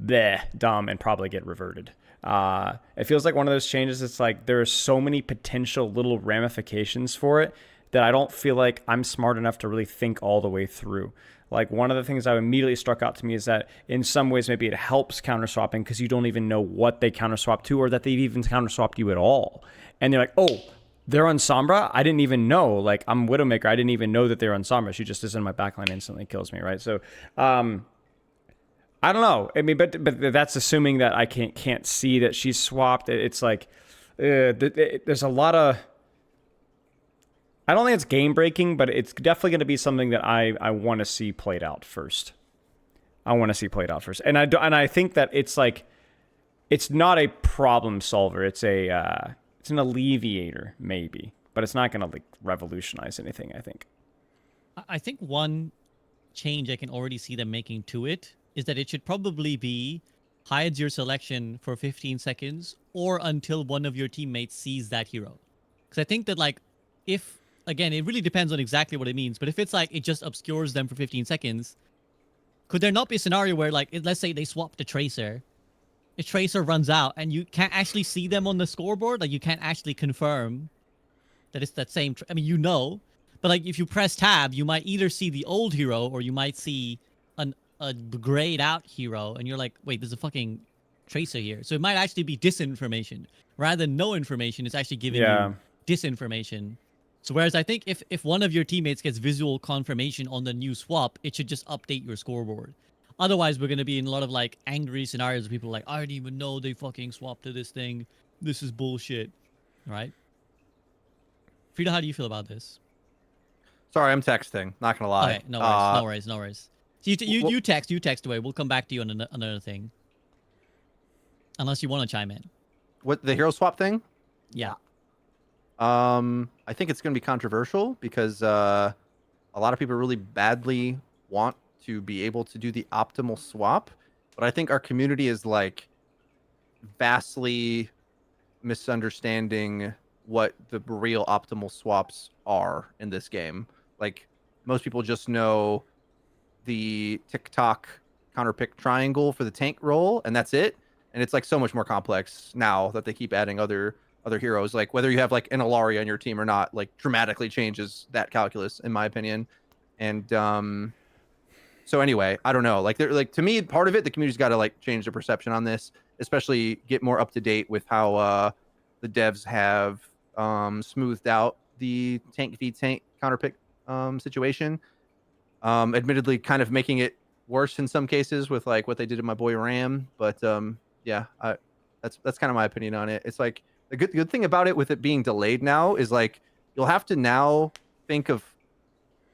Speaker 1: bleh, dumb and probably get reverted. It feels like one of those changes. It's like there are so many potential little ramifications for it that I don't feel like I'm smart enough to really think all the way through. Like one of the things that immediately struck out to me is that in some ways maybe it helps counter swapping because you don't even know what they counter swap to or that they've even counter swapped you at all. And they're like, oh, they're on Sombra? I didn't even know. Like I'm Widowmaker. I didn't even know that they're on Sombra. She just is in my backline, instantly kills me, right? So I don't know. I mean, but that's assuming that I can't see that she's swapped. It's like there's a lot of. I don't think it's game breaking, but it's definitely going to be something that I want to see played out first. And I think that it's like it's not a problem solver. It's an alleviator maybe, but it's not going to like revolutionize anything. I think.
Speaker 8: I think one change I can already see them making to it is that it should probably be hides your selection for 15 seconds or until one of your teammates sees that hero. Because I think that like if again, it really depends on exactly what it means. But if it's like it just obscures them for 15 seconds, could there not be a scenario where, like, let's say they swap the Tracer, a Tracer runs out and you can't actually see them on the scoreboard? Like, you can't actually confirm that it's that same. I mean, you know, but like if you press tab, you might either see the old hero or you might see a grayed out hero, and you're like, wait, there's a fucking Tracer here. So it might actually be disinformation rather than no information. It's actually giving you disinformation. So whereas I think if one of your teammates gets visual confirmation on the new swap, it should just update your scoreboard. Otherwise, we're going to be in a lot of like angry scenarios where people are like, I didn't even know they fucking swapped to this thing. This is bullshit. Right? Frida, how do you feel about this?
Speaker 9: Sorry, I'm texting. Not gonna lie.
Speaker 8: Okay, no worries. So you text away. We'll come back to you on another thing. Unless you want to chime in.
Speaker 9: What, the hero swap thing?
Speaker 8: Yeah.
Speaker 9: I think it's going to be controversial because a lot of people really badly want to be able to do the optimal swap, but I think our community is like vastly misunderstanding what the real optimal swaps are in this game. Like most people just know the TikTok counterpick triangle for the tank role, and that's it. And it's like so much more complex now that they keep adding other heroes. Like whether you have like an Alaria on your team or not, like dramatically changes that calculus, in my opinion. And so anyway, I don't know. Like they're like, to me, part of it, the community's got to like change their perception on this, especially get more up to date with how the devs have smoothed out the tank v tank counterpick situation. Admittedly, kind of making it worse in some cases with like what they did to my boy Ram, but yeah, that's kind of my opinion on it. It's like the good thing about it with it being delayed now is like you'll have to now think of,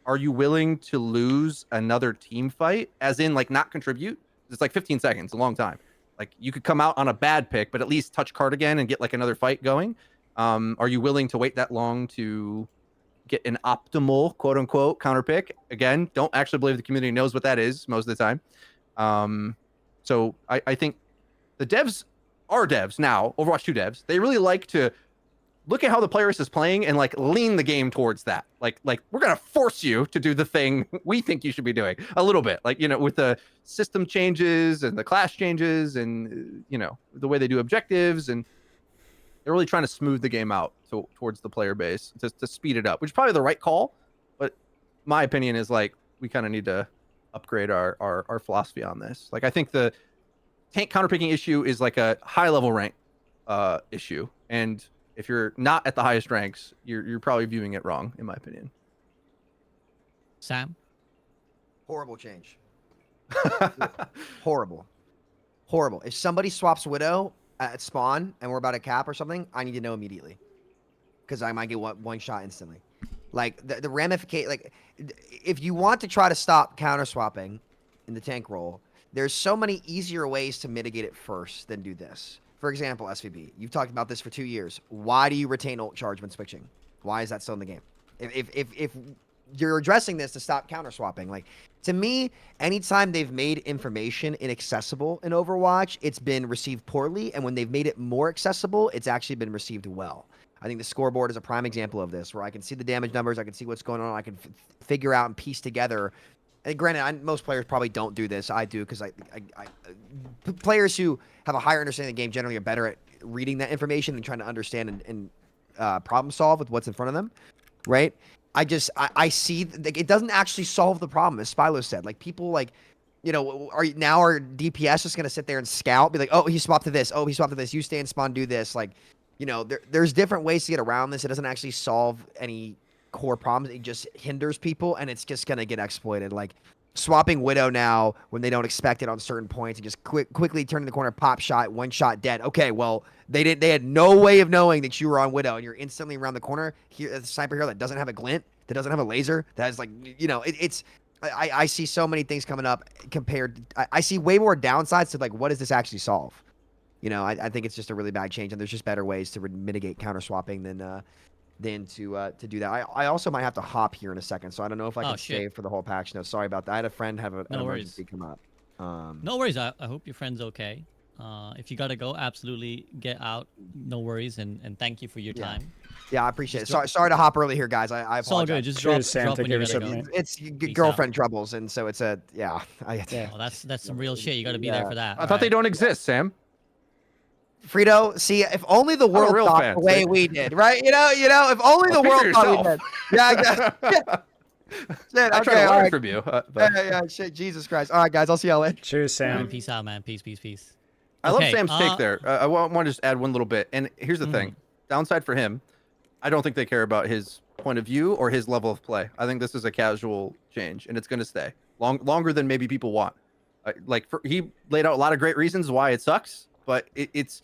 Speaker 9: are you willing to lose another team fight, as in like not contribute? It's like 15 seconds, a long time. Like you could come out on a bad pick, but at least touch Cardigan and get like another fight going. Are you willing to wait that long to get an optimal quote unquote counter pick? Again, don't actually believe the community knows what that is most of the time. So I think the devs are devs now, Overwatch 2 devs. They really like to look at how the player is playing and like lean the game towards that. Like we're gonna force you to do the thing we think you should be doing a little bit. Like, you know, with the system changes and the class changes and you know the way they do objectives, and they're really trying to smooth the game out towards the player base to speed it up, which is probably the right call. But my opinion is like we kind of need to upgrade our philosophy on this. Like I think the tank counterpicking issue is like a high level rank issue, and if you're not at the highest ranks, you're probably viewing it wrong, in my opinion.
Speaker 8: Sam?
Speaker 7: Horrible change. Horrible. Horrible. If somebody swaps Widow at spawn and we're about to cap or something, I need to know immediately. Because I might get one shot instantly. Like, the ramification, like, if you want to try to stop counter swapping in the tank role, there's so many easier ways to mitigate it first than do this. For example, SVB, you've talked about this for 2 years. Why do you retain ult charge when switching? Why is that still in the game? If you're addressing this to stop counter swapping, like, to me, anytime they've made information inaccessible in Overwatch, it's been received poorly, and when they've made it more accessible, it's actually been received well. I think the scoreboard is a prime example of this, where I can see the damage numbers, I can see what's going on, I can figure out and piece together. And granted, most players probably don't do this. I do, because players who have a higher understanding of the game generally are better at reading that information and trying to understand and problem solve with what's in front of them, right? I see, like, it doesn't actually solve the problem, as Spilo said. Like, people, like, you know, our DPS just gonna sit there and scout, be like, oh, he swapped to this, oh, he swapped to this, you stay in spawn, do this. Like, you know, there's different ways to get around this. It doesn't actually solve any core problems. It just hinders people, and it's just gonna get exploited. Like, swapping Widow now when they don't expect it on certain points, and just quickly turning the corner, pop shot, one shot, dead. Okay, well, they had no way of knowing that you were on Widow, and you're instantly around the corner. Here, a sniper here that doesn't have a glint, that doesn't have a laser, that is, like, you know, I see so many things coming up compared. I see way more downsides to, like, what does this actually solve? You know, I think it's just a really bad change, and there's just better ways to mitigate counter swapping than to do that. I also might have to hop here in a second, so I don't know if I can stay for the whole patch notes. Sorry about that. I had a friend have an emergency come up.
Speaker 8: No worries. I hope your friend's okay. If you gotta go, absolutely get out. No worries, and thank you for your time.
Speaker 7: Yeah, I appreciate it. Sorry to hop early here, guys. I apologize.
Speaker 8: It's all good. Just drop when you gotta go.
Speaker 7: It's girlfriend troubles, and so it's a
Speaker 8: Oh, that's some real shit. You gotta be there for that.
Speaker 9: I thought they don't exist, Sam.
Speaker 7: Frito, see, if only the world thought the way we did, right? You know, if only the world thought we did. Yeah, I guess. Shit,
Speaker 9: I try to learn from you.
Speaker 7: Yeah, shit, Jesus Christ. All right, guys, I'll see y'all later.
Speaker 1: Cheers, Sam.
Speaker 8: Peace out, man. Peace.
Speaker 9: I love Sam's take there. I want to just add one little bit. And here's the thing. Downside for him, I don't think they care about his point of view or his level of play. I think this is a casual change, and it's going to stay longer than maybe people want. He laid out a lot of great reasons why it sucks, but it's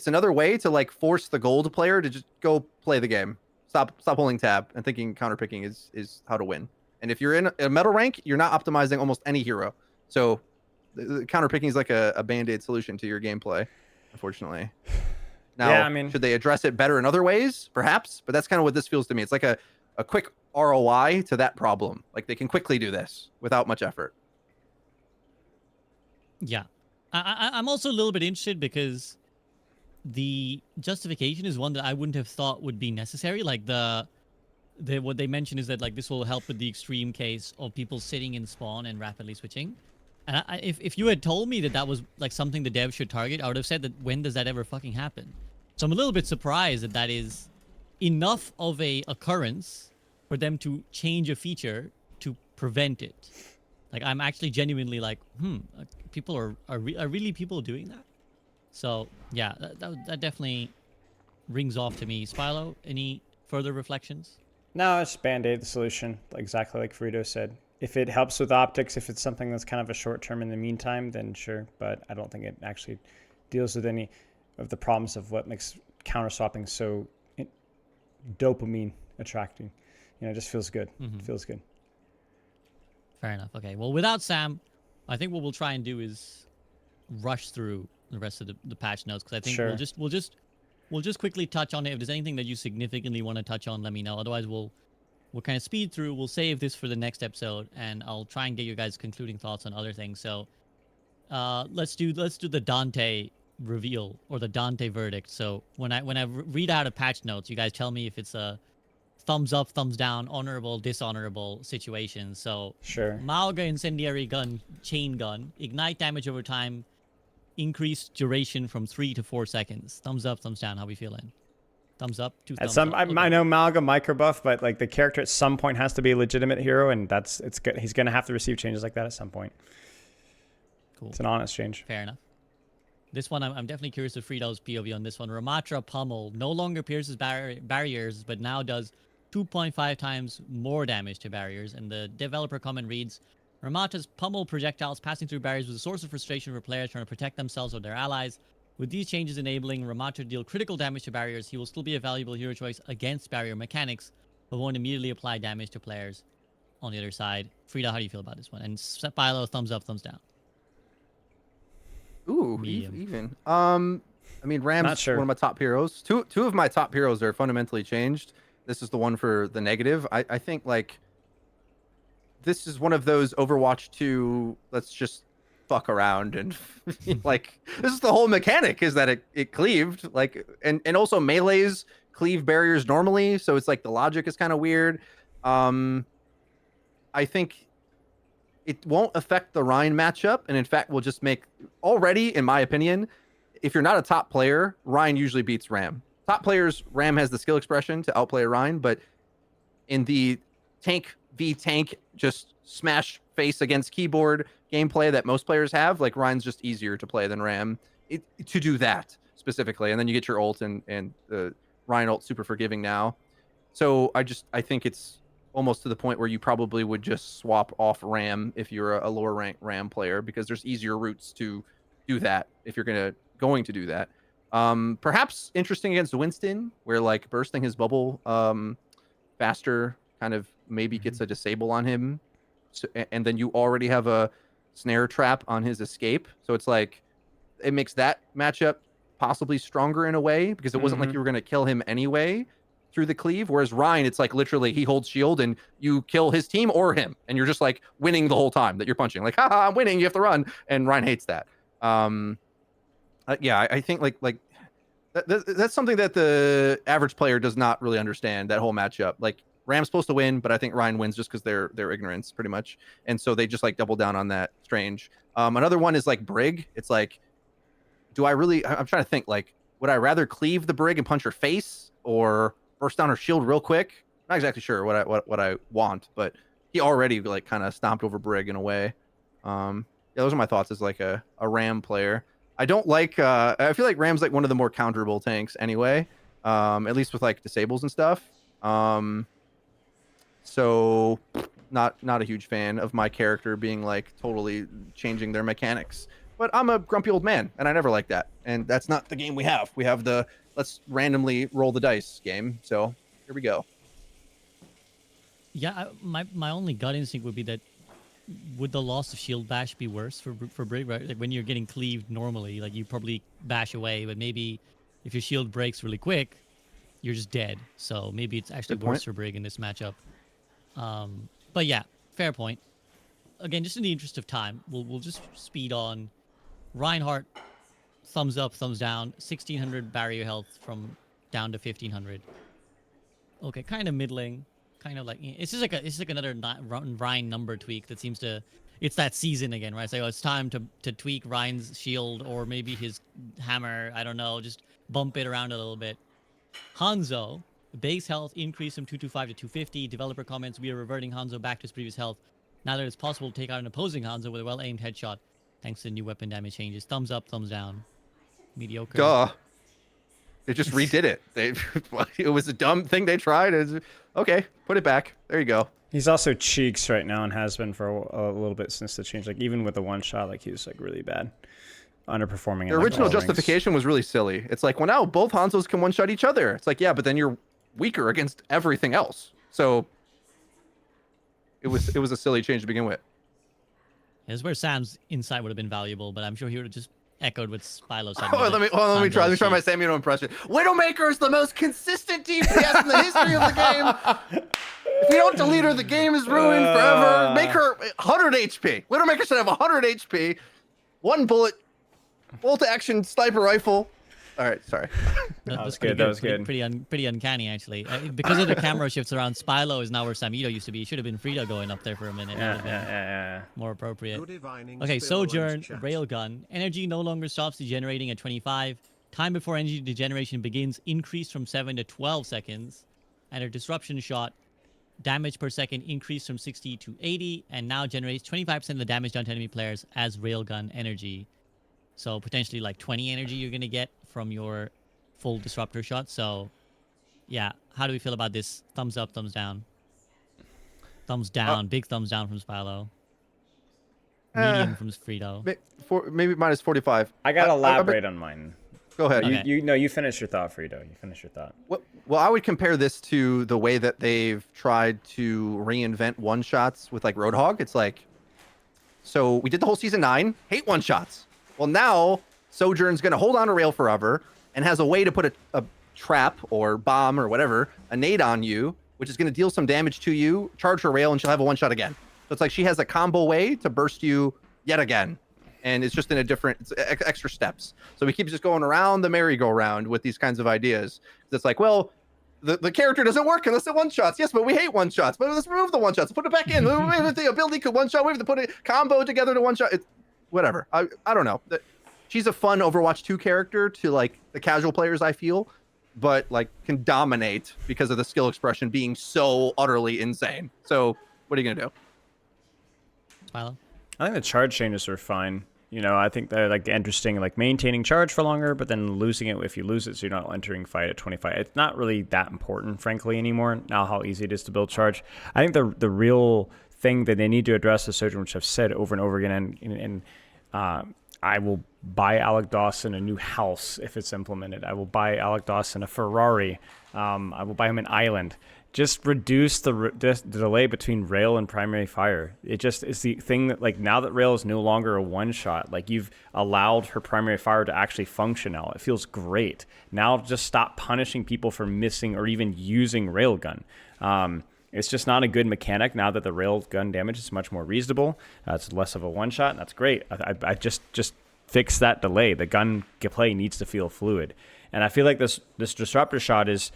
Speaker 9: another way to, like, force the gold player to just go play the game. Stop holding tab and thinking counterpicking is how to win. And if you're in a metal rank, you're not optimizing almost any hero. So the counterpicking is like a band-aid solution to your gameplay, unfortunately. Now,
Speaker 1: yeah, I mean,
Speaker 9: should they address it better in other ways? Perhaps, but that's kind of what this feels to me. It's like a quick ROI to that problem. Like, they can quickly do this without much effort.
Speaker 8: Yeah. I'm also a little bit interested because the justification is one that I wouldn't have thought would be necessary. Like, what they mentioned is that, like, this will help with the extreme case of people sitting in spawn and rapidly switching. And if you had told me that was, like, something the dev should target, I would have said that when does that ever fucking happen? So I'm a little bit surprised that is enough of a occurrence for them to change a feature to prevent it. Like, I'm actually genuinely like, people are really people doing that? So yeah, that definitely rings off to me. Spilo, any further reflections?
Speaker 1: No, it's band-aid the solution, exactly like Frito said. If it helps with optics, if it's something that's kind of a short term in the meantime, then sure. But I don't think it actually deals with any of the problems of what makes counter swapping so dopamine attracting. You know, it just feels good. It feels good.
Speaker 8: Fair enough. Okay. Well, without Sam, I think what we'll try and do is rush through the rest of the patch notes, because I think we'll just quickly touch on it. If there's anything that you significantly want to touch on, let me know. Otherwise, we'll kind of speed through. We'll save this for the next episode, and I'll try and get your guys' concluding thoughts on other things. So, let's do the Dante reveal or the Dante verdict. So when I read out a patch notes, you guys tell me if it's a thumbs up, thumbs down, honorable, dishonorable situation. So
Speaker 1: sure.
Speaker 8: Mauga incendiary gun, chain gun, ignite damage over time, increased duration from 3 to 4 seconds. Thumbs up, thumbs down. How we feeling? Thumbs up, 2 thumbs up.
Speaker 1: I know Malga micro buff, but like the character at some point has to be a legitimate hero, and it's good. He's gonna have to receive changes like that at some point.
Speaker 8: Cool.
Speaker 1: It's an honest change.
Speaker 8: Fair enough. This one, I'm definitely curious of Frito's POV on this one. Ramatra Pummel no longer pierces barriers, but now does 2.5 times more damage to barriers. And the developer comment reads, Ramata's pummel projectiles passing through barriers was a source of frustration for players trying to protect themselves or their allies. With these changes enabling Ramata to deal critical damage to barriers, he will still be a valuable hero choice against barrier mechanics, but won't immediately apply damage to players on the other side. Frida, how do you feel about this one? And Philo, thumbs up, thumbs down.
Speaker 9: Ooh,
Speaker 8: Medium.
Speaker 9: even. I mean, Ram's
Speaker 1: Not sure.
Speaker 9: one of my top heroes. Two of my top heroes are fundamentally changed. This is the one for the negative. I think like this is one of those Overwatch 2, let's just fuck around and like this is the whole mechanic is that it cleaved like and also melees cleave barriers normally, so it's like the logic is kind of weird. I think it won't affect the Rhine matchup, and in fact will just make already, in my opinion, if you're not a top player, Rhine usually beats Ram. Top players, Ram has the skill expression to outplay Rhine, but in the tank v tank, just smash face against keyboard gameplay that most players have, like Rhine's just easier to play than Ram to do that specifically. And then you get your ult and the Rhine ult super forgiving now. So I think it's almost to the point where you probably would just swap off Ram if you're a lower ranked Ram player, because there's easier routes to do that if you're going to do that. Perhaps interesting against Winston, where like bursting his bubble faster kind of maybe gets a disable on him, so, and then you already have a snare trap on his escape, so it's like it makes that matchup possibly stronger in a way, because it wasn't like you were going to kill him anyway through the cleave, whereas Rhine, it's like literally he holds shield and you kill his team or him, and you're just like winning the whole time that you're punching, like haha, I'm winning, you have to run, and Rhine hates that. Yeah, I think like that's something that the average player does not really understand, that whole matchup. Like Ram's supposed to win, but I think Rhine wins just because they're ignorance pretty much, and so they just like double down on that. Strange. Another one is like Brig. It's like, do I really? I'm trying to think. Like, would I rather cleave the Brig and punch her face, or burst down her shield real quick? Not exactly sure what I want, but he already like kind of stomped over Brig in a way. Yeah, those are my thoughts as like a Ram player. I don't like. I feel like Ram's like one of the more counterable tanks anyway. At least with like disables and stuff. So not a huge fan of my character being like totally changing their mechanics. But I'm a grumpy old man, and I never like that. And that's not the game we have. We have the let's randomly roll the dice game. So here we go.
Speaker 8: Yeah, my only gut instinct would be that would the loss of shield bash be worse for Brig, right? Like when you're getting cleaved normally, like you probably bash away, but maybe if your shield breaks really quick, you're just dead. So maybe it's actually worse for Brig in this matchup. But yeah, fair point. Again, just in the interest of time, we'll just speed on. Reinhardt, thumbs up, thumbs down. 1600 barrier health from down to 1500. Okay, kind of middling. Kind of like it's just like another Rhine number tweak that seems to. It's that season again, right? So it's time to tweak Rhine's shield or maybe his hammer. I don't know. Just bump it around a little bit. Hanzo, base health increased from 225 to 250. Developer comments, we are reverting Hanzo back to his previous health. Now that it's possible to take out an opposing Hanzo with a well-aimed headshot, thanks to new weapon damage changes. Thumbs up, thumbs down. Mediocre.
Speaker 9: Duh. They just redid it. It was a dumb thing they tried. Okay, put it back. There you go.
Speaker 1: He's also cheeks right now and has been for a little bit since the change. Like even with the one shot, like he was like really bad, underperforming.
Speaker 9: The original justification was really silly. It's like, well, now both Hanzos can one shot each other. It's like, yeah, but then you're weaker against everything else. So it was a silly change to begin with.
Speaker 8: Yeah, this is where Sam's insight would have been valuable, but I'm sure he would have just echoed with Spilo said.
Speaker 9: Let me try my Samuel impression. Widowmaker is the most consistent DPS in the history of the game. If you don't delete her, the game is ruined forever. Make her 100 HP. Widowmaker should have 100 HP. One bullet, bolt action sniper rifle. All right, sorry.
Speaker 1: That was good. That was good.
Speaker 8: Pretty uncanny, actually. Because of the camera shifts around, Spilo is now where Samido used to be. It should have been Frida going up there for a minute.
Speaker 1: Yeah.
Speaker 8: More appropriate.
Speaker 3: Good divining
Speaker 8: Okay,
Speaker 3: skill
Speaker 8: Sojourn,
Speaker 3: and chat.
Speaker 8: Railgun. Energy no longer stops degenerating at 25. Time before energy degeneration begins increased from 7 to 12 seconds. And her disruption shot, damage per second increased from 60 to 80. And now generates 25% of the damage done to enemy players as Railgun energy. So potentially like 20 energy you're going to get from your full disruptor shot. So yeah, how do we feel about this? Thumbs up, thumbs down? Thumbs down. Big thumbs down from Spilo. medium from Frito.
Speaker 9: Maybe minus 45.
Speaker 1: I gotta
Speaker 9: I-
Speaker 1: elaborate on mine.
Speaker 9: Go ahead.
Speaker 8: Okay.
Speaker 1: You finish your thought, Frito. You finish your thought.
Speaker 9: Well, I would compare this to the way that they've tried to reinvent one shots with like Roadhog. It's like, so we did the whole season 9, hate one shots. Well, now Sojourn's gonna hold on a rail forever and has a way to put a trap or bomb or whatever, a nade on you, which is gonna deal some damage to you, charge her rail, and she'll have a one shot again. So it's like she has a combo way to burst you yet again. And it's just in a different extra steps. So we keep just going around the merry-go-round with these kinds of ideas. It's like, well, the character doesn't work unless it one-shots. Yes, but we hate one-shots. But let's remove the one-shots. Put it back in. The ability could one-shot. We have to put a combo together to one-shot. It's whatever. I don't know. She's a fun Overwatch 2 character to like the casual players, I feel, but like can dominate because of the skill expression being so utterly insane. So what are you gonna do?
Speaker 8: Philo?
Speaker 1: I think the charge changes are fine. You know, I think they're like interesting, like maintaining charge for longer, but then losing it if you lose it, so you're not entering fight at 25. It's not really that important, frankly, anymore. Now, how easy it is to build charge. I think the real thing that they need to address is Sojourn, which I've said over and over again, and I will buy Alec Dawson a new house if it's implemented. I will buy Alec Dawson a Ferrari. I will buy him an island. Just reduce the delay between rail and primary fire. It just is the thing that, like, now that rail is no longer a one shot, like, you've allowed her primary fire to actually function now. It feels great. Now just stop punishing people for missing or even using railgun. It's just not a good mechanic now that the railgun damage is much more reasonable. It's less of a one shot, and that's great. I just fix that delay. The gun play needs to feel fluid. And I feel like this disruptor shot is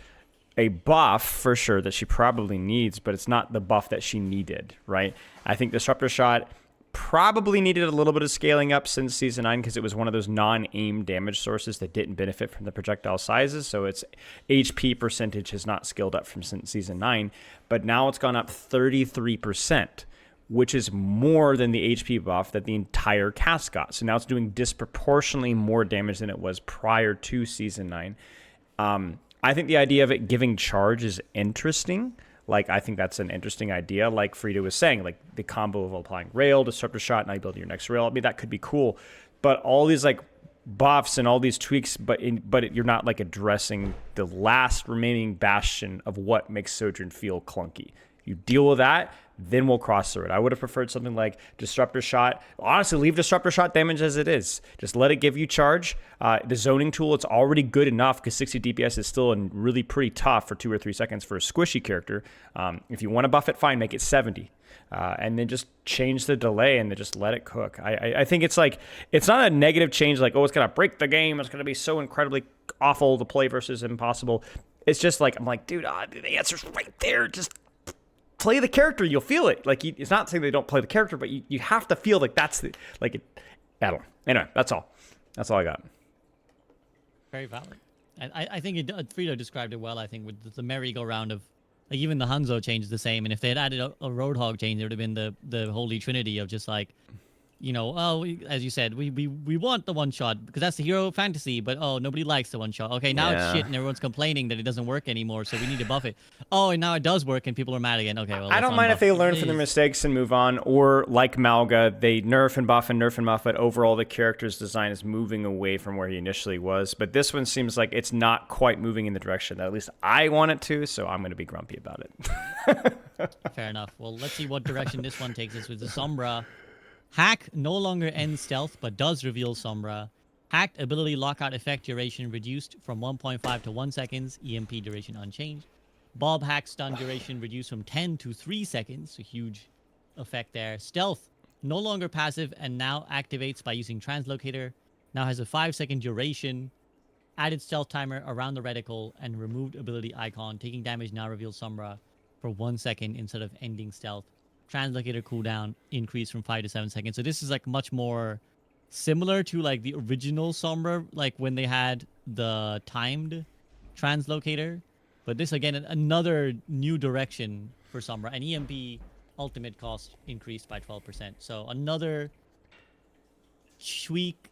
Speaker 1: a buff for sure that she probably needs, but it's not the buff that she needed, right? I think Disruptor Shot probably needed a little bit of scaling up since Season 9 because it was one of those non-aim damage sources that didn't benefit from the projectile sizes, so its HP percentage has not scaled up from since Season 9, but now it's gone up 33%, which is more than the HP buff that the entire cast got. So now it's doing disproportionately more damage than it was prior to Season 9. I think the idea of it giving charge is interesting. Like, I think that's an interesting idea. Like Frida was saying, like the combo of applying rail, disruptor shot, now you build your next rail. I mean, that could be cool. But all these like buffs and all these tweaks, but you're not like addressing the last remaining bastion of what makes Sojourn feel clunky. You deal with that, then we'll cross through it. I would have preferred something like Disruptor Shot. Honestly, leave Disruptor Shot damage as it is. Just let it give you charge. The zoning tool, it's already good enough because 60 DPS is still really pretty tough for 2 or 3 seconds for a squishy character. If you want to buff it, fine, make it 70. And then just change the delay and then just let it cook. I think it's like, it's not a negative change like, oh, it's going to break the game. It's going to be so incredibly awful to play versus impossible. It's just like, I'm like, dude, the answer's right there. Just play the character, you'll feel it. Like, it's not saying they don't play the character, but you have to feel like that's the, like, it, I don't know. Anyway, that's all I got.
Speaker 8: Very valid. I think Frito described it well, I think, with the merry-go-round of, like, even the Hanzo change is the same, and if they had added a Roadhog change, it would have been the holy trinity of just, like, you know, as you said, we want the one shot because that's the hero fantasy, but nobody likes the one shot. Okay, now it's shit and everyone's complaining that it doesn't work anymore, so we need to buff it. Oh, and now it does work and people are mad again. Okay, well,
Speaker 1: I don't mind if they learn from their mistakes and move on, or like Malga, they nerf and buff, but overall the character's design is moving away from where he initially was. But this one seems like it's not quite moving in the direction that at least I want it to, so I'm going to be grumpy about it.
Speaker 8: Fair enough. Well, let's see what direction this one takes us with the Sombra. Hack no longer ends stealth, but does reveal Sombra. Hacked ability lockout effect duration reduced from 1.5 to 1 seconds, EMP duration unchanged. Bob hack stun duration reduced from 10 to 3 seconds, a huge effect there. Stealth no longer passive and now activates by using translocator. Now has a 5-second duration. Added stealth timer around the reticle and removed ability icon. Taking damage now reveals Sombra for 1 second instead of ending stealth. Translocator cooldown increased from 5 to 7 seconds. So this is like much more similar to like the original Sombra, like when they had the timed translocator. But this again, another new direction for Sombra. And EMP ultimate cost increased by 12%. So another tweak,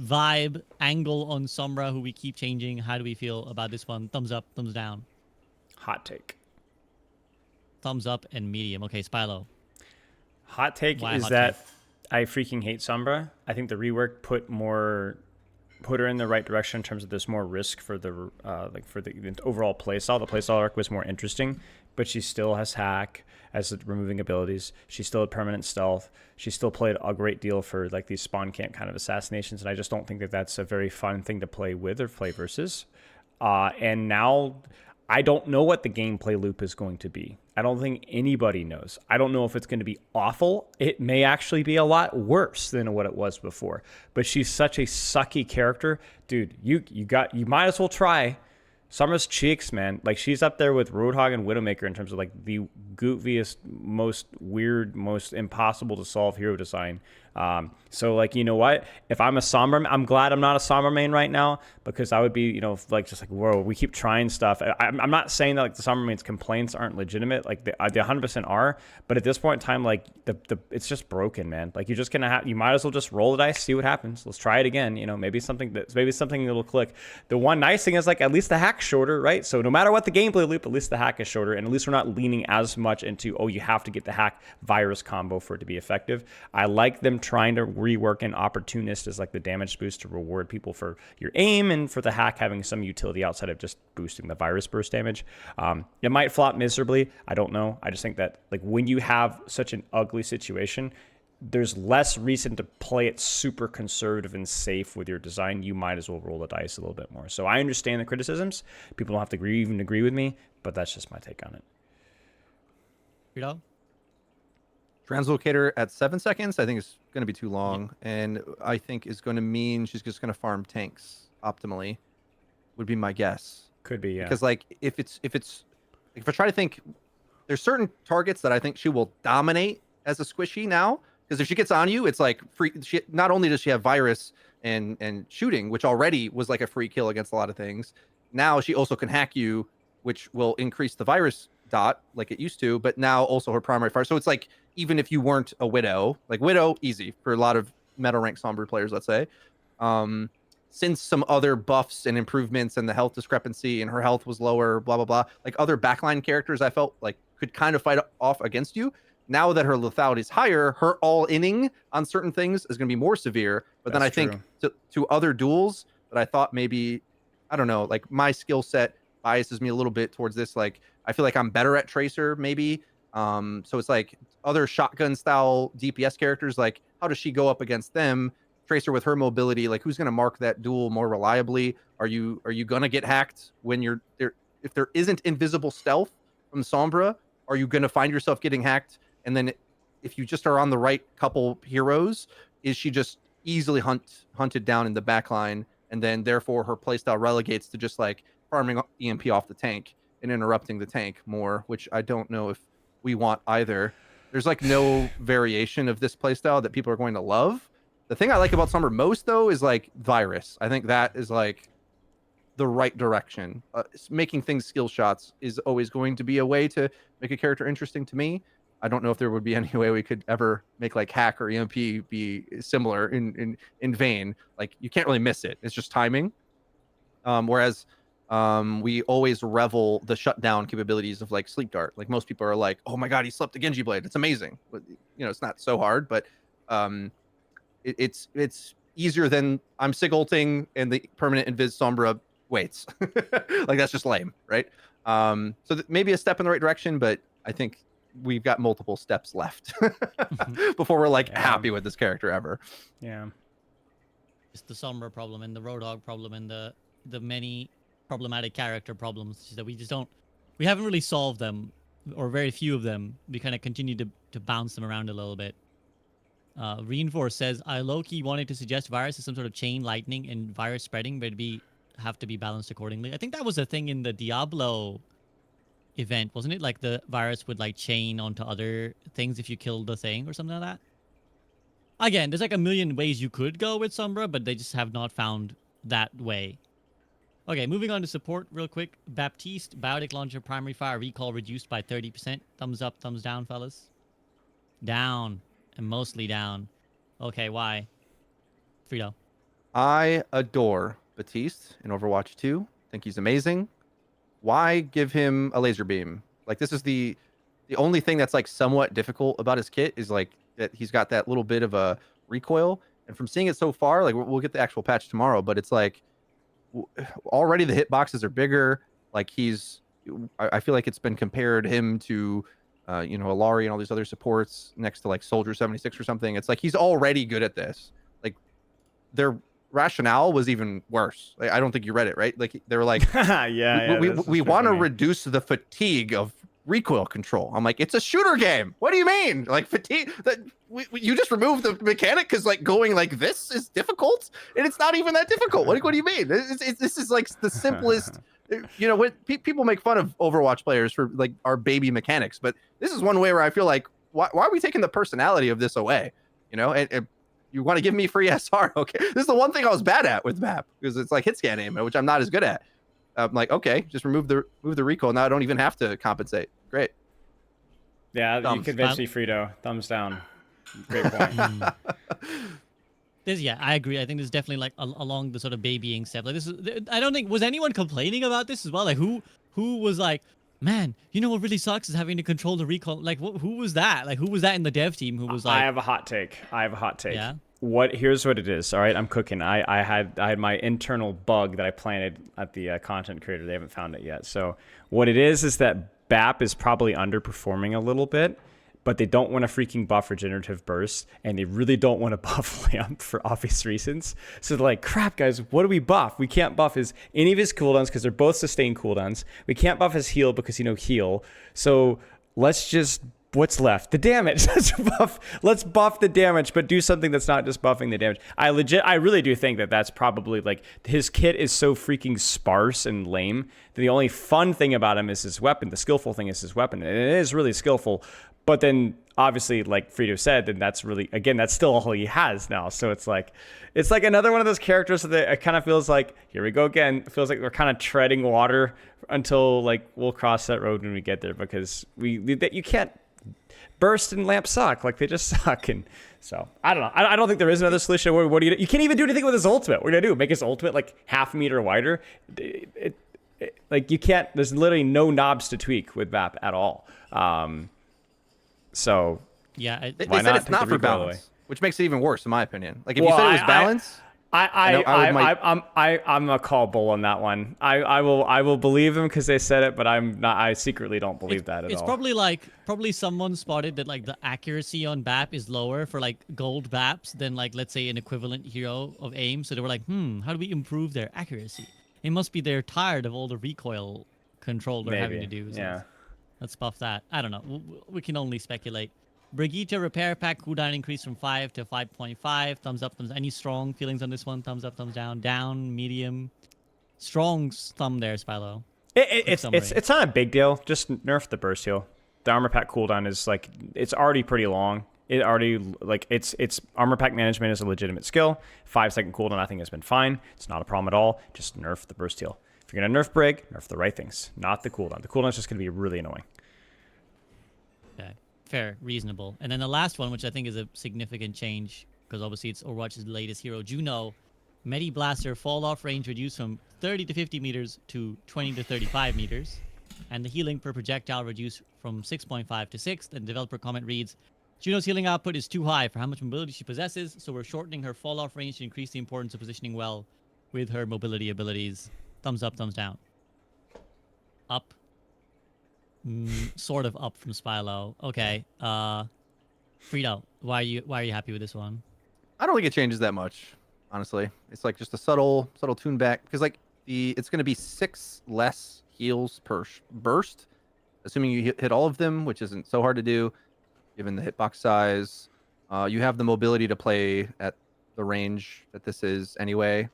Speaker 8: vibe, angle on Sombra, who we keep changing. How do we feel about this one? Thumbs up, thumbs down.
Speaker 1: Hot take.
Speaker 8: Thumbs up and medium. Okay, Spilo.
Speaker 1: Hot take
Speaker 8: Why
Speaker 1: is
Speaker 8: hot
Speaker 1: that I freaking hate Sombra. I think the rework put her in the right direction in terms of there's more risk for the for the overall playstyle. The playstyle arc was more interesting, but she still has hack as removing abilities. She still had permanent stealth. She still played a great deal for like these spawn camp kind of assassinations, and I just don't think that that's a very fun thing to play with or play versus. And now I don't know what the gameplay loop is going to be. I don't think anybody knows. I don't know if it's going to be awful. It may actually be a lot worse than what it was before. But she's such a sucky character. Dude, you might as well try Summer's cheeks, man. Like, she's up there with Roadhog and Widowmaker in terms of like the goofiest, most weird, most impossible to solve hero design. So like, you know what? If I'm a Sombra, I'm glad I'm not a Sombra main right now, because I would be, you know, like just like, whoa, we keep trying stuff. I'm not saying that like the Sombra main's complaints aren't legitimate, like they 100% are, but at this point in time, like it's just broken, man. Like you're just gonna have, you might as well just roll the dice, see what happens. Let's try it again. You know, maybe something that'll click. The one nice thing is like at least the hack's shorter, right? So no matter what the gameplay loop, at least the hack is shorter, and at least we're not leaning as much into, oh, you have to get the hack virus combo for it to be effective. I like them trying to rework an opportunist as like the damage boost to reward people for your aim, and for the hack having some utility outside of just boosting the virus burst damage. It might flop miserably. I don't know. I just think that like when you have such an ugly situation, there's less reason to play it super conservative and safe with your design. You might as well roll the dice a little bit more. So I understand the criticisms. People don't have to even agree with me, but that's just my take on it.
Speaker 8: You know?
Speaker 9: Translocator at 7 seconds, I think is going to be too long, and I think is going to mean she's just going to farm tanks optimally. Would be my guess.
Speaker 1: Could be, yeah.
Speaker 9: Because like if I try to think, there's certain targets that I think she will dominate as a squishy now. Because if she gets on you, it's like free. Not only does she have virus and shooting, which already was like a free kill against a lot of things. Now she also can hack you, which will increase the virus dot like it used to. But now also her primary fire. So it's like, even if you weren't a Widow, like Widow, easy for a lot of meta rank Sombra players, let's say. Since some other buffs and improvements and the health discrepancy and her health was lower, blah, blah, blah, like other backline characters I felt like could kind of fight off against you. Now that her lethality is higher, her all-inning on certain things is going to be more severe. But then I think to other duels that I thought maybe, I don't know, like my skill set biases me a little bit towards this. Like, I feel like I'm better at Tracer, maybe. So it's like other shotgun style DPS characters, like how does she go up against them? Tracer with her mobility, like who's going to mark that duel more reliably? Are you going to get hacked when you're there? If there isn't invisible stealth from Sombra, are you going to find yourself getting hacked? And then if you just are on the right couple heroes, is she just easily hunted down in the backline? And then therefore her playstyle relegates to just like farming EMP off the tank and interrupting the tank more, which I don't know if we want either. There's like no variation of this playstyle that people are going to love. The thing I like about Sombra most though is like virus. I think that is like the right direction. Making things skill shots is always going to be a way to make a character interesting to me. I don't know if there would be any way we could ever make like hack or EMP be similar in vain. Like you can't really miss it. It's just timing. Whereas we always revel the shutdown capabilities of like Sleep Dart. Like most people are like, oh my god, he slept a Genji blade. It's amazing. But you know, it's not so hard, but it's easier than I'm sig ulting and the permanent invis Sombra waits. Like that's just lame, right? So maybe a step in the right direction, but I think we've got multiple steps left before we're like happy with this character ever.
Speaker 1: Yeah.
Speaker 8: It's the Sombra problem and the Roadhog problem and the many problematic character problems that we haven't really solved them, or very few of them. We kind of continue to bounce them around a little bit. Reinforce says, I low-key wanted to suggest virus is some sort of chain lightning and virus spreading, but have to be balanced accordingly. I think that was a thing in the Diablo event, wasn't it? Like the virus would like chain onto other things if you killed the thing or something like that. Again, there's like a million ways you could go with Sombra, but they just have not found that way. Okay, moving on to support real quick. Baptiste, Biotic Launcher, Primary Fire, Recall reduced by 30%. Thumbs up, thumbs down, fellas. Down, and mostly down. Okay, why? Frito.
Speaker 9: I adore Baptiste in Overwatch 2. Think he's amazing. Why give him a laser beam? Like this is the only thing that's like somewhat difficult about his kit is like that he's got that little bit of a recoil. And from seeing it so far, like we'll get the actual patch tomorrow, but it's like already the hitboxes are bigger. Like I feel like it's been compared him to, Alari and all these other supports next to like Soldier 76 or something. It's like he's already good at this. Like their rationale was even worse. Like, I don't think you read it, right? Like they were like, we want to reduce the fatigue of recoil control. I'm like, it's a shooter game. What do you mean? Like fatigue? That you just remove the mechanic because like going like this is difficult, and it's not even that difficult. What do you mean? This is like the simplest. When people make fun of Overwatch players for like our baby mechanics, but this is one way where I feel like why are we taking the personality of this away? And you want to give me free SR? Okay, this is the one thing I was bad at with map because it's like hit scan aim, which I'm not as good at. I'm like, okay, just remove the recoil. Now I don't even have to compensate. Great.
Speaker 1: Yeah, you convinced me, Frito. Thumbs down. Great point.
Speaker 8: I agree. I think this is definitely like along the sort of babying step. Like this is, I don't think was anyone complaining about this as well. Like who was like, man, what really sucks is having to control the recoil. Like who was that? Like who was that in the dev team who was like?
Speaker 1: I have a hot take.
Speaker 8: Yeah.
Speaker 1: Here's what it is. All right, I'm cooking. I had my internal bug that I planted at the content creator. They haven't found it yet. So what it is that BAP is probably underperforming a little bit, but they don't want to freaking buff regenerative burst, and they really don't want to buff Lamp for obvious reasons. So they're like, crap, guys, what do we buff? We can't buff any of his cooldowns because they're both sustained cooldowns. We can't buff his heal because heal. So let's just what's left? The damage. Let's buff the damage, but do something that's not just buffing the damage. I really do think that that's probably like his kit is so freaking sparse and lame that the only fun thing about him is his weapon. The skillful thing is his weapon, and it is really skillful. But then obviously, like Frito said, then that's still all he has now. So it's like another one of those characters that it kind of feels like, here we go again. It feels like we're kind of treading water until like we'll cross that road when we get there, because you can't burst and lamp suck. Like they just suck. And so I don't know. I don't think there is another solution. What do you do? You can't even do anything with his ultimate. What are you gonna do? Make his ultimate like half a meter wider? Like you can't. There's literally no knobs to tweak with VAP at all. So
Speaker 8: yeah,
Speaker 9: they said it's not for balance, which makes it even worse in my opinion. Like if you said it was balance.
Speaker 1: I'm a call bull on that one. I will believe them because they said it, but I secretly don't believe that at all.
Speaker 8: It's probably someone spotted that like the accuracy on BAP is lower for like gold BAPs than like let's say an equivalent hero of AIM. So they were like, how do we improve their accuracy? It must be they're tired of all the recoil control they're having to do. So
Speaker 1: yeah.
Speaker 8: Let's buff that. I don't know. We can only speculate. Brigitte repair pack cooldown increase from 5 to 5.5. Thumbs up, thumbs. Any strong feelings on this one? Thumbs up, thumbs down. Down, medium. Strong thumb there, Spylo.
Speaker 1: It's not a big deal. Just nerf the burst heal. The armor pack cooldown is like it's already pretty long. It already like it's armor pack management is a legitimate skill. 5-second cooldown I think has been fine. It's not a problem at all. Just nerf the burst heal. If you're gonna nerf Brig, nerf the right things, not the cooldown. The cooldown is just gonna be really annoying.
Speaker 8: Okay, fair, reasonable. And then the last one, which I think is a significant change, because obviously it's Overwatch's latest hero, Juno. Medi Blaster fall off range reduced from 30 to 50 meters to 20 to 35 meters, and the healing per projectile reduced from 6.5 to 6. And developer comment reads, Juno's healing output is too high for how much mobility she possesses, so we're shortening her fall off range to increase the importance of positioning well with her mobility abilities. Thumbs up, thumbs down. Up. Sort of up from Spylo. Okay. Frito, why are you happy with this one?
Speaker 9: I don't think it changes that much, honestly. It's like just a subtle tune back, because like it's going to be 6 less heals per burst, assuming you hit all of them, which isn't so hard to do given the hitbox size. You have the mobility to play at the range that this is anyway.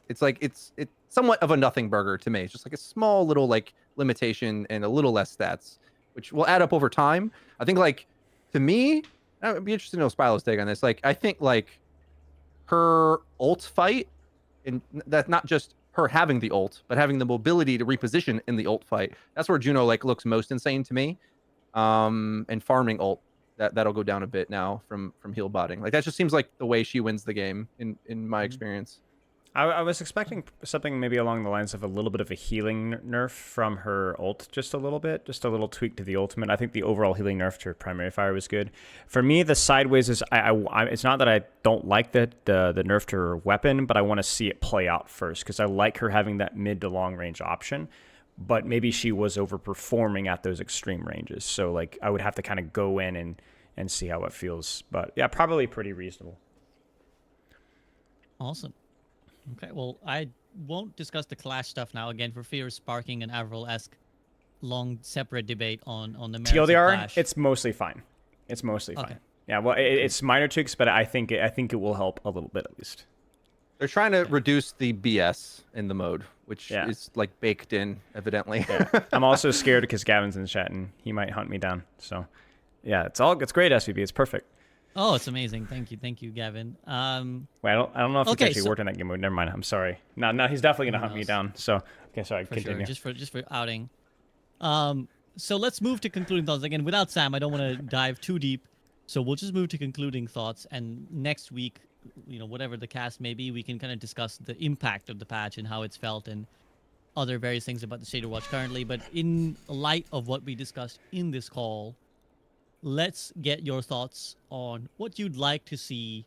Speaker 9: It's like it's somewhat of a nothing burger to me. It's just like a small little like limitation and a little less stats, which will add up over time. I think like to me, I'd be interested to know Spylo's take on this. Like I think like her ult fight, and that's not just her having the ult, but having the mobility to reposition in the ult fight. That's where Juno like looks most insane to me. And farming ult, that'll go down a bit now from heal botting. Like that just seems like the way she wins the game in my experience.
Speaker 1: I was expecting something maybe along the lines of a little bit of a healing nerf from her ult, just a little bit, just a little tweak to the ultimate. I think the overall healing nerf to her primary fire was good. For me, the sideways is it's not that I don't like the nerf to her weapon, but I want to see it play out first because I like her having that mid to long range option. But maybe she was overperforming at those extreme ranges, so like I would have to kind of go in and see how it feels. But yeah, probably pretty reasonable.
Speaker 8: Awesome. Okay, well, I won't discuss the Clash stuff now, again, for fear of sparking an Avril-esque long separate debate on the merits of
Speaker 1: TLDR,
Speaker 8: Clash.
Speaker 1: it's mostly fine. It's mostly fine.
Speaker 8: Okay.
Speaker 1: Yeah, well, it's minor tweaks, but I think it will help a little bit at least.
Speaker 9: They're trying to reduce the BS in the mode, which
Speaker 1: Yeah.
Speaker 9: is like baked in, evidently.
Speaker 1: Yeah. I'm also scared because Gavin's in the chat and he might hunt me down. So, yeah, it's great SVB. It's perfect.
Speaker 8: Oh, it's amazing. Thank you, Gavin.
Speaker 1: Wait, I don't know if
Speaker 8: Okay,
Speaker 1: he's actually
Speaker 8: so-
Speaker 1: worked in that game mode. Never mind. I'm sorry. No, he's definitely gonna hunt me
Speaker 8: knows?
Speaker 1: down. So, okay, sorry.
Speaker 8: For
Speaker 1: Continue.
Speaker 8: sure, just for outing. So let's move to concluding thoughts. Again, without Sam, I don't want to dive too deep. So we'll just move to concluding thoughts. And next week, whatever the cast may be, we can kind of discuss the impact of the patch and how it's felt and other various things about the state of Watch currently. But in light of what we discussed in this call, let's get your thoughts on what you'd like to see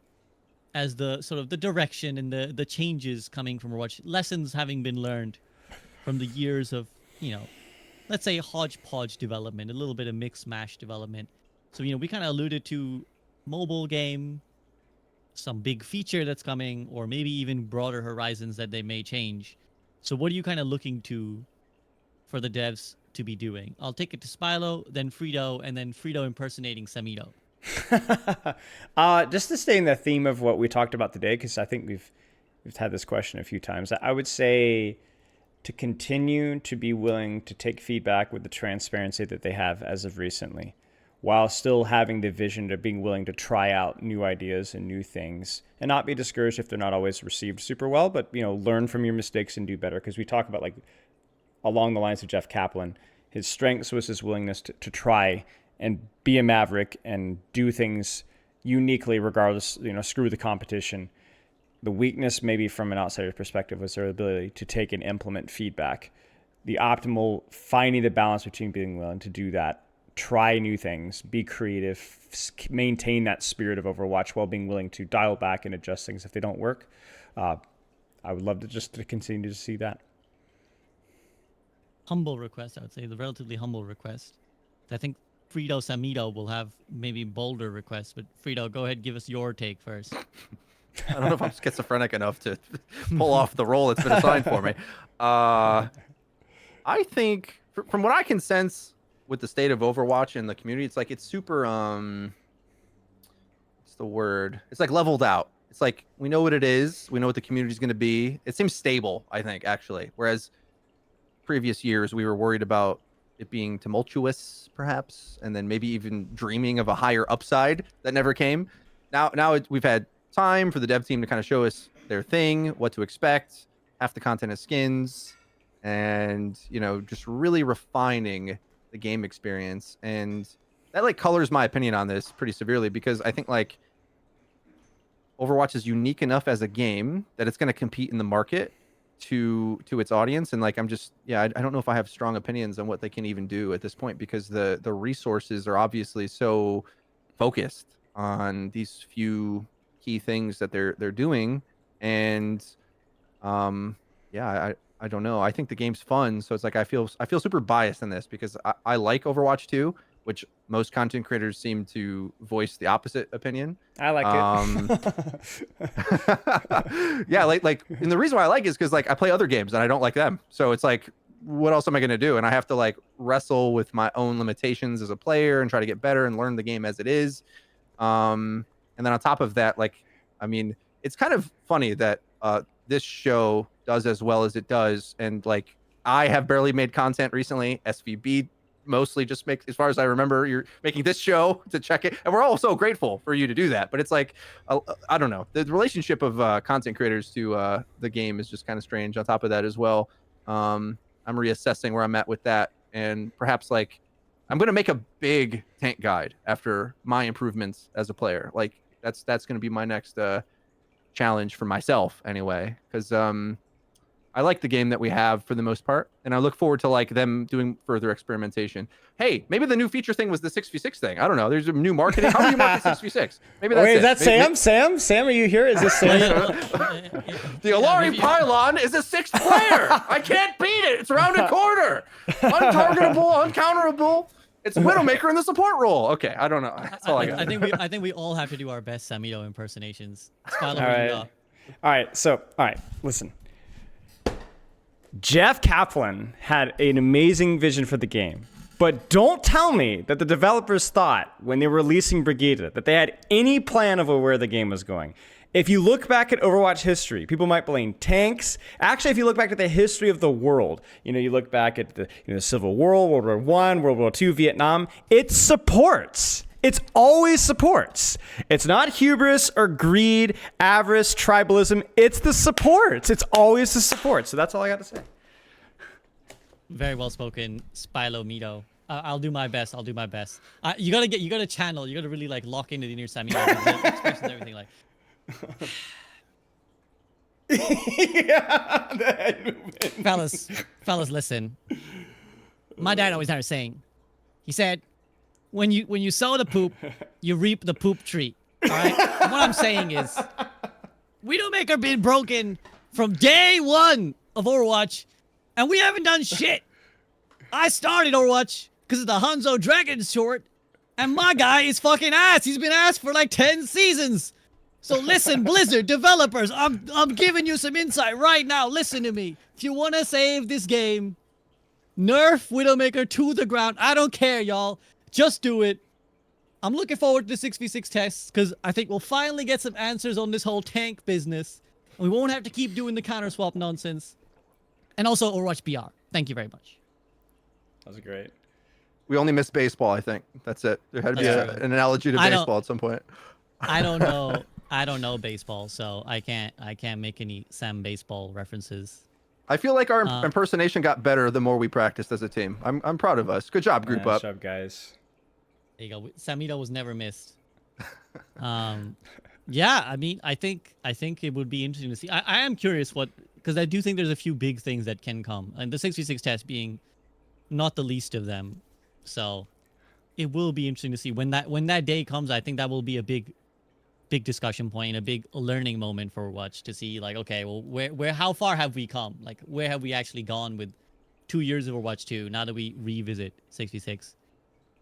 Speaker 8: as the sort of the direction and the changes coming from Watch, lessons having been learned from the years of, let's say hodgepodge development, a little bit of mix mash development. So, we kind of alluded to mobile game, some big feature that's coming, or maybe even broader horizons that they may change. So what are you kind of looking to for the devs to be doing? I'll take it to Spilo, then Frito, and then Frito impersonating Samito.
Speaker 1: Just to stay in the theme of what we talked about today, because I think we've had this question a few times. I would say to continue to be willing to take feedback with the transparency that they have as of recently, while still having the vision of being willing to try out new ideas and new things, and not be discouraged if they're not always received super well, but learn from your mistakes and do better. Because we talk about, like, along the lines of Jeff Kaplan, his strengths was his willingness to try and be a maverick and do things uniquely regardless, screw the competition. The weakness, maybe from an outsider's perspective, was their ability to take and implement feedback. The optimal, finding the balance between being willing to do that, try new things, be creative, maintain that spirit of Overwatch while being willing to dial back and adjust things if they don't work. I would love to continue to see that.
Speaker 8: Humble request, I would say, the relatively humble request. I think Frito Samito will have maybe bolder requests, but Frito, go ahead, give us your take first.
Speaker 9: I don't know if I'm schizophrenic enough to pull off the role that's been assigned for me. I think, from what I can sense with the state of Overwatch and the community, it's super, what's the word? It's like leveled out. It's like, we know what it is. We know what the community is going to be. It seems stable, I think, actually. Whereas previous years, we were worried about it being tumultuous, perhaps, and then maybe even dreaming of a higher upside that never came. Now we've had time for the dev team to kind of show us their thing, what to expect. Half the content is skins, and just really refining the game experience. And that colors my opinion on this pretty severely, because I think Overwatch is unique enough as a game that it's going to compete in the market to its audience. And I don't know if I have strong opinions on what they can even do at this point, because the resources are obviously so focused on these few key things that they're doing. And I don't know. I think the game's fun, so it's like I feel super biased in this, because I like Overwatch 2, which most content creators seem to voice the opposite opinion.
Speaker 1: I like
Speaker 9: it. Yeah, and the reason why I like it is because I play other games and I don't like them. So it's like, what else am I gonna do? And I have to wrestle with my own limitations as a player and try to get better and learn the game as it is. And then on top of that, it's kind of funny that this show does as well as it does, and I have barely made content recently. SVB mostly just makes, as far as I remember, you're making this show to check it, and we're all so grateful for you to do that. But it's I don't know, the relationship of content creators to the game is just kind of strange. On top of that as well, I'm reassessing where I'm at with that, and perhaps I'm gonna make a big tank guide after my improvements as a player. That's gonna be my next challenge for myself anyway, because I like the game that we have for the most part, and I look forward to like them doing further experimentation. Hey, maybe the new feature thing was the 6v6 thing. I don't know. There's a new marketing. How do you market 6v6? Maybe that's
Speaker 1: Wait, is
Speaker 9: it.
Speaker 1: that
Speaker 9: Maybe-
Speaker 1: Sam? Are you here? Is this Sam?
Speaker 9: The Alari Pylon is a 6th player. I can't beat it. It's around a corner. Untargetable, uncounterable. It's Widowmaker in the support role. Okay, I don't know. That's all I got.
Speaker 8: I think we all have to do our best Samito impersonations. All
Speaker 1: All right. Listen. Jeff Kaplan had an amazing vision for the game, but don't tell me that the developers thought when they were releasing Brigida that they had any plan of where the game was going. If you look back at Overwatch history, people might blame tanks. Actually, if you look back at the history of the world, you look back at the Civil War, World War I, World War II, Vietnam, it supports. It's always supports. It's not hubris or greed, avarice, tribalism. It's the supports. It's always the support. So that's all I got to say.
Speaker 8: Very well spoken, Spilo Mito. I'll do my best. You gotta channel. You gotta really like lock into the inner Samito expressions and everything like.
Speaker 1: Yeah, the head movement.
Speaker 8: Fellas, listen. My dad always had a saying. He said, when you sow the poop, you reap the poop tree. All right. And what I'm saying is, Widowmaker been broken from day one of Overwatch, and we haven't done shit. I started Overwatch because of the Hanzo Dragons short, and my guy is fucking ass. He's been ass for like 10 seasons. So listen, Blizzard developers, I'm giving you some insight right now. Listen to me. If you want to save this game, nerf Widowmaker to the ground. I don't care, y'all. Just do it. I'm looking forward to the 6v6 tests because I think we'll finally get some answers on this whole tank business. We won't have to keep doing the counter swap nonsense. And also Overwatch BR. Thank you very much.
Speaker 1: That was great.
Speaker 9: We only missed baseball, I think. That's it. There had to be
Speaker 8: That's true.
Speaker 9: an analogy to baseball at some point.
Speaker 8: I don't know. I don't know baseball, so I can't make any Sam baseball references.
Speaker 9: I feel like our impersonation got better the more we practiced as a team. I'm proud of us. Good job, group up.
Speaker 1: Good job, guys.
Speaker 8: There you go. Samito was never missed. Yeah, I mean, I think it would be interesting to see. I am curious because I do think there's a few big things that can come, and the 6v6 test being not the least of them. So it will be interesting to see when that day comes. I think that will be a big discussion point, a big learning moment for Overwatch to see, like, okay, well, where how far have we come? Like, where have we actually gone with 2 years of Overwatch 2 now that we revisit 6v6?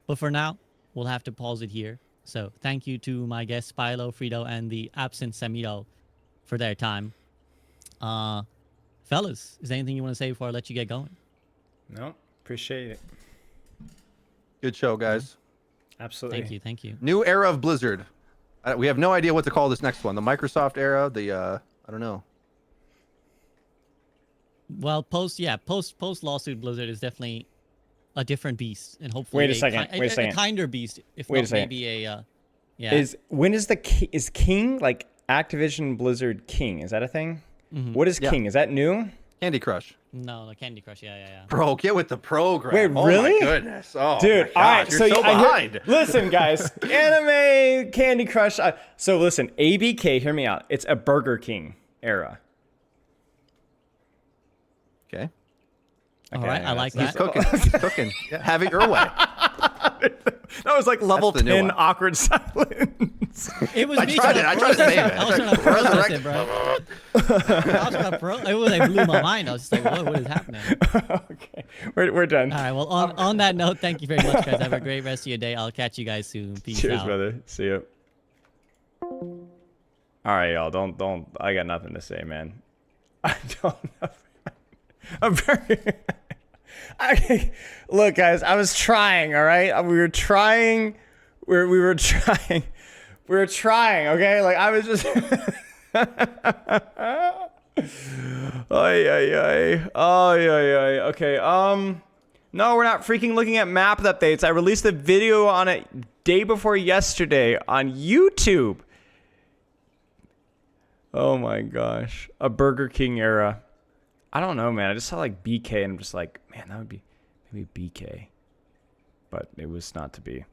Speaker 8: But for now, we'll have to pause it here. So thank you to my guests, Spilo, Frito, and the absent Samito for their time. Fellas, is there anything you want to say before I let you get going?
Speaker 1: No, appreciate it.
Speaker 9: Good show, guys.
Speaker 1: Absolutely.
Speaker 8: Thank you.
Speaker 9: New era of Blizzard. We have no idea what to call this next one. The Microsoft era, I don't know.
Speaker 8: Well, post lawsuit Blizzard is definitely a different beast, and hopefully
Speaker 1: Wait a second.
Speaker 8: a kinder beast, if
Speaker 1: Wait a
Speaker 8: not
Speaker 1: second.
Speaker 8: maybe a yeah.
Speaker 1: Is King like Activision Blizzard King? Is that a thing?
Speaker 8: Mhm.
Speaker 1: What is
Speaker 9: Yeah.
Speaker 1: King? Is that new?
Speaker 9: Candy Crush.
Speaker 8: No, the Candy Crush, yeah.
Speaker 9: Bro, get with the program.
Speaker 1: Wait, really?
Speaker 9: Oh my goodness. Oh,
Speaker 1: Dude,
Speaker 9: my
Speaker 1: all right.
Speaker 9: gosh, you're so
Speaker 1: I hear-
Speaker 9: behind.
Speaker 1: listen, guys, anime, Candy Crush. So listen, ABK, hear me out. It's a Burger King era.
Speaker 9: Okay.
Speaker 8: All right, I like
Speaker 9: He's
Speaker 8: that.
Speaker 9: cooking. He's cooking. Yeah, have it your way.
Speaker 1: That was like level
Speaker 9: That's the new
Speaker 1: 10
Speaker 9: one.
Speaker 1: awkward silence.
Speaker 8: It was
Speaker 9: I
Speaker 8: me
Speaker 9: tried
Speaker 8: trying
Speaker 9: it. I
Speaker 8: to
Speaker 9: tried to
Speaker 8: process
Speaker 9: save
Speaker 8: it.
Speaker 9: it.
Speaker 8: I was trying to process it, bro. I was trying to it was like blew my mind. I was just like, what is happening?
Speaker 1: Okay, we're done.
Speaker 8: All right, well, on that note, thank you very much, guys. Have a great rest of your day. I'll catch you guys soon. Peace
Speaker 1: Cheers,
Speaker 8: out.
Speaker 1: brother. See you. All right, y'all. Don't. I got nothing to say, man. I don't know. I'm very. Look, guys. I was trying. All right. We were trying. We were trying. We were trying. Okay. Like I was just. Ay. Okay. No, we're not freaking looking at map updates. I released a video on it day before yesterday on YouTube. Oh my gosh. A Burger King era. I don't know, man. I just saw like BK and I'm just like, man, that would be maybe BK. But it was not to be.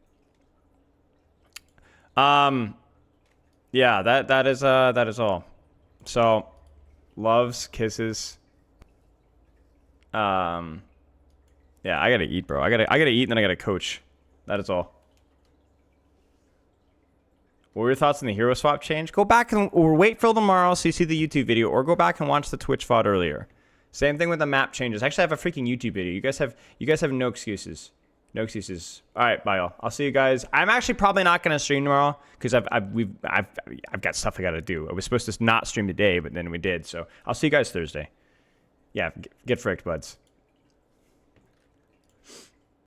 Speaker 1: Yeah, that is all. So, loves, kisses. Yeah, I gotta eat, bro. I gotta eat, and then I gotta coach. That is all. What were your thoughts on the hero swap change? Go back or wait for tomorrow so you see the YouTube video, or go back and watch the Twitch VOD earlier. Same thing with the map changes. Actually, I have a freaking YouTube video. You guys have no excuses. No excuses. All right, bye y'all. I'll see you guys. I'm actually probably not gonna stream tomorrow because I've got stuff I gotta do. I was supposed to not stream today, but then we did. So I'll see you guys Thursday. Yeah, get fricked, buds.